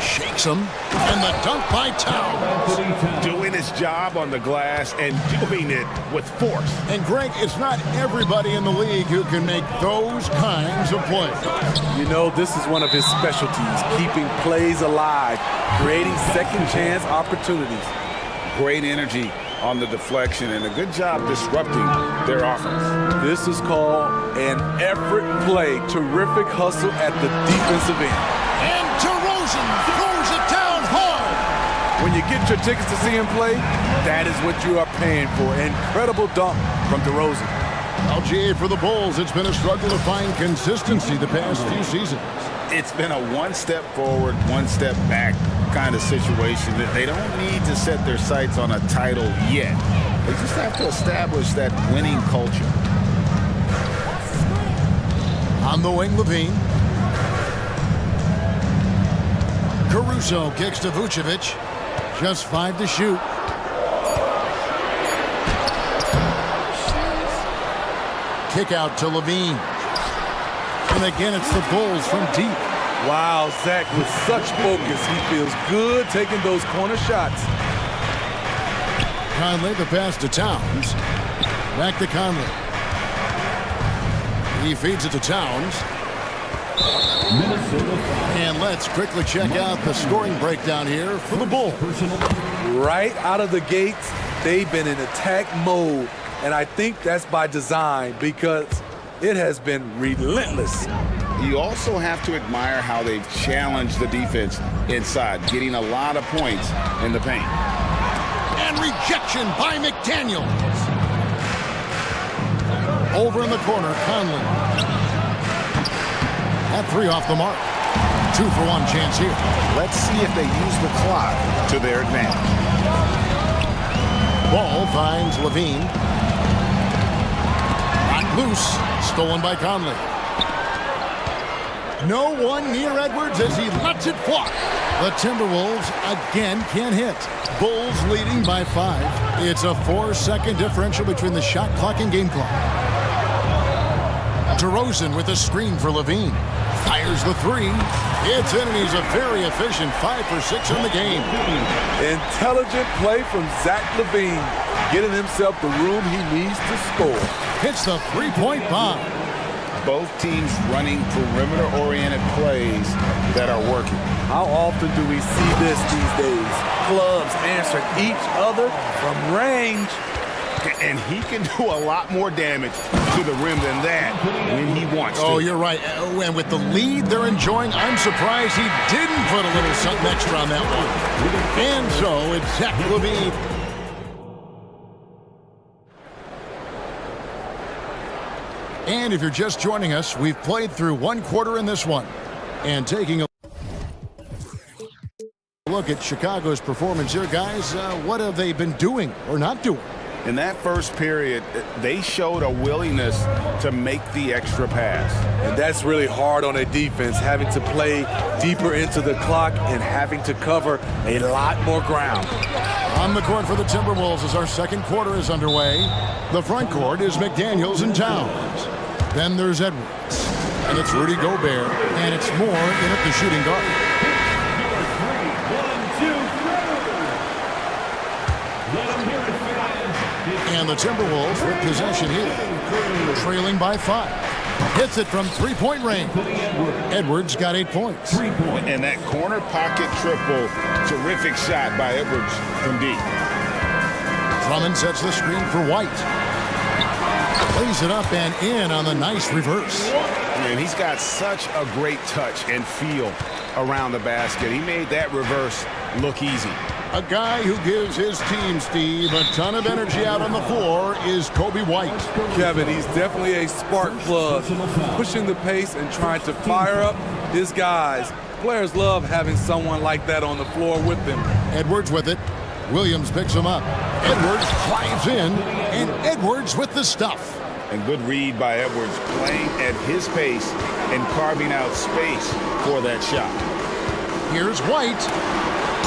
Shakes him. And the dunk by Towns. Doing his job on the glass and doing it with force. And Greg, it's not everybody in the league who can make those kinds of plays. You know, this is one of his specialties, keeping plays alive, creating second chance opportunities. Great energy on the deflection and a good job disrupting their offense. This is called an effort play. Terrific hustle at the defensive end. And DeRozan throws it down hard. When you get your tickets to see him play, that is what you are paying for. Incredible dunk from DeRozan. LGA for the Bulls, it's been a struggle to find consistency the past few seasons. It's been a one step forward, one step back kind of situation. That they don't need to set their sights on a title yet. They just have to establish that winning culture. On the wing, Levine. Caruso kicks to Vucevic. Just 5 to shoot. Kick out to Levine. And again, it's the Bulls from deep. Wow, Zach with such focus. He feels good taking those corner shots. Conley, the pass to Towns. Back to Conley. He feeds it to Towns. And let's quickly check out the scoring breakdown here for the Bulls. Right out of the gates, they've been in attack mode. And I think that's by design because it has been relentless. You also have to admire how they've challenged the defense inside, getting a lot of points in the paint. And rejection by McDaniels. Over in the corner, Conley. That 3 off the mark. 2 for 1 chance here. Let's see if they use the clock to their advantage. Ball finds Levine. Loose, stolen by Conley. No one near Edwards as he lets it fly. The Timberwolves again can't hit. Bulls leading by 5. It's a 4-second differential between the shot clock and game clock. DeRozan with a screen for Levine. Fires the 3. It's in, and he's a very efficient 5 for 6 in the game. Intelligent play from Zach Levine, getting himself the room he needs to score. Hits the 3-point bomb. Both teams running perimeter-oriented plays that are working. How often do we see this these days? Clubs answering each other from range. And he can do a lot more damage to the rim than that when he wants to. Oh, you're right. And with the lead they're enjoying, I'm surprised he didn't put a little something extra on that one. And so it's Zach Levine. And if you're just joining us, we've played through 1 quarter in this one. And taking a look at Chicago's performance here, guys, what have they been doing or not doing? In that first period, they showed a willingness to make the extra pass. And that's really hard on a defense, having to play deeper into the clock and having to cover a lot more ground. On the court for the Timberwolves as our second quarter is underway. The front court is McDaniels and Towns. Then there's Edwards. And it's Rudy Gobert. And it's Moore in at the shooting guard. And the Timberwolves with possession here. Trailing by 5. Hits it from 3-point range. Edwards got 8 points. And that corner pocket triple, terrific shot by Edwards from deep. Drummond sets the screen for White. Plays it up and in on the nice reverse. And he's got such a great touch and feel around the basket. He made that reverse look easy. A guy who gives his team, Steve, a ton of energy out on the floor is Kobe White. Kevin, he's definitely a spark plug, pushing the pace and trying to fire up his guys. Players love having someone like that on the floor with them. Edwards with it. Williams picks him up. Edwards drives in, and Edwards with the stuff. And good read by Edwards, playing at his pace and carving out space for that shot. Here's White.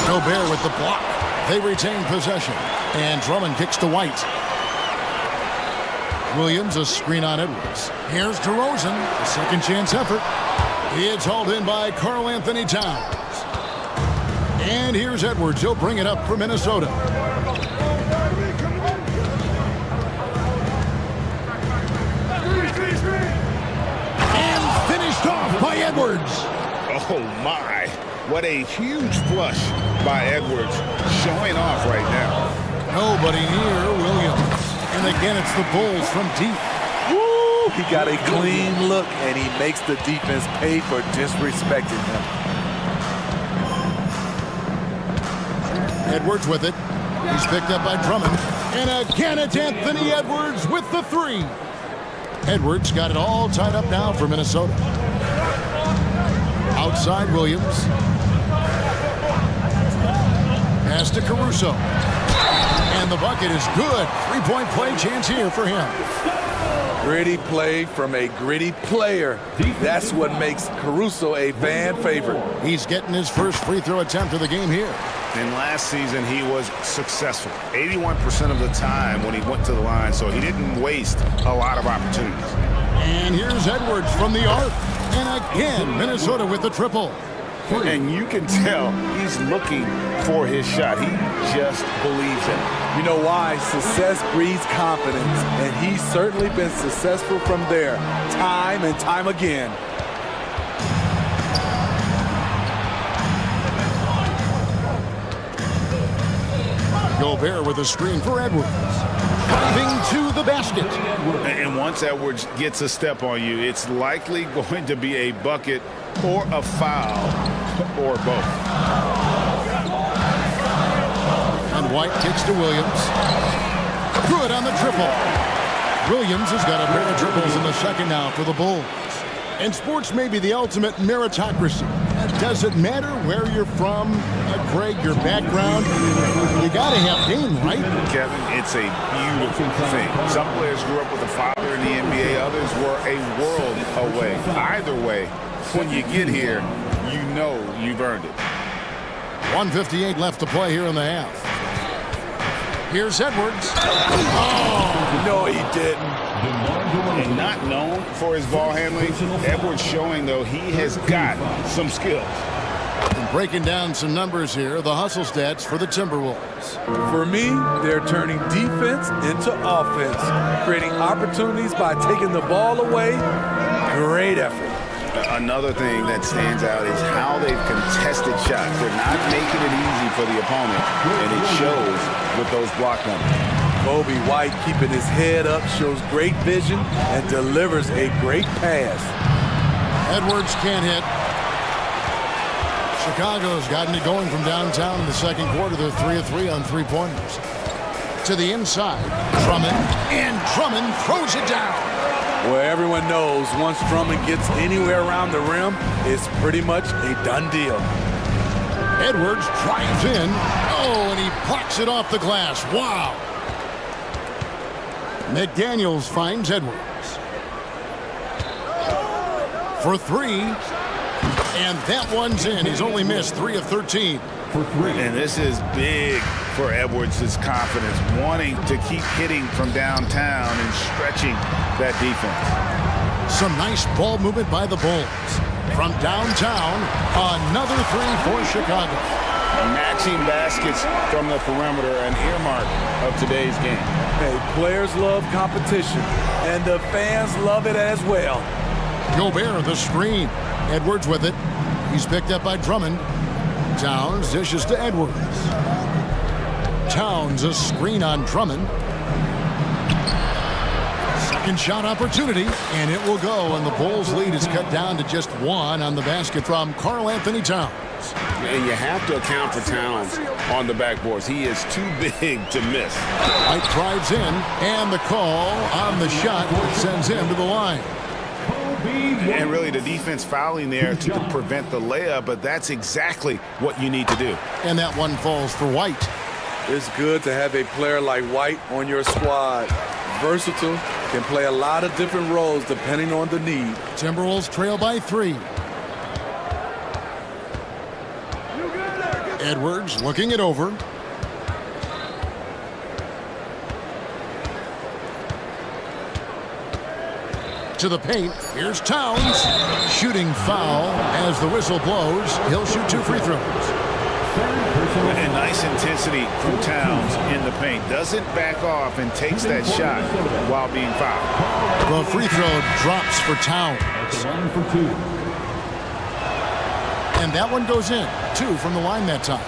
Gobert with the block. They retain possession. And Drummond kicks to White. Williams a screen on Edwards. Here's DeRozan. A second chance effort. It's hauled in by Karl Anthony Towns. And here's Edwards. He'll bring it up for Minnesota. And finished off by Edwards. Oh, my. What a huge flush by Edwards, showing off right now. Nobody near Williams. And again, it's the Bulls from deep. Woo! He got a clean look, and he makes the defense pay for disrespecting him. Edwards with it. He's picked up by Drummond. And again, it's Anthony Edwards with the 3. Edwards got it all tied up now for Minnesota. Outside Williams. Pass to Caruso. And the bucket is good. 3-point play chance here for him. Gritty play from a gritty player. That's what makes Caruso a fan favorite. He's getting his first free throw attempt of the game here. And last season, he was successful 81% of the time when he went to the line, so he didn't waste a lot of opportunities. And here's Edwards from the arc. And again, Minnesota with the triple. And you can tell he's looking for his shot. He just believes in it. You know why? Success breeds confidence, and he's certainly been successful from there, time and time again. Gobert with a screen for Edwards. Driving to the basket. And once Edwards gets a step on you, it's likely going to be a bucket or a foul or both. And White kicks to Williams. Good on the triple. Williams has got a pair of triples in the second now for the Bulls. And sports may be the ultimate meritocracy. Does it matter where you're from, Craig, your background? You got to have game, right? Kevin, it's a beautiful thing. Some players grew up with a father in the NBA. Others were a world away. Either way, when you get here, you know you've earned it. 1:58 left to play here in the half. Here's Edwards. Oh, no, he didn't. And not known for his ball handling, Edwards showing, though, he has got some skills. And breaking down some numbers here, the hustle stats for the Timberwolves. For me, they're turning defense into offense, creating opportunities by taking the ball away. Great effort. Another thing that stands out is how they've contested shots. They're not making it easy for the opponent, and it shows with those block numbers. Kobe White keeping his head up, shows great vision, and delivers a great pass. Edwards can't hit. Chicago's gotten it going from downtown in the second quarter. They're 3 of 3 on three-pointers. To the inside, Drummond, and Drummond throws it down. Well, everyone knows once Drummond gets anywhere around the rim, it's pretty much a done deal. Edwards drives in. Oh, and he blocks it off the glass. Wow. McDaniels finds Edwards. For 3. And that one's in. He's only missed 3 of 13. And this is big for Edwards' confidence, wanting to keep hitting from downtown and stretching that defense. Some nice ball movement by the Bulls. From downtown, another 3 for Chicago. Matching baskets from the perimeter, an earmark of today's game. Hey, players love competition, and the fans love it as well. Gobert, the screen. Edwards with it. He's picked up by Drummond. Towns dishes to Edwards. Towns a screen on Drummond. Second shot opportunity, and it will go, and the Bulls' lead is cut down to just 1 on the basket from Karl Anthony Towns. And you have to account for Towns on the backboards. He is too big to miss. White drives in, and the call on the shot sends him to the line. And really the defense fouling there to prevent the layup, but that's exactly what you need to do. And that one falls for White. It's good to have a player like White on your squad. Versatile, can play a lot of different roles depending on the need. Timberwolves trail by 3. Edwards looking it over. To the paint. Here's Towns. Shooting foul as the whistle blows. He'll shoot 2 free throws. And nice intensity from Towns in the paint. Doesn't back off and takes that shot while being fouled. The free throw drops for Towns. And that one goes in. 2 from the line that time.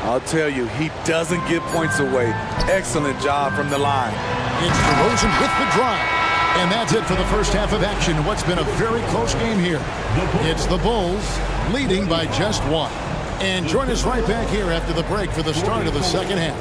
I'll tell you, he doesn't give points away. Excellent job from the line. It's DeRozan with the drive. And that's it for the first half of action. What's been a very close game here. It's the Bulls leading by just 1. And join us right back here after the break for the start of the second half.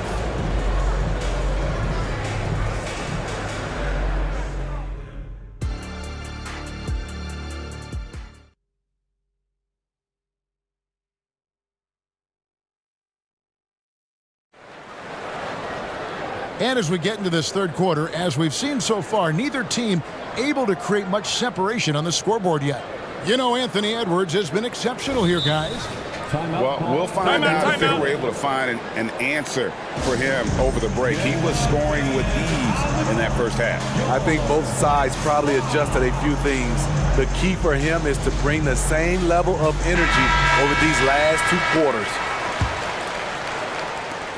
And as we get into this third quarter, as we've seen so far, neither team able to create much separation on the scoreboard yet. You know, Anthony Edwards has been exceptional here, guys. Well, we'll find out if they were able to find an answer for him over the break. He was scoring with ease in that first half. I think both sides probably adjusted a few things. The key for him is to bring the same level of energy over these last 2 quarters.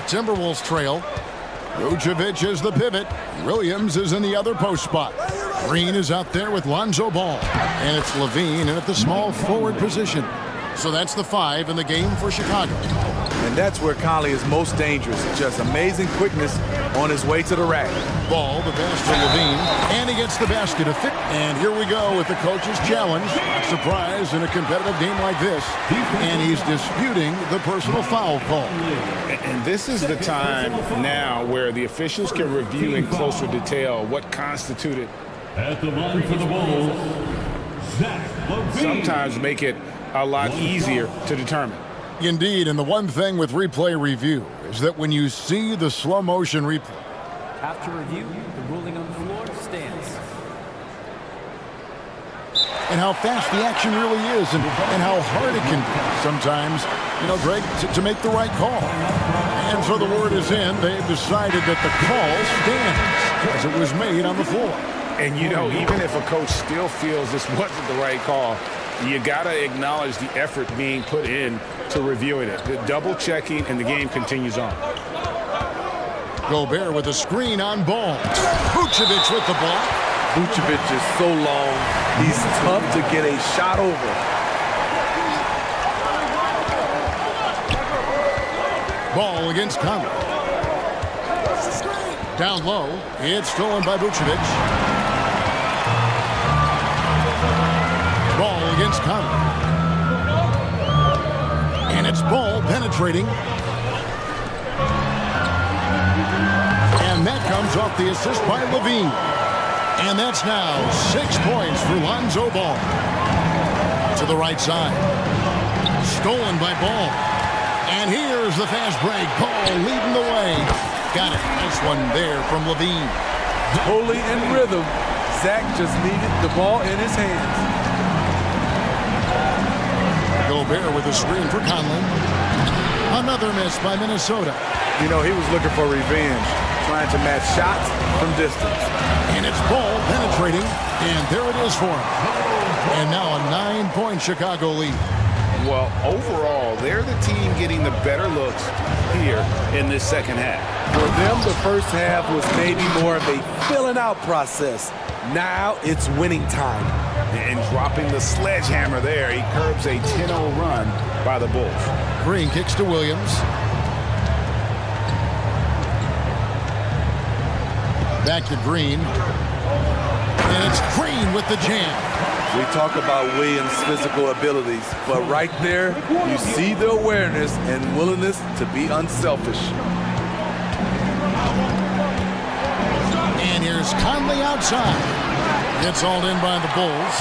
Timberwolves trail. Vucevic is the pivot. Williams is in the other post spot. Green is out there with Lonzo Ball. And it's Levine in at the small forward position. So that's the 5 in the game for Chicago. And that's where Conley is most dangerous. Just amazing quickness on his way to the rack. Ball, the pass to Levine, and he gets the basket to fit. And here we go with the coach's challenge. Not surprised in a competitive game like this. And he's disputing the personal foul call. And this is the time now where the officials can review in closer detail what constituted. At the line for the Bulls, Zach Levine. Sometimes make it a lot easier to determine. Indeed, and the one thing with replay review is that when you see the slow motion replay. After review, the ruling on the floor stands. and how fast the action really is and how hard it can be sometimes, you know, Greg, to make the right call. And so the word is in. They've decided that the call stands as it was made on the floor. And, you know, even if a coach still feels this wasn't the right call, you got to acknowledge the effort being put in to reviewing it. The double checking, and the game continues on. Gobert with a screen on ball. Vucevic with the block. Vucevic is so long, he's tough to get a shot over. Ball against Conley. Down low, it's stolen by Vucevic. Ball against Conley. And it's Ball penetrating. And that comes off the assist by Levine. And that's now 6 points for Lonzo Ball. To the right side. Stolen by Ball. And here's the fast break. Ball leading the way. Got it. Nice one there from Levine. Totally in rhythm. Zach just needed the ball in his hands. Gobert with a screen for Conley. Another miss by Minnesota. You know, he was looking for revenge, trying to match shots from distance. And it's Ball penetrating, and there it is for him. And now a 9-point Chicago lead. Well, overall, they're the team getting the better looks here in this second half. For them, the first half was maybe more of a filling out process. Now it's winning time. And dropping the sledgehammer there, he curbs a 10-0 run by the Bulls. Green kicks to Williams. Back to Green. And it's Green with the jam. We talk about Williams' physical abilities, but right there, you see the awareness and willingness to be unselfish. And here's Conley outside. Gets hauled in by the Bulls.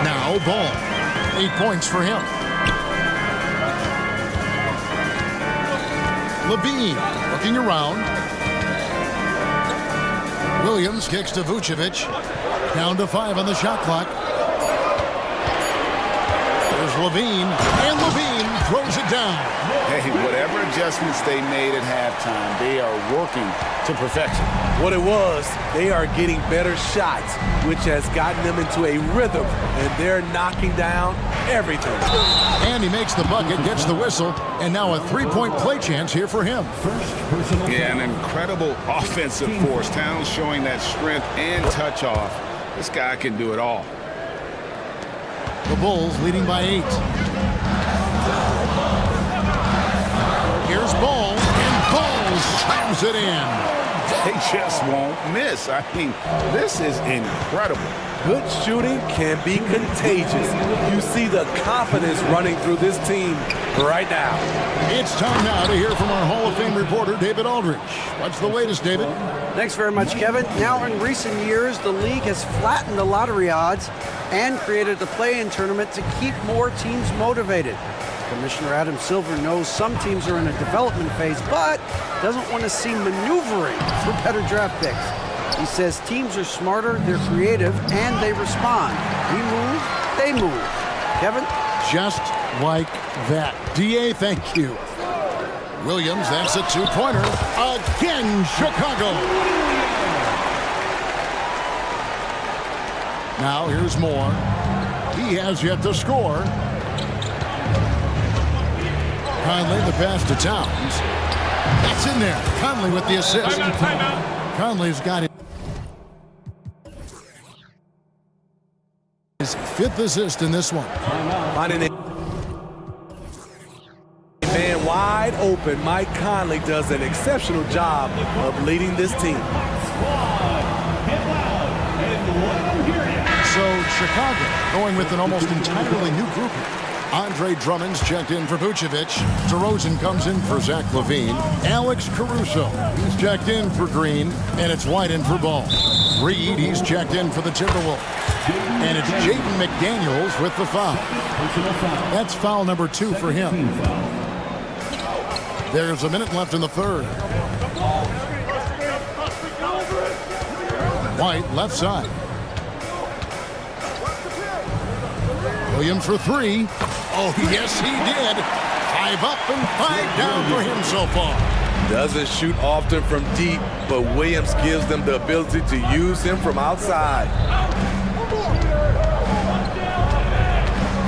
Now Ball. 8 points for him. Levine looking around. Williams kicks to Vucevic. Down to 5 on the shot clock. There's Levine. And Levine throws it down. Hey, whatever adjustments they made at halftime, they are working to perfection. What it was, they are getting better shots, which has gotten them into a rhythm, and they're knocking down everything. And he makes the bucket, gets the whistle, and now a 3-point play chance here for him. Yeah, an incredible offensive force. Towns showing that strength and touch off. This guy can do it all. The Bulls leading by 8. Here's Ball, and Ball slams it in. They just won't miss. I mean, this is incredible. Good shooting can be contagious. You see the confidence running through this team right now. It's time now to hear from our Hall of Fame reporter, David Aldridge. What's the latest, David? Thanks very much, Kevin. Now, in recent years, the league has flattened the lottery odds and created a play-in tournament to keep more teams motivated. Commissioner Adam Silver knows some teams are in a development phase, but doesn't want to see maneuvering for better draft picks. He says teams are smarter, they're creative, and they respond. We move, they move. Kevin? Just like that. DA, thank you. Williams, that's a 2-pointer. Again, Chicago. Now here's Moore. He has yet to score. Conley, the pass to Towns. That's in there. Conley with the assist. Conley's got his 5th assist in this one. Finding it. Man wide open. Mike Conley does an exceptional job of leading this team. So Chicago going with an almost entirely new group. Andre Drummond's checked in for Vucevic. DeRozan comes in for Zach LaVine. Alex Caruso, he's checked in for Green. And it's White in for Ball. Reed, he's checked in for the Timberwolves. And it's Jaden McDaniels with the foul. That's foul number 2 for him. There's a minute left in the third. White White, left side. Williams for three. Oh, yes, he did. 5 up and 5 down for him so far. Doesn't shoot often from deep, but Williams gives them the ability to use him from outside.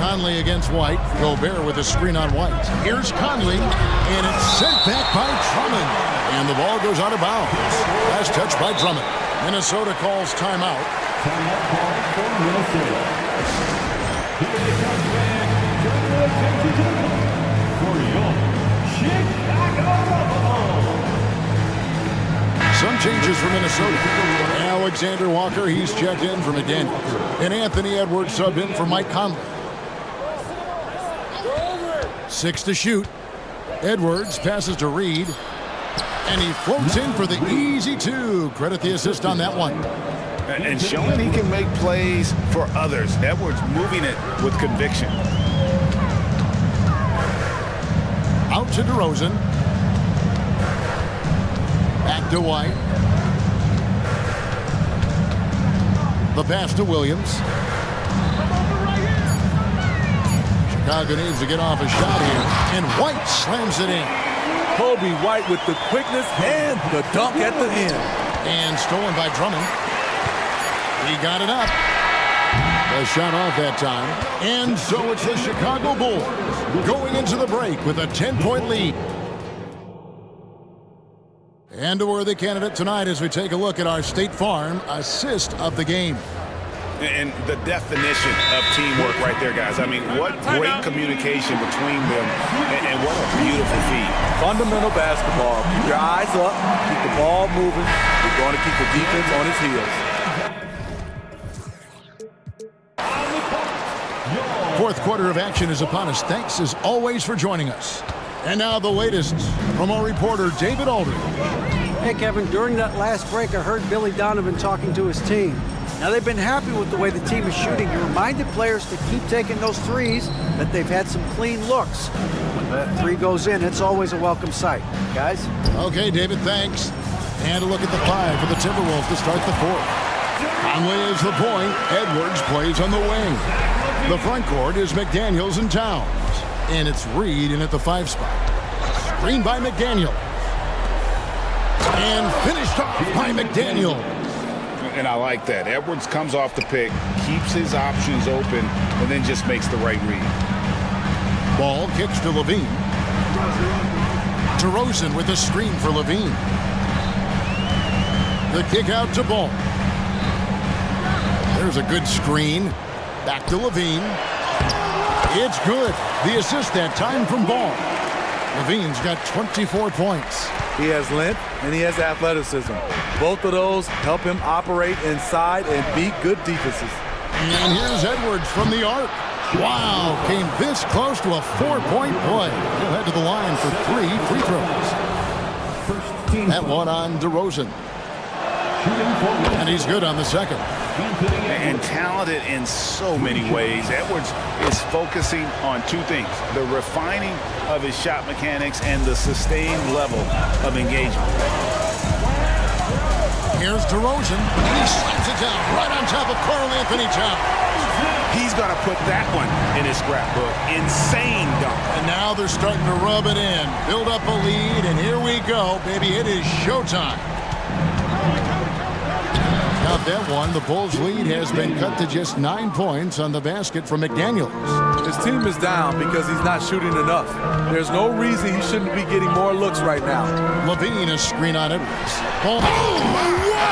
Conley against White. Gobert with a screen on White. Here's Conley, and it's sent back by Drummond. And the ball goes out of bounds. Last touch by Drummond. Minnesota calls timeout. Some changes for Minnesota. Alexander Walker, he's checked in for McDaniels. And Anthony Edwards subbed in for Mike Conley. 6 to shoot. Edwards passes to Reed. And he floats in for the easy 2. Credit the assist on that one. And showing he can make plays for others. Edwards moving it with conviction. Out to DeRozan. Back to White. The pass to Williams. Chicago needs to get off a shot here. And White slams it in. Kobe White with the quickness and the dunk at the end. And stolen by Drummond. He got it up. A shot off that time. And so it's the Chicago Bulls going into the break with a 10-point lead. And a worthy candidate tonight as we take a look at our State Farm assist of the game. And the definition of teamwork right there, guys. I mean, what great communication between them, and what a beautiful feed. Fundamental basketball. Keep your eyes up, keep the ball moving. You're going to keep the defense on its heels. Fourth quarter of action is upon us. Thanks as always for joining us. And now the latest from our reporter, David Aldridge. Hey, Kevin, during that last break, I heard Billy Donovan talking to his team. Now, they've been happy with the way the team is shooting. He reminded players to keep taking those threes, that they've had some clean looks. When that three goes in, it's always a welcome sight. Guys? Okay, David, thanks. And a look at the 5 for the Timberwolves to start the 4th. Conley is the point. Edwards plays on the wing. The front court is McDaniels and Towns. And it's Reed in at the 5 spot. Screen by McDaniel. And finished off by McDaniel. And I like that. Edwards comes off the pick, keeps his options open, and then just makes the right read. Ball kicks to Levine. DeRozan with a screen for Levine. The kick out to Ball. There's a good screen. Back to Levine. It's good. The assist that time from Ball. Levine's got 24 points. He has length and he has athleticism. Both of those help him operate inside and beat good defenses. And here's Edwards from the arc. Wow, came this close to a 4-point play. He'll head to the line for 3 free throws. That one on DeRozan. And he's good on the second. And talented in so many ways. Edwards is focusing on 2 things: the refining of his shot mechanics and the sustained level of engagement. Here's DeRozan. He slams it down right on top of Karl Anthony Towns. He's going to put that one in his scrapbook. Insane dunk. And now they're starting to rub it in. Build up a lead, and here we go, baby. It is showtime. Not that one. The Bulls' lead has been cut to just 9 points on the basket from McDaniels. His team is down because he's not shooting enough. There's no reason he shouldn't be getting more looks right now. Levine is screen on Edwards. Oh, wow!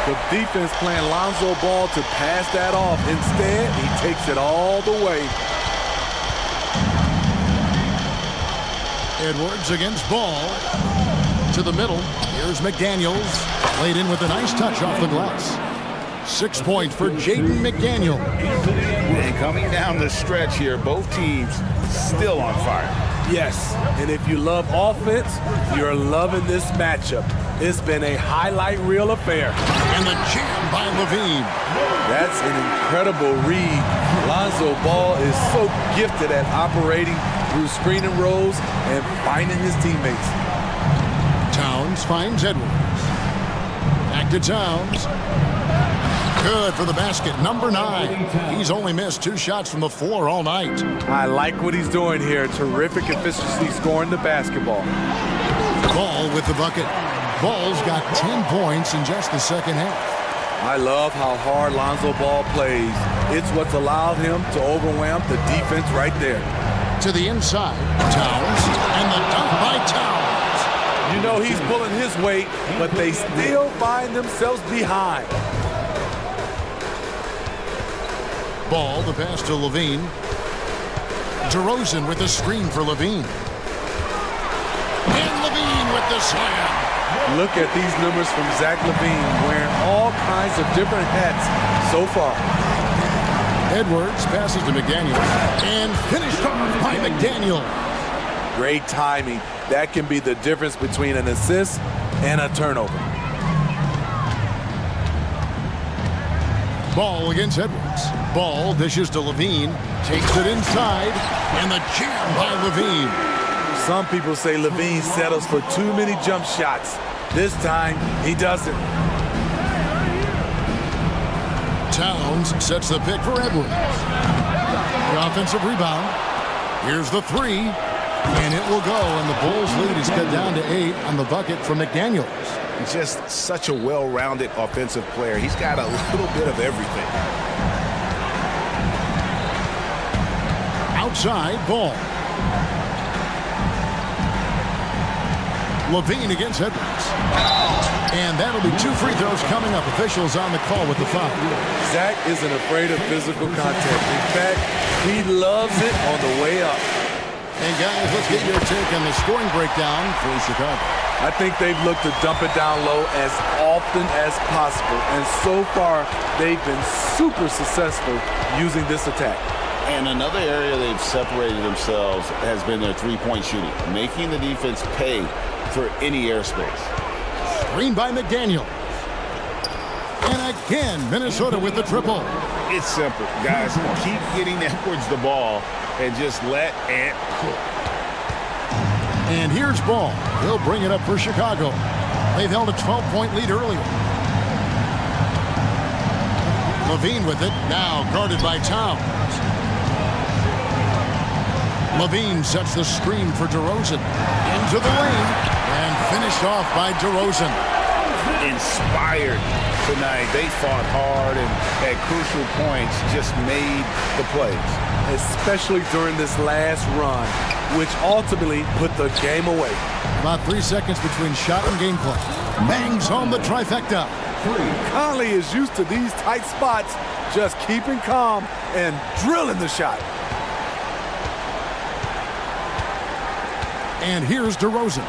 The defense playing Lonzo Ball to pass that off. Instead, he takes it all the way. Edwards against Ball. To the middle. Here's McDaniels. Laid in with a nice touch off the glass. 6 points for Jaden McDaniel. And coming down the stretch here, both teams still on fire. Yes, and if you love offense, you're loving this matchup. It's been a highlight reel affair. And the jam by Levine. That's an incredible read. Lonzo Ball is so gifted at operating through screening roles and finding his teammates. Towns finds Edwards. Back to Towns. Good for the basket. Number 9. He's only missed 2 shots from the floor all night. I like what he's doing here. Terrific efficiency scoring the basketball. Ball with the bucket. Ball's got 10 points in just the second half. I love how hard Lonzo Ball plays. It's what's allowed him to overwhelm the defense right there. To the inside, Towns, and the dunk by Towns. You know he's pulling his weight, but they still find themselves behind. Ball, the pass to Levine. DeRozan with the screen for Levine. And Levine with the slam. Look at these numbers from Zach LaVine, wearing all kinds of different hats so far. Edwards passes to McDaniel and finished off by McDaniel. Great timing. That can be the difference between an assist and a turnover. Ball against Edwards. Ball dishes to Levine, takes it inside, and the jam by Levine. Some people say Levine settles for too many jump shots. This time, he doesn't. Towns sets the pick for Edwards. The offensive rebound. Here's the 3, and it will go, and the Bulls' lead is cut down to 8 on the bucket from McDaniels. He's just such a well-rounded offensive player. He's got a little bit of everything. Outside, Ball. Levine against Edwards. And that'll be 2 free throws coming up. Officials on the call with the foul. Zach isn't afraid of physical contact. In fact, he loves it on the way up. And guys, let's get your take on the scoring breakdown for Chicago. I think they've looked to dump it down low as often as possible. And so far, they've been super successful using this attack. And another area they've separated themselves has been their three-point shooting, making the defense pay for any airspace. Screen by McDaniel. And again, Minnesota with the triple. It's simple, guys. Keep getting Edwards the ball and just let Ant cook. And here's Ball. He'll bring it up for Chicago. They've held a 12-point lead earlier. Levine with it, now guarded by Towns. Levine sets the screen for DeRozan. Into the lane, and finished off by DeRozan. Inspired tonight. They fought hard and at crucial points just made the plays. Especially during this last run, which ultimately put the game away. About 3 seconds between shot and gameplay. Bangs home the trifecta. Conley is used to these tight spots, just keeping calm and drilling the shot. And here's DeRozan.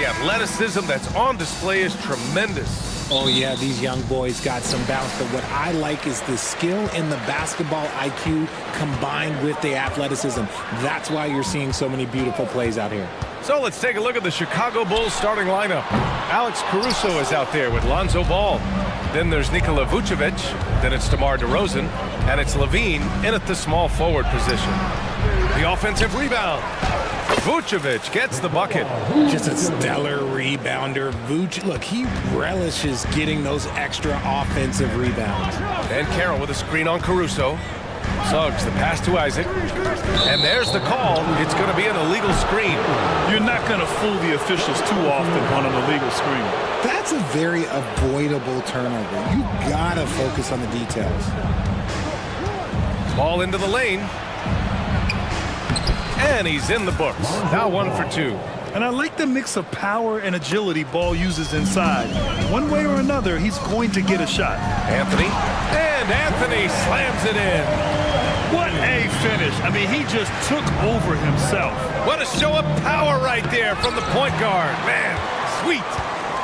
The athleticism that's on display is tremendous. Oh, yeah, these young boys got some bounce, but what I like is the skill and the basketball IQ combined with the athleticism. That's why you're seeing so many beautiful plays out here. So let's take a look at the Chicago Bulls starting lineup. Alex Caruso is out there with Lonzo Ball. Then there's Nikola Vucevic. Then it's DeMar DeRozan. And it's Levine in at the small forward position. The offensive rebound. Vucevic gets the bucket. Just a stellar rebounder. Look, he relishes getting those extra offensive rebounds. And Carroll with a screen on Caruso. Suggs the pass to Isaac. And there's the call. It's going to be an illegal screen. You're not going to fool the officials too often on an illegal screen. That's a very avoidable turnover. You gotta focus on the details. Ball into the lane. And he's in the books. Now 1 for 2. And I like the mix of power and agility Ball uses inside. One way or another, he's going to get a shot. Anthony. And Anthony slams it in. What a finish. I mean, he just took over himself. What a show of power right there from the point guard. Man, sweet.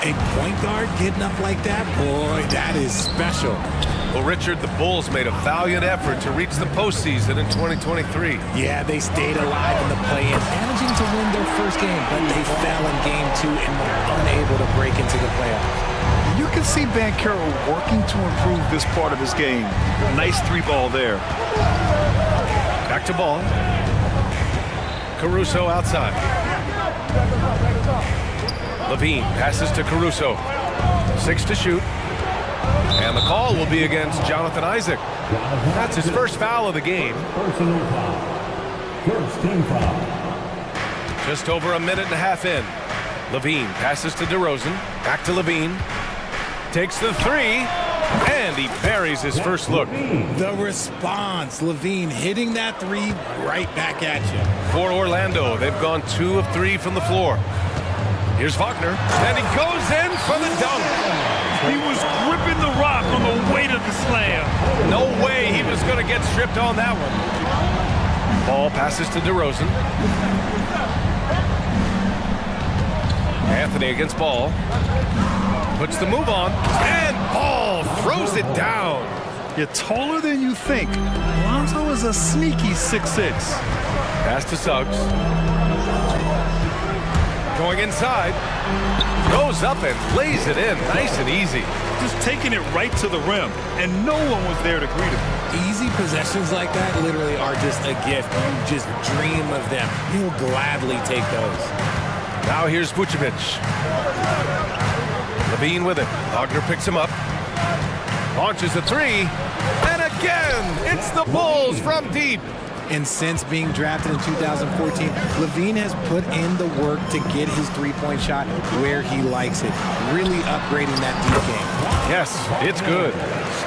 A point guard getting up like that? Boy, that is special. Well, Richard, the Bulls made a valiant effort to reach the postseason in 2023. Yeah, they stayed alive in the play-in, managing to win their first game, but they fell in game 2 and were unable to break into the playoffs. You can see Banchero working to improve this part of his game. Nice 3-ball there. Back to Ball. Caruso outside. Levine passes to Caruso. 6 to shoot. And the call will be against Jonathan Isaac. That's his first foul of the game. First team foul. Just over a minute and a half in. Levine passes to DeRozan. Back to Levine. Takes the 3. And he buries his first look. The response. Levine hitting that 3 right back at you. For Orlando, they've gone 2 of 3 from the floor. Here's Wagner, and he goes in for the dunk. He was gripping the rock on the weight of the slam. No way he was going to get stripped on that one. Ball passes to DeRozan. Anthony against Ball. Puts the move on, and Ball throws it down. You're taller than you think. Lonzo is a sneaky 6'6". Pass to Suggs. Going inside, goes up and lays it in nice and easy. Just taking it right to the rim, and no one was there to greet him. Easy possessions like that literally are just a gift. You just dream of them. You'll gladly take those. Now here's Vucevic. Levine with it. Wagner picks him up. Launches a 3. And again, it's the Bulls from deep. And since being drafted in 2014, Levine has put in the work to get his three-point shot where he likes it, really upgrading that deep game. Yes, it's good.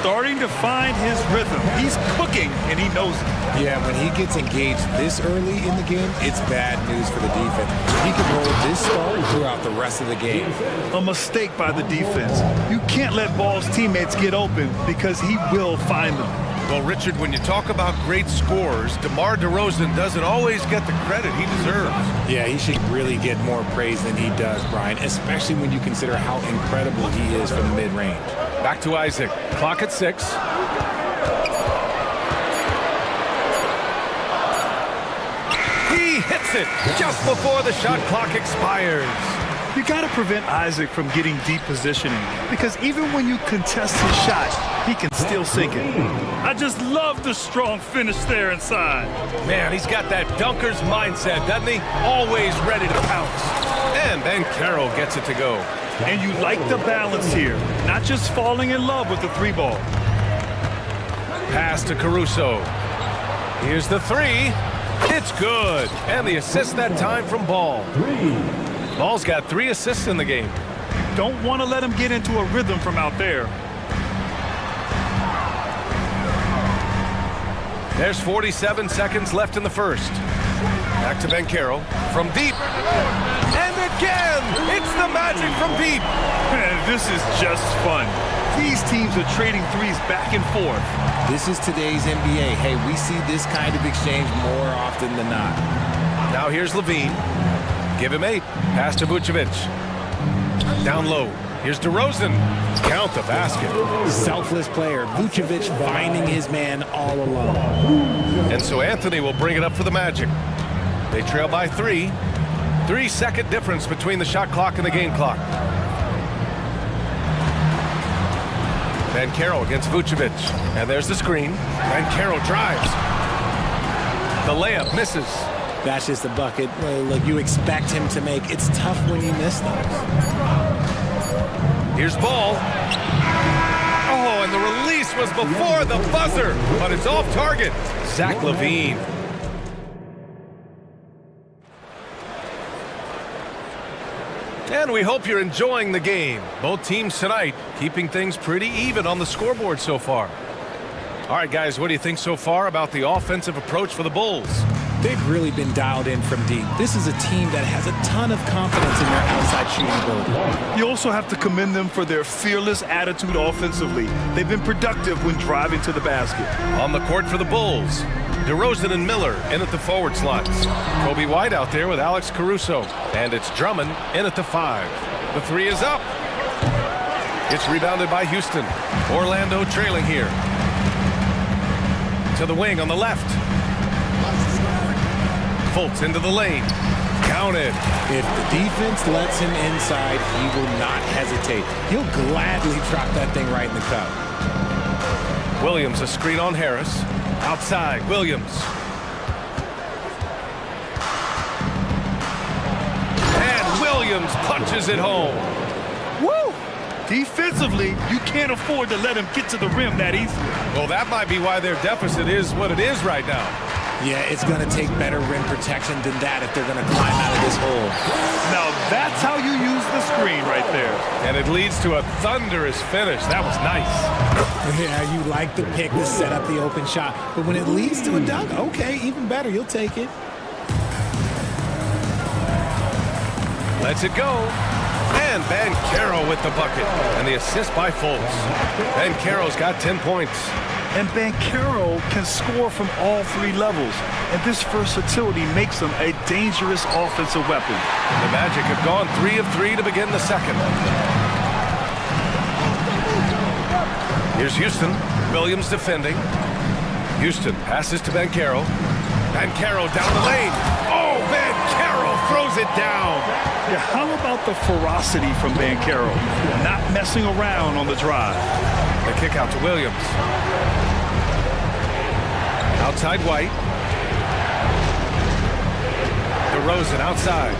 Starting to find his rhythm. He's cooking, and he knows it. Yeah, when he gets engaged this early in the game, it's bad news for the defense. He can roll this start throughout the rest of the game. A mistake by the defense. You can't let Ball's teammates get open because he will find them. Well, Richard, when you talk about great scorers, DeMar DeRozan doesn't always get the credit he deserves. Yeah, he should really get more praise than he does, Brian, especially when you consider how incredible he is from mid-range. Back to Isaac. Clock at 6. He hits it just before the shot clock expires. You got to prevent Isaac from getting deep positioning because even when you contest his shot, he can still sink it. I just love the strong finish there inside. Man, he's got that dunker's mindset, doesn't he? Always ready to pounce. And then Carroll gets it to go. And you like the balance here, not just falling in love with the 3-ball. Pass to Caruso. Here's the 3. It's good. And the assist that time from Ball. Ball's got 3 assists in the game. Don't want to let him get into a rhythm from out there. There's 47 seconds left in the first. Back to Banchero from deep. And again, it's the magic from deep. This is just fun. These teams are trading threes back and forth. This is today's NBA. Hey, we see this kind of exchange more often than not. Now here's Levine. Give him 8. Pass to Vucevic. Down low. Here's DeRozan. Count the basket. Selfless player. Vucevic finding his man all alone. And so Anthony will bring it up for the Magic. They trail by 3. 3-second difference between the shot clock and the game clock. Banchero against Vucevic. And there's the screen. Banchero drives. The layup misses. That's just a bucket. Look, you expect him to make. It's tough when you miss those. Here's Ball. Oh, and the release was before the buzzer, but it's off target. Zach LaVine. And we hope you're enjoying the game. Both teams tonight keeping things pretty even on the scoreboard so far. All right, guys, what do you think so far about the offensive approach for the Bulls? They've really been dialed in from deep. This is a team that has a ton of confidence in their outside shooting ability. You also have to commend them for their fearless attitude offensively. They've been productive when driving to the basket. On the court for the Bulls, DeRozan and Miller in at the forward slots. Kobe White out there with Alex Caruso. And it's Drummond in at the 5. The 3 is up. It's rebounded by Houston. Orlando trailing here. To the wing on the left. Fultz into the lane. Counted. If the defense lets him inside, he will not hesitate. He'll gladly drop that thing right in the cup. Williams, a screen on Harris. Outside, Williams. And Williams punches it home. Woo! Defensively, you can't afford to let him get to the rim that easily. Well, that might be why their deficit is what it is right now. Yeah, it's going to take better rim protection than that if they're going to climb out of this hole. Now that's how you use the screen right there. And it leads to a thunderous finish. That was nice. Yeah, you like the pick to set up the open shot. But when it leads to a dunk, okay, even better. You'll take it. Lets it go. And Banchero with the bucket. And the assist by Fultz. Banchero's got 10 points. And Banchero can score from all 3 levels. And this versatility makes him a dangerous offensive weapon. The Magic have gone 3 of 3 to begin the second. Here's Houston. Williams defending. Houston passes to Banchero. Banchero down the lane. Oh, Banchero throws it down. Yeah, how about the ferocity from Banchero? Not messing around on the drive. The kick out to Williams. Outside White. DeRozan outside.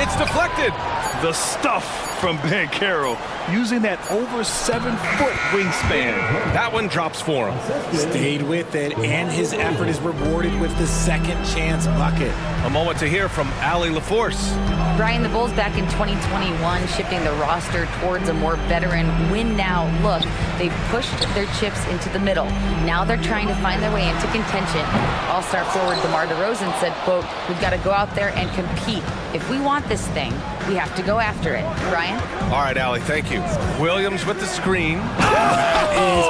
It's deflected. The stuff from Banchero, using that over 7-foot wingspan. That one drops for him. Stayed with it, and his effort is rewarded with the second chance bucket. A moment to hear from Allie LaForce. Brian, the Bulls back in 2021 shifting the roster towards a more veteran win-now look. They've pushed their chips into the middle. Now they're trying to find their way into contention. All-star forward DeMar DeRozan said, quote, "We've got to go out there and compete. If we want this thing, we have to go after it." Brian? All right, Allie, thank you. Williams with the screen. That is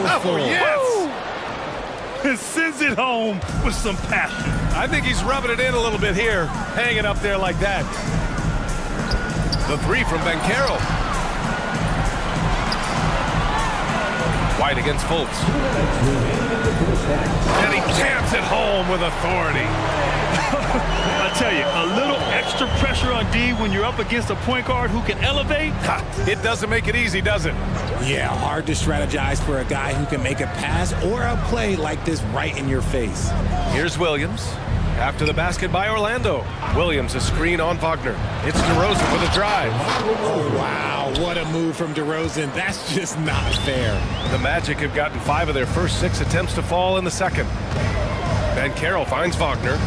powerful. Oh, yes! And sends it home with some passion. I think he's rubbing it in a little bit here, hanging up there like that. The 3 from Banchero. White against Fultz. And he jams it home with authority. I tell you, a little extra pressure on D when you're up against a point guard who can elevate. It doesn't make it easy, does it? Yeah, hard to strategize for a guy who can make a pass or a play like this right in your face. Here's Williams. After the basket by Orlando. Williams, a screen on Wagner. It's DeRozan with a drive. Oh, wow. What a move from DeRozan. That's just not fair. The Magic have gotten 5 of their first 6 attempts to fall in the second. Banchero finds Wagner.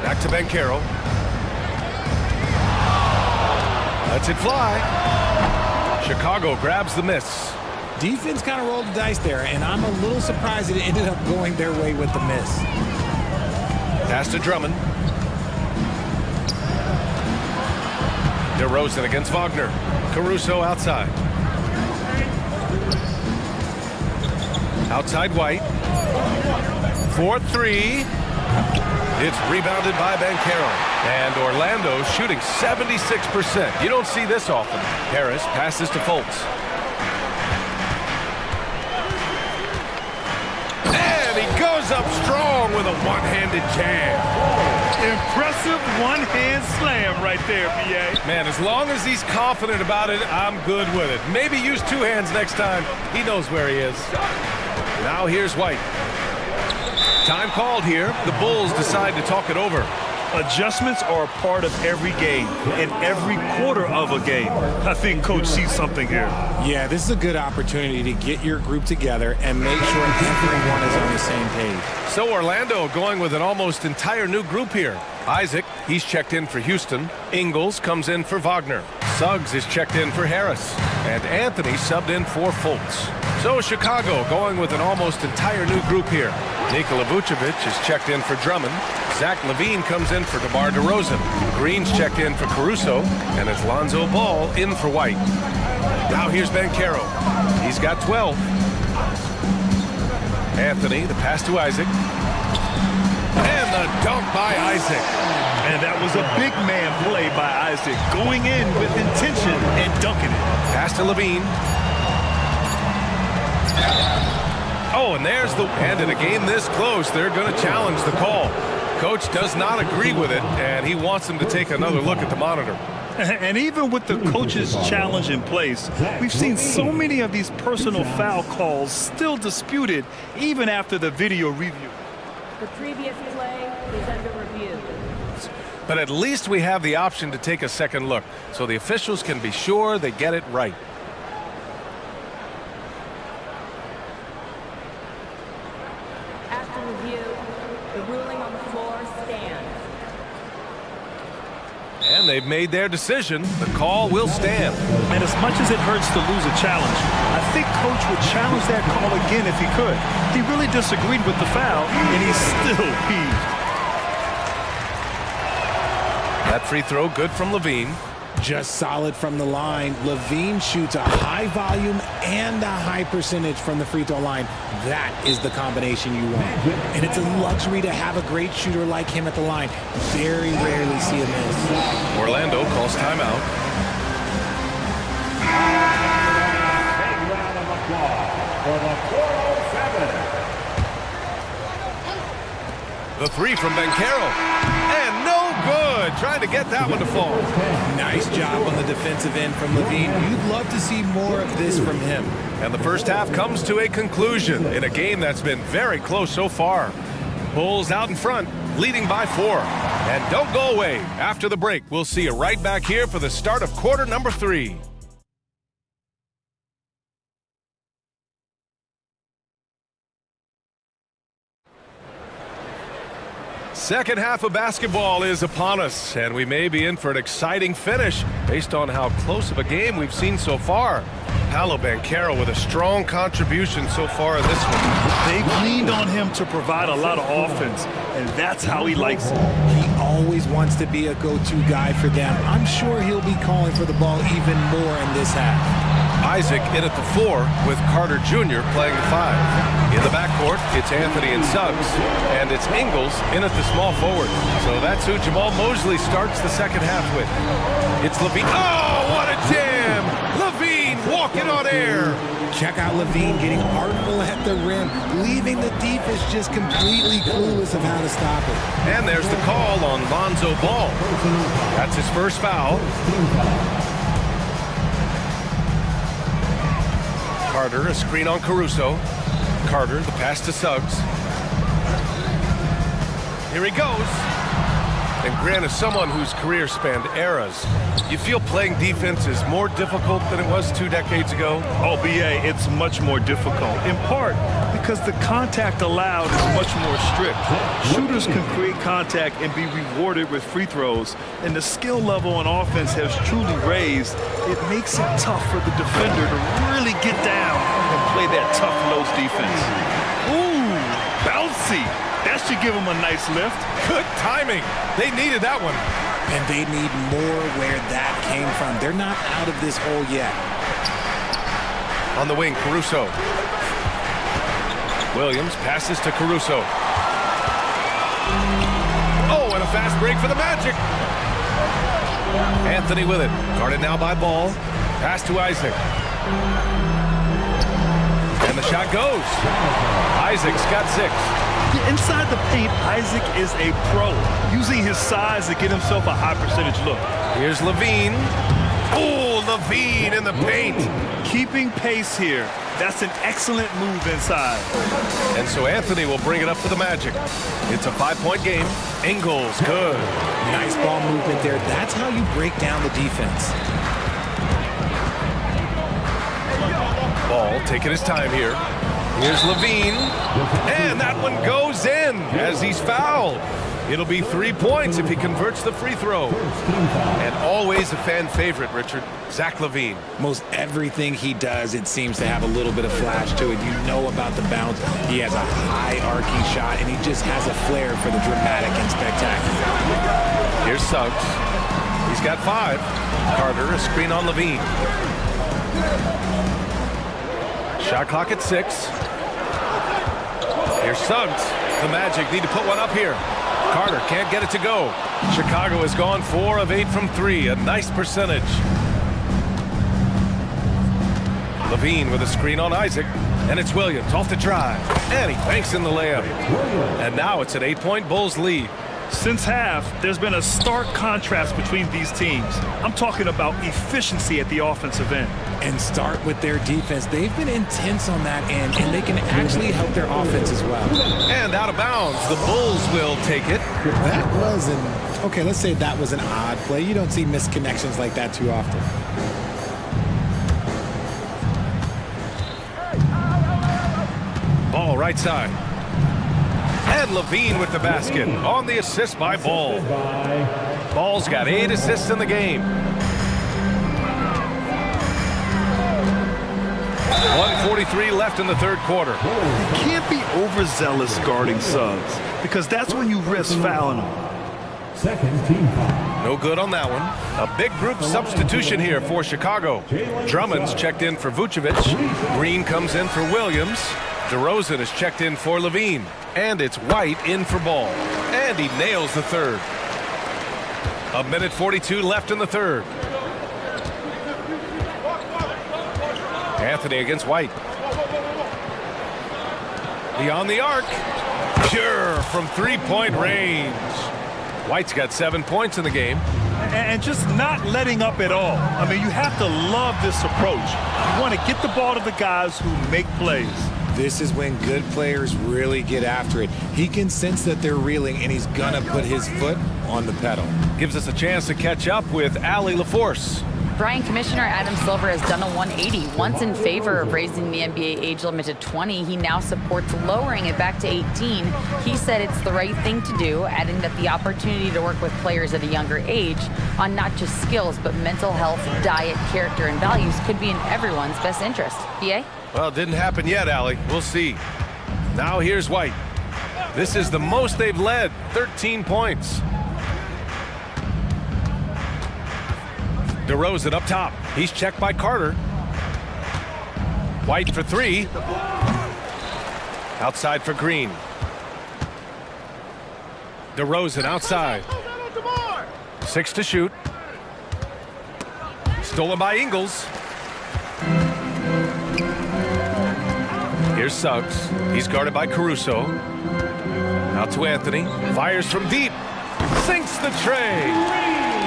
Back to Banchero. Lets it fly. Chicago grabs the miss. Defense kind of rolled the dice there, and I'm a little surprised it ended up going their way with the miss. Pass to Drummond. DeRozan against Wagner. Caruso outside. Outside White. for three. It's rebounded by Banchero. And Orlando shooting 76%. You don't see this often. Harris passes to Fultz. And he goes up strong with a one-handed jam. Impressive one-hand slam right there, B.A. Man, as long as he's confident about it, I'm good with it. Maybe use two hands next time. He knows where he is. Now here's White. Time called here. The Bulls decide to talk it over. Adjustments are a part of every game and every quarter of a game. I think Coach sees something here. Yeah, this is a good opportunity to get your group together and make sure everyone is on the same page. So Orlando going with an almost entire new group here. Isaac, he's checked in for Houston. Ingles comes in for Wagner. Suggs is checked in for Harris. And Anthony subbed in for Fultz. So Chicago going with an almost entire new group here. Nikola Vucevic is checked in for Drummond. Zach LaVine comes in for DeMar DeRozan. Green's checked in for Caruso. And it's Lonzo Ball in for White. Now here's Banchero. He's got 12. Anthony, the pass to Isaac. And the dunk by Isaac. And that was a big man play by Isaac, going in with intention and dunking it. Pass to LaVine. Oh, and there's the... And in a game this close, they're going to challenge the call. Coach does not agree with it, and he wants him to take another look at the monitor. And even with the coach's challenge in place, we've seen so many of these personal foul calls still disputed even after the video review. The previous play is under review. But at least we have the option to take a second look, so the officials can be sure they get it right. After review, the ruling on the floor stands. And they've made their decision. The call will stand. And as much as it hurts to lose a challenge, I think Coach would challenge that call again if he could. He really disagreed with the foul, and he's still peeved. That free throw good from LaVine. Just solid from the line. LaVine shoots a high volume and a high percentage from the free throw line. That is the combination you want. And it's a luxury to have a great shooter like him at the line. Very rarely see a miss. Orlando calls timeout. Big round of applause for the 407. The three from Banchero. And no good. Trying to get that one to fall. Nice job on the defensive end from LaVine. You'd love to see more of this from him. And the first half comes to a conclusion in a game that's been very close so far. Bulls out in front, leading by 4. And don't go away. After the break, we'll see you right back here for the start of quarter number 3. Second half of basketball is upon us, and we may be in for an exciting finish based on how close of a game we've seen so far. Paolo Banchero with a strong contribution so far in this one. They've leaned on him to provide a lot of offense, and that's how he likes it. He always wants to be a go-to guy for them. I'm sure he'll be calling for the ball even more in this half. Isaac in at the 4 with Carter Jr. playing the 5. In the backcourt, it's Anthony and Suggs, and it's Ingles in at the small forward. So that's who Jamal Mosley starts the second half with. It's LaVine. Oh, what a jam! LaVine walking on air. Check out LaVine getting artful at the rim, leaving the defense just completely clueless of how to stop it. And there's the call on Lonzo Ball. That's his first foul. Carter, a screen on Caruso. Carter, the pass to Suggs. Here he goes. And Grant, as someone whose career spanned eras, you feel playing defense is more difficult than it was 2 decades ago? Oh, BA, it's much more difficult, in part because the contact allowed is much more strict. Shooters can create contact and be rewarded with free throws, and the skill level on offense has truly raised. It makes it tough for the defender to really get down and play that tough nose defense. Ooh, bouncy. That should give him a nice lift. Good timing. They needed that one. And they need more where that came from. They're not out of this hole yet. On the wing, Caruso. Williams passes to Caruso. Oh, and a fast break for the Magic. Anthony with it. Guarded now by Ball. Pass to Isaac. And the shot goes. Isaac's got 6. Inside the paint, Isaac is a pro, using his size to get himself a high percentage look. Here's Levine. Oh, Levine in the paint. Keeping pace here. That's an excellent move inside. And so Anthony will bring it up for the Magic. It's a 5-point game. Ingles, good. Nice ball movement there. That's how you break down the defense. Ball taking his time here. Here's Levine. And that one goes in as he's fouled. It'll be 3 points if he converts the free throw. And always a fan favorite, Richard, Zach LaVine. Most everything he does, it seems to have a little bit of flash to it. You know about the bounce. He has a high arcing shot, and he just has a flair for the dramatic and spectacular. Here's Suggs. He's got 5. Carter, a screen on LaVine. Shot clock at 6. Here's Suggs. The Magic need to put one up here. Carter can't get it to go. Chicago has gone 4 of 8 from 3. A nice percentage. LaVine with a screen on Isaac. And it's Williams off the drive. And he banks in the layup. And now it's an 8-point Bulls lead. Since half, there's been a stark contrast between these teams. I'm talking about efficiency at the offensive end. And start with their defense. They've been intense on that end, and they can actually help their offense as well. And out of bounds, the Bulls will take it. That was okay, let's say that was an odd play. You don't see misconnections like that too often. Ball right side. And LaVine with the basket on the assist by Ball. Ball's got 8 assists in the game. 1:43 left in the third quarter. You can't be overzealous guarding Suggs, because that's when you risk fouling him. Second team foul. No good on that one. A big group substitution here for Chicago. Drummond's checked in for Vucevic. Green comes in for Williams. DeRozan is checked in for LaVine. And it's White in for Ball. And he nails the third. 1:42 left in the third. Anthony against White. Beyond the arc. Pure from 3-point range. White's got 7 points in the game. And just not letting up at all. I mean, you have to love this approach. You want to get the ball to the guys who make plays. This is when good players really get after it. He can sense that they're reeling, and he's going to put his foot on the pedal. Gives us a chance to catch up with Allie LaForce. Brian, Commissioner Adam Silver has done a 180. Once in favor of raising the NBA age limit to 20, he now supports lowering it back to 18. He said it's the right thing to do, adding that the opportunity to work with players at a younger age on not just skills, but mental health, diet, character, and values could be in everyone's best interest. BA? Well, it didn't happen yet, Allie. We'll see. Now here's White. This is the most they've led, 13 points. DeRozan up top. He's checked by Carter. White for 3. Outside for Green. DeRozan outside. 6 to shoot. Stolen by Ingles. Here's Suggs. He's guarded by Caruso. Out to Anthony. Fires from deep. Sinks the tray.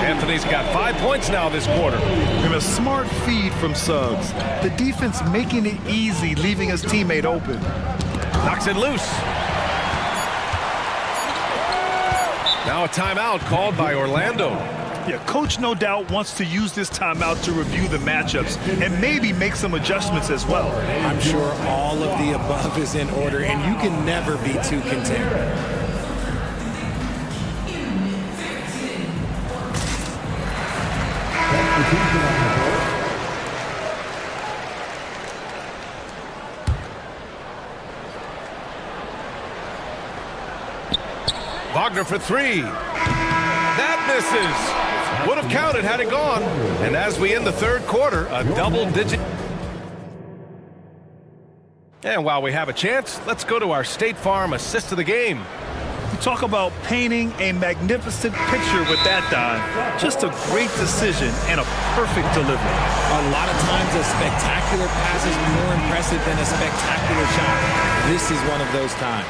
Anthony's got 5 points now this quarter. And a smart feed from Suggs. The defense making it easy, leaving his teammate open. Knocks it loose. Now a timeout called by Orlando. Yeah, coach no doubt wants to use this timeout to review the matchups and maybe make some adjustments as well. I'm sure all of the above is in order, and you can never be too content. Wagner for 3. That misses. Would have counted had it gone. And as we end the third quarter, a double-digit. And while we have a chance, let's go to our State Farm assist of the game. talk about painting a magnificent picture with that dime. Just a great decision and a perfect delivery. A lot of times a spectacular pass is more impressive than a spectacular shot. This is one of those times.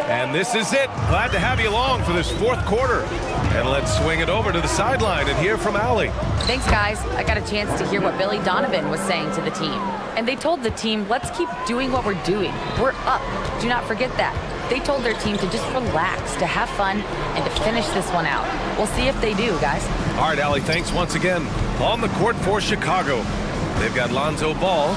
And this is it. Glad to have you along for this fourth quarter. And let's swing it over to the sideline and hear from Allie. Thanks, guys. I got a chance to hear what Billy Donovan was saying to the team. And they told the team, let's keep doing what we're doing. We're up. Do not forget that. They told their team to just relax, to have fun, and to finish this one out. We'll see if they do, guys. All right, Allie, thanks once again. On the court for Chicago, they've got Lonzo Ball,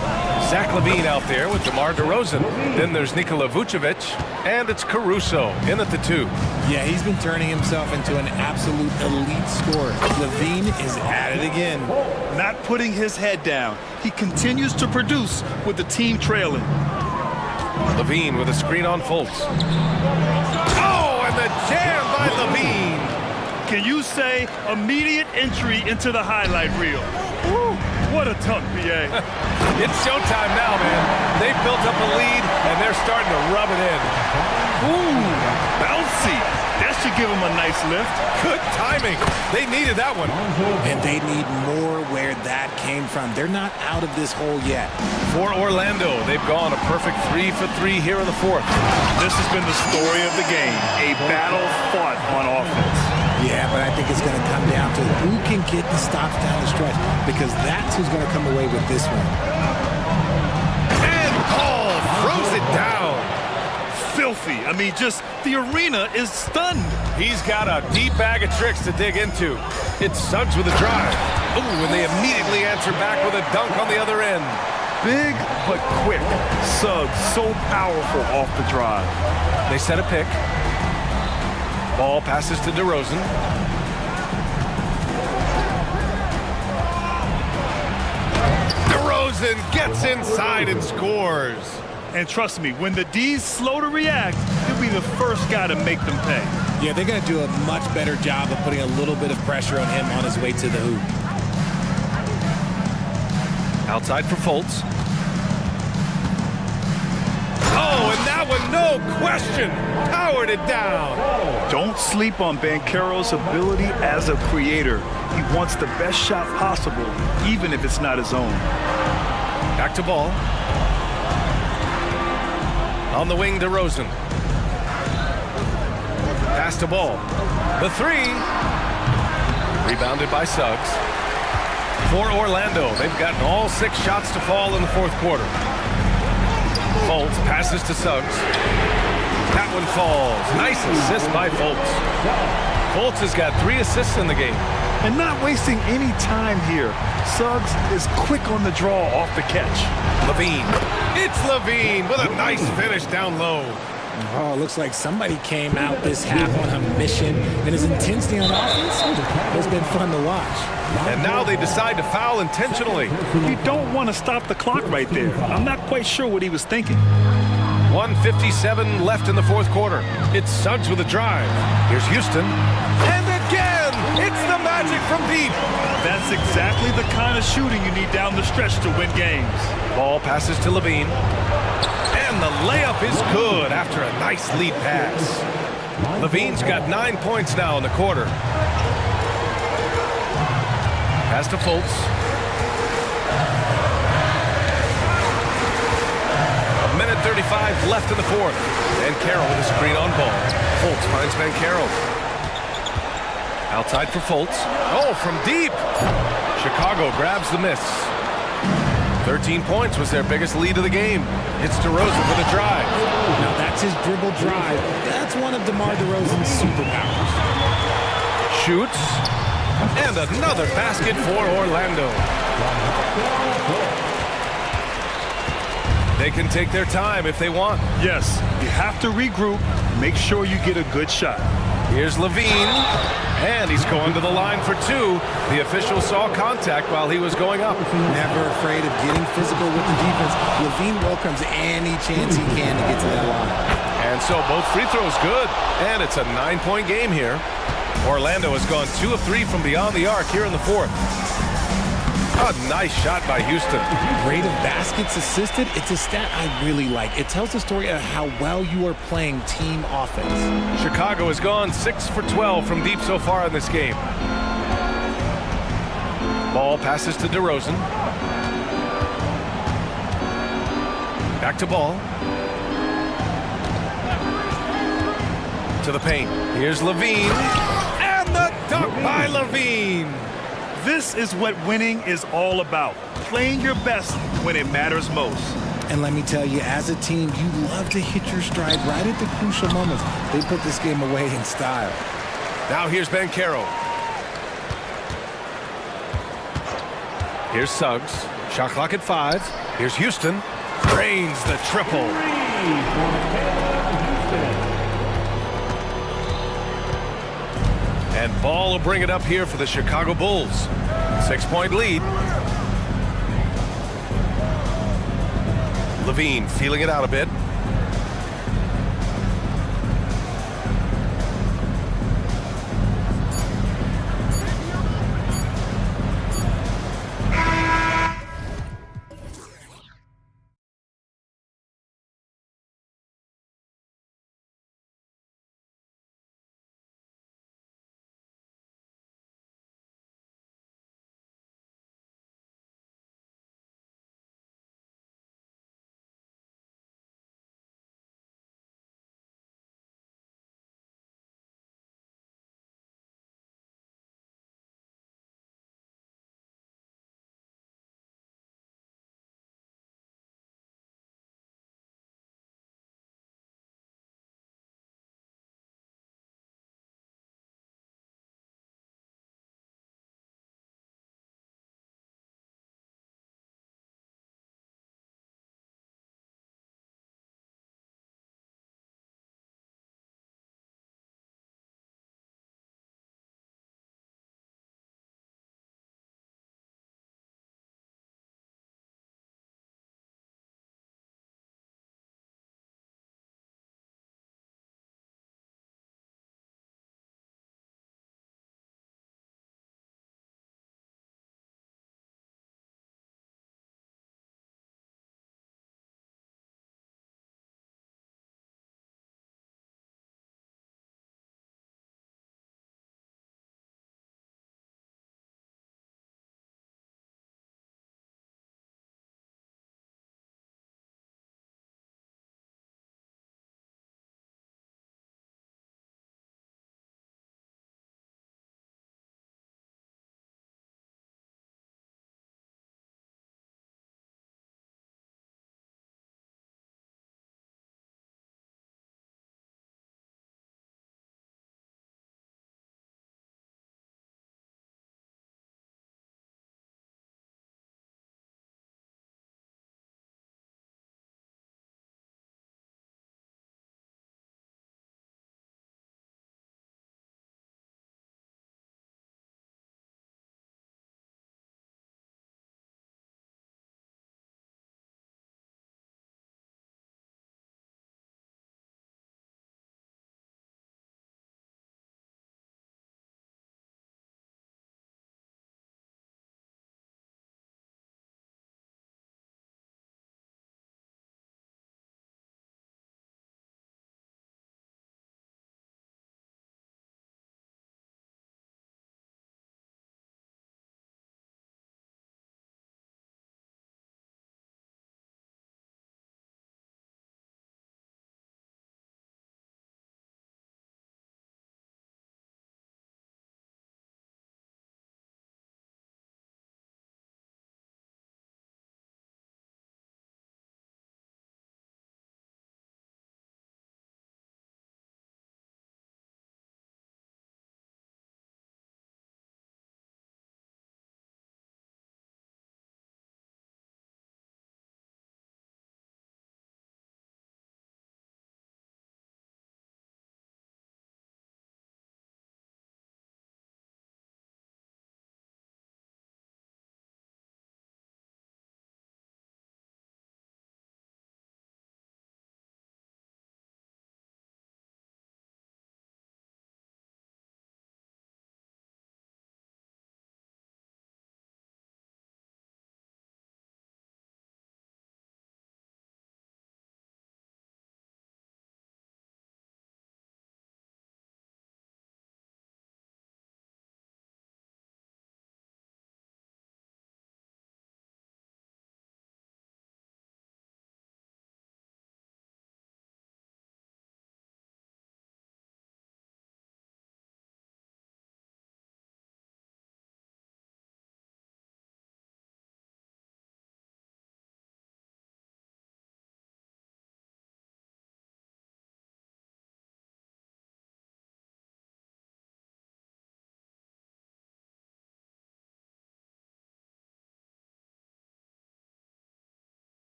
Zach LaVine out there with DeMar DeRozan. Then there's Nikola Vucevic, and it's Caruso in at the 2. Yeah, he's been turning himself into an absolute elite scorer. LaVine is at it again. Not putting his head down. He continues to produce with the team trailing. LaVine with a screen on Fultz. Oh, and the jam by LaVine. Can you say immediate entry into the highlight reel? Woo, what a dunk, BA. It's showtime now, man. They've built up a lead, and they're starting to rub it in. Ooh, bouncy. That should give them a nice lift. Good timing. They needed that one. And they need more where that came from. They're not out of this hole yet. For Orlando, they've gone a perfect 3 for 3 here in the fourth. This has been the story of the game, a battle fought on offense. Yeah, but I think it's going to come down to who can get the stops down the stretch, because that's who's going to come away with this one. And Paul throws it down. Filthy. I mean, just the arena is stunned. He's got a deep bag of tricks to dig into. It's Suggs with a drive. Ooh, and they immediately answer back with a dunk on the other end. Big but quick. Suggs so powerful off the drive. They set a pick. Ball passes to DeRozan. DeRozan gets inside and scores. And trust me, when the D's slow to react, he'll be the first guy to make them pay. Yeah, they're going to do a much better job of putting a little bit of pressure on him on his way to the hoop. Outside for Fultz. Oh, and that one, no question, powered it down. Don't sleep on Banchero's ability as a creator. He wants the best shot possible, even if it's not his own. Back to Ball. On the wing, DeRozan. Pass to Ball. The 3. Rebounded by Suggs. For Orlando, they've gotten all 6 shots to fall in the fourth quarter. Fultz passes to Suggs. That one falls. Nice assist by Fultz. Fultz has got 3 assists in the game. And not wasting any time here. Suggs is quick on the draw off the catch. LaVine. It's LaVine with a nice finish down low. Oh, looks like somebody came out this half on a mission, and his intensity on offense has been fun to watch. And now they decide to foul intentionally. You don't want to stop the clock right there. I'm not quite sure what he was thinking. 1:57 left in the fourth quarter. It's Suggs with a drive. Here's Houston. And again, it's the magic from deep. That's exactly the kind of shooting you need down the stretch to win games. Ball passes to LaVine. And the layup is good after a nice lead pass. LaVine's got 9 points now in the quarter. Pass to Fultz. A minute 35 left in the fourth. And Carroll with a screen on Ball. Fultz finds Banchero. Outside for Fultz. Oh, from deep. Chicago grabs the miss. 13 points was their biggest lead of the game. It's DeRozan with a drive. Now that's his dribble drive. That's one of DeMar DeRozan's superpowers. Shoots. And another basket for Orlando. They can take their time if they want. Yes, you have to regroup. Make sure you get a good shot. Here's LaVine. And he's going to the line for 2. The official saw contact while he was going up. Never afraid of getting physical with the defense. LaVine welcomes any chance he can to get to that line. And so both free throws good. And it's a 9-point game here. Orlando has gone 2 of 3 from beyond the arc here in the fourth. A nice shot by Houston. Rate of baskets assisted, it's a stat I really like. It tells the story of how well you are playing team offense. Chicago has gone 6 for 12 from deep so far in this game. Ball passes to DeRozan. Back to Ball. To the paint. Here's Levine. And the dunk by Levine. This is what winning is all about. Playing your best when it matters most. And let me tell you, as a team, you love to hit your stride right at the crucial moments. They put this game away in style. Now here's Banchero. Here's Suggs. Shot clock at 5. Here's Houston. Drains the triple. And Ball will bring it up here for the Chicago Bulls. 6-point lead. Levine feeling it out a bit.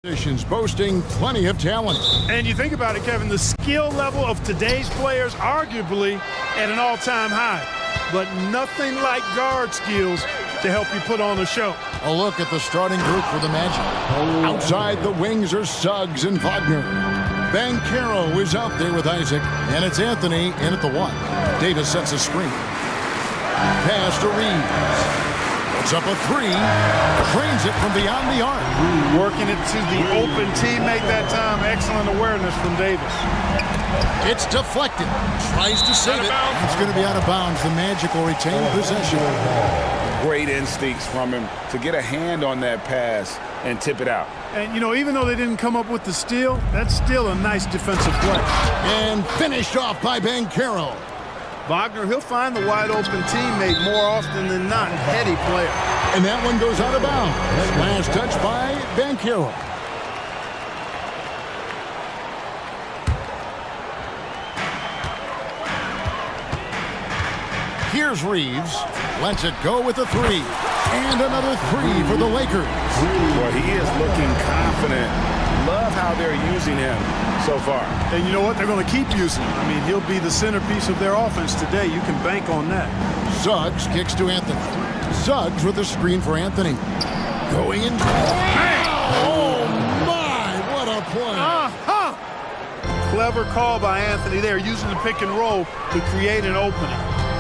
Boasting plenty of talent. And you think about it, Kevin, the skill level of today's players arguably at an all-time high. But nothing like guard skills to help you put on a show. A look at the starting group for the Magic. Outside the wings are Suggs and Wagner. Banchero is out there with Isaac, and it's Anthony in at the 1. Davis sets a screen. Pass to Reeves. Puts up a 3. Trains it from beyond the arc. Working it to the open teammate that time. Excellent awareness from Davis. It's deflected. Tries to save it. It's going to be out of bounds. The Magic will retain possession. Great instincts from him to get a hand on that pass and tip it out. And, you know, even though they didn't come up with the steal, that's still a nice defensive play. And finished off by Banchero. Wagner, he'll find the wide-open teammate more often than not. Heady player. And that one goes out of bounds. Last touch by Banchero. Here's Reeves. Lets it go with a 3. And another 3 for the Lakers. Well, he is looking confident. Love how they're using him so far. And you know what? They're going to keep using him. I mean, he'll be the centerpiece of their offense today. You can bank on that. Suggs kicks to Anthony. Suggs with a screen for Anthony. Going in. Oh, my. What a play. Clever call by Anthony there, using the pick and roll to create an opening.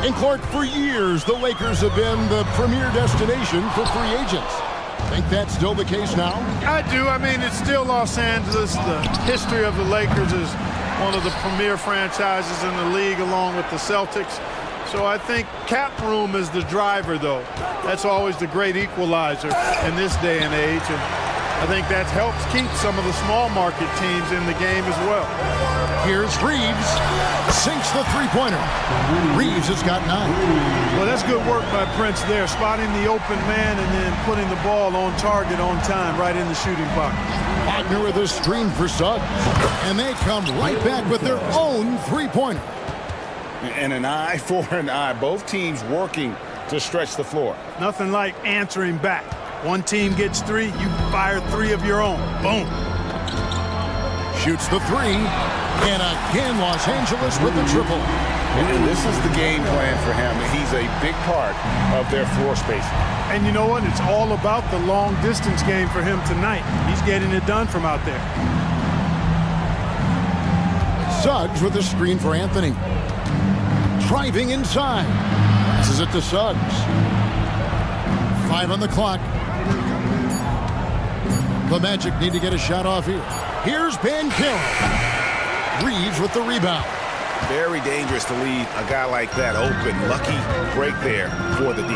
And Clark, for years, the Lakers have been the premier destination for free agents. Think that's still the case now? I do. I mean, it's still Los Angeles. The history of the Lakers is one of the premier franchises in the league, along with the Celtics. So I think cap room is the driver, though. That's always the great equalizer in this day and age. And I think that helps keep some of the small market teams in the game as well. Here's Reeves. Sinks the three-pointer. Reeves has got 9. Well, that's good work by Prince there, spotting the open man and then putting the ball on target on time, right in the shooting pocket. Wagner with a screen for Suggs. And they come right back with their own three-pointer. And an eye for an eye. Both teams working to stretch the floor. Nothing like answering back. One team gets 3, you fire 3 of your own. Boom. Shoots the 3. And again, Los Angeles with the triple. And this is the game plan for him. He's a big part of their floor spacing. And you know what? It's all about the long distance game for him tonight. He's getting it done from out there. Suggs with a screen for Anthony. Driving inside. Passes it to Suggs. 5 on the clock. The Magic need to get a shot off here. Here's Banchero. Reeves with the rebound. Very dangerous to leave a guy like that open. Lucky break there for the D.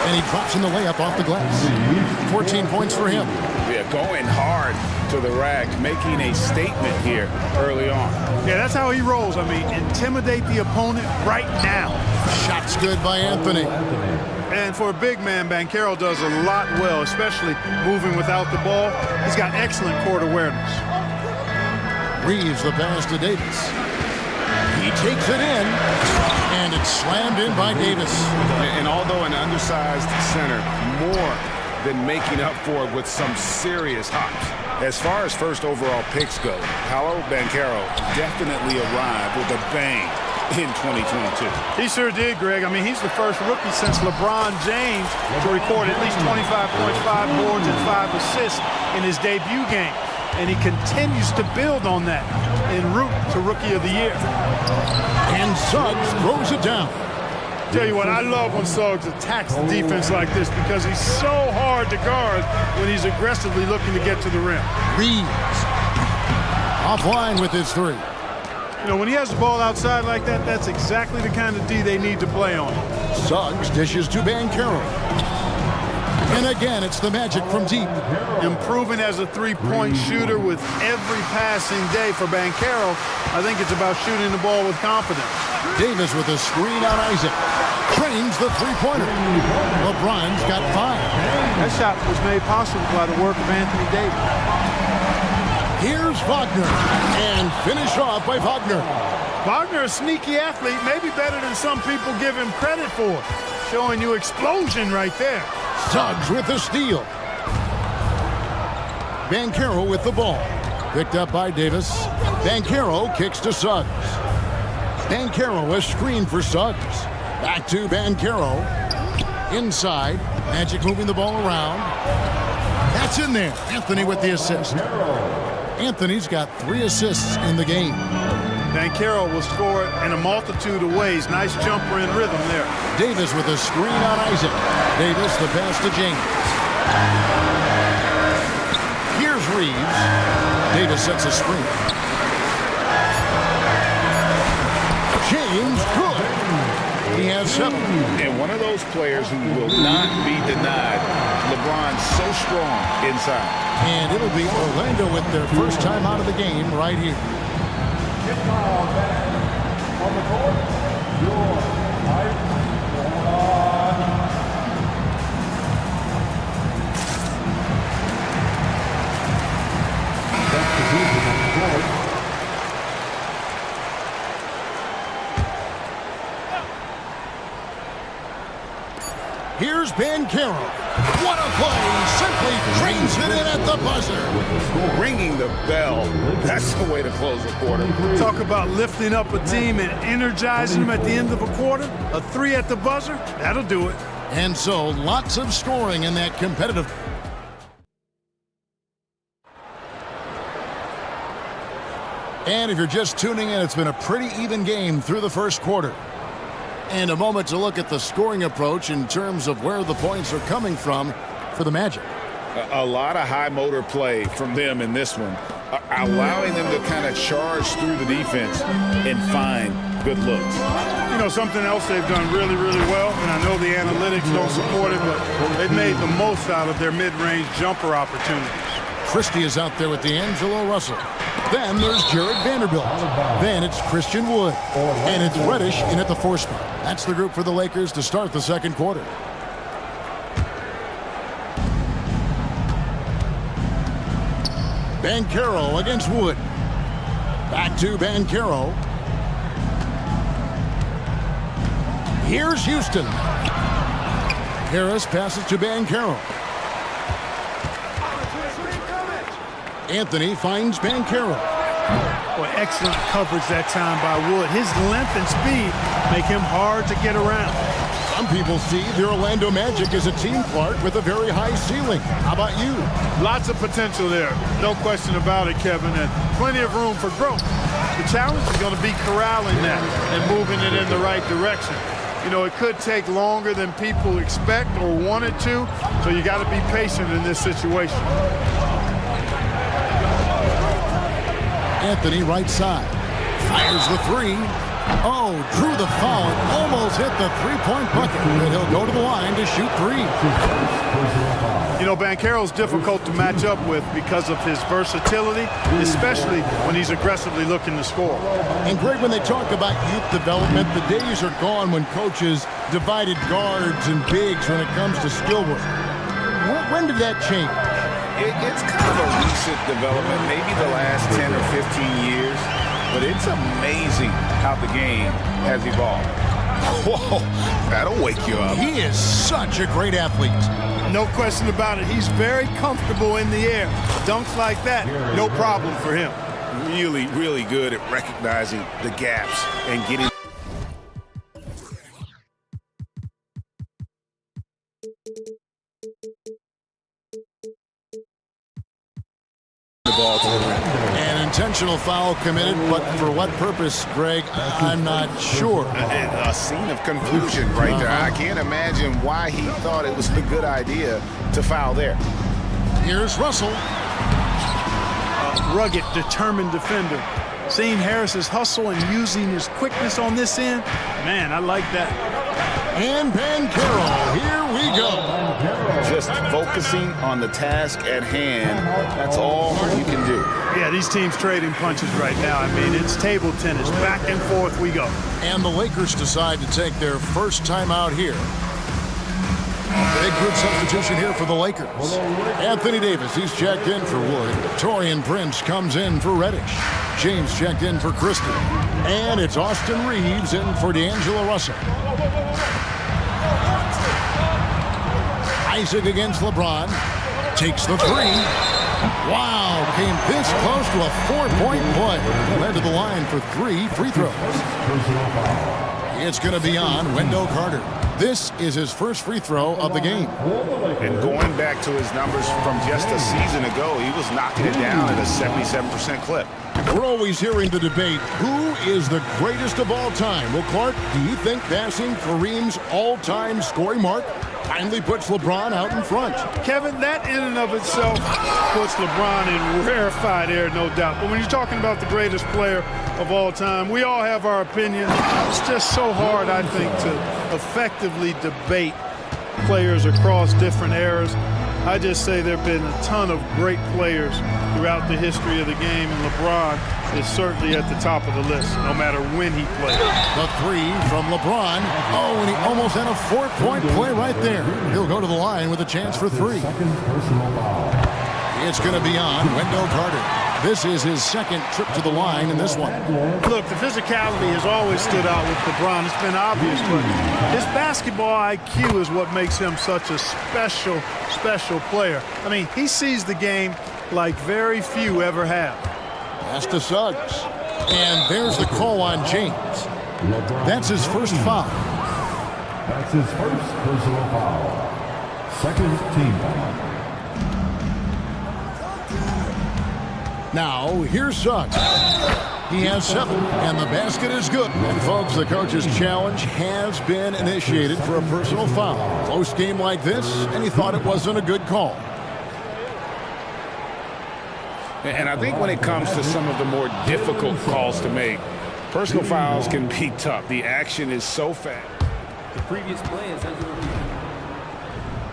And he drops in the layup off the glass. 14 points for him. Yeah, going hard to the rack, making a statement here early on. Yeah, that's how he rolls. I mean, intimidate the opponent right now. Shot's good by Anthony. And for a big man, Banchero does a lot well, especially moving without the ball. He's got excellent court awareness. Reeves the pass to Davis. He takes it in, and it's slammed in by Davis. And although an undersized center, more than making up for it with some serious hops. As far as first overall picks go, Paolo Banchero definitely arrived with a bang in 2022. He sure did, Greg. I mean, he's the first rookie since LeBron James to record at least 25 points, 5 boards, and 5 assists in his debut game. And he continues to build on that en route to Rookie of the Year. And Suggs throws it down. Tell you what, I love when Suggs attacks the defense like this because he's so hard to guard when he's aggressively looking to get to the rim. Reeves offline with his 3. You know, when he has the ball outside like that, that's exactly the kind of D they need to play on. Suggs dishes to Banchero. And again, it's the Magic from deep. Improving as a three-point shooter with every passing day for Banchero. I think it's about shooting the ball with confidence. Davis with a screen on Isaac. Trains the three-pointer. LeBron's got 5. That shot was made possible by the work of Anthony Davis. Here's Wagner. And finish off by Wagner. Wagner, a sneaky athlete, maybe better than some people give him credit for. Showing you explosion right there. Suggs with the steal. Banchero with the ball. Picked up by Davis. Banchero kicks to Suggs. Banchero a screen for Suggs. Back to Banchero. Inside. Magic moving the ball around. That's in there. Anthony with the assist. Anthony's got 3 assists in the game. Banchero will score it in a multitude of ways. Nice jumper and rhythm there. Davis with a screen on Isaac. Davis the pass to James. Here's Reeves. Davis sets a screen. James good. He has 7. And one of those players who will not be denied. LeBron's so strong inside. And it'll be Orlando with their first time out of the game right here. On the court, your height. Here's Banchero. What a play! Simply drains it in at the buzzer. Ringing the bell. That's the way to close a quarter. Talk about lifting up a team and energizing them at the end of a quarter. A 3 at the buzzer, that'll do it. And so lots of scoring in that competitive. And if you're just tuning in, it's been a pretty even game through the first quarter. And a moment to look at the scoring approach in terms of where the points are coming from for the Magic. A lot of high motor play from them in this one, allowing them to kind of charge through the defense and find good looks. You know, something else they've done really, really well, and I know the analytics don't support it, but they've made the most out of their mid-range jumper opportunities. Christie is out there with D'Angelo Russell. Then there's Jared Vanderbilt. Then it's Christian Wood. And it's Reddish in at the 4 spot. That's the group for the Lakers to start the second quarter. Banchero against Wood. Back to Banchero. Here's Houston. Harris passes to Banchero. Anthony finds Banchero. Boy, excellent coverage that time by Wood. His length and speed make him hard to get around. Some people see the Orlando Magic as a team, Clark, with a very high ceiling. How about you? Lots of potential there. No question about it, Kevin, and plenty of room for growth. The challenge is going to be corralling that and moving it in the right direction. You know, it could take longer than people expect or want it to, so you got to be patient in this situation. Anthony right side. Fires the 3. Oh, drew the foul. Almost hit the 3-point bucket. And he'll go to the line to shoot 3. You know, Banchero's difficult to match up with because of his versatility, especially when he's aggressively looking to score. And Greg, when they talk about youth development, the days are gone when coaches divided guards and bigs when it comes to skill work. When did that change? It's kind of a recent development, maybe the last 10 or 15 years, but it's amazing how the game has evolved. Whoa, that'll wake you up. He is such a great athlete. No question about it. He's very comfortable in the air. Dunks like that, no problem for him. Really, really good at recognizing the gaps and getting the ball to the rim. An intentional foul committed, but for what purpose, Greg? I'm not sure. a scene of confusion right there. I can't imagine why he thought it was a good idea to foul there. Here's Russell. Rugged, determined defender. Seeing Harris's hustle and using his quickness on this end, man, I like that. And Banchero, here we go. Just focusing on the task at hand, that's all you can do. Yeah, these teams trading punches right now. I mean, it's table tennis. Back and forth we go. And the Lakers decide to take their first time out here. Big group substitution here for the Lakers. Anthony Davis, he's checked in for Wood. Taurean Prince comes in for Reddish. James checked in for Christie. And it's Austin Reeves in for D'Angelo Russell. Isaac against LeBron. Takes the three. Wow, came this close to a 4-point play. He'll head to the line for 3 free throws. It's going to be on Wendell Carter. This is his first free throw of the game. And going back to his numbers from just a season ago, he was knocking it down at a 77% clip. We're always hearing the debate, who is the greatest of all time? Well, Clark, do you think passing Kareem's all-time scoring mark finally puts LeBron out in front? Kevin, that in and of itself puts LeBron in rarefied air, no doubt. But when you're talking about the greatest player of all time, we all have our opinion. It's just so hard, I think, to effectively debate players across different eras. I just say there have been a ton of great players throughout the history of the game, and LeBron is certainly at the top of the list, no matter when he plays. The three from LeBron. Oh, and he almost had a 4-point play right there. He'll go to the line with a chance for 3. It's going to be on Wendell Carter. This is his second trip to the line in this one. Look, the physicality has always stood out with LeBron. It's been obvious, but his basketball IQ is what makes him such a special, special player. I mean, he sees the game like very few ever have. Pass to Suggs. And there's the call on James. That's his first foul. That's his first personal foul. Second team foul. Now, here's Suggs. He has 7, and the basket is good. And, folks, the coach's challenge has been initiated for a personal foul. Close game like this, and he thought it wasn't a good call. And I think when it comes to some of the more difficult calls to make, personal fouls can be tough. The action is so fast. The previous play is under review.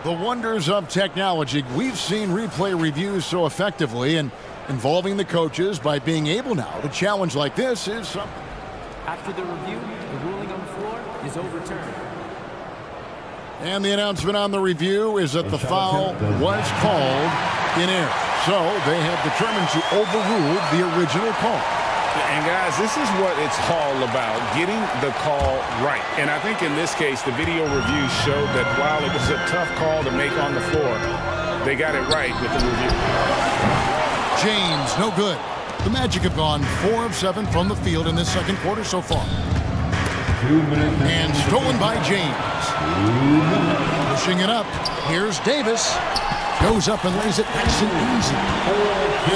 The wonders of technology. We've seen replay reviews so effectively, and involving the coaches by being able now to challenge like this is something. After the review, the ruling on the floor is overturned. And the announcement on the review is that the foul was called in error. So they have determined to overrule the original call. And guys, this is what it's all about, getting the call right. And I think in this case, the video review showed that while it was a tough call to make on the floor, they got it right with the review. James, no good. The Magic have gone 4 of 7 from the field in this second quarter so far. 2 minutes. And stolen by James. Pushing it up. Here's Davis. Goes up and lays it nice and easy.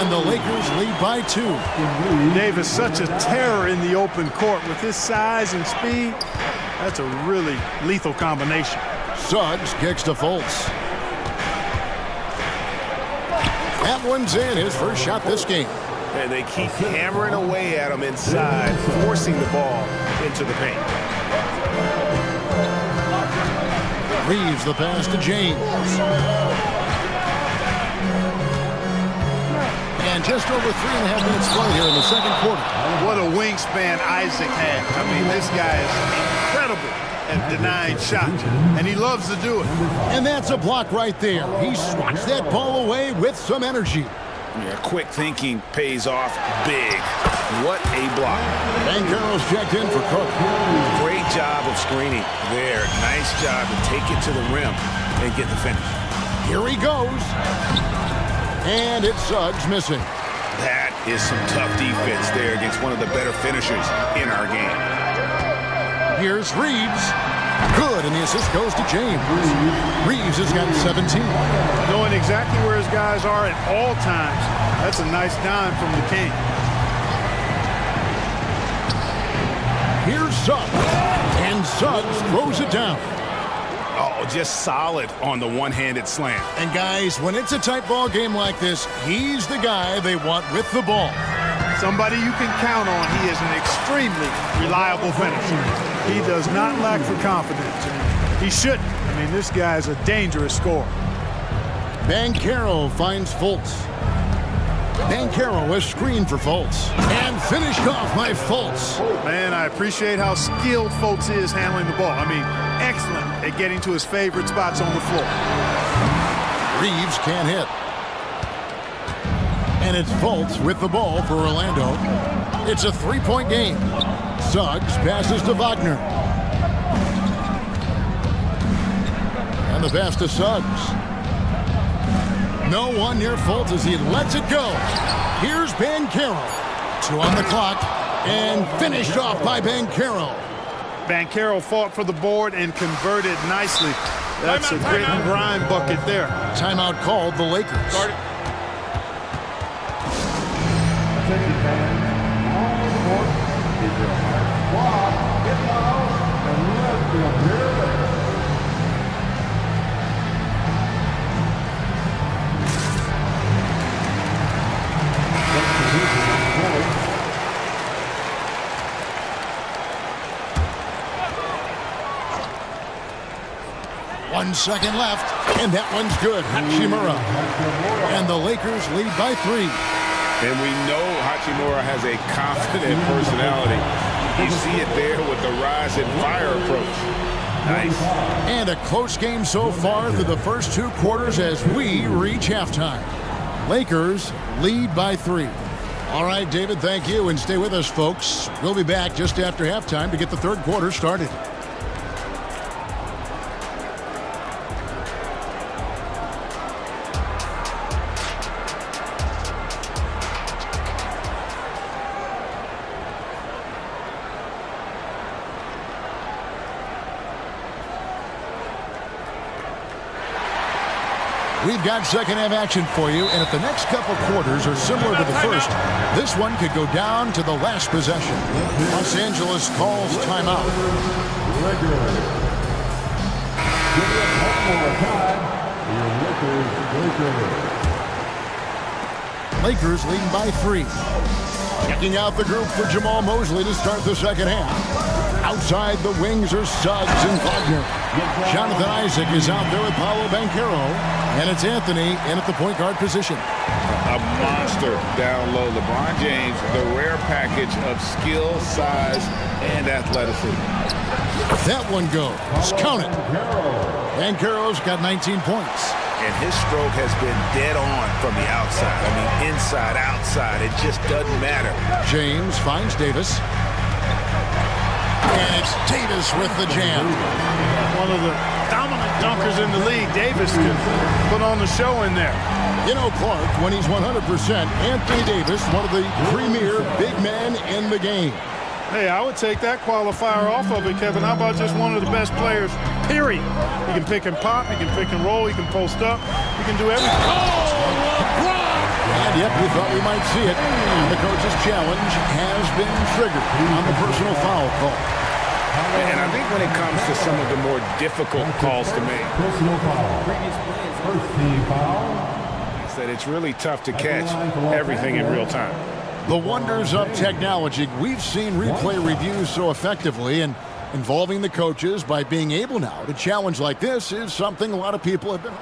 And the Lakers lead by 2. Davis, such a terror in the open court. With his size and speed, that's a really lethal combination. Suggs kicks to Fultz. That one's in, his first shot this game. And they keep hammering away at him inside, forcing the ball into the paint. Reeves the pass to James. And just over 3.5 minutes played here in the second quarter. What a wingspan Isaac had. I mean, this guy is incredible at denying shots, and he loves to do it. And that's a block right there. He swats that ball away with some energy. Yeah, quick thinking pays off big. What a block. Banchero's checked in for Cook. Great job of screening there. Nice job to take it to the rim and get the finish. Here he goes. And it's Suggs missing. That is some tough defense there against one of the better finishers in our game. Here's Reeves. Good, and the assist goes to James. Reeves has got 17. Knowing exactly where his guys are at all times, that's a nice dime from the King. Here's Suggs, and Suggs throws it down. Oh, just solid on the one-handed slam. And guys, when it's a tight ball game like this, he's the guy they want with the ball. Somebody you can count on. He is an extremely reliable finisher. He does not lack for confidence. He shouldn't. I mean, this guy is a dangerous scorer. Banchero finds Fultz. Banchero is screened for Fultz. And finished off by Fultz. Man, I appreciate how skilled Fultz is handling the ball. I mean, excellent at getting to his favorite spots on the floor. Reeves can't hit. And it's Fultz with the ball for Orlando. It's a 3-point game. Suggs passes to Wagner. And On the pass to Suggs. No one near Fultz as he lets it go. Here's Banchero. 2 on the clock and finished off by Banchero. Banchero fought for the board and converted nicely. That's a grit and grind bucket there. Timeout called the Lakers. One second left, and that one's good. Hachimura. And the Lakers lead by 3. And we know Hachimura has a confident personality. You see it there with the rise and fire approach. Nice. And a close game so far through the first 2 quarters as we reach halftime. Lakers lead by 3. All right, David, thank you, and stay with us, folks. We'll be back just after halftime to get the third quarter started. We've got second-half action for you, and if the next couple quarters are similar to the first, this one could go down to the last possession. Los Angeles calls timeout. Lakers leading by 3. Checking out the group for Jamal Mosley to start the second half. Outside the wings are Suggs and Wagner. Jonathan Isaac is out there with Paolo Banchero. And it's Anthony in at the point guard position. A monster down low. LeBron James, the rare package of skill, size, and athleticism. That one goes. Count it. Banchero's got 19 points. And his stroke has been dead on from the outside. I mean, inside, outside. It just doesn't matter. James finds Davis. And it's Davis with the jam. One of the dominant dunkers in the league. Davis can put on the show in there. You know, Clark, when he's 100%, Anthony Davis, one of the premier big men in the game. Hey, I would take that qualifier off of it, Kevin. How about just one of the best players, period? He can pick and pop, he can pick and roll, he can post up, he can do everything. And yep, we thought we might see it. The coach's challenge has been triggered on the personal foul call. And I think when it comes to some of the more difficult calls to make, it's that it's really tough to catch everything in real time. The wonders of technology. We've seen replay reviews so effectively, and involving the coaches by being able now to challenge like this is something a lot of people have been.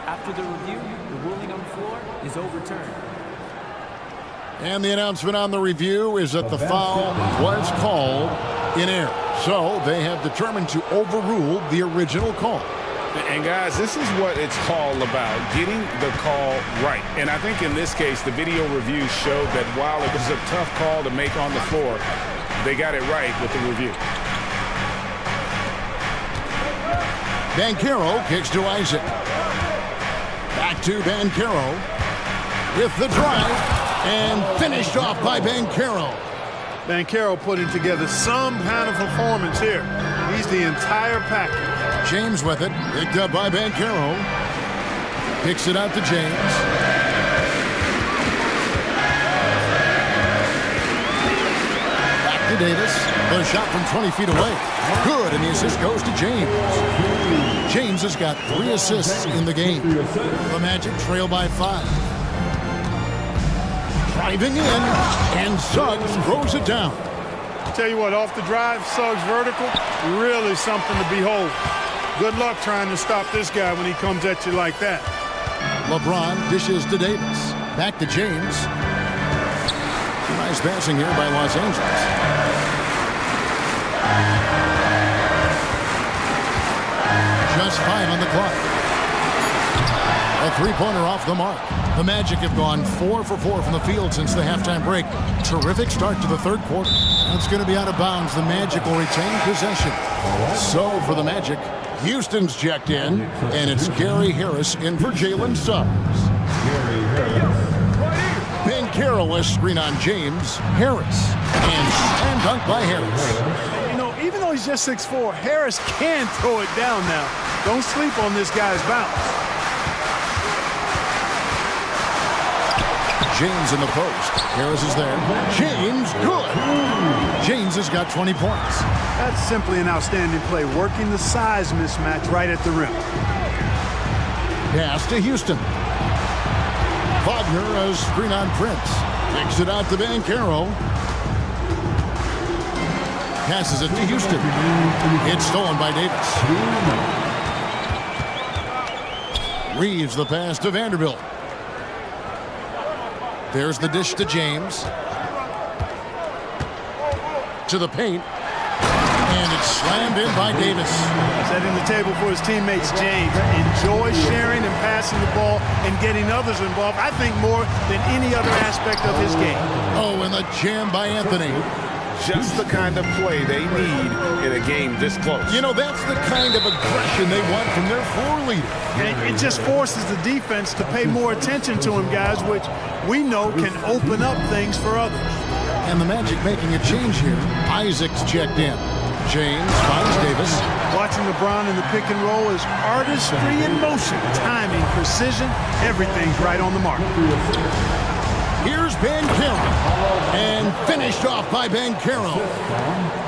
After the review, the ruling on the floor is overturned. And the announcement on the review is that the foul was called in error. So they have determined to overrule the original call. And guys, this is what it's all about, getting the call right. And I think in this case, the video review showed that while it was a tough call to make on the floor, they got it right with the review. Banchero kicks to Isaac. Back to Banchero with the drive and finished off by Banchero. Banchero putting together some kind of performance here. He's the entire package. James with it, picked up by Banchero. Kicks it out to James. Back to Davis. The shot from 20 feet away. Good, and the assist goes to James. James has got 3 assists in the game. The Magic trail by 5. Driving in, and Suggs throws it down. Tell you what, off the drive, Suggs vertical, really something to behold. Good luck trying to stop this guy when he comes at you like that. LeBron dishes to Davis. Back to James. Nice passing here by Los Angeles. Just 5 on the clock. A three-pointer off the mark. The Magic have gone 4 for 4 from the field since the halftime break. Terrific start to the third quarter. That's going to be out of bounds. The Magic will retain possession. So for the Magic, Houston's checked in, and it's Gary Harris in for Jalen Suggs. Banchero screen on James. Harris. And slam dunk by Harris. You know, even though he's just 6'4", Harris can throw it down now. Don't sleep on this guy's bounce. James in the post. Harris is there. James, good. James has got 20 points. That's simply an outstanding play, working the size mismatch right at the rim. Pass to Houston. Wagner, a screen on Prince. Kicks it out to Banchero. Passes it to Houston. It's stolen by Davis. Reeves the pass to Vanderbilt. There's the dish to James. To the paint. And it's slammed in by Davis. Setting the table for his teammates, James. Enjoys sharing and passing the ball and getting others involved, I think, more than any other aspect of his game. Oh, and the jam by Anthony. Just the kind of play they need in a game this close. You know, that's the kind of aggression they want from their floor leader. And it just forces the defense to pay more attention to him, guys, which we know can open up things for others. And the Magic making a change here. Isaac's checked in. James finds Davis. Watching LeBron in the pick and roll is artistry in motion. Timing, precision, everything's right on the mark. Here's Banchero. And finished off by Banchero.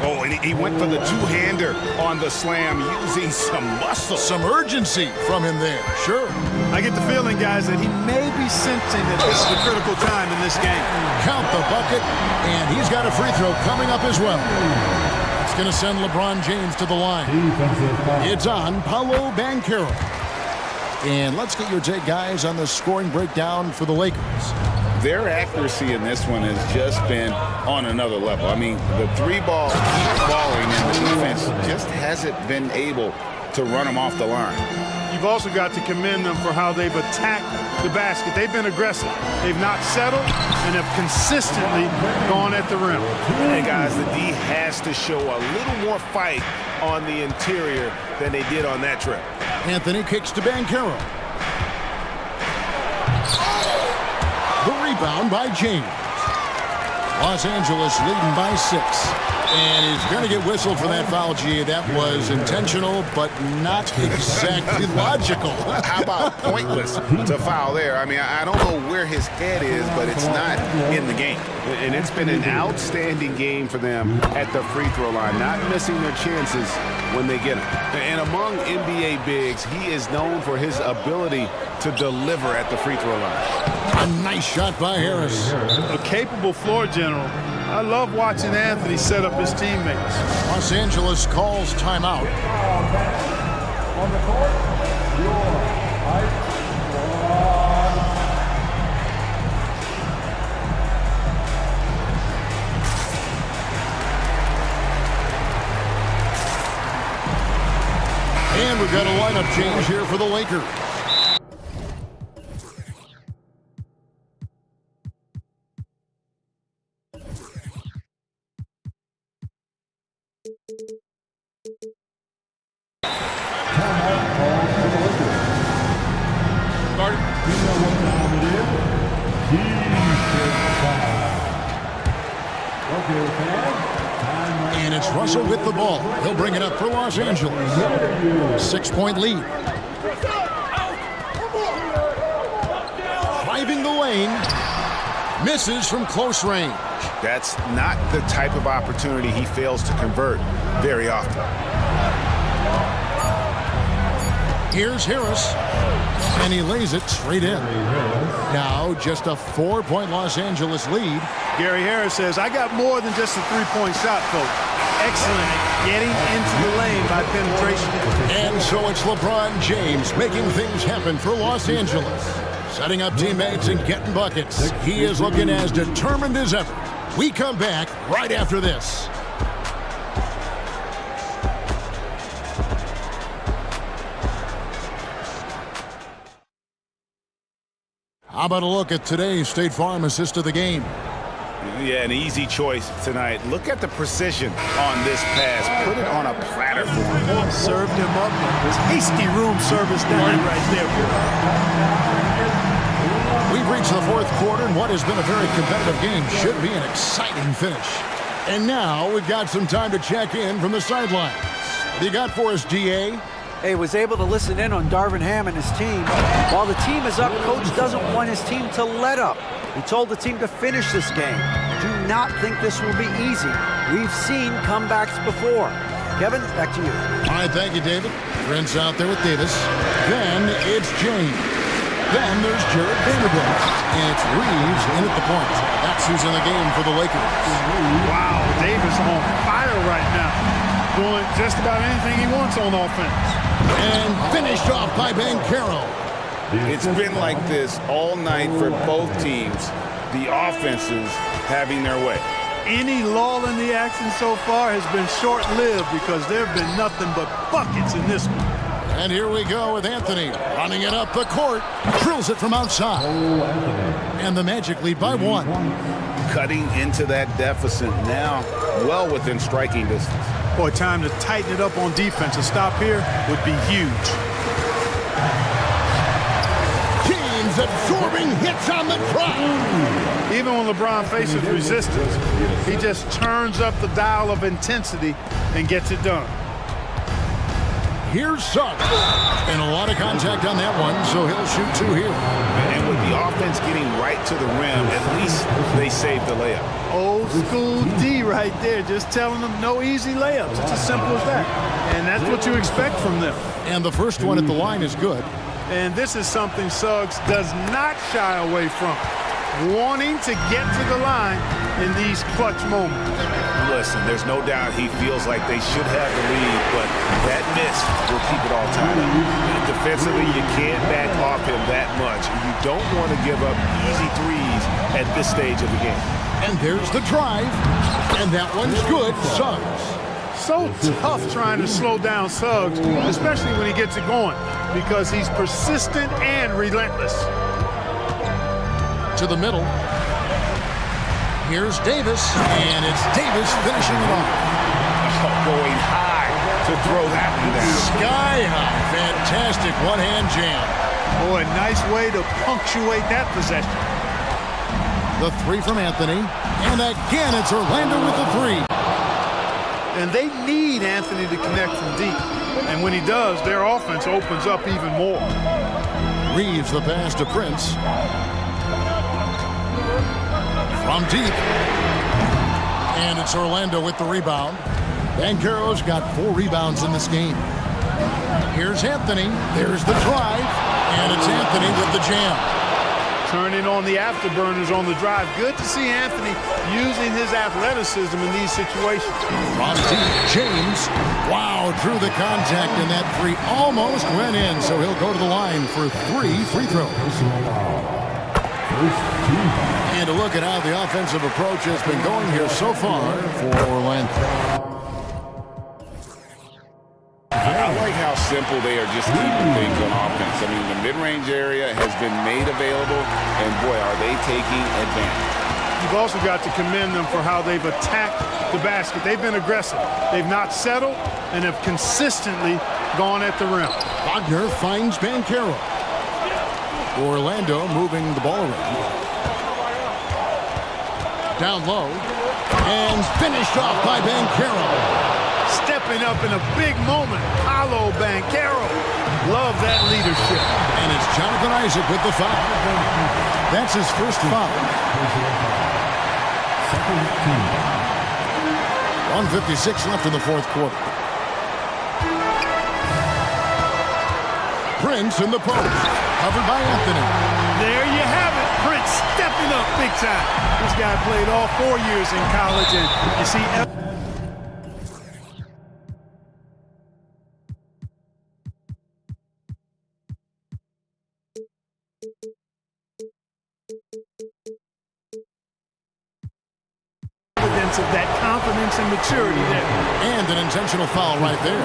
Oh, and he went for the two-hander on the slam, using some muscle. Some urgency from him there, sure. I get the feeling, guys, that he may be sensing that this is a critical time in this game. Count the bucket, and he's got a free throw coming up as well. It's going to send LeBron James to the line. It's on Paolo Banchero. And let's get your take, guys, on the scoring breakdown for the Lakers. Their accuracy in this one has just been on another level. I mean, the three ball keeps falling, and the defense just hasn't been able to run them off the line. You've also got to commend them for how they've attacked the basket. They've been aggressive. They've not settled and have consistently gone at the rim. And guys, the D has to show a little more fight on the interior than they did on that trip. Anthony kicks to Banchero. The rebound by James. Los Angeles leading by 6. And he's going to get whistled for that foul, G. That was intentional, but not exactly logical. How about pointless to foul there? I mean, I don't know where his head is, but it's not in the game. And it's been an outstanding game for them at the free throw line, not missing their chances when they get them. And among NBA bigs, he is known for his ability to deliver at the free throw line. A nice shot by Harris. A capable floor general. I love watching Anthony set up his teammates. Los Angeles calls timeout. On the court, your high And we've got a lineup change here for the Lakers. And it's Russell with the ball. He'll bring it up for Los Angeles. 6-point lead. Driving the lane. Misses from close range. That's not the type of opportunity he fails to convert very often. Here's Harris. And he lays it straight in. Now just a 4-point Los Angeles lead. Gary Harris says, I got more than just a three-point shot, folks. Excellent at getting into the lane by penetration. And so it's LeBron James making things happen for Los Angeles. Setting up teammates and getting buckets. He is looking as determined as ever. We come back right after this. How about a look at today's State Farm assist of the game? Yeah, an easy choice tonight. Look at the precision on this pass. Put it on a platter for him. Served him up. Hasty room service down right there. We've reached the fourth quarter, and what has been a very competitive game should be an exciting finish. And now we've got some time to check in from the sidelines. What do you got for us, DA? Hey, was able to listen in on Darvin Ham and his team. While the team is up, coach doesn't want his team to let up. He told the team to finish this game. Do not think this will be easy. We've seen comebacks before. Kevin, back to you. All right, thank you, David. Prince out there with Davis. Then it's James. Then there's Jared Vanderbilt. And it's Reeves in at the point. That's who's in the game for the Lakers. Wow, Davis on fire right now. Doing just about anything he wants on offense. And finished off by Banchero. It's been like this all night for both teams. The offenses having their way. Any lull in the action so far has been short-lived because there have been nothing but buckets in this one. And here we go with Anthony running it up the court. Drills it from outside. And the Magic lead by 1. Cutting into that deficit now, well within striking distance. Boy, time to tighten it up on defense. A stop here would be huge. James absorbing hits on the drive. Even when LeBron faces resistance, he just turns up the dial of intensity and gets it done. Here's Suggs. And a lot of contact on that one, so he'll shoot 2 here. And with the offense getting right to the rim, at least they saved the layup. Old school D right there, just telling them no easy layups. It's as simple as that. And that's what you expect from them. And the first one at the line is good. And this is something Suggs does not shy away from. Wanting to get to the line in these clutch moments. Listen, there's no doubt he feels like they should have the lead, but that miss will keep it all tied up. Defensively, you can't back off him that much. You don't want to give up easy threes at this stage of the game. And there's the drive, and that one's good. Suggs. So tough trying to slow down Suggs, especially when he gets it going, because he's persistent and relentless. To the middle. Here's Davis, and it's Davis finishing it off. Going high to throw that one down. Sky high. Fantastic one-hand jam. Boy, nice way to punctuate that possession. The 3 from Anthony, and again it's Orlando with the 3. And they need Anthony to connect from deep. And when he does, their offense opens up even more. Reeves the pass to Prince. From deep. And it's Orlando with the rebound. Banchero's got 4 rebounds in this game. Here's Anthony. There's the drive. And it's Anthony with the jam. Turning on the afterburners on the drive. Good to see Anthony using his athleticism in these situations. From deep, James. Wow, drew the contact, and that 3 almost went in, so he'll go to the line for 3 free throws. And to look at how the offensive approach has been going here so far for Orlando. I like how simple they are just keeping things on offense. I mean, the mid-range area has been made available, and boy, are they taking advantage. You've also got to commend them for how they've attacked the basket. They've been aggressive. They've not settled and have consistently gone at the rim. Wagner finds Banchero. Orlando moving the ball around. Down low. And finished off by Banchero. Stepping up in a big moment. Paolo Banchero. Love that leadership. And it's Jonathan Isaac with the foul. That's his first foul. 1:56 left in the fourth quarter. Prince in the post. Covered by Anthony. There you have it. Prince stepping up big time. This guy played all 4 years in college, and you see... evidence of that confidence in maturity there. And an intentional foul right there.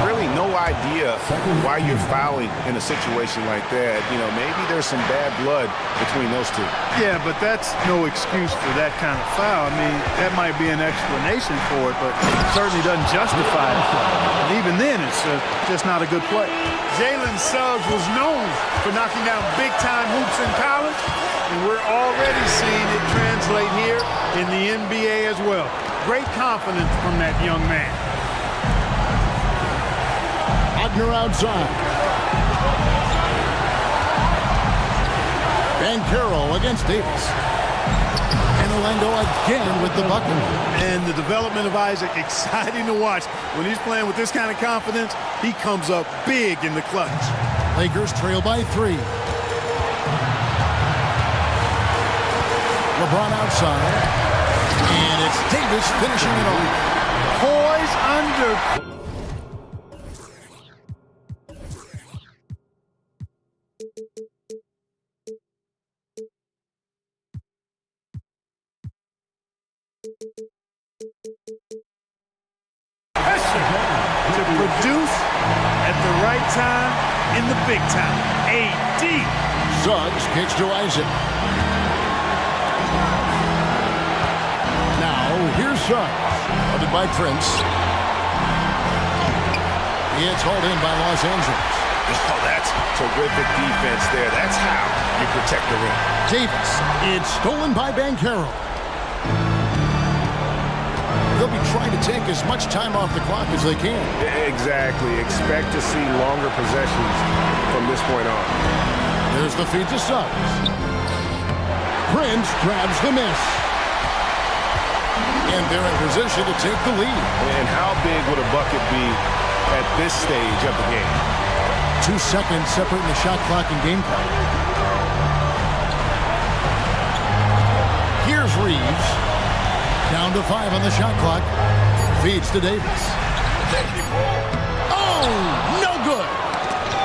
Really no idea why you're fouling in a situation like that. You know, maybe there's some bad blood between those two. Yeah, but that's no excuse for that kind of foul. I mean, that might be an explanation for it, but it certainly doesn't justify it. And even then, it's just not a good play. Jalen Suggs was known for knocking down big-time hoops in college, and we're already seeing it translate here in the NBA as well. Great confidence from that young man. Wagner outside. Bankero against Davis. And Orlando again with the bucket. And the development of Isaac, exciting to watch. When he's playing with this kind of confidence, he comes up big in the clutch. Lakers trail by 3. LeBron outside. And it's Davis finishing it off. Poise under. To produce at the right time in the big time. AD. Suggs kicks to Isaac. Now, here's Suggs. Guarded by Prince. It's hauled in by Los Angeles. Oh, that's terrific defense there. That's how you protect the rim. Davis. It's stolen by Bankero. They'll be trying to take as much time off the clock as they can. Exactly. Expect to see longer possessions from this point on. There's the feed to Suggs. Prince grabs the miss. And they're in position to take the lead. And how big would a bucket be at this stage of the game? 2 seconds separating the shot clock and game clock. Here's Reeves. Down to 5 on the shot clock. Feeds to Davis. Oh, no good.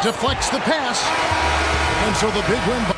Deflects the pass. And so the big win.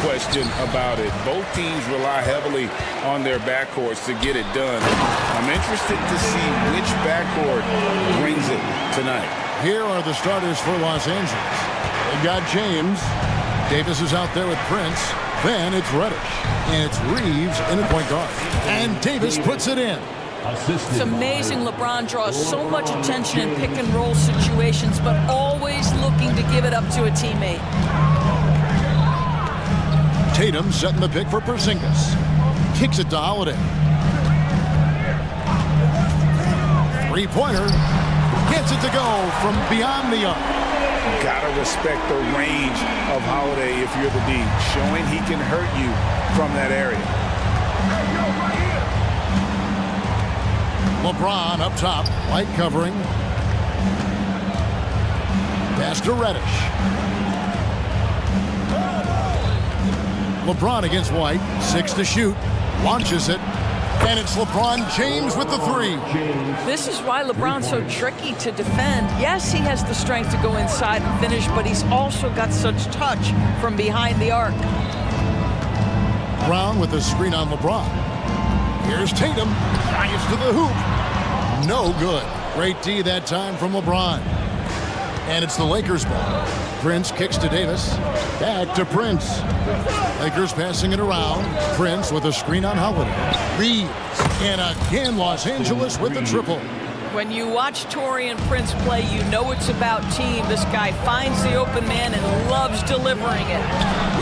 question about it. Both teams rely heavily on their backcourts to get it done. I'm interested to see which backcourt brings it tonight. Here are the starters for Los Angeles. They've got James. Davis is out there with Prince. Then it's Reddish. And it's Reeves in at point guard. And Davis puts it in. It's amazing LeBron draws so much attention in pick and roll situations, but always looking to give it up to a teammate. Tatum setting the pick for Porzingis. Kicks it to Holiday. Three-pointer. Gets it to go from beyond the arc. Gotta respect the range of Holiday if you're the D, showing he can hurt you from that area. LeBron up top, light covering. Pass to Reddish. LeBron against White, 6 to shoot, launches it, and it's LeBron James with the three. This is why LeBron's so tricky to defend. Yes, he has the strength to go inside and finish, but he's also got such touch from behind the arc. Brown with the screen on LeBron. Here's Tatum, drives to the hoop. No good. Great D that time from LeBron. And it's the Lakers ball. Prince kicks to Davis. Back to Prince. Lakers passing it around. Prince with a screen on Holiday. Reeves. And again, Los Angeles with the triple. When you watch Taurean Prince play, you know it's about team. This guy finds the open man and loves delivering it.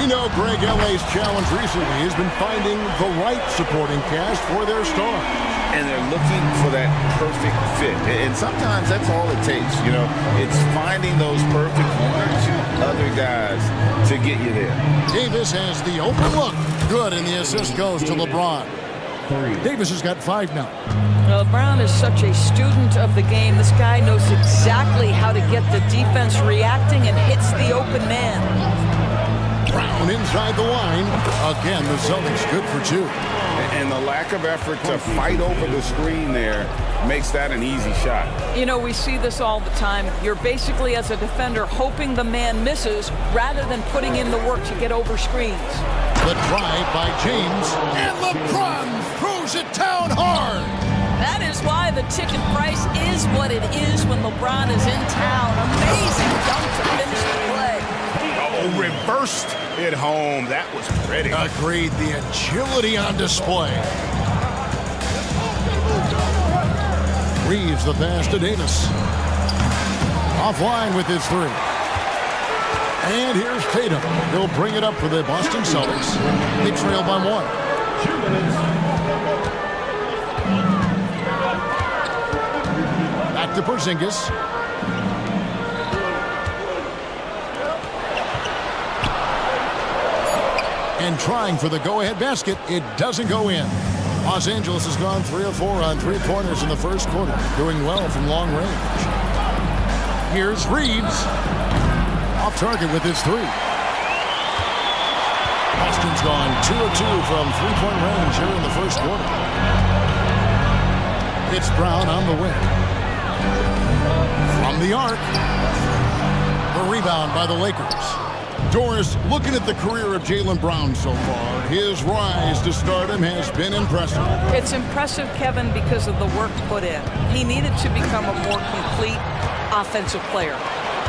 We know Greg L.A.'s challenge recently has been finding the right supporting cast for their stars. And they're looking for that perfect fit. And sometimes that's all it takes, you know. It's finding those perfect one or two other guys to get you there. Davis has the open look. Good, and the assist goes to LeBron. Davis has got 5 now. LeBron is such a student of the game. This guy knows exactly how to get the defense reacting and hits the open man. Brown inside the line. Again, the Celtics good for 2. And the lack of effort to fight over the screen there makes that an easy shot. You know, we see this all the time. You're basically, as a defender, hoping the man misses rather than putting in the work to get over screens. The drive by James. And LeBron throws it down hard. That is why the ticket price is what it is when LeBron is in town. Amazing dunk to finish the play. Oh, reversed it home. That was pretty. Agreed. The agility on display. Reeves the pass to Davis. Offline with his three. And here's Tatum. He'll bring it up for the Boston Celtics. They trail by 1. 2 minutes. Back to Porzingis. And trying for the go-ahead basket. It doesn't go in. Los Angeles has gone 3 of 4 on three-pointers in the first quarter, doing well from long range. Here's Reeves. Off target with his three. Boston's gone 2 of 2 from three-point range here in the first quarter. It's Brown on the wing. From the arc. A rebound by the Lakers. Doris, looking at the career of Jaylen Brown so far, his rise to stardom has been impressive. It's impressive, Kevin, because of the work put in. He needed to become a more complete offensive player.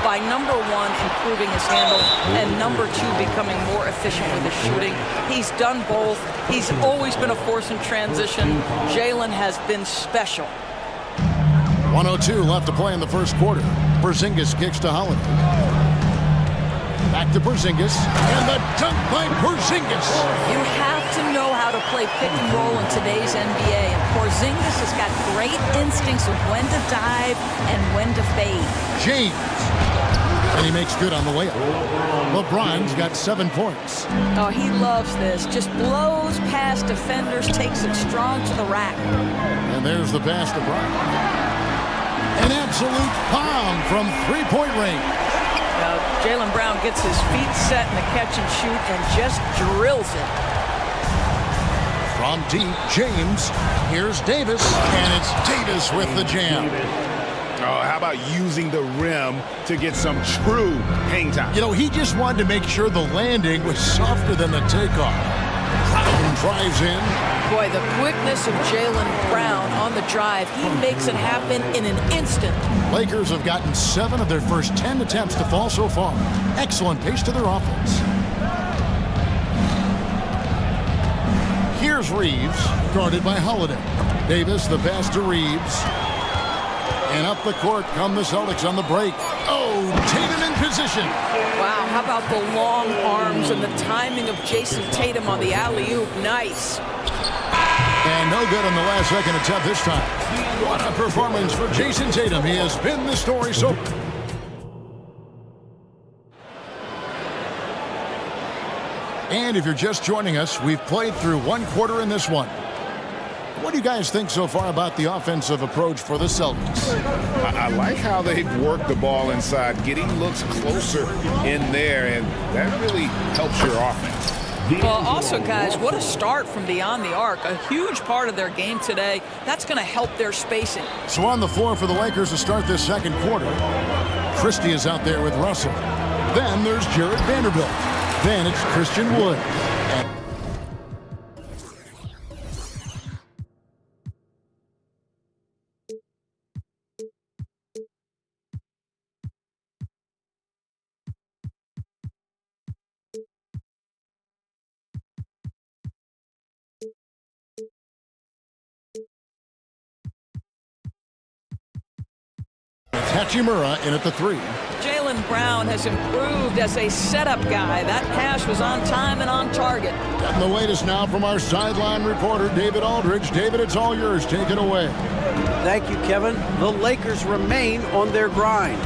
By number 1, improving his handle, and number 2, becoming more efficient with his shooting. He's done both. He's always been a force in transition. Jaylen has been special. 1:02 left to play in the first quarter. Porzingis kicks to Holiday. Back to Porzingis, and the dunk by Porzingis. You have to know how to play pick and roll in today's NBA, and Porzingis has got great instincts of when to dive and when to fade. James, and he makes good on the layup. LeBron's got 7 points. Oh, he loves this. Just blows past defenders, takes it strong to the rack. And there's the pass to Brown. An absolute bomb from three-point range. Jaylen Brown gets his feet set in the catch and shoot and just drills it. From deep, James. Here's Davis, and it's Davis with the jam. Oh, how about using the rim to get some true hang time? You know, he just wanted to make sure the landing was softer than the takeoff. Brown drives in. Boy, the quickness of Jaylen Brown on the drive, he makes it happen in an instant. Lakers have gotten 7 of their first 10 attempts to fall so far. Excellent pace to their offense. Here's Reeves, guarded by Holiday. Davis, the pass to Reeves. And up the court come the Celtics on the break. Oh, Tatum in position. Wow, how about the long arms and the timing of Jason Tatum on the alley-oop? Nice. And no good on the last second attempt this time. What a performance for Jason Tatum. He has been the story so far. And if you're just joining us, we've played through one quarter in this one. What do you guys think so far about the offensive approach for the Celtics? I like how they've worked the ball inside, getting looks closer in there, and that really helps your offense. Well, also, guys, what a start from beyond the arc. A huge part of their game today. That's going to help their spacing. So on the floor for the Lakers to start this second quarter. Christie is out there with Russell. Then there's Jared Vanderbilt. Then it's Christian Wood. Hachimura in at the 3. Jaylen Brown has improved as a setup guy. That pass was on time and on target. Getting the latest now from our sideline reporter, David Aldridge. David, it's all yours. Take it away. Thank you, Kevin. The Lakers remain on their grind.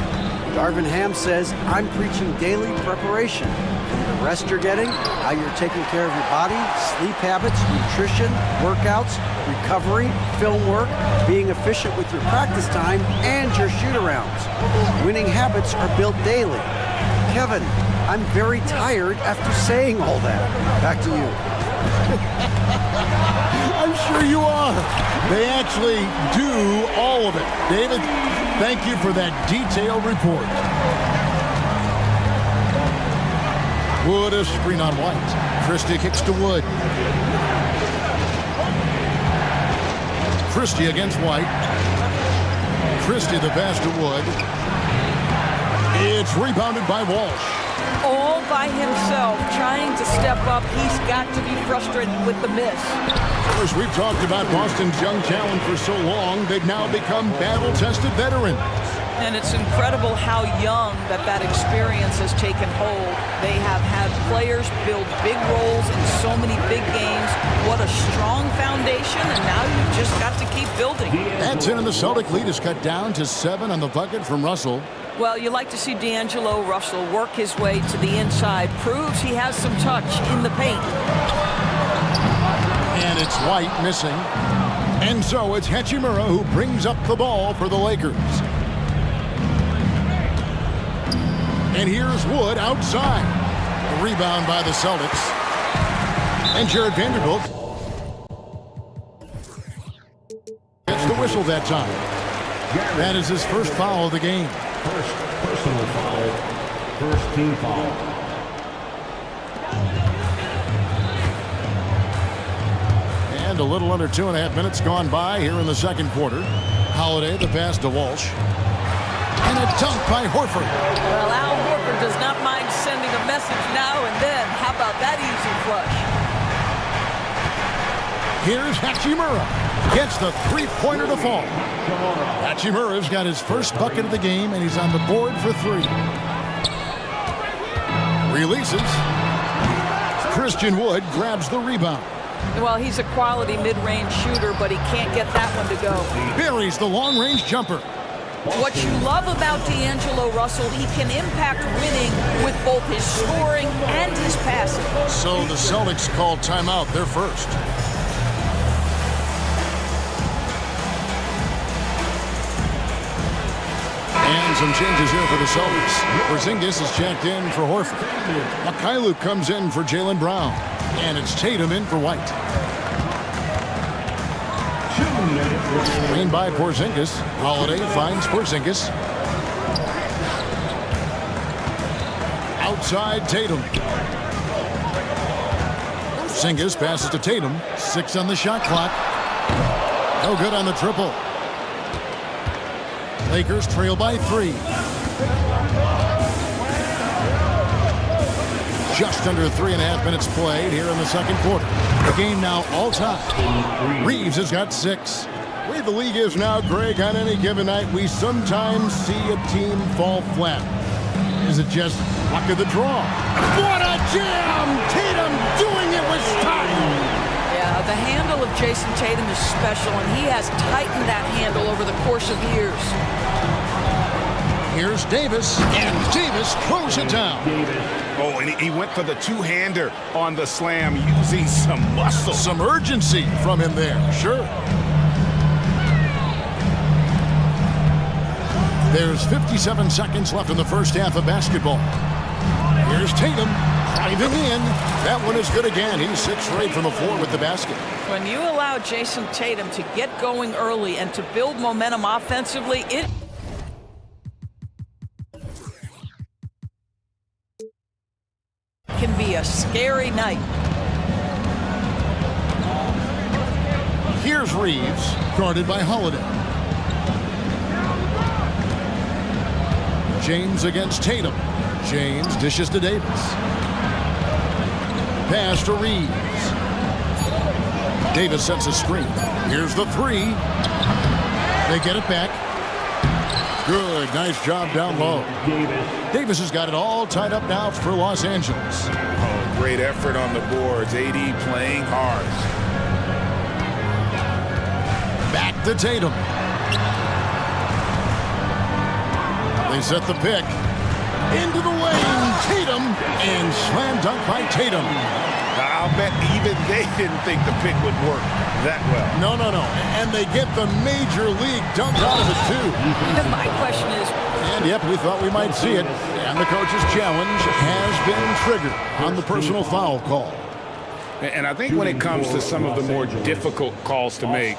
Darvin Ham says, I'm preaching daily preparation. The rest you're getting, how you're taking care of your body, sleep habits, nutrition, workouts, recovery, film work, being efficient with your practice time, and your shoot-arounds. Winning habits are built daily. Kevin, I'm very tired after saying all that. Back to you. I'm sure you are. They actually do all of it. David, thank you for that detailed report. Wood is screen on White. Christie kicks to Wood. Christie against White. Christie the pass to Wood. It's rebounded by Walsh. All by himself, trying to step up. He's got to be frustrated with the miss. As we've talked about Boston's young talent for so long, they've now become battle-tested veterans. And it's incredible how young that experience has taken hold. They have had players build big roles in so many big games. What a strong foundation, and now you've just got to keep building. That's in, and the Celtic lead is cut down to 7 on the bucket from Russell. Well, you like to see D'Angelo Russell work his way to the inside. Proves he has some touch in the paint. And it's White missing. And so it's Hachimura who brings up the ball for the Lakers. And here's Wood outside. A rebound by the Celtics. And Jared Vanderbilt gets the whistle that time. That is his first foul of the game. First personal foul. First team foul. And a little under 2.5 minutes gone by here in the second quarter. Holiday, the pass to Walsh. And a dunk by Horford. Well, Al Horford does not mind sending a message now and then. How about that easy flush? Here's Hachimura. Gets the three-pointer to fall. Hachimura's got his first bucket of the game, and he's on the board for 3. Releases. Christian Wood grabs the rebound. Well, he's a quality mid-range shooter, but he can't get that one to go. Buries the long-range jumper. What you love about D'Angelo Russell, he can impact winning with both his scoring and his passing. So the Celtics called timeout, their first. And some changes here for the Celtics. Porzingis is checked in for Horford. Mikhailuk comes in for Jaylen Brown. And it's Tatum in for White. Screen by Porzingis. Holiday finds Porzingis. Outside Tatum. Porzingis passes to Tatum. 6 on the shot clock. No good on the triple. Lakers trail by 3. Just under 3.5 minutes played here in the second quarter. The game now all tied. Reeves has got 6. The way the league is now, Greg, on any given night, we sometimes see a team fall flat. Is it just luck of the draw? What a jam! Tatum doing it with style! Yeah, the handle of Jason Tatum is special, and he has tightened that handle over the course of years. Here's Davis, and Davis throws it down. Oh, and he went for the two-hander on the slam using some muscle. Some urgency from him there, sure. There's 57 seconds left in the first half of basketball. Here's Tatum driving in. That one is good again. He's 6 straight from the floor with the basket. When you allow Jason Tatum to get going early and to build momentum offensively, it can be a scary night. Here's Reeves, guarded by Holiday. James against Tatum. James dishes to Davis. Pass to Reeves. Davis sets a screen. Here's the 3. They get it back. Good, nice job down low. Davis has got it all tied up now for Los Angeles. Oh, great effort on the boards. AD playing hard. Back to Tatum. They set the pick. Into the lane, Tatum, and slam dunk by Tatum. I'll bet even they didn't think the pick would work that well. No. And they get the major league dunk out of it, too. My question is... And, yep, we thought we might see it. And the coach's challenge has been triggered on the personal foul call. And I think when it comes to some of the more difficult calls to make,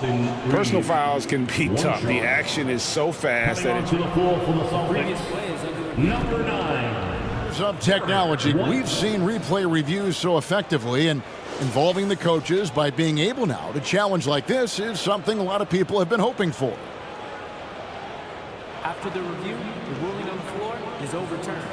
personal fouls can be tough. The action is so fast that it's... Number 9. Of technology, we've seen replay reviews so effectively, and involving the coaches by being able now to challenge like this is something a lot of people have been hoping for. After the review, the ruling on the floor is overturned.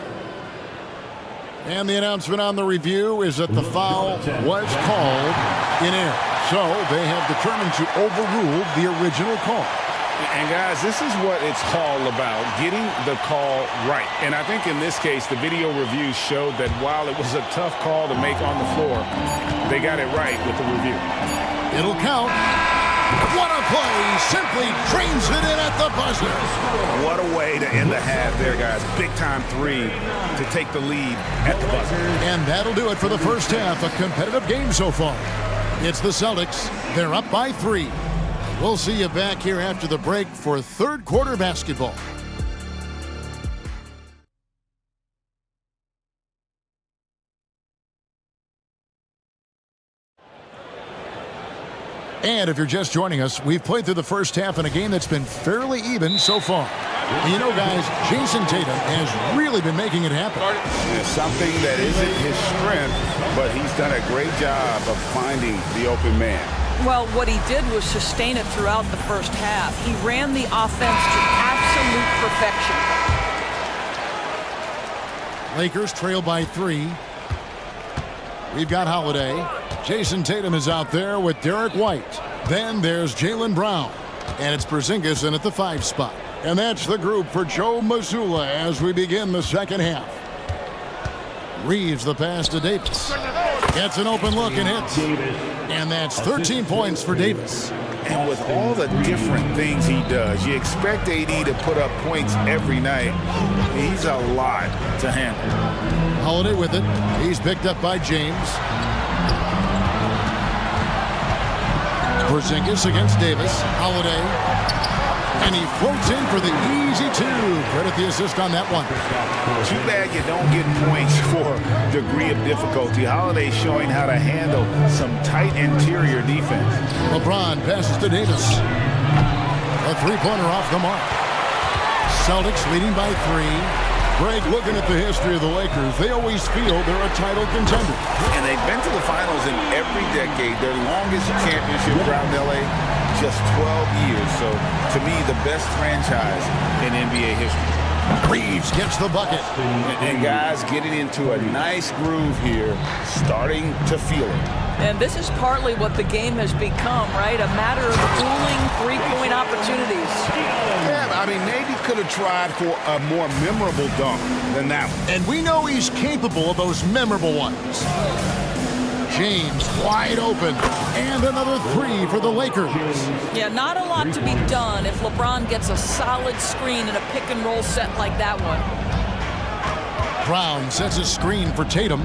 And the announcement on the review is that the foul was called in error. So they have determined to overrule the original call. And guys, this is what it's all about, getting the call right. And I think in this case, the video review showed that while it was a tough call to make on the floor, they got it right with the review. It'll count. What a play! Simply drains it in at the buzzer. What a way to end the half there, guys. Big-time 3 to take the lead at the buzzer. And that'll do it for the first half. A competitive game so far. It's the Celtics. They're up by 3. We'll see you back here after the break for third quarter basketball. And if you're just joining us, we've played through the first half in a game that's been fairly even so far. And you know, guys, Jason Tatum has really been making it happen. It's something that isn't his strength, but he's done a great job of finding the open man. Well, what he did was sustain it throughout the first half. He ran the offense to absolute perfection. Lakers trail by 3. We've got Holiday. Jason Tatum is out there with Derek White. Then there's Jaylen Brown. And it's Porzingis in at the 5 spot. And that's the group for Joe Mazzulla as we begin the second half. Reeves the pass to Davis. Gets an open look and hits. And that's 13 points for Davis. And with all the different things he does, you expect AD to put up points every night. He's a lot to handle. Holiday with it. He's picked up by James. Porzingis against Davis. Holiday. And he floats in for the easy two. Credit the assist on that one. Too bad you don't get points for degree of difficulty. Holiday showing how to handle some tight interior defense. LeBron passes to Davis. A three-pointer off the mark. Celtics leading by 3. Greg, looking at the history of the Lakers, they always feel they're a title contender. And they've been to the finals in every decade. Their longest championship around LA, just 12 years. So, to me, the best franchise in NBA history. Reeves gets the bucket. And guys getting into a nice groove here, starting to feel it. And this is partly what the game has become, right? A matter of pooling three-point opportunities. Yeah, I mean, maybe could have tried for a more memorable dunk than that one. And we know he's capable of those memorable ones. James wide open. And another 3 for the Lakers. Yeah, not a lot to be done if LeBron gets a solid screen in a pick-and-roll set like that one. Brown sets a screen for Tatum.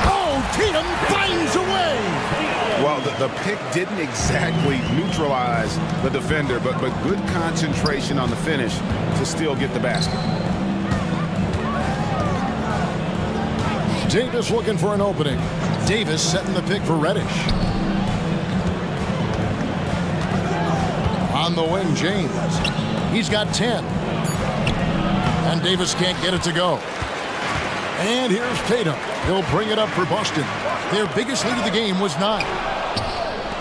Oh, Tatum finds a way. Well, the pick didn't exactly neutralize the defender, but good concentration on the finish to still get the basket. Davis looking for an opening. Davis setting the pick for Reddish. On the wing, James. He's got 10. And Davis can't get it to go. And here's Tatum. He'll bring it up for Boston. Their biggest lead of the game was 9.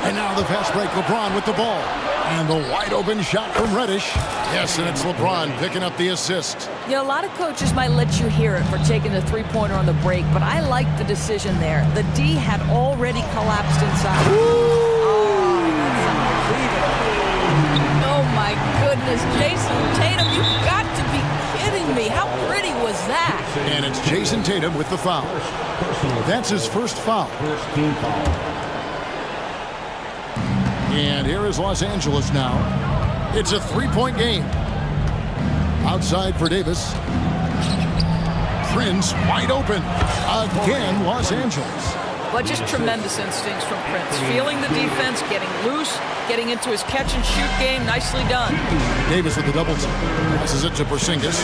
And now the fast break, LeBron with the ball. And the wide open shot from Reddish. Yes, and it's LeBron picking up the assist. Yeah, a lot of coaches might let you hear it for taking the three-pointer on the break, but I like the decision there. The D had already collapsed inside. Oh, my goodness. Jason Tatum, you've got to be kidding me. How pretty was that? And it's Jason Tatum with the foul. That's his first foul. And here is Los Angeles now. It's a three-point game. Outside for Davis. Prince wide open. Again, Los Angeles. But just tremendous instincts from Prince. Feeling the defense, getting loose, getting into his catch-and-shoot game. Nicely done. Davis with the double team. Passes it to Porzingis.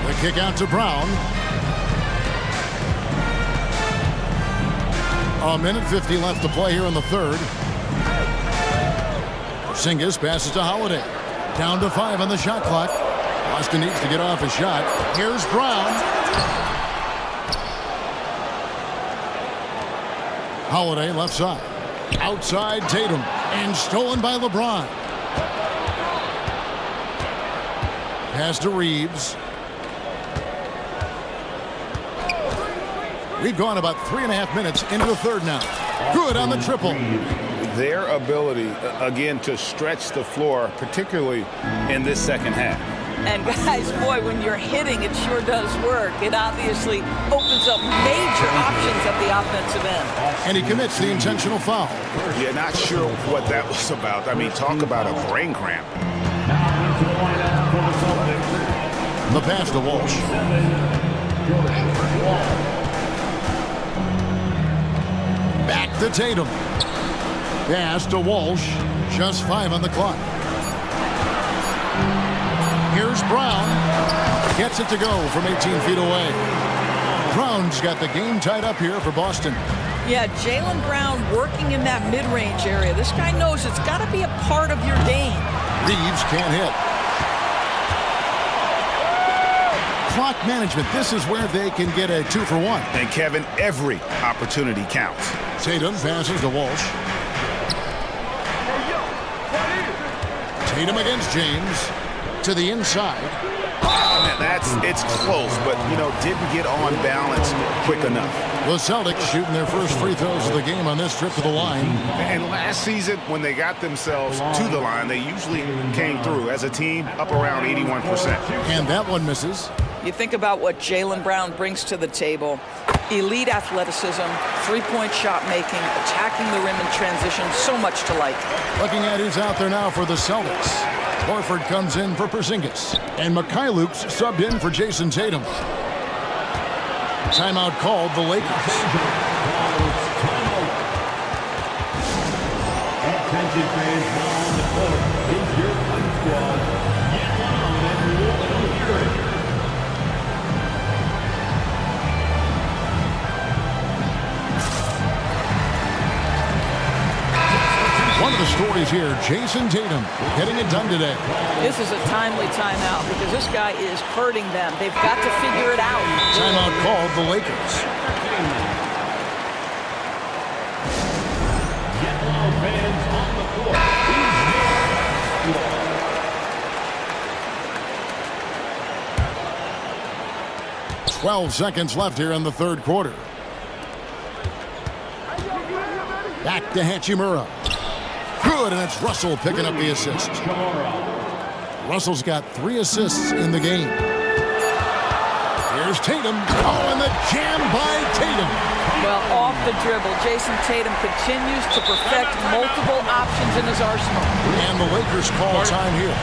The kick out to Brown. A minute 50 left to play here in the third. Porzingis passes to Holiday. Down to 5 on the shot clock. Boston needs to get off a shot. Here's Brown. Holiday left side. Outside Tatum. And stolen by LeBron. Pass to Reeves. We've gone about 3.5 minutes into the third now. Good on the triple. Their ability, again, to stretch the floor, particularly in this second half. And guys, boy, when you're hitting, it sure does work. It obviously opens up major options at the offensive end. And he commits the intentional foul. Yeah, not sure what that was about. I mean, talk about a brain cramp. The pass to Walsh. Back to Tatum. Pass to Walsh. Just 5 on the clock. Here's Brown. Gets it to go from 18 feet away. Brown's got the game tied up here for Boston. Yeah, Jaylen Brown working in that mid-range area. This guy knows it's got to be a part of your game. Reeves can't hit. Clock management. This is where they can get a 2-for-1. And Kevin, every opportunity counts. Tatum passes to Walsh. Tatum against James. To the inside. It's close, but, didn't get on balance quick enough. The Celtics shooting their first free throws of the game on this trip to the line. And last season, when they got themselves to the line, they usually came through as a team up around 81%. And that one misses. You think about what Jaylen Brown brings to the table. Elite athleticism, three-point shot making, attacking the rim in transition, so much to like. Looking at who's out there now for the Celtics. Horford comes in for Porzingis. And Mikhailuk's subbed in for Jason Tatum. Timeout called the Lakers. Attention fans, stories here. Jason Tatum getting it done today. This is a timely timeout because this guy is hurting them. They've got to figure it out. Timeout called the Lakers. Yellow fans on the court. 12 seconds left here in the third quarter. Back to Hachimura. Good, and it's Russell picking up the assist. Russell's got 3 assists in the game. Here's Tatum. Oh, and the jam by Tatum. Well, off the dribble, Jason Tatum continues to perfect multiple options in his arsenal. And the Lakers call time here.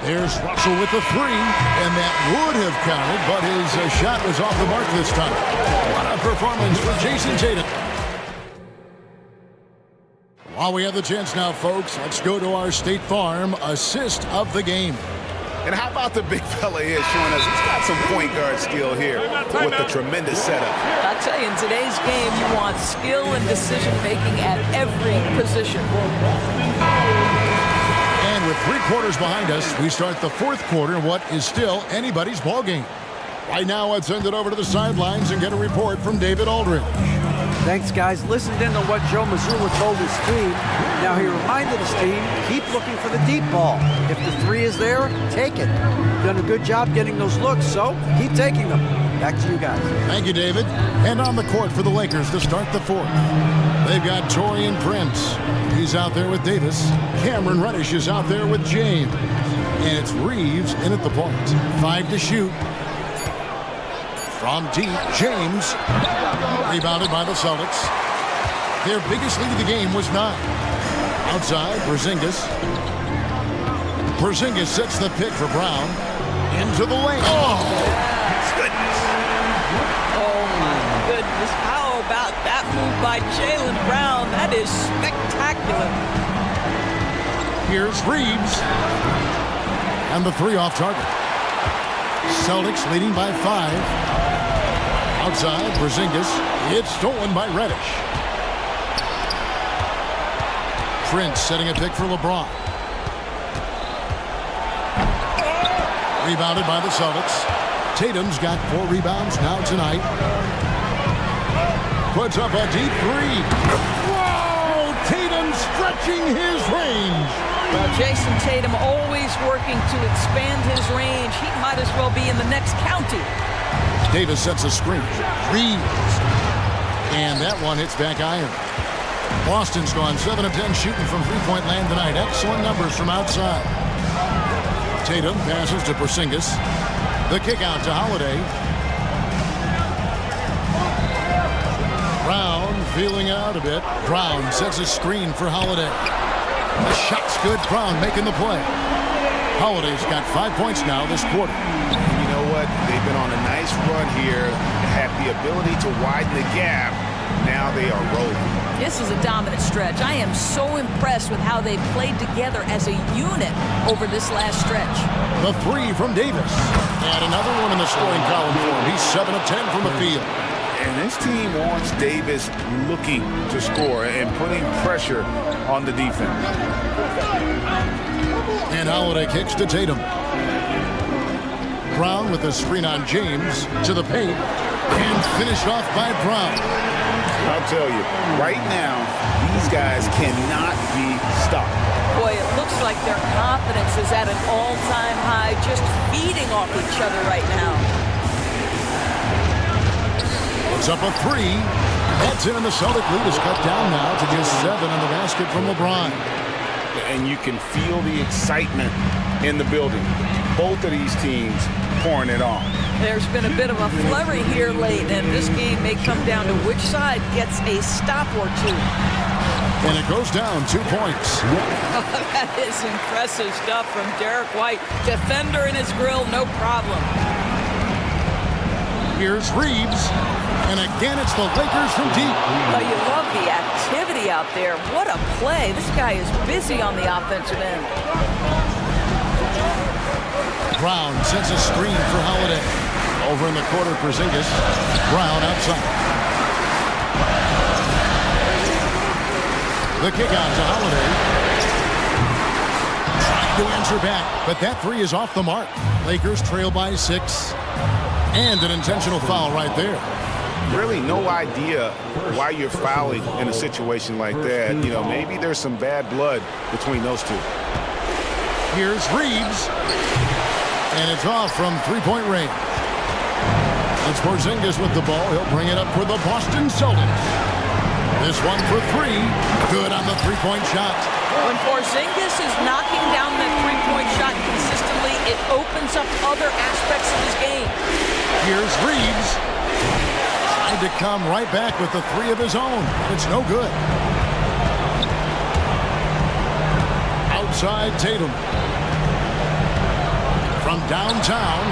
There's Russell with the 3, and that would have counted, but his shot was off the mark this time. What a performance for Jason Tatum. While we have the chance now, folks, let's go to our State Farm assist of the game. And how about the big fella here showing us he's got some point guard skill here with the tremendous setup. I tell you, in today's game, you want skill and decision-making at every position. And with 3 quarters behind us, we start the fourth quarter in what is still anybody's ball game. Right now, let's send it over to the sidelines and get a report from David Aldridge. Thanks, guys. Listened in on what Joe Mazzulla told his team. Now he reminded his team, keep looking for the deep ball. If the 3 is there, take it. Done a good job getting those looks, so keep taking them. Back to you guys. Thank you, David. And on the court for the Lakers to start the fourth. They've got Taurean Prince. He's out there with Davis. Cameron Reddish is out there with James. And it's Reeves in at the point. 5 to shoot. From deep, James. Rebounded by the Celtics. Their biggest lead of the game was 9. Outside, Porzingis. Porzingis sets the pick for Brown. Into the lane. Oh, goodness. Oh, my goodness. How about that move by Jaylen Brown? That is spectacular. Here's Reeves. And the 3 off target. Celtics leading by 5. Outside, Porzingis. It's stolen by Reddish. Prince setting a pick for LeBron. Rebounded by the Celtics. Tatum's got 4 rebounds now tonight. Puts up a deep 3. Whoa! Tatum stretching his range. Well, Jason Tatum always working to expand his range. He might as well be in the next county. Davis sets a screen. Reeves. And that one hits back iron. Boston's gone 7 of 10 shooting from three-point land tonight. Excellent numbers from outside. Tatum passes to Porzingis. The kick out to Holiday. Brown feeling out a bit. Brown sets a screen for Holiday. The shot's good. Brown making the play. Holiday's got 5 points now this quarter. You know what? They've been on a nice run here. Have the ability to widen the gap. Now they are rolling. This is a dominant stretch. I am so impressed with how they've played together as a unit over this last stretch. The 3 from Davis. And another one in the scoring column for him. He's 7 of 10 from the field. And this team wants Davis looking to score and putting pressure on the defense. And Holiday kicks to Tatum. Brown with the screen on James to the paint. And finished off by Brown. I'll tell you, right now, these guys cannot be stopped. Boy, it looks like their confidence is at an all-time high, just feeding off each other right now. Puts up a 3. That's in, and the Celtic lead is cut down now to just 7 on the basket from LeBron. And you can feel the excitement in the building. Both of these teams pouring it on. There's been a bit of a flurry here late, and this game may come down to which side gets a stop or 2. And it goes down 2 points. That is impressive stuff from Derek White. Defender in his grill, no problem. Here's Reeves. And again, it's the Lakers from deep. Well, you love the activity out there. What a play. This guy is busy on the offensive end. Brown sets a screen for Holiday. Over in the corner, Porzingis. Brown outside. The kick out to Holiday. Trying to answer back, but that three is off the mark. Lakers trail by 6. And an intentional foul right there. Really no idea why you're fouling in a situation like that. You know, maybe there's some bad blood between those two. Here's Reeves. And it's off from three-point range. It's Porzingis with the ball. He'll bring it up for the Boston Celtics. This one for 3. Good on the three-point shot. When Porzingis is knocking down that three-point shot consistently, it opens up other aspects of his game. Here's Reeves. Trying to come right back with the 3 of his own. It's no good. Outside Tatum. From downtown.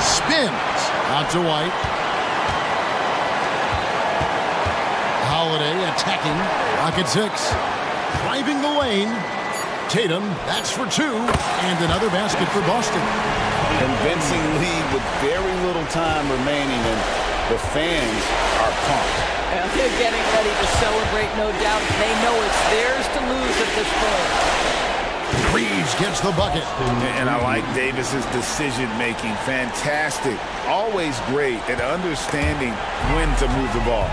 Spins. Out to White. Holiday attacking. Rocket 6. Driving the lane. Tatum, that's for 2. And another basket for Boston. Convincing lead with very little time remaining, and the fans are pumped. And they're getting ready to celebrate, no doubt. They know it's theirs to lose at this point. Reeves gets the bucket. And I like Davis's decision-making. Fantastic. Always great at understanding when to move the ball.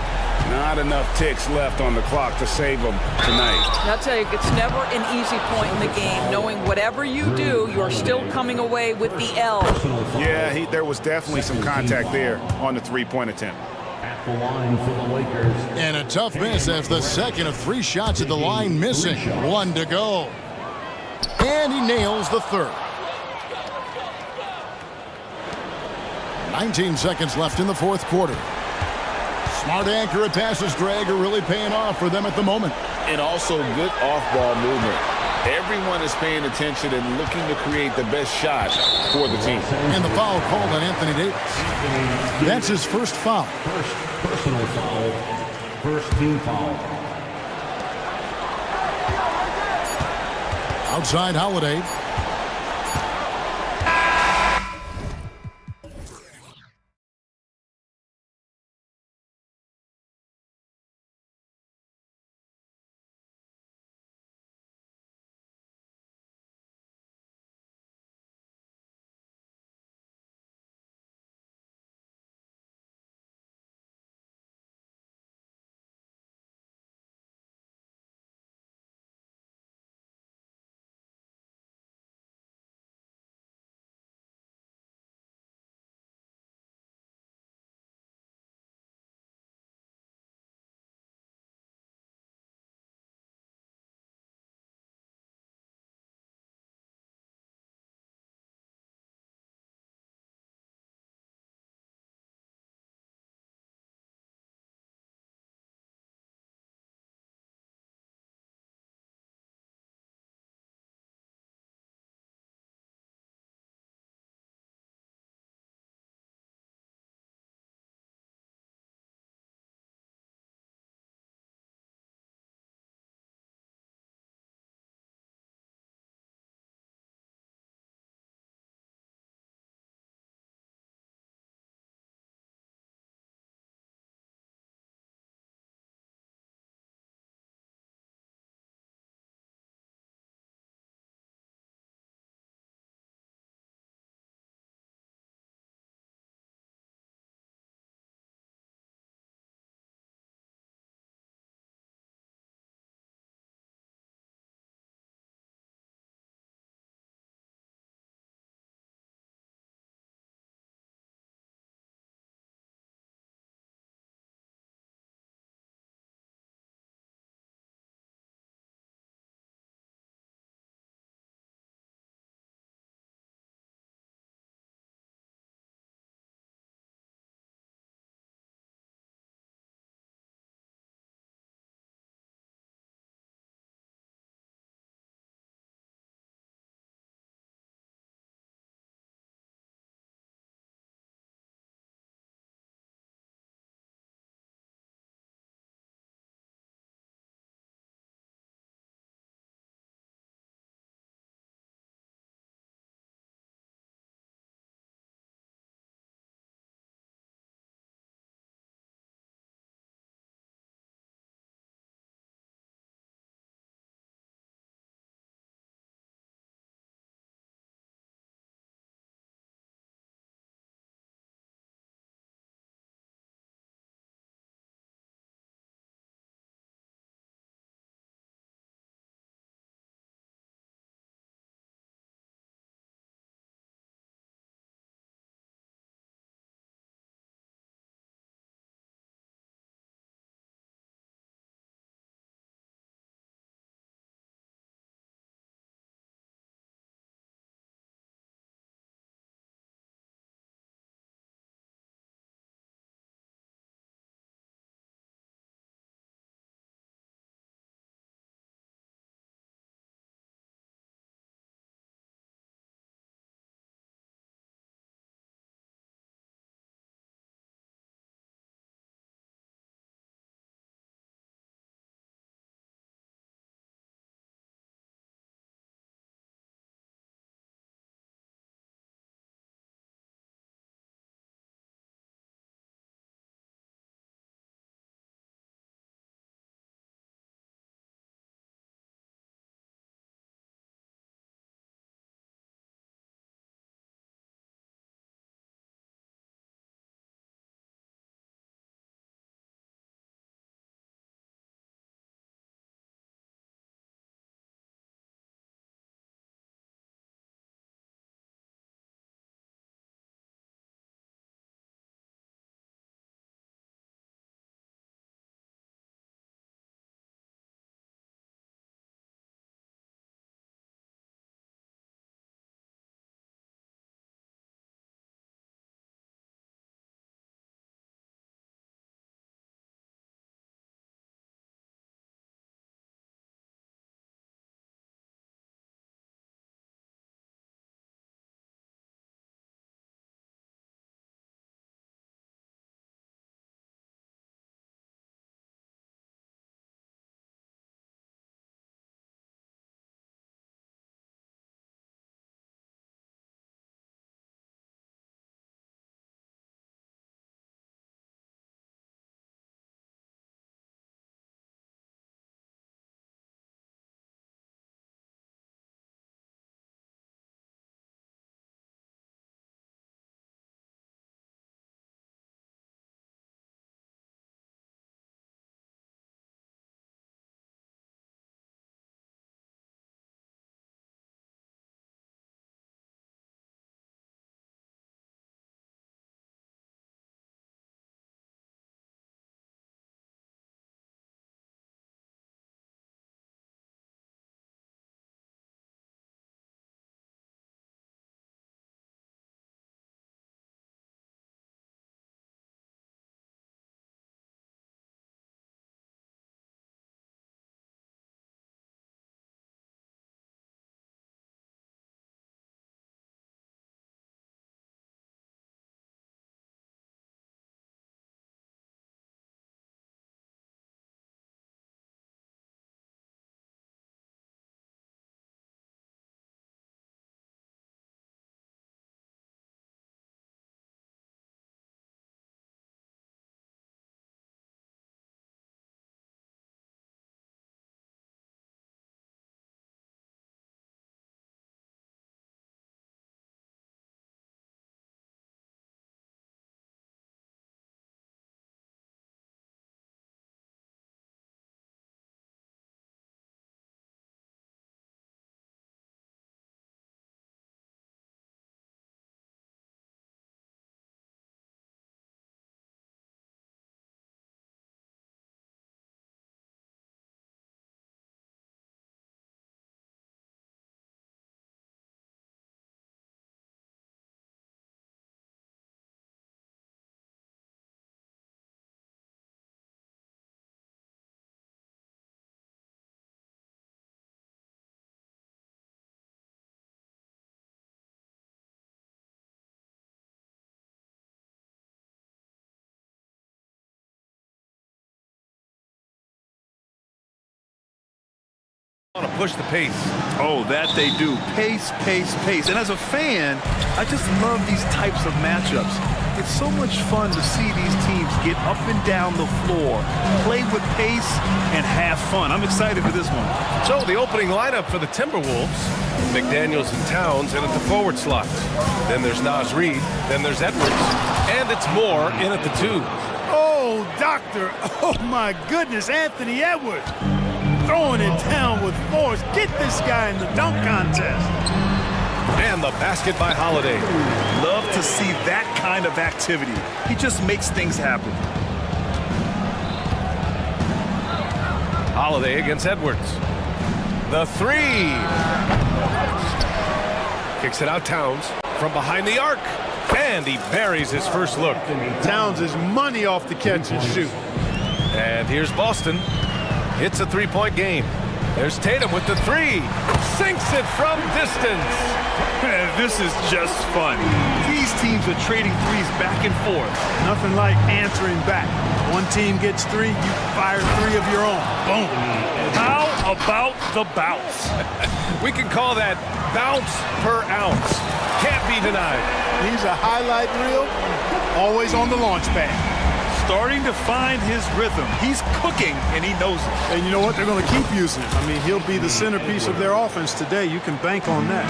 Not enough ticks left on the clock to save them tonight. I'll tell you, it's never an easy point in the game, knowing whatever you do, you're still coming away with the L. Yeah, there was definitely some contact there on the three-point attempt. At the line for the Lakers. And a tough miss as the second of 3 shots at the line missing. 1 to go. And he nails the third. 19 seconds left in the fourth quarter. Smart accurate passes, Greg, are really paying off for them at the moment. And also good off-ball movement. Everyone is paying attention and looking to create the best shot for the team. And the foul called on Anthony Davis. That's his first foul. First personal foul. First team foul. Outside Holiday. Want to push the pace. Oh, that they do. Pace, pace, pace. And as a fan, I just love these types of matchups. It's so much fun to see these teams get up and down the floor, play with pace, and have fun. I'm excited for this one. So the opening lineup for the Timberwolves, McDaniels and Towns in at the forward slot. Then there's Naz Reid, then there's Edwards, and it's Moore in at the 2. Oh, doctor. Oh, my goodness. Anthony Edwards throwing it down with force. Get this guy in the dunk contest. And the basket by Holiday. Love to see that kind of activity. He just makes things happen. Holiday against Edwards. The 3. Kicks it out Towns from behind the arc. And he buries his first look. Towns is money off the catch and shoot. And here's Boston. It's a 3-point game. There's Tatum with the 3. Sinks it from distance. This is just fun. These teams are trading threes back and forth. Nothing like answering back. One team gets 3, you fire 3 of your own. Boom. How about the bounce? We can call that bounce per ounce. Can't be denied. He's a highlight reel, always on the launch pad. Starting to find his rhythm. He's cooking, and he knows it. And you know what? They're going to keep using it. I mean, he'll be the centerpiece of their offense today. You can bank on that.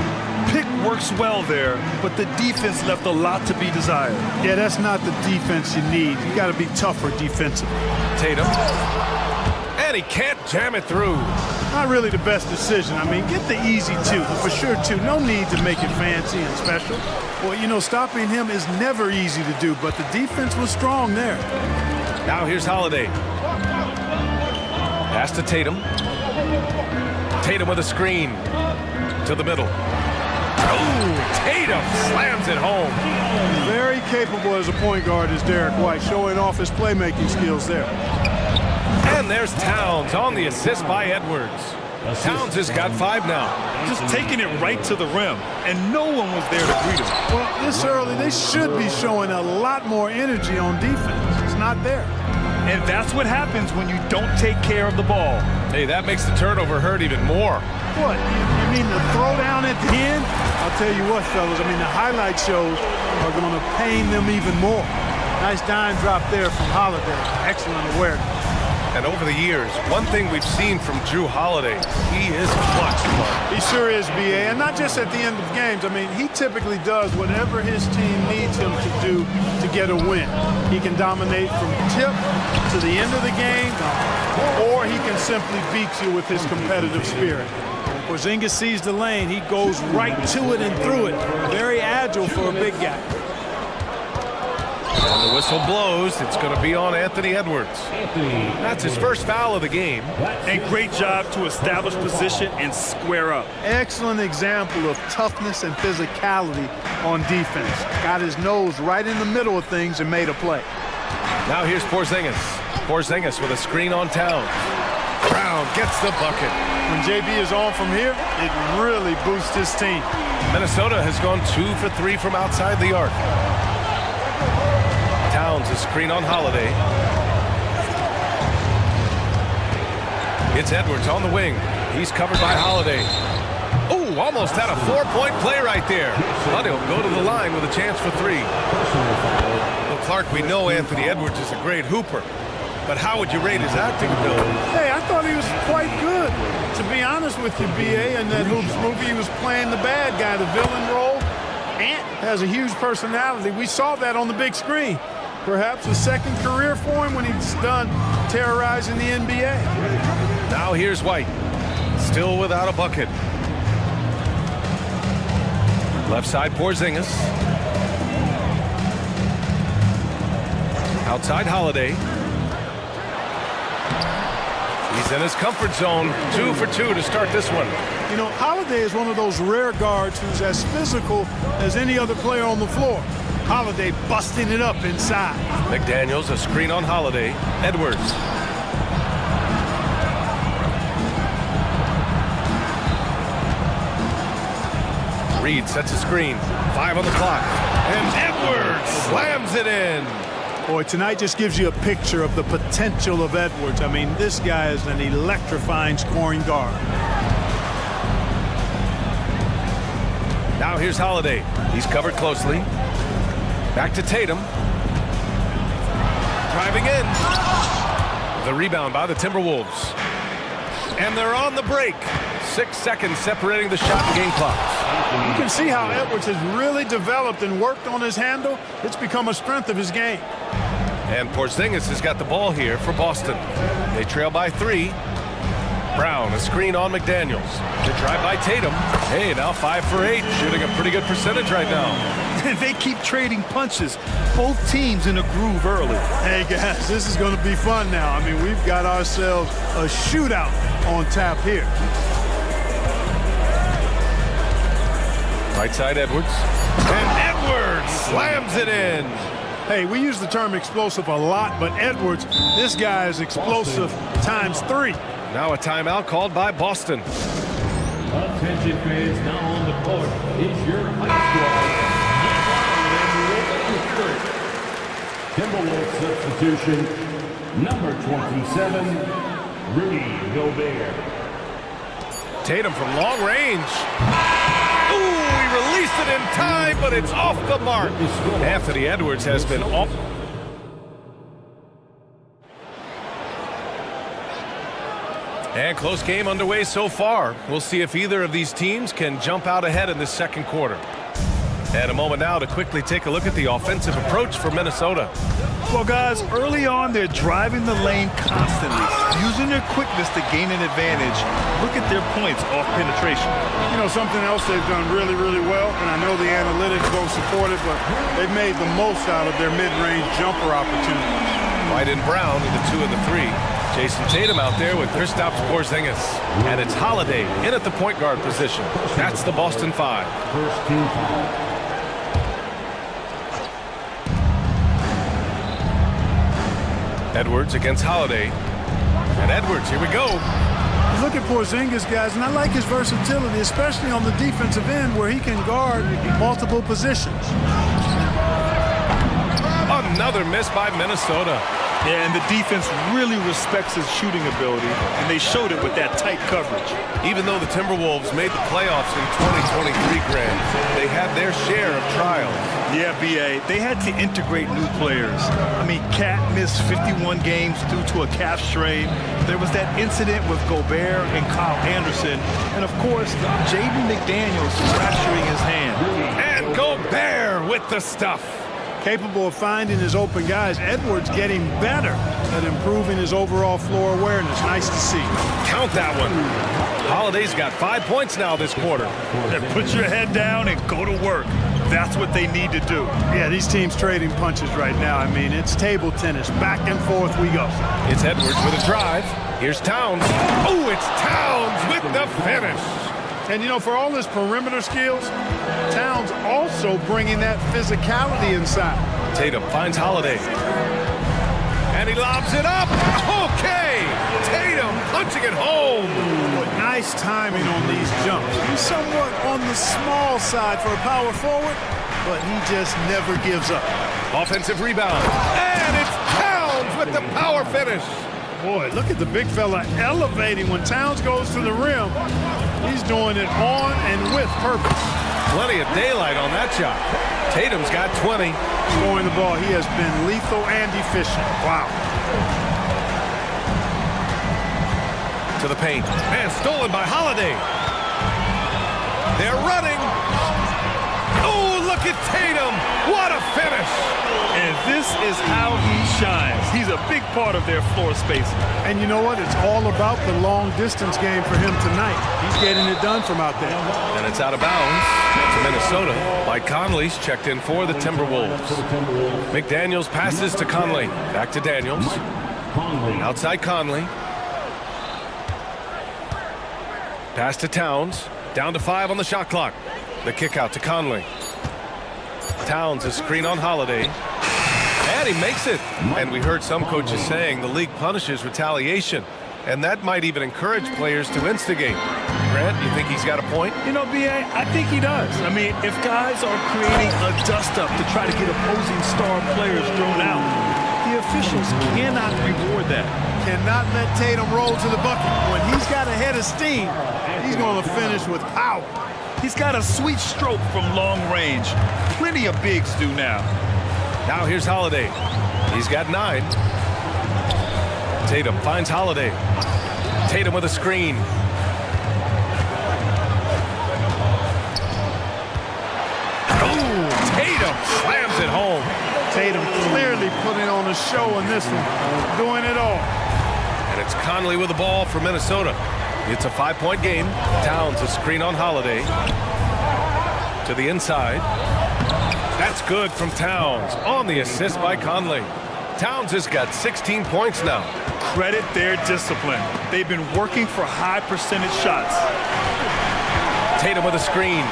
Pick works well there, but the defense left a lot to be desired. Yeah, that's not the defense you need. You got to be tougher defensively. Tatum. And he can't jam it through. Not really the best decision. I mean, get the easy 2, for sure 2. No need to make it fancy and special. Well, you know, stopping him is never easy to do, but the defense was strong there. Now here's Holiday. Pass to Tatum. Tatum with a screen to the middle. Oh, Tatum slams it home. Very capable as a point guard is Derek White, showing off his playmaking skills there. And there's Towns on the assist by Edwards. Towns has got 5 now. Just taking it right to the rim, and no one was there to greet him. Well, this early, they should be showing a lot more energy on defense. It's not there. And that's what happens when you don't take care of the ball. Hey, that makes the turnover hurt even more. What? You mean the throwdown at the end? I'll tell you what, fellas. I mean, the highlight shows are going to pain them even more. Nice dime drop there from Holiday. Excellent awareness. And over the years, one thing we've seen from Drew Holiday, he is clutch. He sure is, B.A., and not just at the end of games. I mean, he typically does whatever his team needs him to do to get a win. He can dominate from tip to the end of the game, or he can simply beat you with his competitive spirit. Porzingis sees the lane. He goes right to it and through it. Very agile for a big guy. And the whistle blows. It's going to be on Anthony Edwards. That's his first foul of the game. And great job to establish position and square up. Excellent example of toughness and physicality on defense. Got his nose right in the middle of things and made a play. Now here's Porzingis. Porzingis with a screen on Towns. Brown gets the bucket. When JB is on from here, it really boosts his team. Minnesota has gone 2 for 3 from outside the arc. Towns a screen on Holiday. It's Edwards on the wing. He's covered by Holiday. Oh, almost had a 4-point play right there. But he'll go to the line with a chance for 3. Well, Clark, we know Anthony Edwards is a great hooper. But how would you rate his acting ability? Hey, I thought he was quite good. To be honest with you, B.A., in that Hoops movie, he was playing the bad guy, the villain role. Ant has a huge personality. We saw that on the big screen. Perhaps a second career for him when he's done terrorizing the NBA. Now here's White. Still without a bucket. Left side, Porzingis. Outside, Holiday. He's in his comfort zone. 2 for 2 to start this one. You know, Holiday is one of those rare guards who's as physical as any other player on the floor. Holiday busting it up inside. McDaniels, a screen on Holiday. Edwards. Reid sets a screen. 5 on the clock. And Edwards slams it in. Boy, tonight just gives you a picture of the potential of Edwards. I mean, this guy is an electrifying scoring guard. Now here's Holiday. He's covered closely. Back to Tatum. Driving in. The rebound by the Timberwolves. And they're on the break. 6 seconds separating the shot and game clock. You can see how Edwards has really developed and worked on his handle. It's become a strength of his game. And Porzingis has got the ball here for Boston. They trail by 3. Brown, a screen on McDaniels. The drive by Tatum. Hey, now 5 for 8, shooting a pretty good percentage right now. They keep trading punches. Both teams in a groove early. Hey, guys, this is going to be fun now. I mean, we've got ourselves a shootout on tap here. Right side, Edwards. And Edwards slams it in. Hey, we use the term explosive a lot, but Edwards, this guy is explosive times 3. Now a timeout called by Boston. Attention fans, now on the court is your high squad. Timberwolves substitution, number 27, Rudy Gobert. Tatum from long range. Ooh, he released it in time, but it's off the mark. Anthony Edwards has been off. And close game underway so far. We'll see if either of these teams can jump out ahead in this second quarter. And a moment now to quickly take a look at the offensive approach for Minnesota. Well, guys, early on, they're driving the lane constantly, using their quickness to gain an advantage. Look at their points off penetration. You know, something else they've done really, really well, and I know the analytics don't support it, but they've made the most out of their mid-range jumper opportunities. White and Brown with the 2 and the 3. Jason Tatum out there with Kristaps Porzingis. And it's Holiday in at the point guard position. That's the Boston 5. First team foul. Edwards against Holiday. And Edwards, here we go. Look at Porzingis, guys, and I like his versatility, especially on the defensive end where he can guard multiple positions. Another miss by Minnesota. Yeah, and the defense really respects his shooting ability, and they showed it with that tight coverage. Even though the Timberwolves made the playoffs in 2023, Grant, they had their share of trials. Yeah, B.A., they had to integrate new players. I mean, Cat missed 51 games due to a calf strain. There was that incident with Gobert and Kyle Anderson. And, of course, Jaden McDaniels fracturing his hand. And Gobert with the stuff. Capable of finding his open guys. Edwards getting better at improving his overall floor awareness. Nice to see. Count that one. Holiday's got 5 points now this quarter. Put your head down and go to work. That's what they need to do. Yeah, these teams trading punches right now. I mean, it's table tennis. Back and forth we go. It's Edwards with a drive. Here's Towns. Oh, it's Towns with the finish. And, you know, for all his perimeter skills, Towns also bringing that physicality inside. Tatum finds Holiday. And he lobs it up. Okay. Tatum punching it home. Nice timing on these jumps. He's somewhat on the small side for a power forward, but he just never gives up. Offensive rebound. And it's Towns with the power finish. Boy, look at the big fella elevating when Towns goes to the rim. He's doing it on and with purpose. Plenty of daylight on that shot. Tatum's got 20. Scoring the ball, he has been lethal and efficient. Wow. To the paint. And stolen by Holiday. They're running. Oh, look at Tatum. What a finish. And this is how he shines. He's a big part of their floor spacing. And you know what? It's all about the long distance game for him tonight. He's getting it done from out there. And it's out of bounds to Minnesota. Mike Conley's checked in for the Timberwolves. McDaniels passes to Conley. Back to Daniels. Outside Conley. Pass to Towns. Down to 5 on the shot clock. The kick out to Conley. Towns, a screen on Holiday. And he makes it. And we heard some coaches saying the league punishes retaliation. And that might even encourage players to instigate. Grant, you think he's got a point? You know, B.A., I think he does. I mean, if guys are creating a dust-up to try to get opposing star players thrown out, the officials cannot reward that. Cannot let Tatum roll to the bucket. When he's got a head of steam, he's going to finish with power. He's got a sweet stroke from long range. Plenty of bigs do now. Now here's Holiday. He's got 9. Tatum finds Holiday. Tatum with a screen. Oh, Tatum slams it home. Tatum clearly putting on a show in this one, doing it all. And it's Conley with the ball for Minnesota. It's a 5-point game. Towns a screen on Holiday. To the inside. That's good from Towns on the assist by Conley. Towns has got 16 points now. Credit their discipline. They've been working for high percentage shots. Tatum with a screen.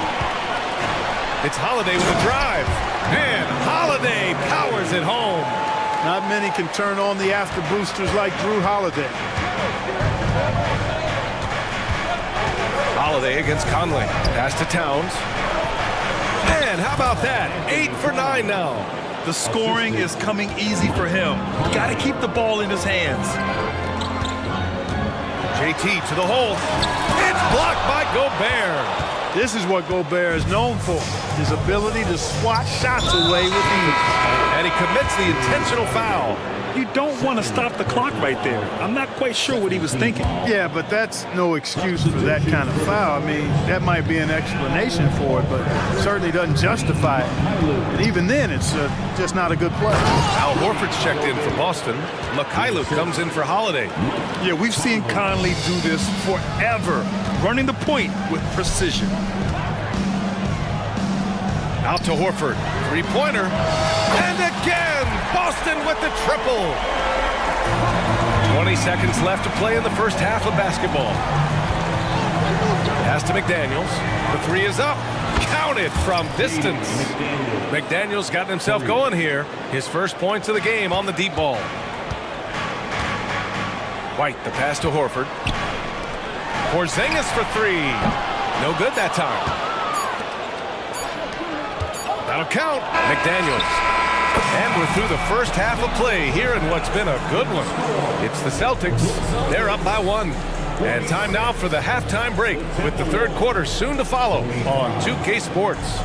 It's Holiday with a drive. And Holiday powers it home. Not many can turn on the after boosters like Drew Holiday. Holiday against Conley. Pass to Towns. And how about that? 8 for 9 now. The scoring is coming easy for him. Got to keep the ball in his hands. JT to the hole. It's blocked by Gobert. This is what Gobert is known for, his ability to swat shots away with ease. And he commits the intentional foul. You don't want to stop the clock right there. I'm not quite sure what he was thinking. Yeah, but that's no excuse for that kind of foul. I mean, that might be an explanation for it, but it certainly doesn't justify it. And even then, it's just not a good play. Al Horford's checked in for Boston. Mikhailuk comes in for Holiday. Yeah, we've seen Conley do this forever, running the point with precision. Out to Horford. 3-pointer. And again, Boston with the triple. 20 seconds left to play in the first half of basketball. Pass to McDaniels. The 3 is up. Counted from distance. McDaniels got himself going here. His first points of the game on the deep ball. White, the pass to Horford. Porzingis for 3. No good that time. That'll count. McDaniels. And we're through the first half of play here in what's been a good one. It's the Celtics. They're up by 1. And time now for the halftime break with the third quarter soon to follow on 2K Sports.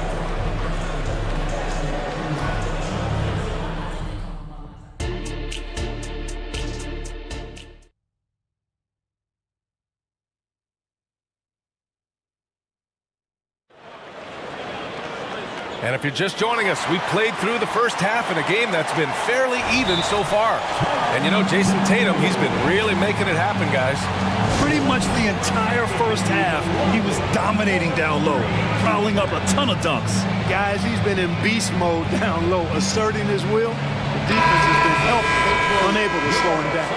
And if you're just joining us, we played through the first half in a game that's been fairly even so far. And you know, Jason Tatum, he's been really making it happen, guys. Pretty much the entire first half, he was dominating down low, prowling up a ton of dunks. Guys, he's been in beast mode down low, asserting his will. The defense has been helpful, unable to slow him down.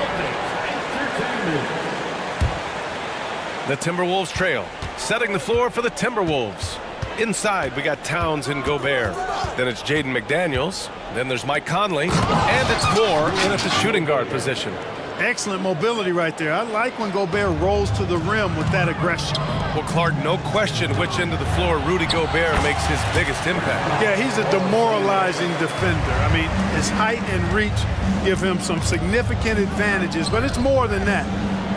The Timberwolves trail, setting the floor for the Timberwolves. Inside, we got Towns and Gobert. Then it's Jaden McDaniels. Then there's Mike Conley. And it's Moore in at the shooting guard position. Excellent mobility right there. I like when Gobert rolls to the rim with that aggression. Well, Clark, no question which end of the floor Rudy Gobert makes his biggest impact. Yeah, he's a demoralizing defender. I mean, his height and reach give him some significant advantages, but it's more than that.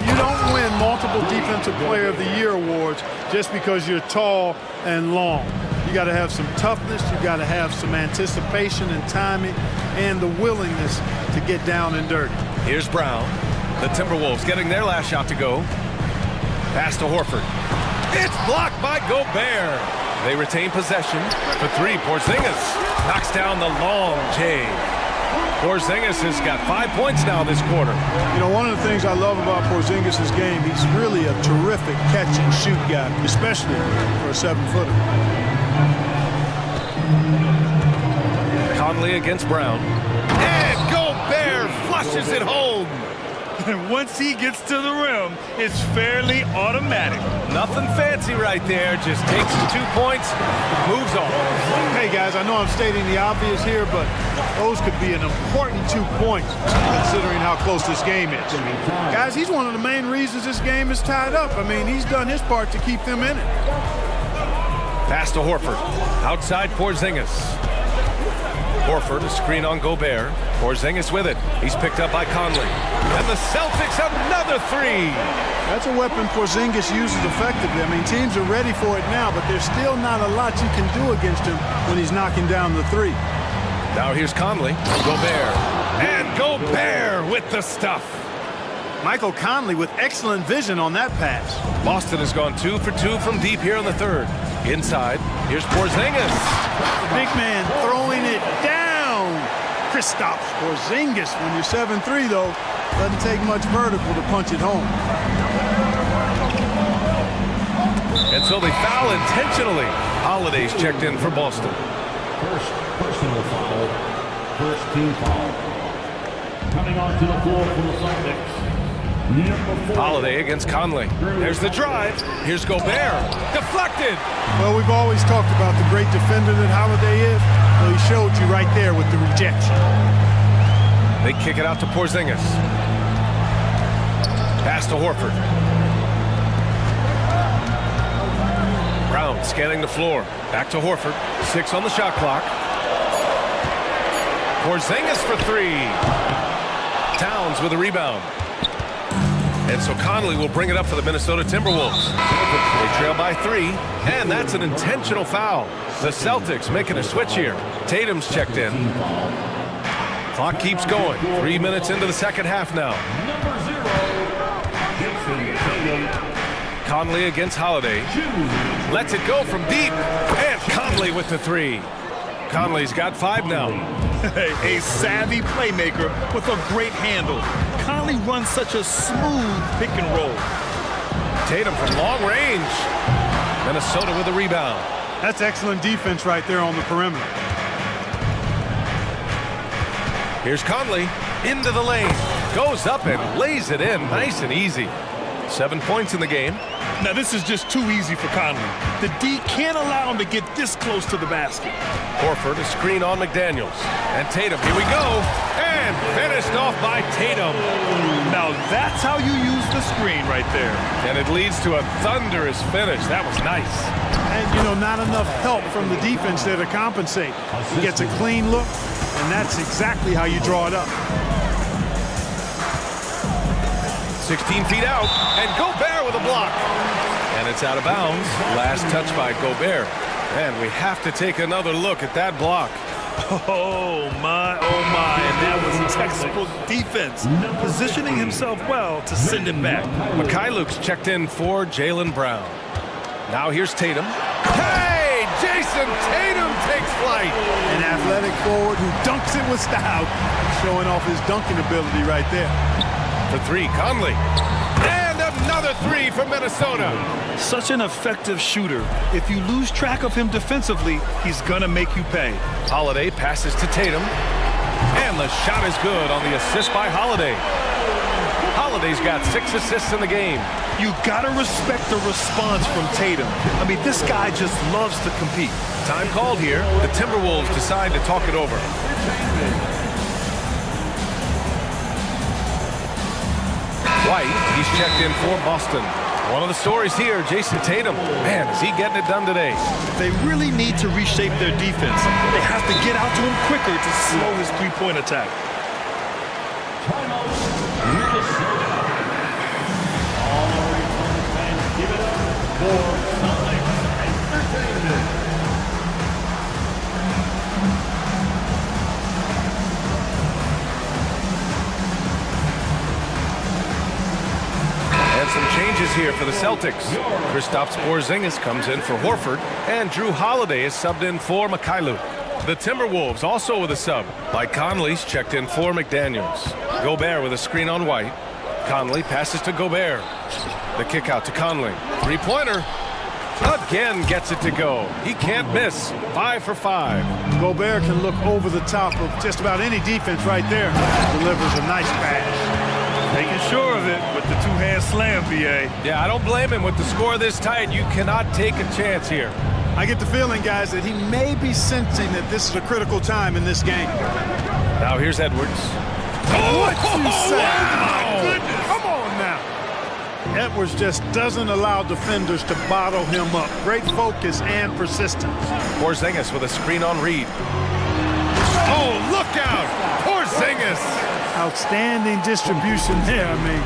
You don't win multiple Defensive Player of the Year awards just because you're tall and long. You got to have some toughness, you got to have some anticipation and timing, and the willingness to get down and dirty. Here's Brown. The Timberwolves getting their last shot to go. Pass to Horford. It's blocked by Gobert. They retain possession. For 3, Porzingis knocks down the long J. Porzingis has got 5 points now this quarter. You know, one of the things I love about Porzingis' game, he's really a terrific catch-and-shoot guy, especially for a 7-footer. Conley against Brown. And Gobert flushes it home. And once he gets to the rim, it's fairly automatic. Nothing fancy right there. Just takes the 2 points, moves on. Hey, guys, I know I'm stating the obvious here, but those could be an important 2 points considering how close this game is. Guys, he's one of the main reasons this game is tied up. I mean, he's done his part to keep them in it. Pass to Horford. Outside Porzingis. Horford, a screen on Gobert. Porzingis with it. He's picked up by Conley. And the Celtics, another three. That's a weapon Porzingis uses effectively. I mean, teams are ready for it now, but there's still not a lot you can do against him when he's knocking down the three. Now here's Conley. Gobert. And Gobert with the stuff. Michael Conley with excellent vision on that pass. Boston has gone 2 for 2 from deep here in the third. Inside, here's Porzingis. Big man throwing it down. Kristaps Porzingis. When you're 7'3", though, doesn't take much vertical to punch it home. And so they foul intentionally. Holiday's checked in for Boston. First personal foul. First team foul. Coming onto the floor for the Celtics. Holiday against Conley. There's the drive. Here's Gobert. Deflected. Well, we've always talked about the great defender that Holiday is. Well, he showed you right there with the rejection. They kick it out to Porzingis. Pass to Horford. Brown scanning the floor. Back to Horford. 6 on the shot clock. Porzingis for 3. Towns with a rebound. And so Conley will bring it up for the Minnesota Timberwolves. They trail by 3, and that's an intentional foul. The Celtics making a switch here. Tatum's checked in. Clock keeps going. 3 minutes into the second half now. Conley against Holiday. Lets it go from deep. And Conley with the 3. Conley's got 5 now. A savvy playmaker with a great handle. Conley runs such a smooth pick and roll. Tatum from long range. Minnesota with a rebound. That's excellent defense right there on the perimeter. Here's Conley into the lane. Goes up and lays it in nice and easy. 7 points in the game. Now this is just too easy for Conley. The D can't allow him to get this close to the basket. Horford, a screen on McDaniels. And Tatum, here we go. And finished off by Tatum. Now that's how you use the screen right there. And it leads to a thunderous finish. That was nice. And, you know, not enough help from the defense there to compensate. He gets a clean look, and that's exactly how you draw it up. 16 feet out, and Gobert with a block. And it's out of bounds. Last touch by Gobert. And we have to take another look at that block. Oh my, and that was textbook defense. Positioning himself well to send it back. Mikhailuk's checked in for Jaylen Brown. Now here's Tatum. Hey, Jason Tatum takes flight. An athletic forward who dunks it with style. Showing off his dunking ability right there. The 3, Conley. And another 3 for Minnesota. Such an effective shooter. If you lose track of him defensively, he's gonna make you pay. Holiday passes to Tatum. And the shot is good on the assist by Holiday. Holiday's got 6 assists in the game. You gotta respect the response from Tatum. I mean, this guy just loves to compete. Time called here. The Timberwolves decide to talk it over. White, he's checked in for Boston. One of the stories here, Jason Tatum. Man, is he getting it done today? They really need to reshape their defense. They have to get out to him quicker to slow his three-point attack. Give it up for Celtics Entertainment. And some changes here for the Celtics. Kristaps Porzingis comes in for Horford, and Drew Holiday is subbed in for Mikhailuk. The Timberwolves also with a sub. Like Conley's checked in for McDaniels. Gobert with a screen on White. Conley passes to Gobert. The kick out to Conley. Three-pointer. Again gets it to go. He can't miss. 5 for 5. Gobert can look over the top of just about any defense right there. Delivers a nice pass. Making sure of it with the two-hand slam, BA. Yeah, I don't blame him. With the score this tight, you cannot take a chance here. I get the feeling, guys, that he may be sensing that this is a critical time in this game. Now here's Edwards. What you say? Oh, my goodness. Come on now. Edwards just doesn't allow defenders to bottle him up. Great focus and persistence. Porzingis with a screen on Reed. Oh, look out! Porzingis! Outstanding distribution there. I mean,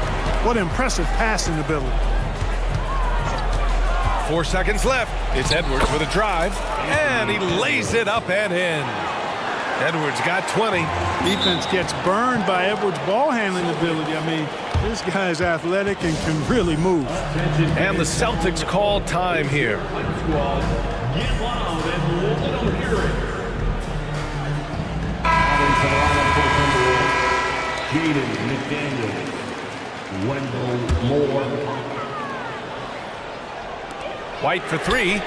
what impressive passing ability. 4 seconds left. It's Edwards with a drive, and he lays it up and in. Edwards got 20. Defense gets burned by Edwards' ball handling ability. I mean, this guy is athletic and can really move. And the Celtics call time here. Get loud and let them hear it. Jaden McDaniel, Wendell Moore. White for three.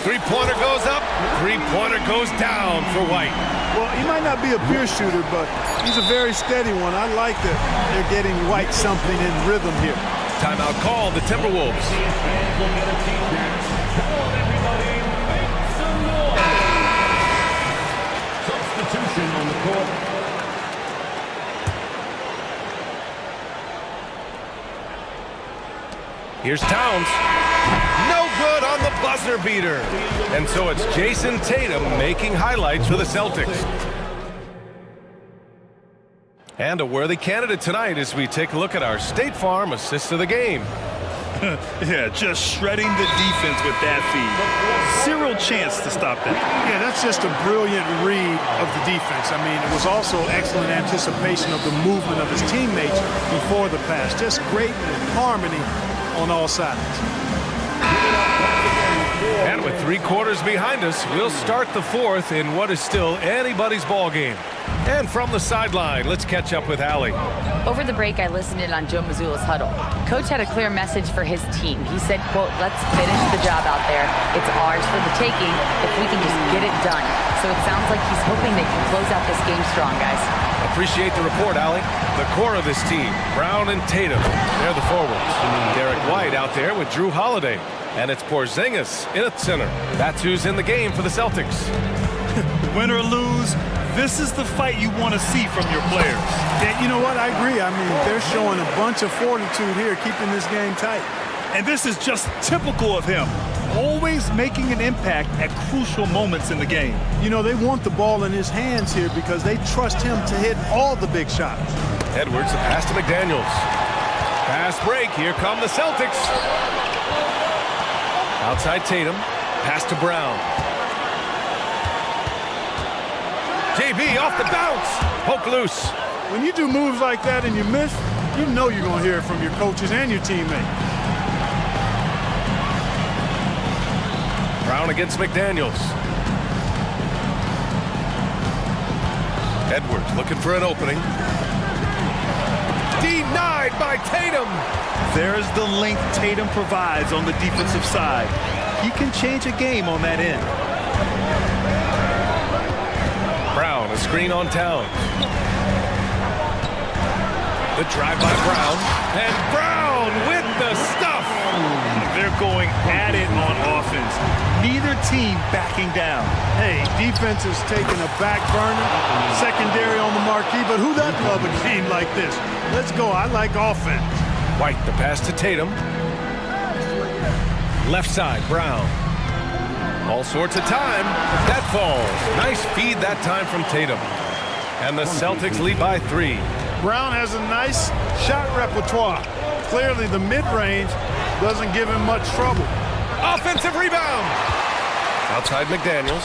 Three-pointer goes up. Three-pointer goes down for White. Well, he might not be a pure shooter, but he's a very steady one. I like that they're getting White something in rhythm here. Timeout call, the Timberwolves. Substitution on the court. Here's Towns. No good on the buzzer beater. And so it's Jason Tatum making highlights for the Celtics. And a worthy candidate tonight as we take a look at our State Farm assist of the game. Yeah, just shredding the defense with that feed. Zero chance to stop that. Yeah, that's just a brilliant read of the defense. I mean, it was also excellent anticipation of the movement of his teammates before the pass. Just great harmony on all sides. And with 3 quarters behind us, we'll start the fourth in what is still anybody's ball game. And from the sideline, let's catch up with Allie. Over the break, I listened in on Joe Mazzulla's huddle. Coach had a clear message for his team. He said, quote, let's finish the job out there. It's ours for the taking if we can just get it done. So it sounds like he's hoping they can close out this game strong, guys. Appreciate the report, Allie. The core of this team, Brown and Tatum, they're the forwards. Derek White out there with Drew Holiday. And it's Porzingis in at center. That's who's in the game for the Celtics. Win or lose, this is the fight you want to see from your players. Yeah, you know what? I agree. I mean, they're showing a bunch of fortitude here, keeping this game tight. And this is just typical of him. Always making an impact at crucial moments in the game. You know, they want the ball in his hands here because they trust him to hit all the big shots. Edwards, the pass to McDaniels. Fast break. Here come the Celtics. Outside Tatum. Pass to Brown. JB off the bounce. Poke loose. When you do moves like that and you miss, you know you're going to hear it from your coaches and your teammates. Brown against McDaniels. Edwards looking for an opening. Denied by Tatum. There's the length Tatum provides on the defensive side. He can change a game on that end. Brown, a screen on Towns. The drive by Brown. And Brown with the stuff. They're going at it on offense. Neither team backing down. Hey, defense is taking a back burner, secondary on the marquee, but who doesn't love a game like this? Let's go. I like offense. White, the pass to Tatum. Left side, Brown. All sorts of time. That falls. Nice feed that time from Tatum. And the Celtics lead by 3. Brown has a nice shot repertoire. Clearly, the mid-range doesn't give him much trouble. Offensive rebound. Outside McDaniels.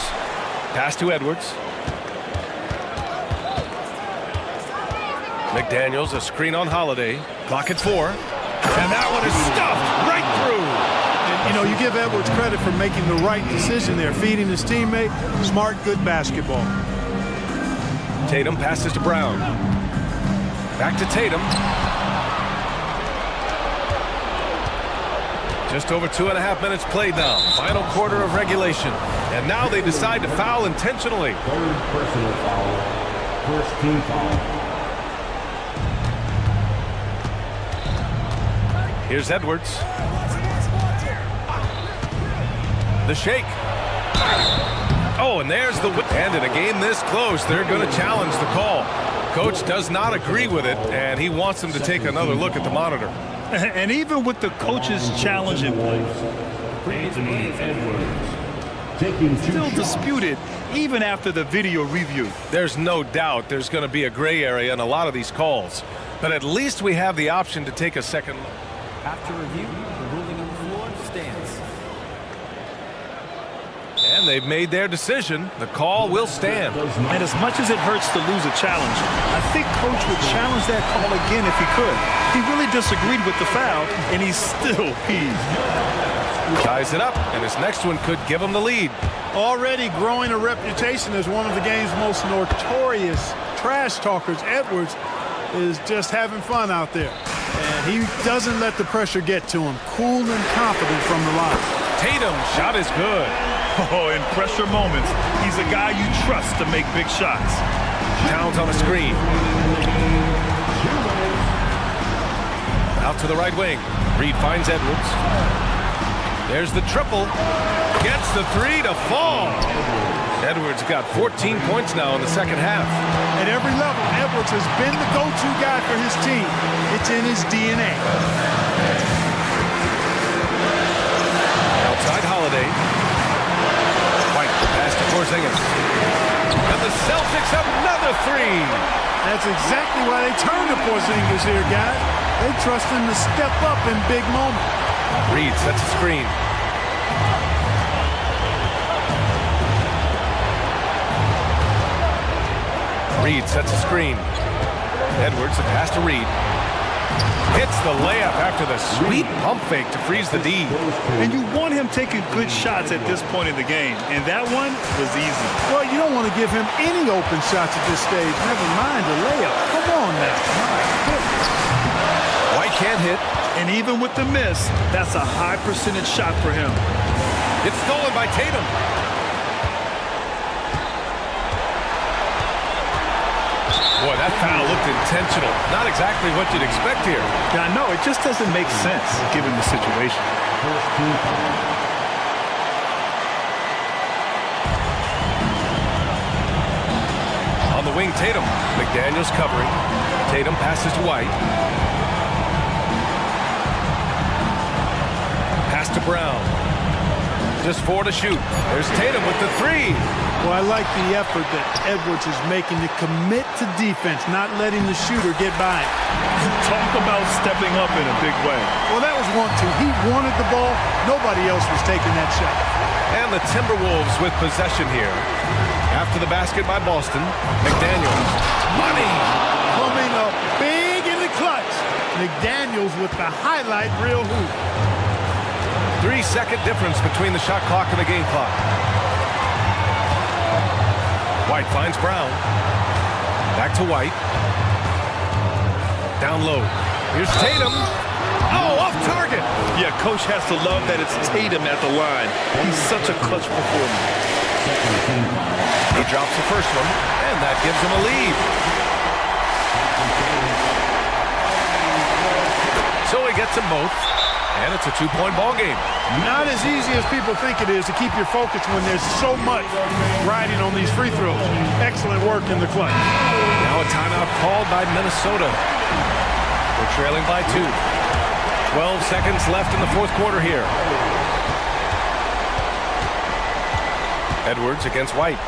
Pass to Edwards. McDaniels, a screen on Holiday. Clock at 4. And that one is stuffed right through. And, you know, you give Edwards credit for making the right decision there, feeding his teammate. Smart, good basketball. Tatum passes to Brown. Back to Tatum. Just over 2.5 minutes played now. Final quarter of regulation. And now they decide to foul intentionally. Third personal foul. First team foul. Here's Edwards. The shake. Oh, and there's the... And in a game this close, they're going to challenge the call. Coach does not agree with it, and he wants them to take another look at the monitor. And even with the coach's challenge in place, Still disputed even after the video review. There's no doubt there's going to be a gray area in a lot of these calls. But at least we have the option to take a second look. After review, the ruling on the floor stands. And they've made their decision. The call will stand. And as much as it hurts to lose a challenge, I think Coach would challenge that call again if he could. He really disagreed with the foul, and he's still peeved. Ties it up, and this next one could give him the lead. Already growing a reputation as one of the game's most notorious trash talkers, Edwards is just having fun out there. And he doesn't let the pressure get to him. Cool and confident from the line. Tatum, shot is good. Oh, in pressure moments, he's a guy you trust to make big shots. Towns on a screen. Out to the right wing. Reed finds Edwards. There's the triple. Gets the three to fall. Edwards got 14 points now in the second half. At every level, Edwards has been the go-to guy for his team. It's in his DNA. Outside Holiday. White, the pass to Porzingis. And the Celtics another three. That's exactly why they turned to Porzingis here, guys. They trust him to step up in big moments. Reed sets a screen. Reed sets a screen. Edwards, the pass to Reed. Hits the layup after the sweet pump fake to freeze the D. And you want him taking good shots at this point in the game, and that one was easy. Well, you don't want to give him any open shots at this stage. Never mind a layup. Come on now. My goodness. White can't hit. And even with the miss, that's a high percentage shot for him. It's stolen by Tatum. Boy, that foul looked intentional. Not exactly what you'd expect here. Yeah, I know. It just doesn't make sense given the situation. On the wing, Tatum. McDaniels covering. Tatum passes to White. Pass to Brown. Just 4 to shoot. There's Tatum with the three. Well, I like the effort that Edwards is making to commit to defense, not letting the shooter get by him. Talk about stepping up in a big way. Well, that was 1-2. He wanted the ball. Nobody else was taking that shot. And the Timberwolves with possession here. After the basket by Boston, McDaniels. Money! Coming up big in the clutch. McDaniels with the highlight reel hoop. 3-second difference between the shot clock and the game clock. White finds Brown. Back to White. Down low. Here's Tatum. Oh, off target. Yeah, coach has to love that it's Tatum at the line. He's such a clutch performer. He drops the first one, and that gives him a lead. So he gets them both. And it's a 2-point ball game. Not as easy as people think it is to keep your focus when there's so much riding on these free throws. Excellent work in the clutch. Now a timeout called by Minnesota. They're trailing by 2. 12 seconds left in the fourth quarter here. Edwards against White.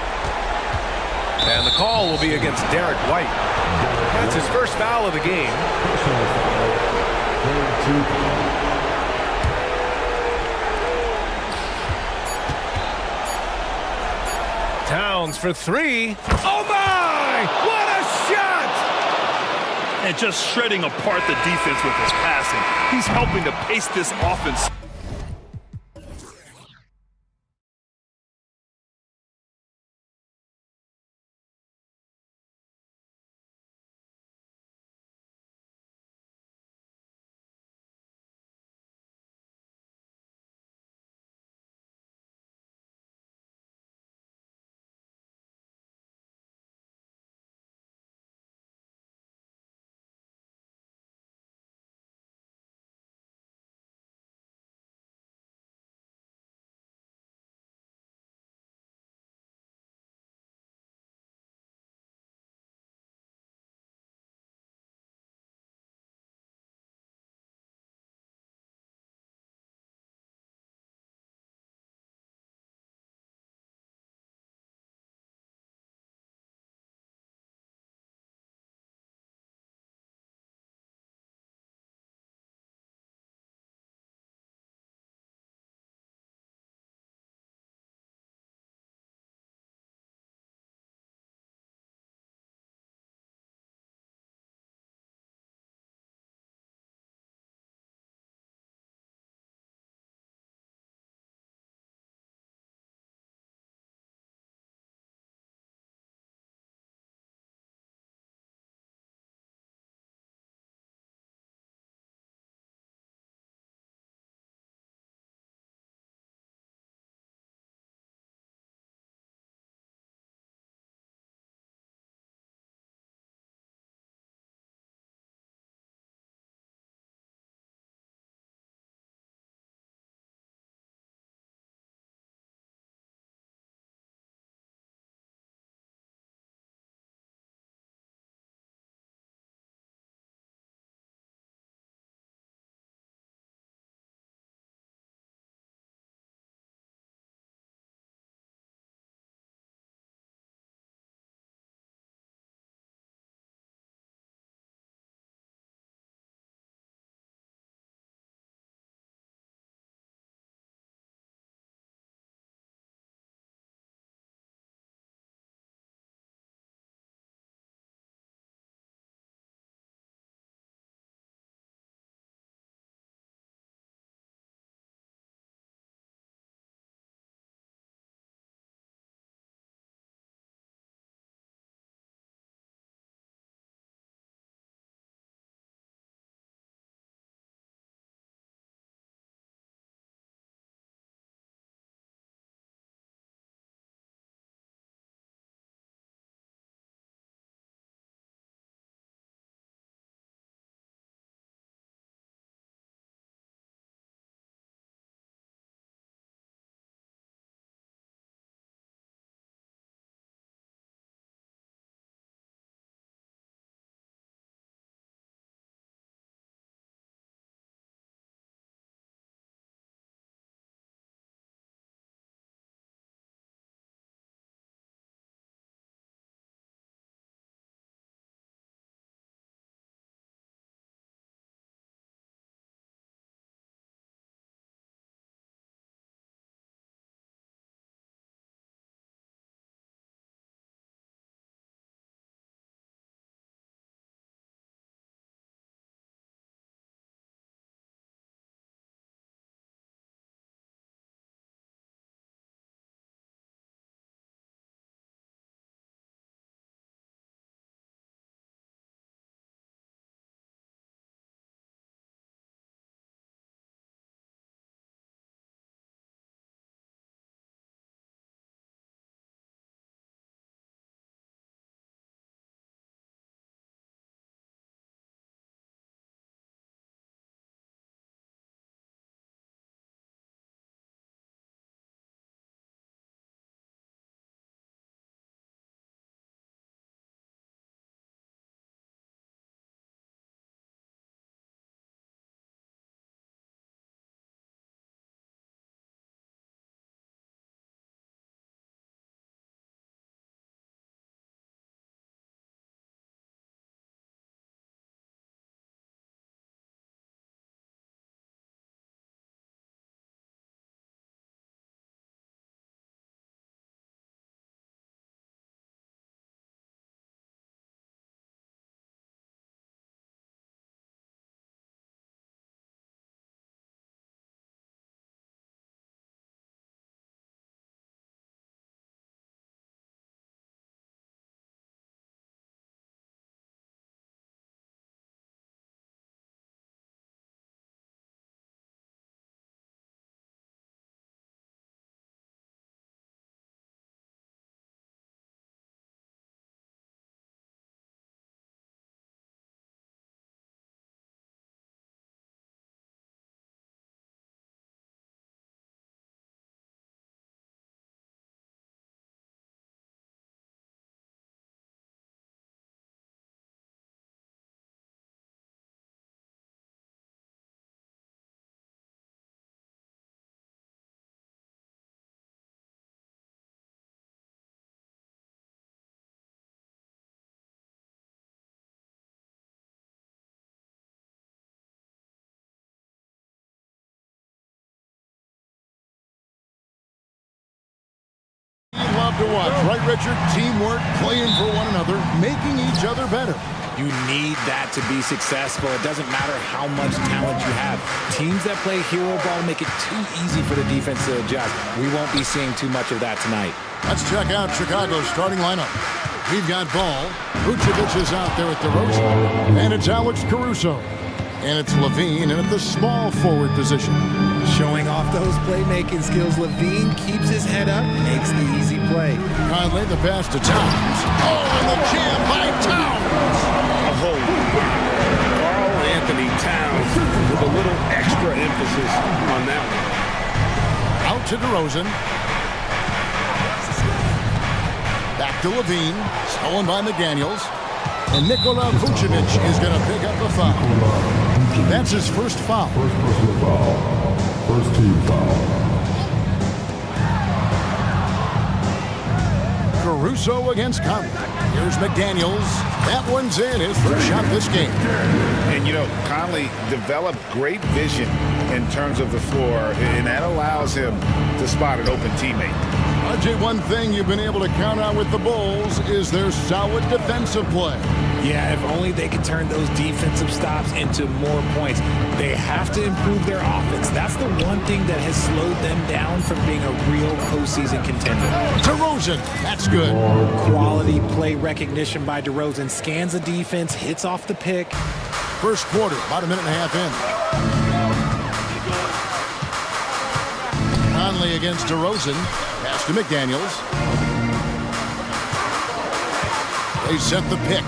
And the call will be against Derek White. That's his first foul of the game. Towns for 3. Oh my! What a shot! And just shredding apart the defense with his passing. He's helping to pace this offense. to watch, right, Richard? Teamwork, playing for one another, making each other better. You need that to be successful. It doesn't matter how much talent you have. Teams that play hero ball make it too easy for the defense to adjust. We won't be seeing too much of that tonight. Let's check out Chicago's starting lineup. We've got Ball. Vucevic is out there at DeRozan. And it's Alex Caruso. And it's Levine in at the small forward position. Showing off those playmaking skills, Levine keeps his head up, makes the easy play. Conley, the pass to Towns. Oh, and the jam by Towns. Oh, Karl Anthony Towns with a little extra emphasis on that one. Out to DeRozan. Back to Levine. Stolen by McDaniels. And Nikola Vucevic is going to pick up a foul. That's his first foul. First personal foul. First team foul. Caruso against Conley. Here's McDaniels. That one's in. His first shot this game. And, you know, Conley developed great vision in terms of the floor, and that allows him to spot an open teammate. RJ, one thing you've been able to count on with the Bulls is their solid defensive play. Yeah, if only they could turn those defensive stops into more points. They have to improve their offense. That's the one thing that has slowed them down from being a real postseason contender. DeRozan, that's good. Quality play recognition by DeRozan. Scans the defense, hits off the pick. First quarter, about a minute and a half in. Conley against DeRozan. Pass to McDaniels. They set the pick.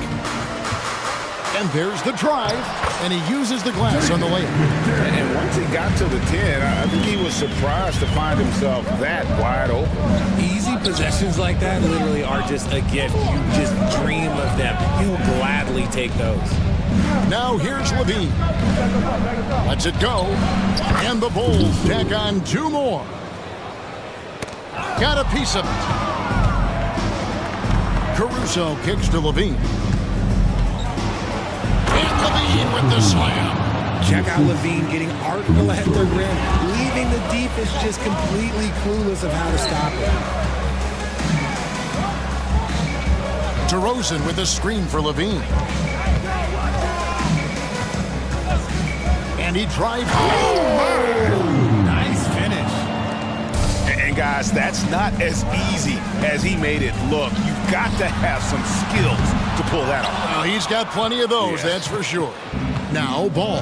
And there's the drive, and he uses the glass on the layup. And once he got to the 10, I think he was surprised to find himself that wide open. Easy possessions like that literally are just a gift. You just dream of them. He'll gladly take those. Now here's Levine. Lets it go. And the Bulls tack on two more. Got a piece of it. Caruso kicks to Levine. And Levine with the slam. Check out Levine getting artful at the rim, leaving the defense just completely clueless of how to stop it. DeRozan with a screen for Levine. And he drives. Oh, nice finish. And guys, that's not as easy as he made it look. You've got to have some skills to pull that off. Well, he's got plenty of those, that's for sure. Now, Ball.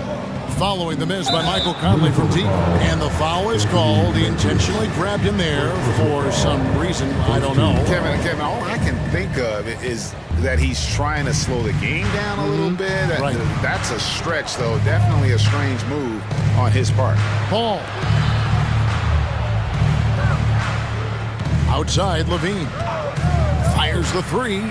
Following the miss by Michael Conley from deep. And the foul is called. He intentionally grabbed him there for some reason. I don't know. Kevin, all I can think of is that he's trying to slow the game down a little bit. Right. That's a stretch, though. Definitely a strange move on his part. Ball. Outside, Levine. Fires the three.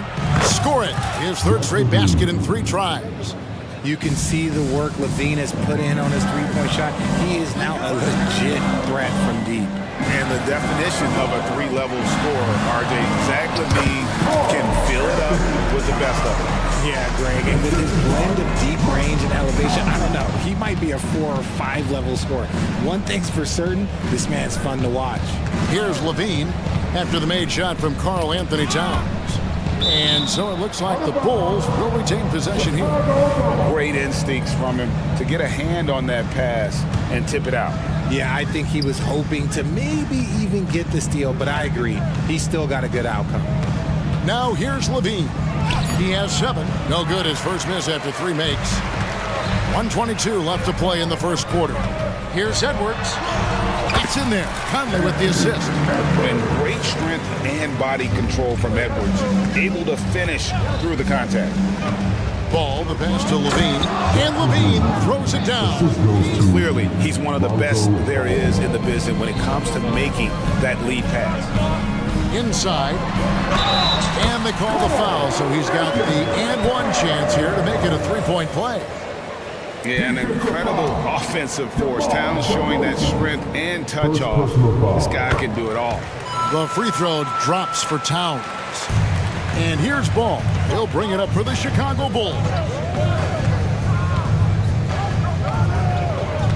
Score it. His third straight basket in 3 tries. You can see the work Levine has put in on his three-point shot. He is now a legit threat from deep. And the definition of a 3-level scorer, RJ, Zach Levine can fill it up with the best of it. Yeah, Greg, and with his blend of deep range and elevation, I don't know, he might be a 4 or 5 level scorer. One thing's for certain, this man's fun to watch. Here's Levine after the made shot from Karl Anthony Towns. And so it looks like the Bulls will retain possession here. Great instincts from him to get a hand on that pass and tip it out. Yeah, I think he was hoping to maybe even get the steal, but I agree. He's still got a good outcome. Now here's Levine. He has 7. No good, his first miss after 3 makes. 1:22 left to play in the first quarter. Here's Edwards. It's in there. Conley with the assist. And great strength and body control from Edwards. Able to finish through the contact. Ball, the pass to Levine. And Levine throws it down. Clearly, he's one of the best there is in the business when it comes to making that lead pass. Inside. And they call the foul, so he's got the and one chance here to make it a 3-point play. Yeah, an incredible offensive force. Towns showing that strength and touch off. This guy can do it all. The free throw drops for Towns. And here's Ball. He'll bring it up for the Chicago Bulls.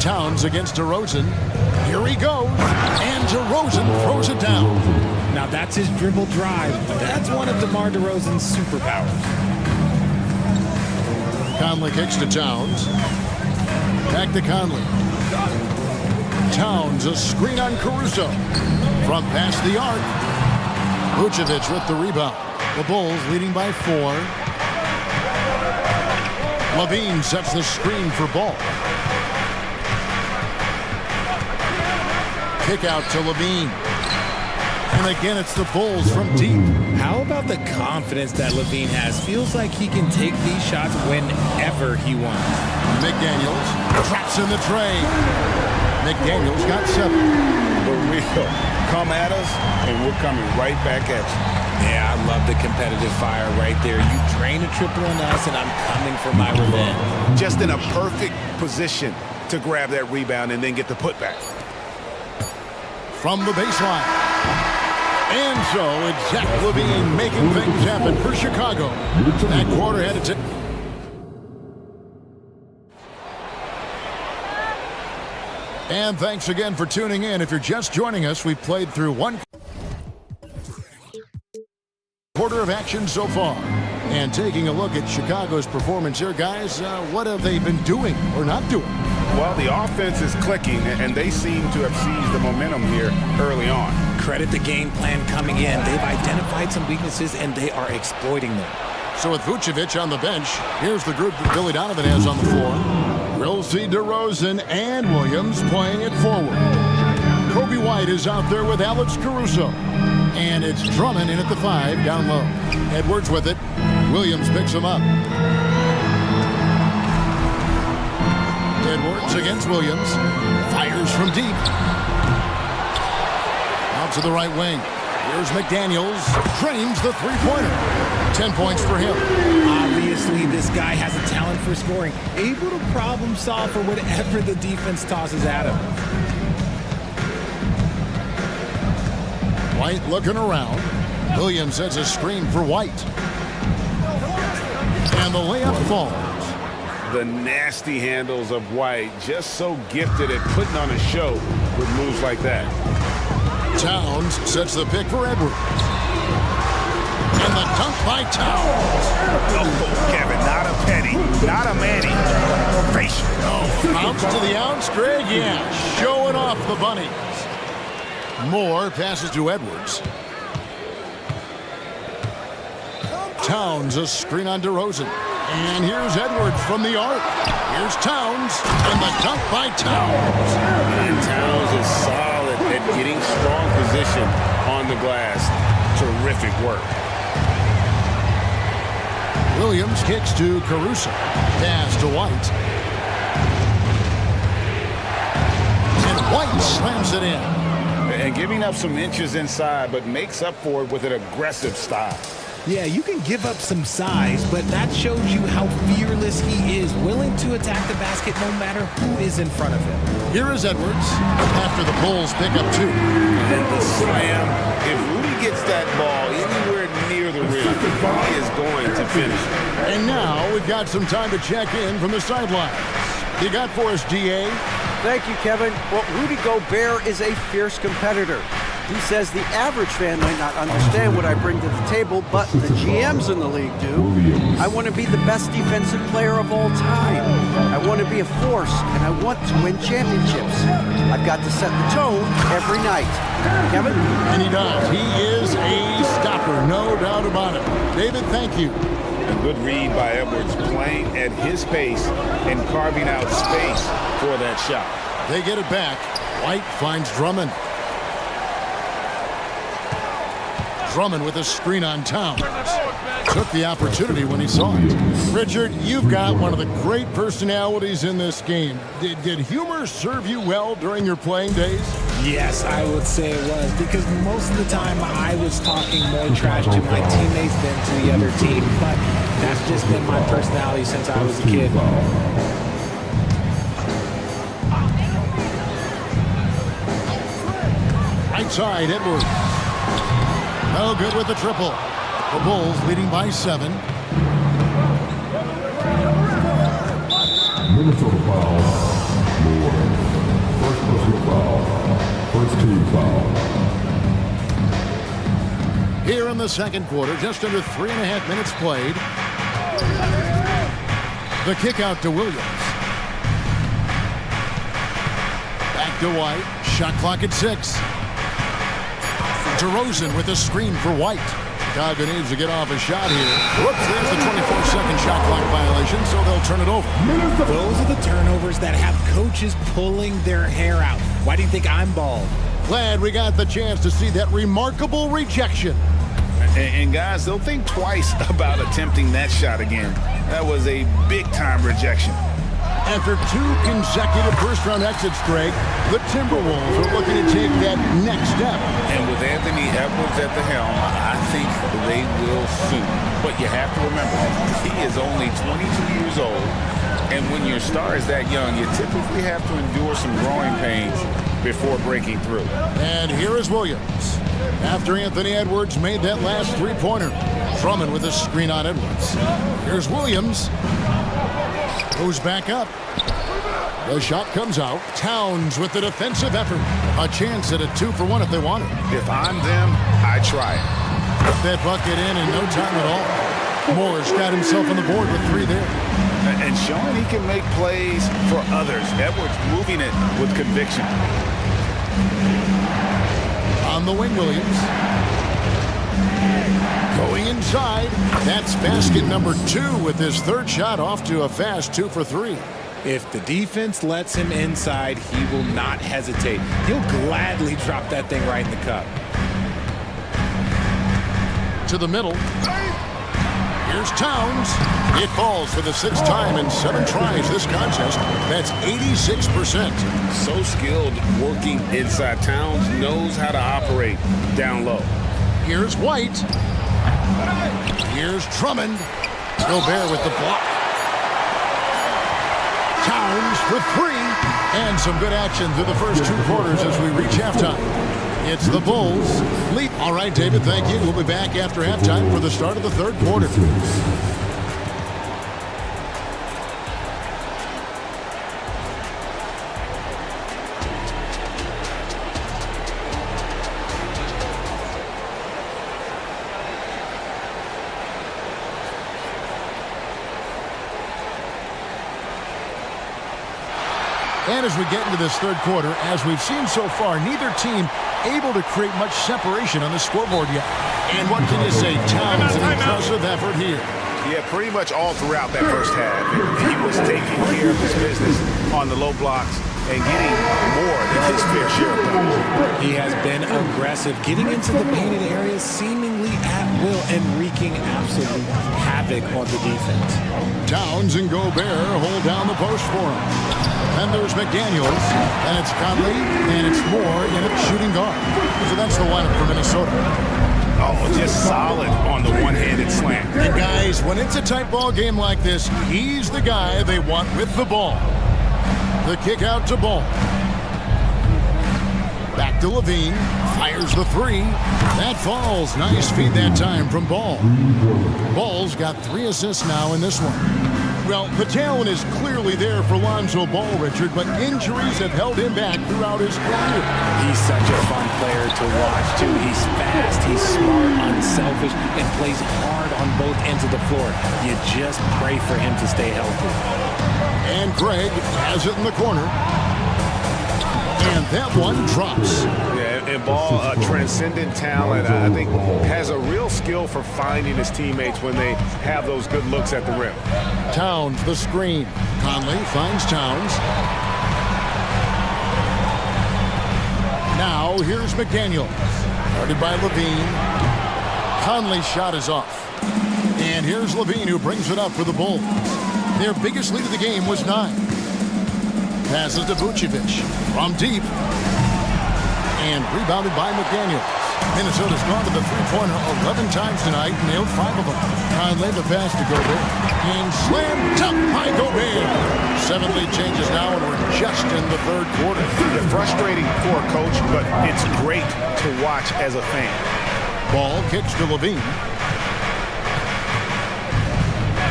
Towns against DeRozan. Here he goes. And DeRozan throws it down. Now that's his dribble drive. That's one of DeMar DeRozan's superpowers. Conley kicks to Towns. Back to Conley. Towns, a screen on Caruso. From past the arc. Vucevic with the rebound. The Bulls leading by 4. Levine sets the screen for Ball. Kick out to Levine. And again, it's the Bulls from deep. How about the confidence that Levine has? Feels like he can take these shots whenever he wants. McDaniels traps in the tray. McDaniels got 7. For real. Come at us, and we're coming right back at you. Yeah, I love the competitive fire right there. You drain a triple on us, and I'm coming for my revenge. Just in a perfect position to grab that rebound and then get the putback. From the baseline. And so it's Zach LaVine making things happen for Chicago. That quarter had to take. And thanks again for tuning in. If you're just joining us, we've played through 1 quarter of action so far. And taking a look at Chicago's performance here, guys, what have they been doing or not doing? Well, the offense is clicking, and they seem to have seized the momentum here early on. Credit the game plan coming in. They've identified some weaknesses, and they are exploiting them. So with Vucevic on the bench, here's the group that Billy Donovan has on the floor. We'll see DeRozan and Williams playing it forward. Kobe White is out there with Alex Caruso. And it's Drummond in at the 5, down low. Edwards with it. Williams picks him up. Edwards against Williams. Fires from deep. Out to the right wing. Here's McDaniels. Frames the three-pointer. 10 points for him. Obviously, this guy has a talent for scoring. Able to problem solve for whatever the defense tosses at him. White looking around. Williams sets a screen for White. And the layup falls. The nasty handles of White, just so gifted at putting on a show with moves like that. Towns sets the pick for Edwards. And the dunk by Towns. Oh, Kevin, not a penny, not a Manny. Facial. Oh, bounce to the ounce, Greg. Yeah, showing off the bunnies. Moore passes to Edwards. Towns, a screen on DeRozan. And here's Edwards from the arc. Here's Towns, and the dunk by Towns. And Towns is solid at getting strong position on the glass. Terrific work. Williams kicks to Caruso. Pass to White. And White slams it in. And giving up some inches inside, but makes up for it with an aggressive style. Yeah, you can give up some size, but that shows you how fearless he is, willing to attack the basket no matter who is in front of him. Here is Edwards after the Bulls pick up 2. And the slam. If Rudy gets that ball anywhere near the rim, he is going to finish it. And now we've got some time to check in from the sidelines. You got for us, DA? Thank you, Kevin. Well, Rudy Gobert is a fierce competitor. He says the average fan might not understand what I bring to the table, but the GMs in the league do. I want to be the best defensive player of all time. I want to be a force, and I want to win championships. I've got to set the tone every night. Kevin? And he does. He is a stopper, no doubt about it. David, thank you. A good read by Edwards, playing at his pace and carving out space for that shot. They get it back. White finds Drummond. Drummond with a screen on Towns. Took the opportunity when he saw it. Richard, you've got one of the great personalities in this game. Did humor serve you well during your playing days? Yes, I would say it was, because most of the time I was talking more trash to my teammates than to the other team, but that's just been my personality since I was a kid. Right side, Edwards. No good with the triple. The Bulls leading by 7. Minnesota foul. Moore. First personal foul. First team foul. Here in the second quarter, just under 3.5 minutes played. The kick out to Williams. Back to White. Shot clock at 6. DeRozan with a screen for White. Chicago needs to get off a shot here. Whoops, there's the 24-second shot clock violation, so they'll turn it over. Those are the turnovers that have coaches pulling their hair out. Why do you think I'm bald? Glad we got the chance to see that remarkable rejection. And guys, they'll think twice about attempting that shot again. That was a big-time rejection. After 2 consecutive first-round exits, Greg, the Timberwolves are looking to take that next step. And with Anthony Edwards at the helm, I think they will soon. But you have to remember, he is only 22 years old. And when your star is that young, you typically have to endure some growing pains before breaking through. And here is Williams. After Anthony Edwards made that last three-pointer, Drummond with a screen on Edwards. Here's Williams. Goes back up. The shot comes out. Towns with the defensive effort. A chance at a 2-for-1 if they want it. If I'm them, I try it. Put that bucket in no time at all. Moore's got himself on the board with 3 there. And showing he can make plays for others. Edwards moving it with conviction. On the wing, Williams. Going inside. That's basket number 2 with his third shot off to a fast 2 for 3. If the defense lets him inside, he will not hesitate. He'll gladly drop that thing right in the cup. To the middle. Here's Towns. It falls for the 6th time in 7 tries this contest. That's 86%. So skilled working inside. Towns knows how to operate down low. Here's White. Here's Drummond. Gobert with the block. Towns for 3. And some good action through the first 2 quarters as we reach halftime. It's the Bulls lead. All right, David, thank you. We'll be back after halftime for the start of the third quarter. And as we get into this third quarter, as we've seen so far, neither team able to create much separation on the scoreboard yet. And what can you say? Towns, an impressive effort here. Yeah, pretty much all throughout that first half. He was taking care of his business on the low blocks and getting more than his fair share of them. He has been aggressive, getting into the painted areas seemingly at will and wreaking absolute havoc on the defense. Towns and Gobert hold down the post for him. Then there's McDaniels, and it's Conley, and it's Moore in a shooting guard. So that's the lineup for Minnesota. Oh, just solid on the one-handed slam. And guys, when it's a tight ball game like this, he's the guy they want with the ball. The kick out to Ball. Back to Levine. Fires the 3. That falls. Nice feed that time from Ball. Ball's got 3 assists now in this one. Well, the talent is clearly there for Lonzo Ball, Richard, but injuries have held him back throughout his career. He's such a fun player to watch, too. He's fast, he's smart, unselfish, and plays hard on both ends of the floor. You just pray for him to stay healthy. And Greg has it in the corner. And that one drops. Yeah, and Ball, a transcendent talent, I think, has a real skill for finding his teammates when they have those good looks at the rim. Towns, the screen. Conley finds Towns. Now, here's McDaniels. Guarded by Levine. Conley's shot is off. And here's Levine who brings it up for the Bulls. Their biggest lead of the game was 9. Passes to Vucevic from deep. And rebounded by McDaniels. Minnesota's gone to the three-pointer 11 times tonight, nailed 5 of them. Conley the pass to Gobert. And slammed up by Gobert. 7 lead changes now, and we're just in the third quarter. They're frustrating for a coach, but it's great to watch as a fan. Ball kicks to Levine.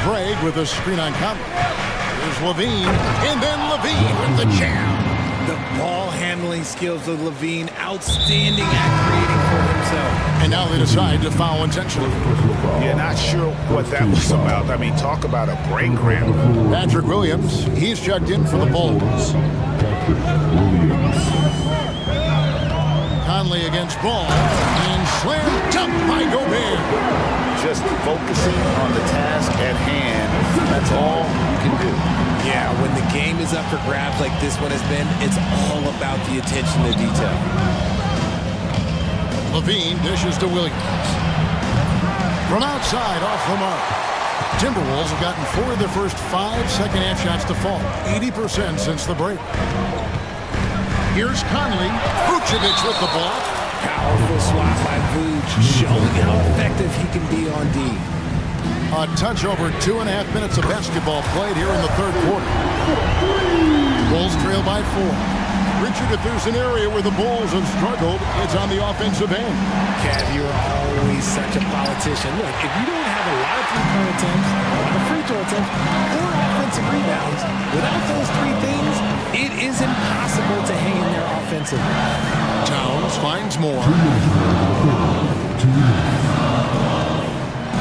Craig with a screen on Conley. Here's Levine, and then Levine with the jam. The ball handling dribbling skills of Levine, outstanding at creating for himself. And now they decide to foul intentionally. Yeah, not sure what that was about. I mean, talk about a brain cramp. Patrick Williams, he's checked in for the Bulls. Conley against Ball, and slammed dunk by Gobert. Just focusing on the task at hand, that's all you can do. Yeah, when the game is up for grabs like this one has been, it's all about the attention to detail. Levine dishes to Williams. From outside, off the mark. Timberwolves have gotten 4 of their first 5 second-half shots to fall, 80% since the break. Here's Conley. Vucevic with the block. Powerful swat by Vuce, showing how effective he can be on D. A touch over 2.5 minutes of basketball played here in the third quarter. Bulls trail by 4. Richard, if there's an area where the Bulls have struggled, it's on the offensive end. Kev, you're always such a politician. Look, if you don't have a lot of three-point attempts, a lot of free throw attempts, or offensive rebounds, without those 3 things, it is impossible to hang in there offensively. Towns finds more.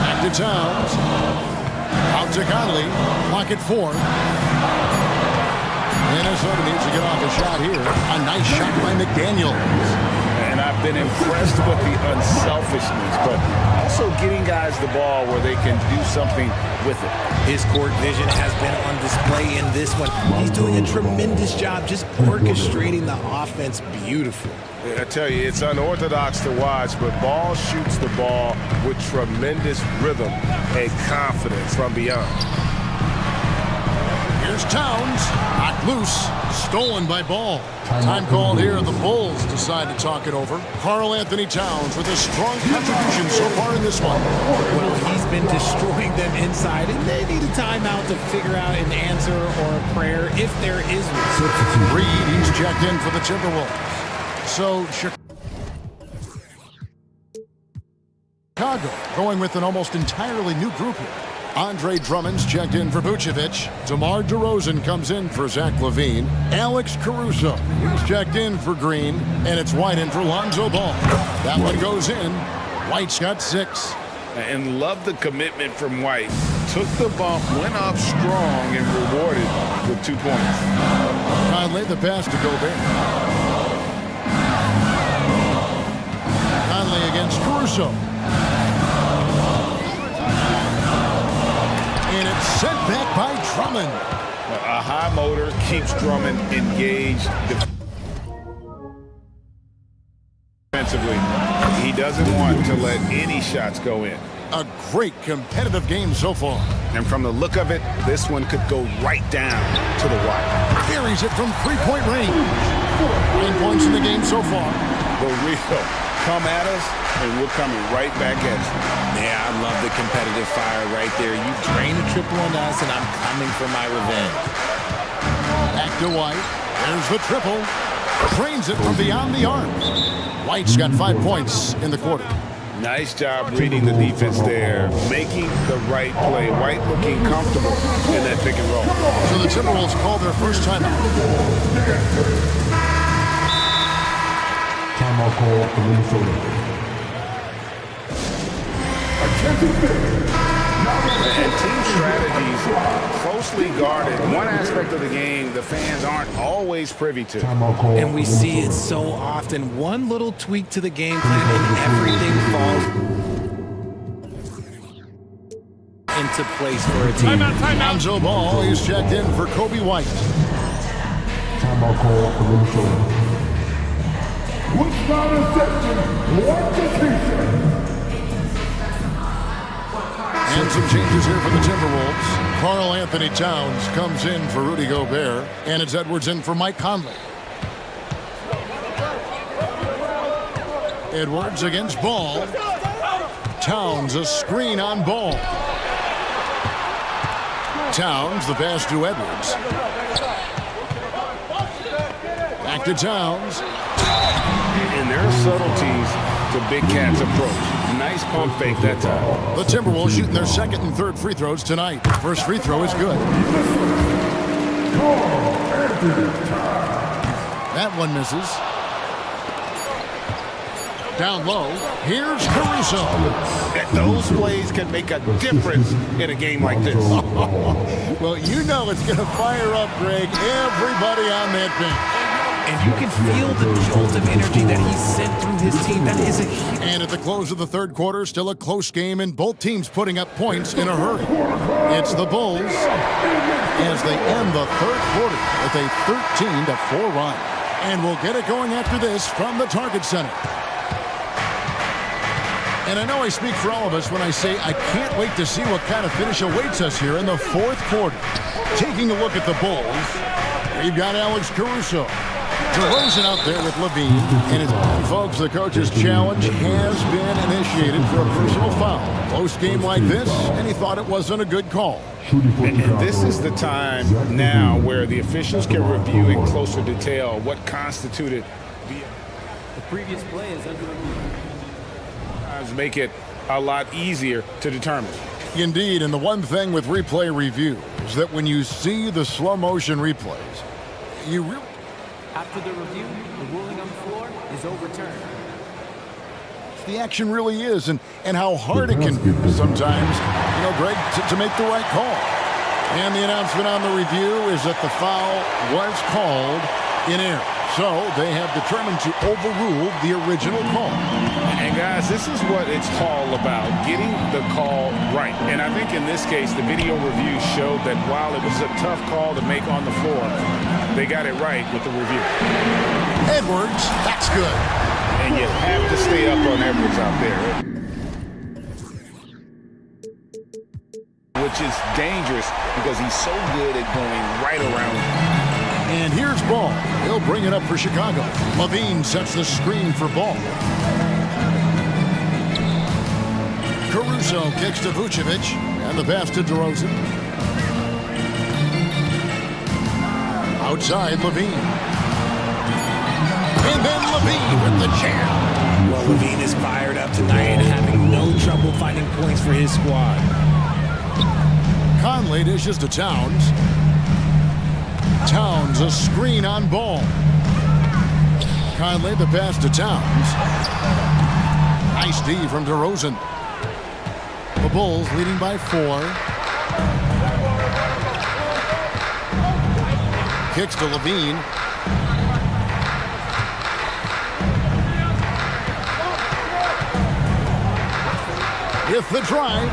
Back to Towns. Out to Conley. Clock at 4. Minnesota needs to get off a shot here. A nice shot by McDaniels. And I've been impressed with the unselfishness, but also getting guys the ball where they can do something with it. His court vision has been on display in this one. He's doing a tremendous job just orchestrating the offense beautifully. I tell you, it's unorthodox to watch, but Ball shoots the ball with tremendous rhythm and confidence from beyond. Here's Towns. Knocked loose. Stolen by Ball. Time called here, and the Bulls decide to talk it over. Karl Anthony Towns with a strong contribution so far in this one. Well, he's been destroying them inside, and they need a timeout to figure out an answer or a prayer if there is one. Reed, he's checked in for the Timberwolves. So, Chicago going with an almost entirely new group here. Andre Drummond's checked in for Vucevic. DeMar DeRozan comes in for Zach LaVine. Alex Caruso, he's checked in for Green. And it's White in for Lonzo Ball. That one goes in. White's got 6. And love the commitment from White. Took the bump, went up strong, and rewarded with 2 points. Conley, the pass to Gobert. Conley against Caruso. And it's sent back by Drummond. A high motor keeps Drummond engaged defensively. He doesn't want to let any shots go in. A great competitive game so far. And from the look of it, this one could go right down to the wire. Carries it from 3-point range. 9 points in the game so far. The real come at us, and we're coming right back at you. Yeah, I love the competitive fire right there. You drain a triple on us, and I'm coming for my revenge. Back to White. There's the triple. Drains it from beyond the arc. White's got 5 points in the quarter. Nice job reading the defense there, making the right play. White looking comfortable in that pick and roll. So the Timberwolves call their first timeout. Timeout call for Minnesota. And team strategies closely guarded. One aspect of the game the fans aren't always privy to. And we see it so often. One little tweak to the game plan and everything falls into place for a team. Timeout. Lonzo Ball is checked in for Kobe White. Timeout call for Minnesota. Which non-reception, what decision? And some changes here for the Timberwolves. Karl Anthony Towns comes in for Rudy Gobert. And it's Edwards in for Mike Conley. Edwards against Ball. Towns a screen on Ball. Towns the pass to Edwards. Back to Towns. And there are subtleties to Big Cat's approach. Nice pump fake that time. The Timberwolves shooting their second and third free throws tonight. First free throw is good. That one misses. Down low, here's Caruso. Those plays can make a difference in a game like this. Well, you know it's going to fire up, Greg, everybody on that bench. And you can feel the jolt of energy that he sent through his team. That is a huge... And at the close of the third quarter, still a close game, and both teams putting up points in a hurry. It's the Bulls as they end the third quarter with a 13-4 run. And we'll get it going after this from the Target Center. And I know I speak for all of us when I say I can't wait to see what kind of finish awaits us here in the fourth quarter. Taking a look at the Bulls, we've got Alex Caruso. DeRozan out there with Levine. And folks, the coach's challenge has been initiated for a personal foul. Close game like this, and he thought it wasn't a good call. And this is the time now where the officials can review in closer detail what constituted the previous play is under review. Make it a lot easier to determine. Indeed, and the one thing with replay review is that when you see the slow motion replays, you really... After the review, the ruling on the floor is overturned. The action really is, and how hard it can be sometimes, you know, Greg, to make the right call. And the announcement on the review is that the foul was called in error. So they have determined to overrule the original call. And guys, this is what it's all about, getting the call right. And I think in this case, the video review showed that while it was a tough call to make on the floor, they got it right with the review. Edwards, that's good. And you have to stay up on Edwards out there, which is dangerous because he's so good at going right around. And here's Ball. He'll bring it up for Chicago. Levine sets the screen for Ball. Caruso kicks to Vucevic, and the pass to DeRozan. Outside, Levine. And then Levine with the jam. Well, Levine is fired up tonight and having no trouble finding points for his squad. Conley dishes to Towns. Towns, a screen on Ball. Conley, the pass to Towns. Nice D from DeRozan. The Bulls leading by 4. Kicks to Levine. With the drive.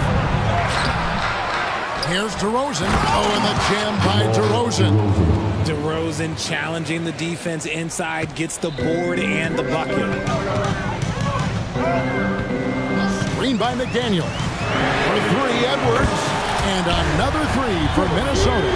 Here's DeRozan. Oh, and the jam by DeRozan. DeRozan challenging the defense inside, gets the board and the bucket. Screen by McDaniel. For 3, Edwards. And another 3 for Minnesota.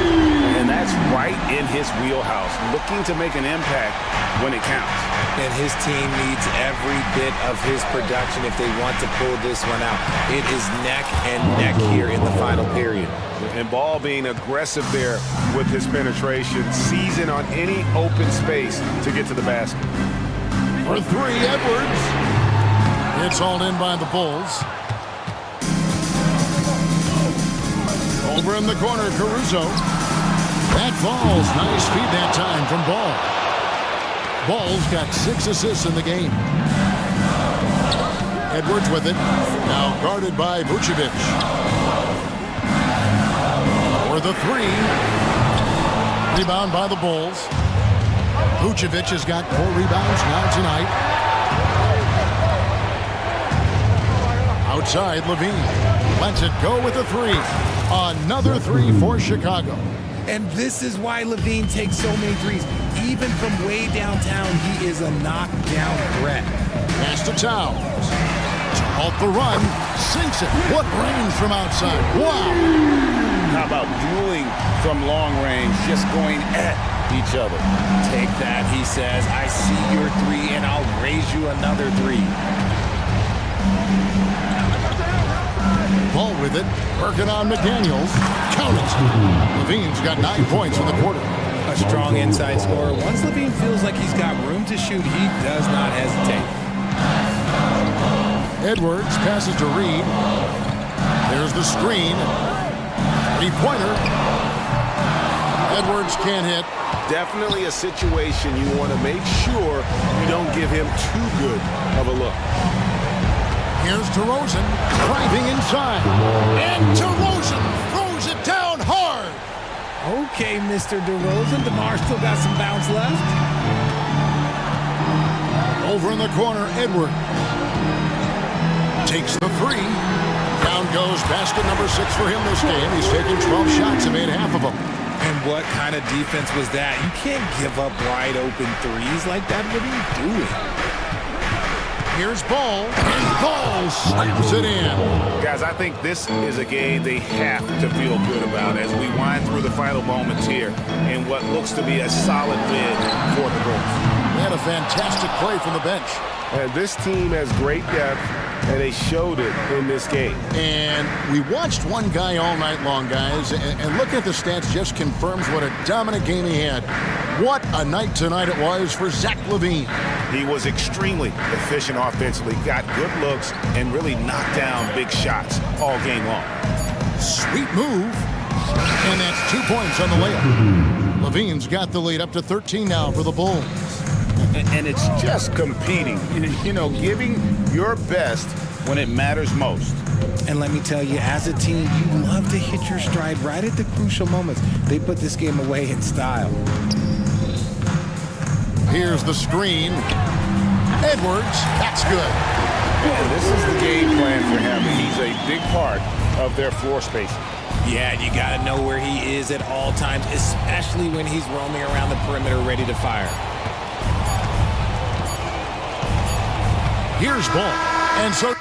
And that's right in his wheelhouse, looking to make an impact when it counts. And his team needs every bit of his production if they want to pull this one out. It is neck and neck here in the final period. And Ball being aggressive there with his penetration, seizing on any open space to get to the basket. For 3, Edwards. It's hauled in by the Bulls. Over in the corner, Caruso. That falls. Nice feed that time from Ball. Ball's got 6 assists in the game. Edwards with it. Now guarded by Vucevic. For the 3. Rebound by the Bulls. Vucevic has got 4 rebounds now tonight. Outside, Levine. Lets it go with a 3. Another 3 for Chicago. And this is why Levine takes so many threes. Even from way downtown, he is a knockdown threat. Pass to Towns. To halt the run. Sinks it. What range from outside. Wow. How about dueling from long range, just going at each other? Take that, he says. I see your 3, and I'll raise you another 3. Ball with it. Working on McDaniels. Count it. Levine's got 9 points in the quarter. A strong inside scorer. Once Levine feels like he's got room to shoot, he does not hesitate. Edwards passes to Reed. There's the screen. 3-pointer. Edwards can't hit. Definitely a situation you want to make sure you don't give him too good of a look. Here's DeRozan driving inside. And DeRozan throws it down hard. Okay, Mr. DeRozan. DeMar still got some bounce left. Over in the corner, Edwards takes the three. Down goes basket number 6 for him this game. He's taken 12 shots and made half of them. And what kind of defense was that? You can't give up wide open threes like that. What are you doing? Here's Ball, and Ball slams it in. Guys, I think this is a game they have to feel good about as we wind through the final moments here in what looks to be a solid win for the Bulls. They had a fantastic play from the bench. And this team has great depth, and they showed it in this game. And we watched one guy all night long, guys, and looking at the stats just confirms what a dominant game he had. What a night tonight it was for Zach LaVine. He was extremely efficient offensively, got good looks, and really knocked down big shots all game long. Sweet move. And that's 2 points on the layup. LaVine's got the lead up to 13 now for the Bulls. And it's just competing, you know, giving your best when it matters most. And let me tell you, as a team, you love to hit your stride right at the crucial moments. They put this game away in style. Here's the screen. Edwards, that's good. And this is the game plan for him. He's a big part of their floor spacing. Yeah, you got to know where he is at all times, especially when he's roaming around the perimeter ready to fire. Here's Ball. And so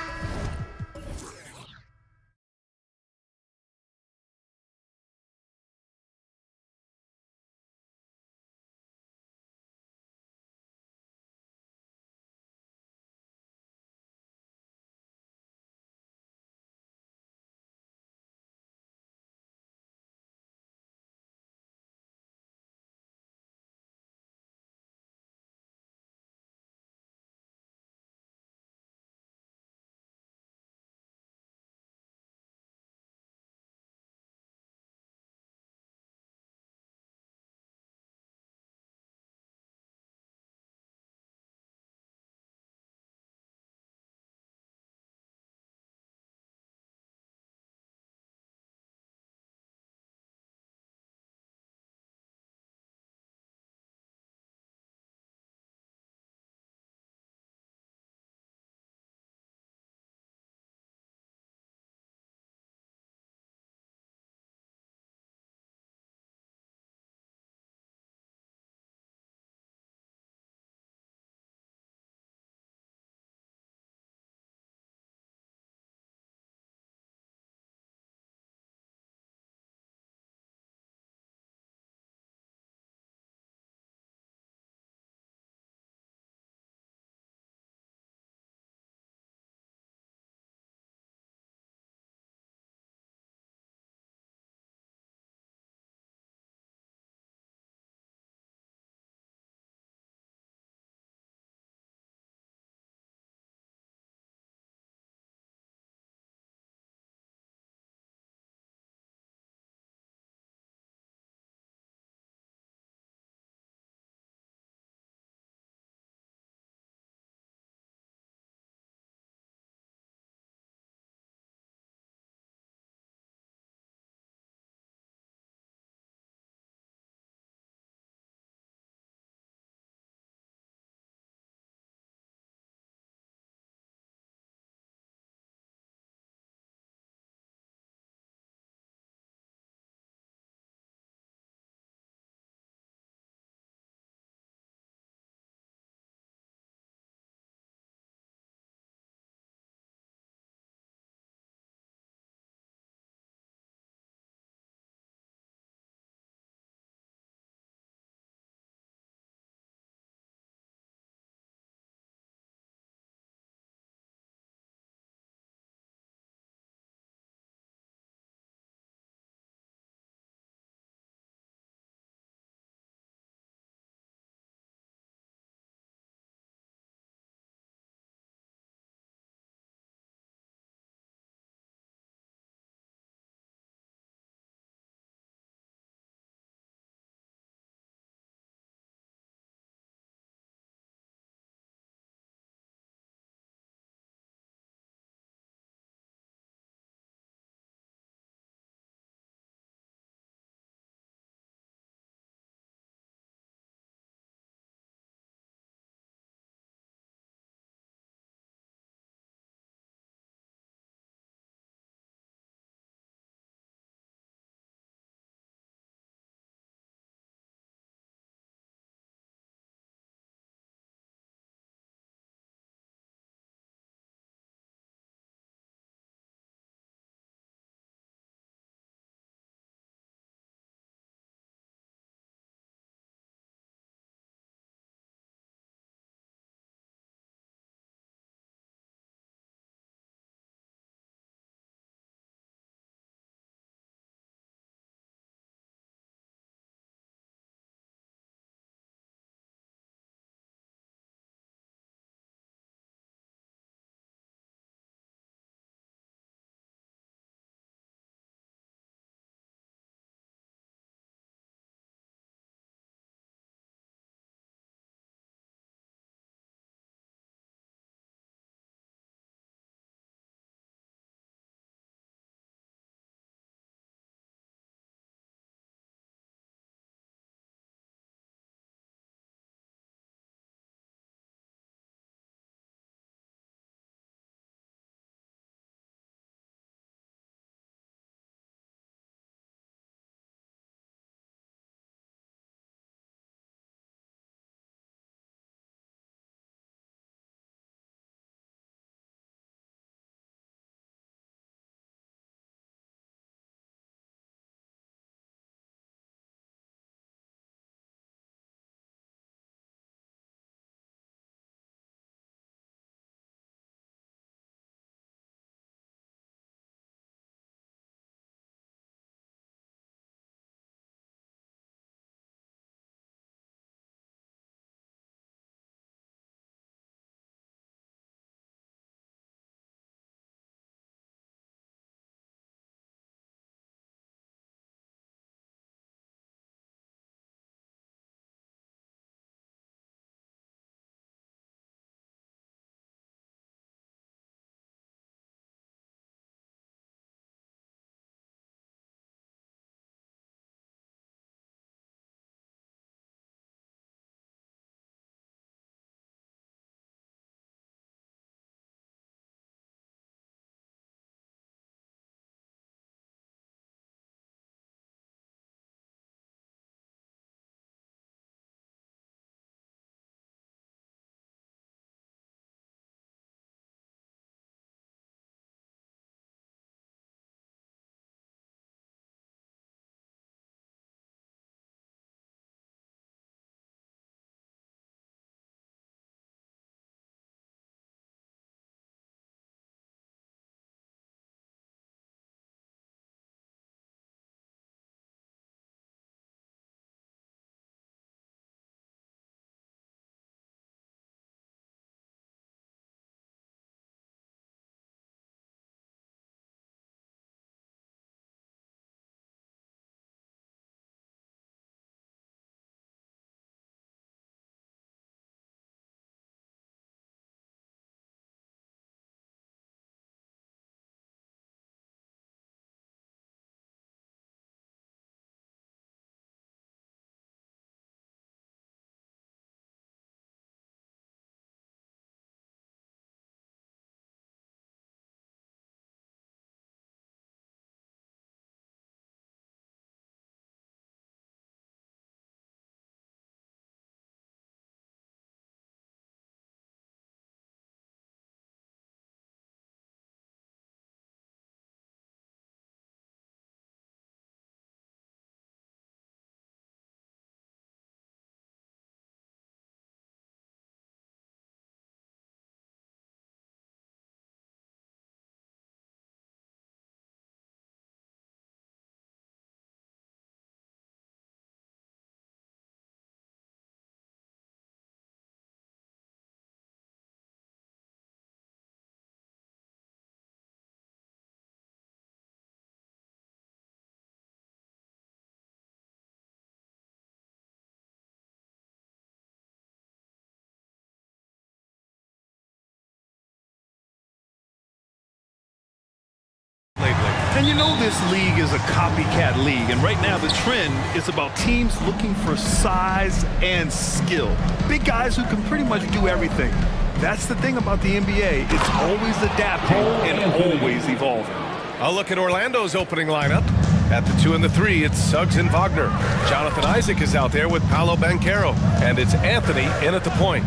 And you know this league is a copycat league, and right now the trend is about teams looking for size and skill. Big guys who can pretty much do everything. That's the thing about the NBA. It's always adapting and always evolving. A look at Orlando's opening lineup. At the 2 and the 3, it's Suggs and Wagner. Jonathan Isaac is out there with Paolo Banchero, and it's Anthony in at the point.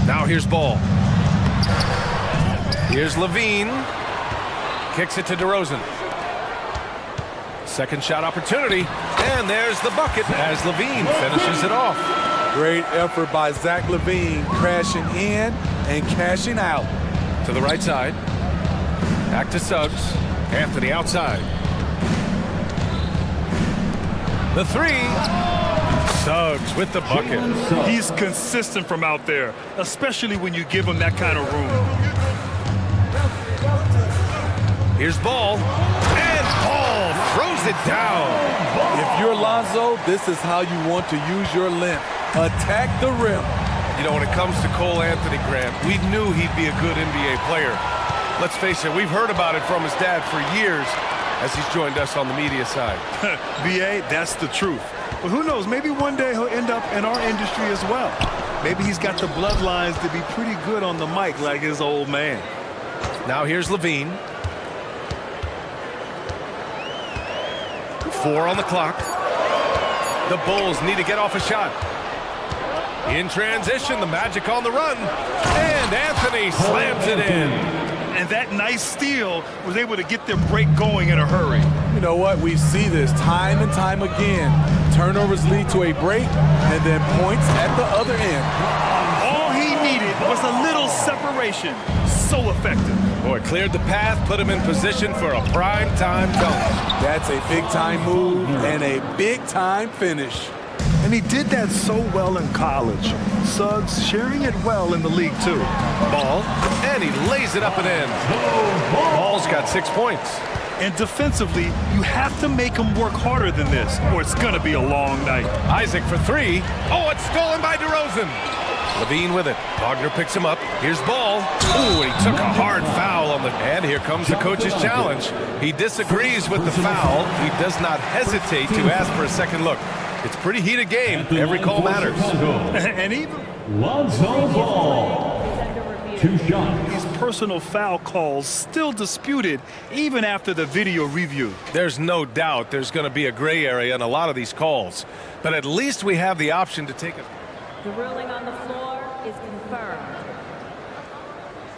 Now here's Ball. Here's Levine. Kicks it to DeRozan. Second shot opportunity, and there's the bucket as Levine finishes it off. Great effort by Zach Levine, crashing in and cashing out. To the right side. Back to Suggs. Anthony outside. The 3. Suggs with the bucket. He's consistent from out there, especially when you give him that kind of room. Here's Ball. And Ball throws it down. If you're Lonzo, this is how you want to use your length. Attack the rim. You know, when it comes to Cole Anthony, Grant, we knew he'd be a good NBA player. Let's face it, we've heard about it from his dad for years as he's joined us on the media side. BA, that's the truth. But who knows, maybe one day he'll end up in our industry as well. Maybe he's got the bloodlines to be pretty good on the mic like his old man. Now here's Levine. 4 on the clock. The Bulls need to get off a shot. In transition, the Magic on the run. And Anthony slams it in. And that nice steal was able to get their break going in a hurry. You know what? We see this time and time again. Turnovers lead to a break and then points at the other end. All he needed was a little separation. So effective. Boy, cleared the path, put him in position for a prime-time dunk. That's a big-time move and a big-time finish. And he did that so well in college. Suggs sharing it well in the league, too. Ball, and he lays it up and in. Ball's got 6 points. And defensively, you have to make him work harder than this, or it's going to be a long night. Isaac for 3. Oh, it's stolen by DeRozan. Levine with it. Wagner picks him up. Here's Ball. Ooh, and he took a hard foul on the... And here comes the coach's challenge. He disagrees with the foul. He does not hesitate to ask for a second look. It's a pretty heated game. Every call matters. And even... Lonzo Ball. 2 shots. These personal foul calls still disputed even after the video review. There's no doubt there's going to be a gray area in a lot of these calls. But at least we have the option to take it. The ruling on the floor is confirmed.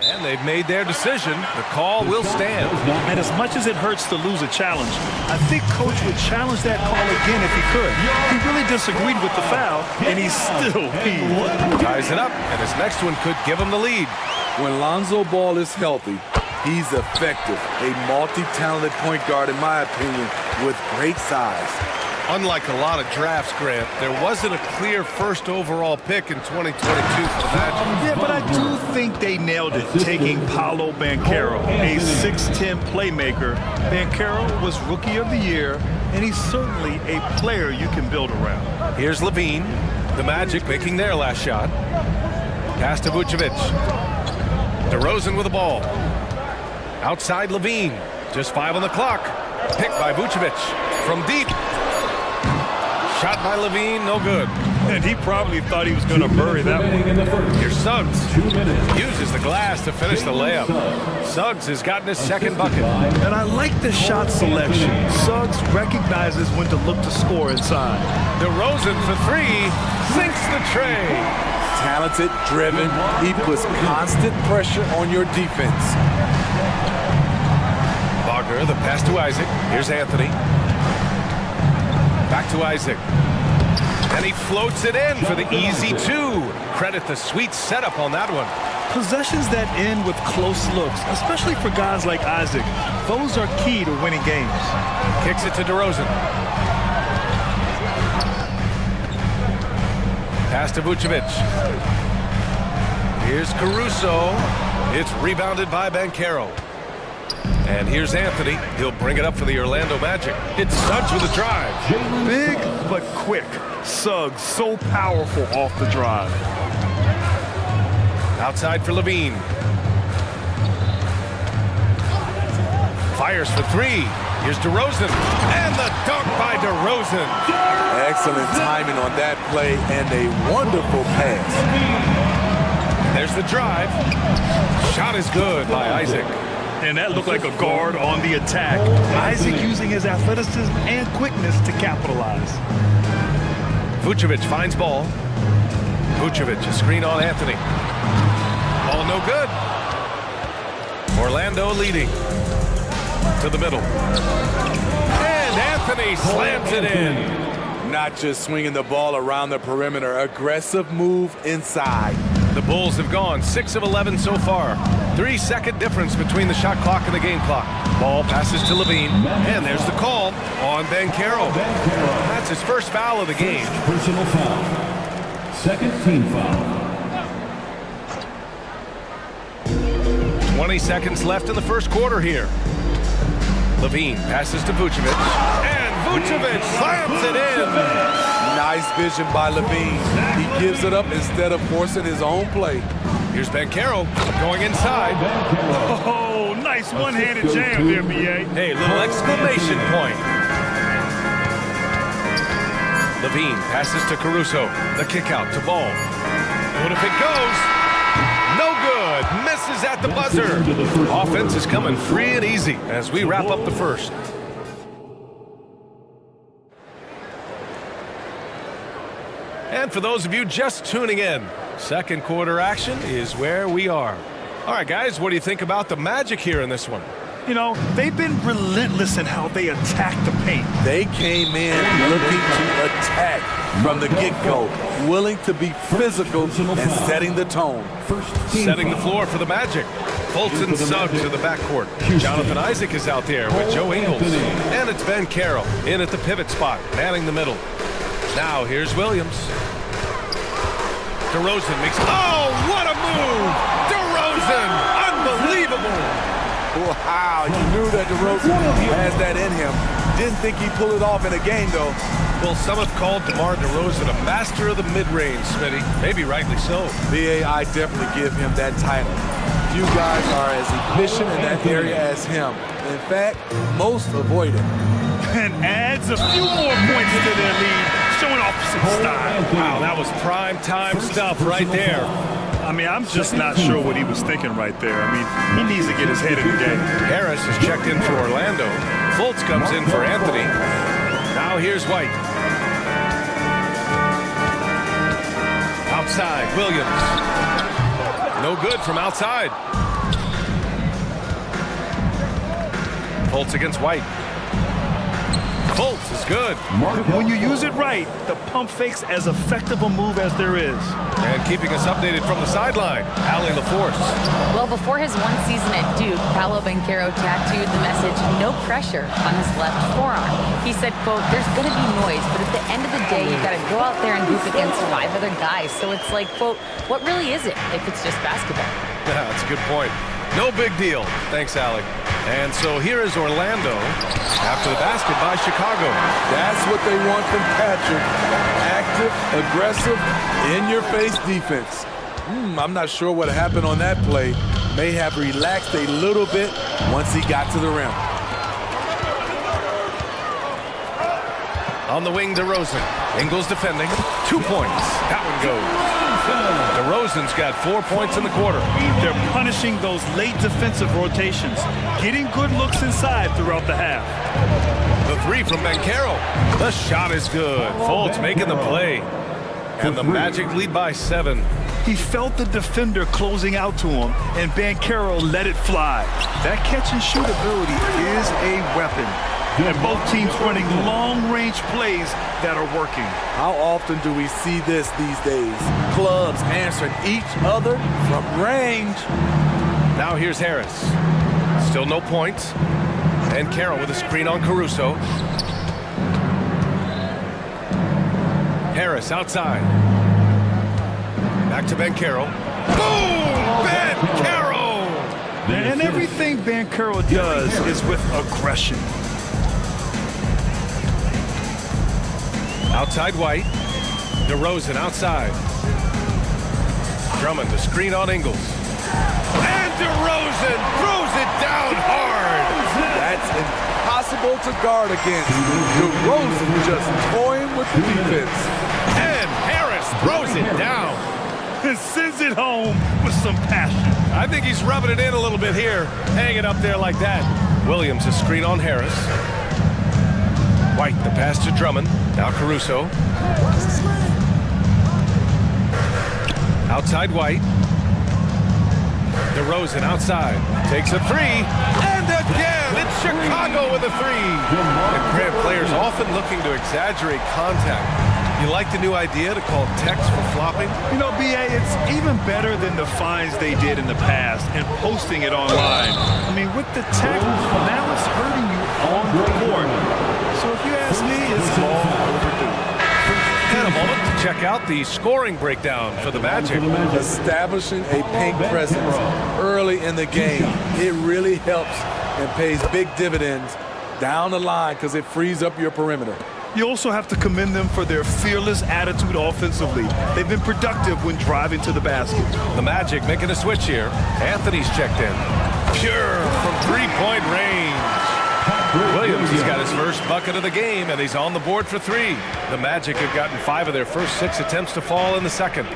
And they've made their decision. The call will stand. And as much as it hurts to lose a challenge, I think Coach would challenge that call again if he could. He really disagreed with the foul, and he's still peeved. Ties it up, and his next one could give him the lead. When Lonzo Ball is healthy, he's effective. A multi-talented point guard, in my opinion, with great size. Unlike a lot of drafts, Grant, there wasn't a clear first overall pick in 2022 for the Magic. Yeah, but I do think they nailed it, taking Paolo Banchero, a 6'10 playmaker. Banchero was Rookie of the Year, and he's certainly a player you can build around. Here's Levine. The Magic making their last shot. Pass to Vucevic. DeRozan with the ball. Outside Levine. Just 5 on the clock. Picked by Vucevic. From deep. Shot by Levine, no good. And he probably thought he was going to bury that one. Here's Suggs. Uses the glass to finish the layup. Suggs has gotten his second bucket. And I like the shot selection. Suggs recognizes when to look to score inside. DeRozan for 3. Sinks the tray. Talented, driven. He puts constant pressure on your defense. Wagner, the pass to Isaac. Here's Anthony. Back to Isaac. And he floats it in for the easy 2. Credit the sweet setup on that one. Possessions that end with close looks, especially for guys like Isaac, those are key to winning games. Kicks it to DeRozan. Pass to Vucevic. Here's Caruso. It's rebounded by Banchero. And here's Anthony. He'll bring it up for the Orlando Magic. It's Suggs with a drive. Big but quick. Suggs so powerful off the drive. Outside for Levine. Fires for three. Here's DeRozan. And the dunk by DeRozan. Excellent timing on that play and a wonderful pass. There's the drive. Shot is good by Isaac. And that looked like a guard on the attack. Isaac using his athleticism and quickness to capitalize. Vucevic finds ball. Vucevic, a screen on Anthony. Ball no good. Orlando leading to the middle. And Anthony slams it in. Not just swinging the ball around the perimeter, aggressive move inside. The Bulls have gone 6 of 11 so far. 3-second difference between the shot clock and the game clock. Ball passes to Levine, and there's the call on Banchero. That's his first foul of the game. Personal foul. Second team foul. 20 seconds left in the first quarter here. Levine passes to Vucevic, and Vucevic slams it in. Nice vision by Levine. He gives it up instead of forcing his own play. Here's Banchero going inside. Oh, nice one-handed jam there, B.A. Hey, little exclamation point. Levine passes to Caruso. The kick out to Ball. What if it goes? No good. Misses at the buzzer. Offense is coming free and easy as we wrap up the first. And for those of you just tuning in, second quarter action is where we are. All right, guys, what do you think about the Magic here in this one? You know, they've been relentless in how they attack the paint. They came in looking to attack from the get-go, willing to be physical and setting the tone. Setting the floor for the Magic. Fulton sub to the backcourt. Jonathan Isaac is out there with Joe Ingles. And it's Banchero in at the pivot spot, manning the middle. Now here's Williams. DeRozan makes... Oh, what a move! DeRozan! Unbelievable! Wow, you knew that DeRozan has that in him. Didn't think he'd pull it off in a game, though. Well, some have called DeMar DeRozan a master of the mid-range, Smitty. Maybe rightly so. B.A., I definitely give him that title. You guys are as efficient in that area as him. In fact, most avoid it. And adds a few more points to their lead, showing off some style. Wow, that was prime time stuff right there. I mean, I'm just not sure what he was thinking right there. I mean, he needs to get his head in the game. Harris has checked in for Orlando. Fultz comes in for Anthony. Now here's White. Outside, Williams. No good from outside. Fultz against White. Fultz is good. When you use it right, the pump fake's as effective a move as there is. And keeping us updated from the sideline, Allie LaForce. Well, before his one season at Duke, Paolo Banchero tattooed the message, "No pressure," on his left forearm. He said, quote, "There's going to be noise, but at the end of the day, you got to go out there and hoop against 5 other guys." So it's like, quote, what really is it if it's just basketball? Yeah, that's a good point. No big deal. Thanks, Allie. And so here is Orlando after the basket by Chicago. That's what they want from Patrick. Active, aggressive, in-your-face defense. I'm not sure what happened on that play. May have relaxed a little bit once he got to the rim. On the wing, DeRozan. Ingles defending. 2 points. That one goes. DeRozan's got 4 points in the quarter. They're punishing those late defensive rotations, getting good looks inside throughout the half. The three from Banchero. The shot is good. Fultz making the play. And the Magic lead by 7. He felt the defender closing out to him, and Banchero let it fly. That catch-and-shoot ability is a weapon. And both teams running long-range plays that are working. How often do we see this these days? Clubs answering each other from range. Now here's Harris. Still no points. And Carroll with a screen on Caruso. Harris outside. Back to Banchero. Boom! Banchero! And everything Banchero does is with aggression. Outside White. DeRozan outside. Drummond, the screen on Ingles. And DeRozan throws it down hard. That impossible to guard against. DeRozan just toying with the defense. And Harris throws it down. And sends it home with some passion. I think he's rubbing it in a little bit here, hanging up there like that. Williams, a screen on Harris. White, the pass to Drummond. Now Caruso. Outside White. DeRozan outside. Takes a three. And again, it's Chicago with a three. And Grant players often looking to exaggerate contact. You like the new idea to call text for flopping? You know, BA, it's even better than the fines they did in the past and posting it online. I mean, with the text, now it's hurting you on the court. So if you ask me, it's all overdue. And a moment to check out the scoring breakdown for the Magic. Establishing a paint presence early in the game. It really helps and pays big dividends down the line because it frees up your perimeter. You also have to commend them for their fearless attitude offensively. They've been productive when driving to the basket. The Magic making a switch here. Anthony's checked in. Pure from three-point range. Williams has got his first bucket of the game, and he's on the board for three. The Magic have gotten 5 of their first 6 attempts to fall in the second.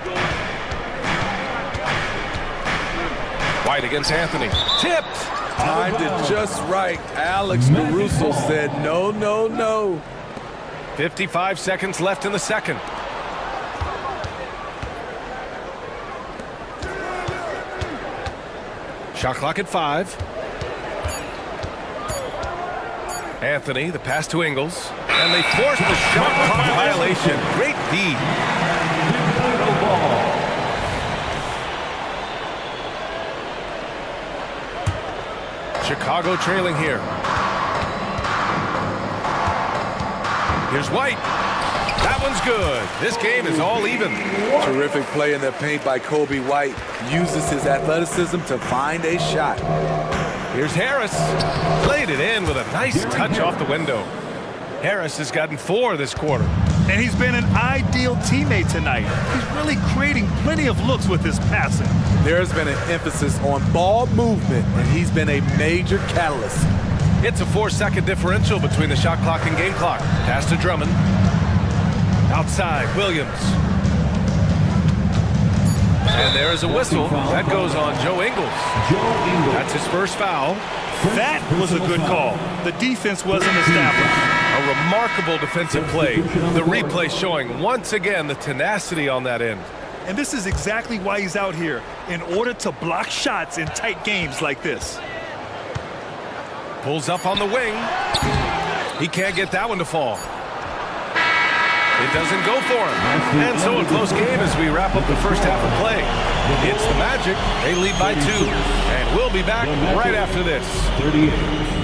White against Anthony. Tipped. Timed it just right. Alex Caruso said no, no, no. 55 seconds left in the second. Shot clock at 5. Anthony, the pass to Ingles. And they force the shot clock violation. Great D. Chicago trailing here. Here's White. That one's good. This game is all even. Terrific play in the paint by Kobe White. Uses his athleticism to find a shot. Here's Harris. Played it in with a nice touch off the window. Harris has gotten 4 this quarter. And he's been an ideal teammate tonight. He's really creating plenty of looks with his passing. There's been an emphasis on ball movement, and he's been a major catalyst. It's a 4-second differential between the shot clock and game clock. Pass to Drummond. Outside, Williams. And there is a whistle. That goes on Joe Ingles. That's his first foul. That was a good call. The defense wasn't established. A remarkable defensive play. The replay showing once again the tenacity on that end. And this is exactly why he's out here, in order to block shots in tight games like this. Pulls up on the wing. He can't get that one to fall. It doesn't go for him. And so a close game as we wrap up the first half of play. It's the Magic. They lead by 2. And we'll be back right after this. 38.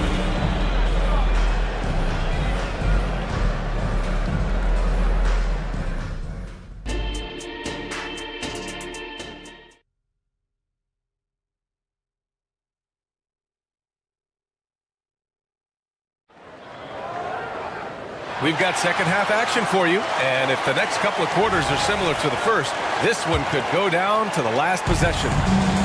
We've got second half action for you, and if the next couple of quarters are similar to the first, this one could go down to the last possession.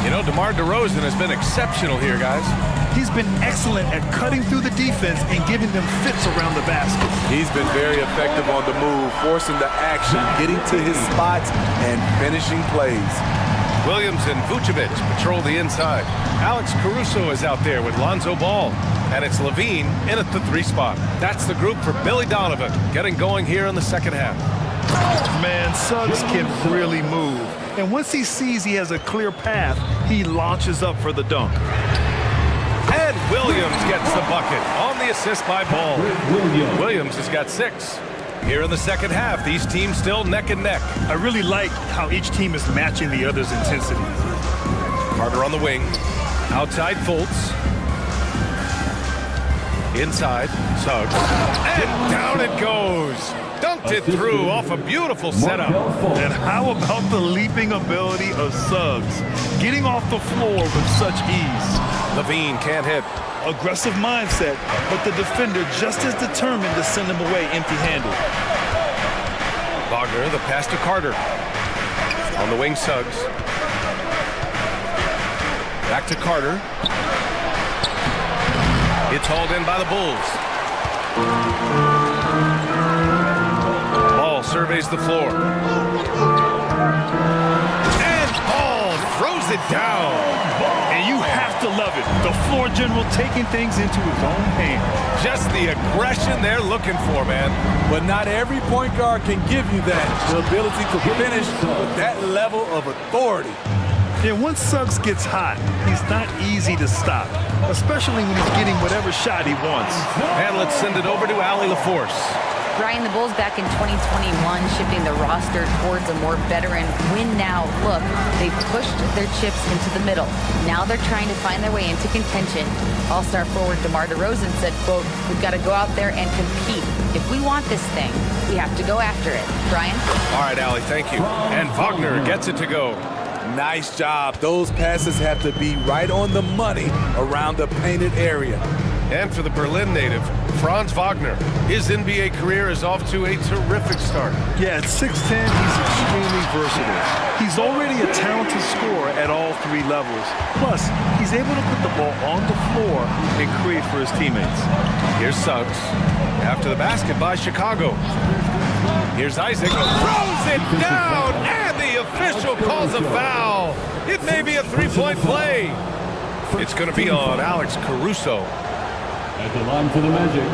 You know, DeMar DeRozan has been exceptional here, guys. He's been excellent at cutting through the defense and giving them fits around the basket. He's been very effective on the move, forcing the action, getting to his spots, and finishing plays. Williams and Vucevic patrol the inside. Alex Caruso is out there with Lonzo Ball. And it's Levine in at the 3 spot. That's the group for Billy Donovan getting going here in the second half. Man, Suggs can really move. And once he sees he has a clear path, he launches up for the dunk. And Williams gets the bucket on the assist by Ball. Williams has got 6. Here in the second half, these teams still neck and neck. I really like how each team is matching the other's intensity. Carter on the wing. Outside Fultz. Inside, Suggs. And down it goes. Dunked it through off a beautiful setup. And how about the leaping ability of Suggs? Getting off the floor with such ease. Levine can't hit. Aggressive mindset, but the defender just as determined to send him away empty-handed. Wagner, the pass to Carter. On the wing, Suggs. Back to Carter. It's hauled in by the Bulls. Ball surveys the floor. And Ball throws it down. And you have to love it. The floor general taking things into his own hands. Just the aggression they're looking for, man. But not every point guard can give you that. The ability to finish with that level of authority. And once Suggs gets hot, he's not easy to stop, especially when he's getting whatever shot he wants. And let's send it over to Allie LaForce. Brian, the Bulls back in 2021 shifting the roster towards a more veteran win-now look. They've pushed their chips into the middle. Now they're trying to find their way into contention. All-star forward DeMar DeRozan said, quote, "We've got to go out there and compete. If we want this thing, we have to go after it." Brian? All right, Allie, thank you. And Wagner gets it to go. Nice job. Those passes have to be right on the money around the painted area. And for the Berlin native, Franz Wagner, his NBA career is off to a terrific start. Yeah, at 6'10", he's extremely versatile. He's already a talented scorer at all three levels. Plus, he's able to put the ball on the floor and create for his teammates. Here's Suggs. After the basket by Chicago. Here's Isaac. Throws it down, and the official calls a foul. It may be a three-point play. It's going to be on Alex Caruso. At the line for the Magic,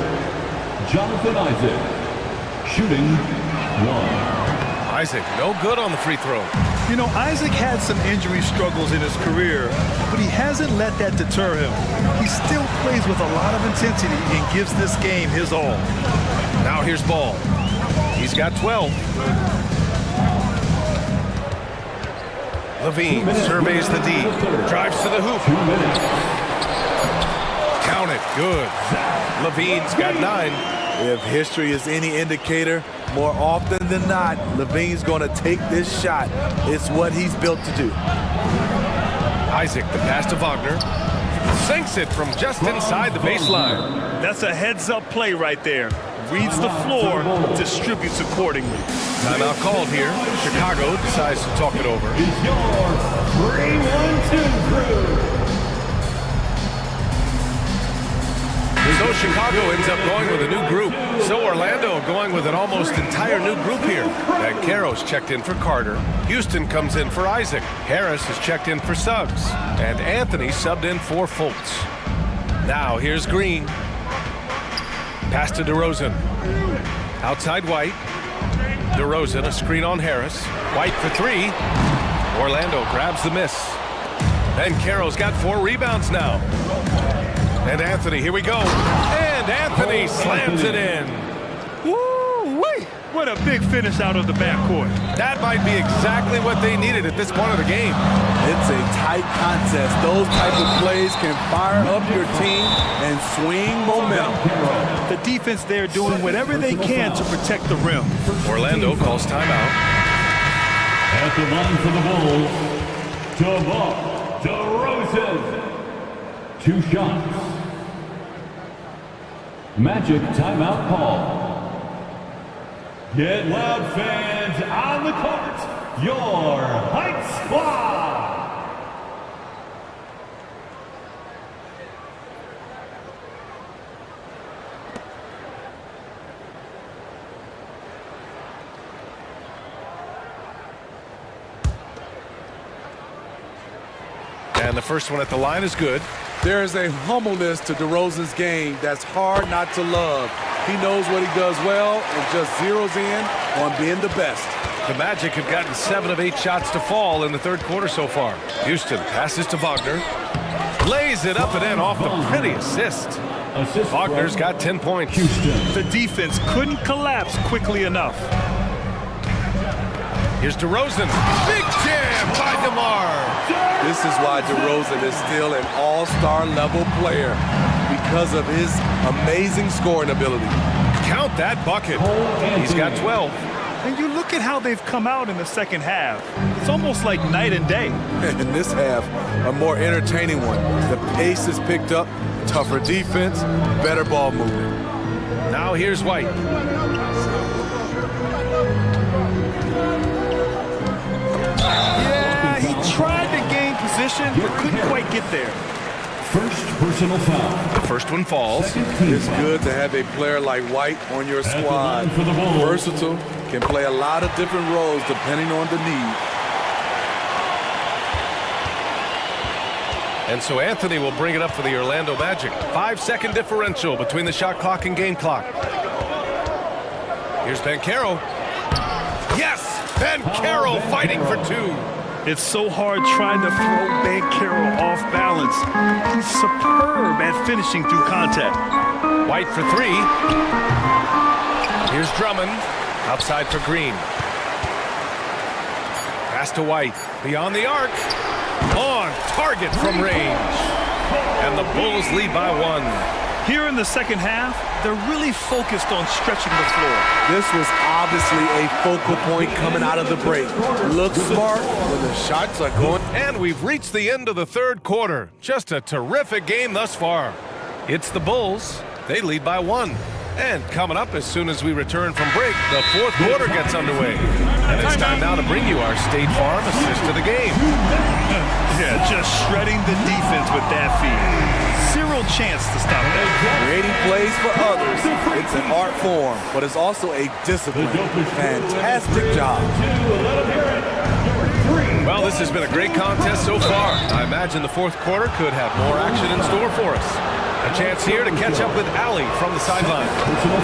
Jonathan Isaac, shooting 1. Isaac, no good on the free throw. You know, Isaac had some injury struggles in his career, but he hasn't let that deter him. He still plays with a lot of intensity and gives this game his all. Now here's Ball. He's got 12. Levine surveys the D, drives to the hoop. Count it, good. Levine's got 9. If history is any indicator, more often than not, Levine's going to take this shot. It's what he's built to do. Isaac, the pass to Wagner. Sinks it from just inside the baseline. That's a heads-up play right there. Reads the floor, distributes accordingly. Timeout called here. Chicago decides to talk it over. Is your 3-1-2 crew. So Chicago ends up going with a new group. So Orlando going with an almost entire new group here. Banchero's checked in for Carter. Houston comes in for Isaac. Harris has checked in for Suggs. And Anthony subbed in for Fultz. Now here's Green. Pass to DeRozan. Outside White. DeRozan, a screen on Harris. White for 3. Orlando grabs the miss. Banchero's got 4 rebounds now. And Anthony, here we go. And Anthony slams it in. Woo-wee! What a big finish out of the backcourt. That might be exactly what they needed at this point of the game. It's a tight contest. Those type of plays can fire up your team and swing momentum. The defense there doing whatever they can to protect the rim. Orlando calls timeout. At the line for the Bulls, DeMar DeRozan. 2 shots. Magic timeout call. Get loud, fans, on the court. Your Hype Squad. And the first one at the line is good. There is a humbleness to DeRozan's game that's hard not to love. He knows what he does well and just zeroes in on being the best. The Magic have gotten 7 of 8 shots to fall in the third quarter so far. Houston passes to Wagner. Lays it up and in off the pretty assist. Wagner's got 10 points. The defense couldn't collapse quickly enough. Here's DeRozan. Big jam by DeMar. This is why DeRozan is still an all-star level player, because of his amazing scoring ability. Count that bucket. He's got 12. And you look at how they've come out in the second half. It's almost like night and day. In this half, a more entertaining one. The pace is picked up, tougher defense, better ball movement. Now here's White. Yeah, he tried to gain position, but couldn't quite get there. First personal foul. The first one falls. It's good to have a player like White on your squad. Versatile, can play a lot of different roles depending on the need. And so Anthony will bring it up for the Orlando Magic. 5-second differential between the shot clock and game clock. Here's Banchero. Yes! Banchero fighting for two. It's so hard trying to throw Banchero off balance. He's superb at finishing through contact. White for three. Here's Drummond. Outside for Green. Pass to White. Beyond the arc. On target from range. And the Bulls lead by one. Here in the second half, they're really focused on stretching the floor. This was obviously a focal point coming out of the break. Look smart when the shots are going. And we've reached the end of the third quarter. Just a terrific game thus far. It's the Bulls. They lead by one. And coming up as soon as we return from break, the fourth quarter gets underway. And it's time now to bring you our State Farm assist to the game. Yeah, just shredding the defense with that feed. Zero chance to stop that. Creating plays for others. It's an art form, but it's also a discipline. Fantastic job. Well, this has been a great contest so far. I imagine the fourth quarter could have more action in store for us. A chance here to catch up with Allie from the sideline.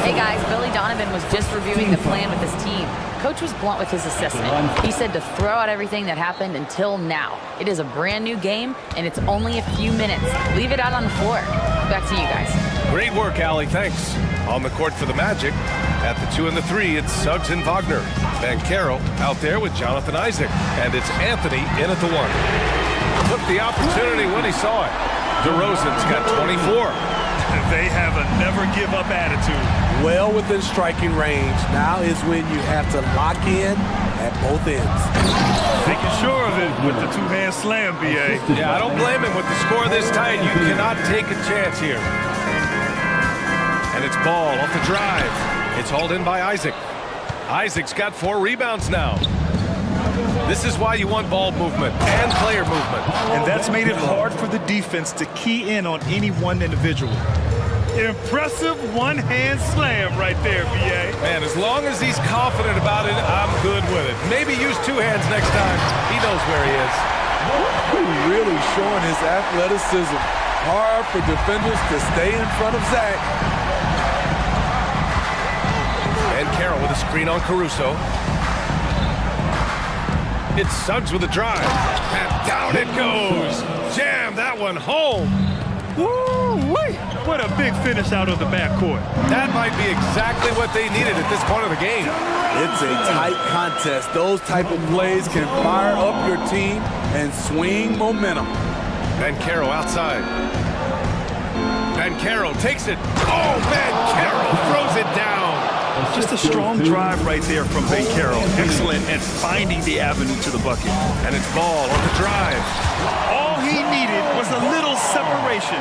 Hey guys, Billy Donovan was just reviewing the plan with his team. Coach was blunt with his assessment. He said to throw out everything that happened until now. It is a brand new game, and it's only a few minutes. Leave it out on the floor. Back to you guys. Great work, Allie. Thanks. On the court for the Magic. At the 2 and the 3, it's Suggs and Wagner. Banchero out there with Jonathan Isaac. And it's Anthony in at the 1. Took the opportunity when he saw it. DeRozan's got 24. They have a never-give-up attitude. Well within striking range. Now is when you have to lock in at both ends. Making sure of it with the two-hand slam, B.A. Yeah, I don't blame him with the score this tight. You cannot take a chance here. And it's Ball off the drive. It's hauled in by Isaac. Isaac's got 4 rebounds now. This is why you want ball movement and player movement. And that's made it hard for the defense to key in on any one individual. Impressive one-hand slam right there, B.A. Man, as long as he's confident about it, I'm good with it. Maybe use 2 hands next time. He knows where he is. Really showing his athleticism. Hard for defenders to stay in front of Zach. And Carroll with a screen on Caruso. It's Suggs with a drive. And down it goes. Jam that one home. Woo-wee! What a big finish out of the backcourt. That might be exactly what they needed at this point of the game. It's a tight contest. Those type of plays can fire up your team and swing momentum. Banchero outside. Banchero takes it. Oh, Banchero throws it down. Just a strong drive right there from Banchero. Excellent at finding the avenue to the bucket. And it's Ball on the drive. All he needed was a little separation.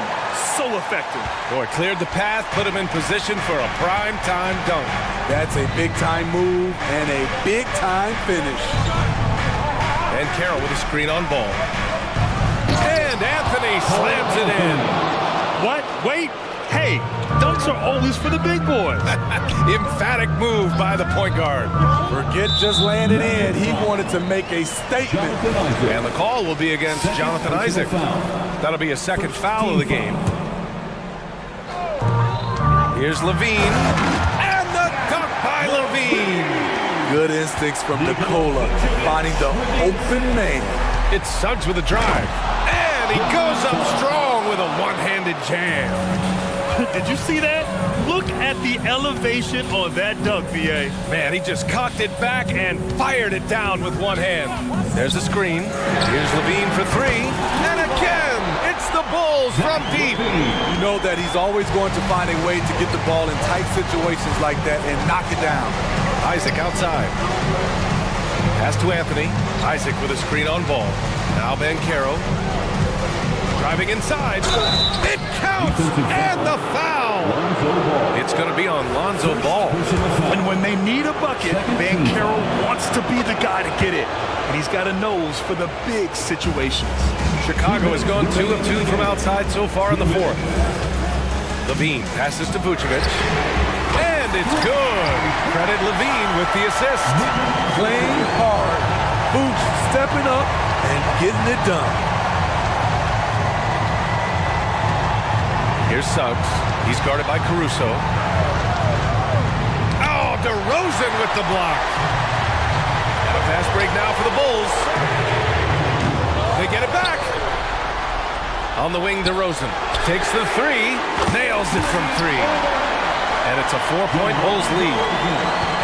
So effective. Boy, cleared the path, put him in position for a prime-time dunk. That's a big-time move and a big-time finish. And Carroll with a screen on Ball. And Anthony slams it in. What? Wait. Hey, dunks are always for the big boys. Emphatic move by the point guard. Forget just landing in. He wanted to make a statement. And the call will be against Jonathan Isaac. That'll be a second foul of the game. Here's Levine. And the dunk by Levine. Good instincts from Nikola, finding the open man. It's Suggs with a drive. And he goes up strong with a one-handed jam. Did you see that? Look at the elevation on that dunk, B.A. Man, he just cocked it back and fired it down with one hand. There's a screen. Here's Levine for 3. And again, it's the Bulls from deep. You know that he's always going to find a way to get the ball in tight situations like that and knock it down. Isaac outside. Pass to Anthony. Isaac with a screen on Ball. Now Banchero. Driving inside. It counts! And the foul! It's going to be on Lonzo Ball. And when they need a bucket, Banchero wants to be the guy to get it. And he's got a nose for the big situations. Chicago has gone 2 of 2 from outside so far in the fourth. Levine passes to Vucevic. And it's good. Credit Levine with the assist. Playing hard. Vooch stepping up and getting it done. Here's Suggs. He's guarded by Caruso. Oh, DeRozan with the block. And a fast break now for the Bulls. They get it back. On the wing, DeRozan takes the three, nails it from three. And it's a 4-point Bulls lead.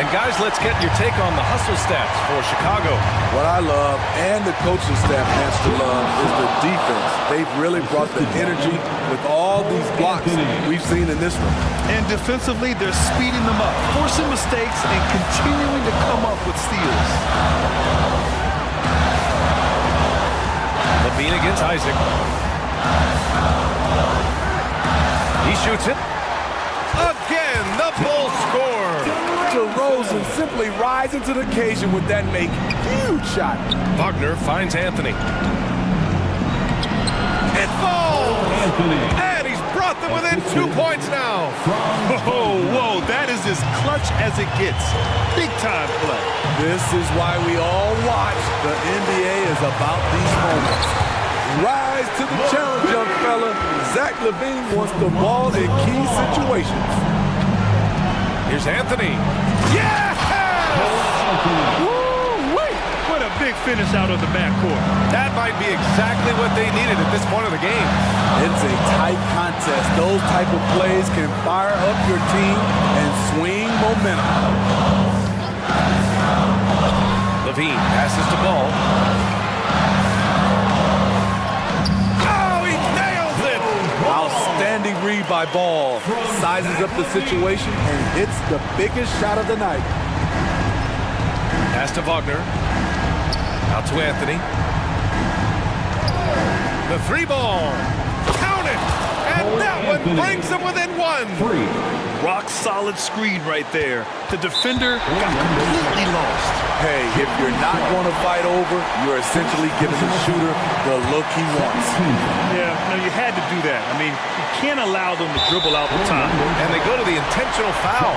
And guys, let's get your take on the hustle stats for Chicago. What I love, and the coaching staff has to love, is the defense. They've really brought the energy with all these blocks we've seen in this one. And defensively, they're speeding them up, forcing mistakes and continuing to come up with steals. Levine against Isaac. He shoots it. Again, the Bulls score. DeRozan simply rising to the occasion with that make huge shot. Wagner finds Anthony. It falls! And he's brought them within 2 points now. Whoa, that is as clutch as it gets. Big time play. This is why we all watch. The NBA is about these moments. Rise to the challenge, young fella. Zach LaVine wants the ball in key situations. Here's Anthony. Yes! Woo-wee! What a big finish out of the backcourt. That might be exactly what they needed at this point of the game. It's a tight contest. Those type of plays can fire up your team and swing momentum. LaVine passes the ball. Outstanding read by Ball. Sizes up the situation and hits the biggest shot of the night. Pass to Wagner. Out to Anthony. The three ball. Count it! And that one brings them within one. Rock solid screen right there. The defender got completely lost. Hey, if you're not going to fight over, you're essentially giving the shooter the look he wants. Yeah, no, you had to do that. I mean, you can't allow them to dribble out the time. And they go to the intentional foul.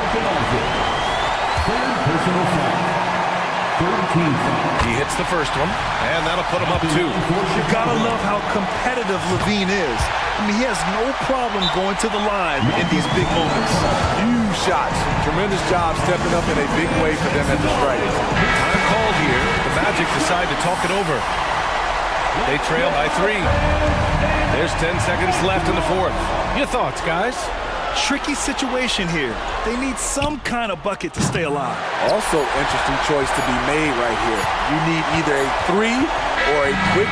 He hits the first one, and that'll put him up 2. You gotta love how competitive LaVine is. I mean, he has no problem going to the line in these big moments. Huge shots. Tremendous job stepping up in a big way for them at the strike. Time called here. The Magic decide to talk it over. They trail by 3. There's 10 seconds left in the fourth. Your thoughts, guys? Tricky situation here. They need some kind of bucket to stay alive. Also, interesting choice to be made right here. You need either a 3 or a quick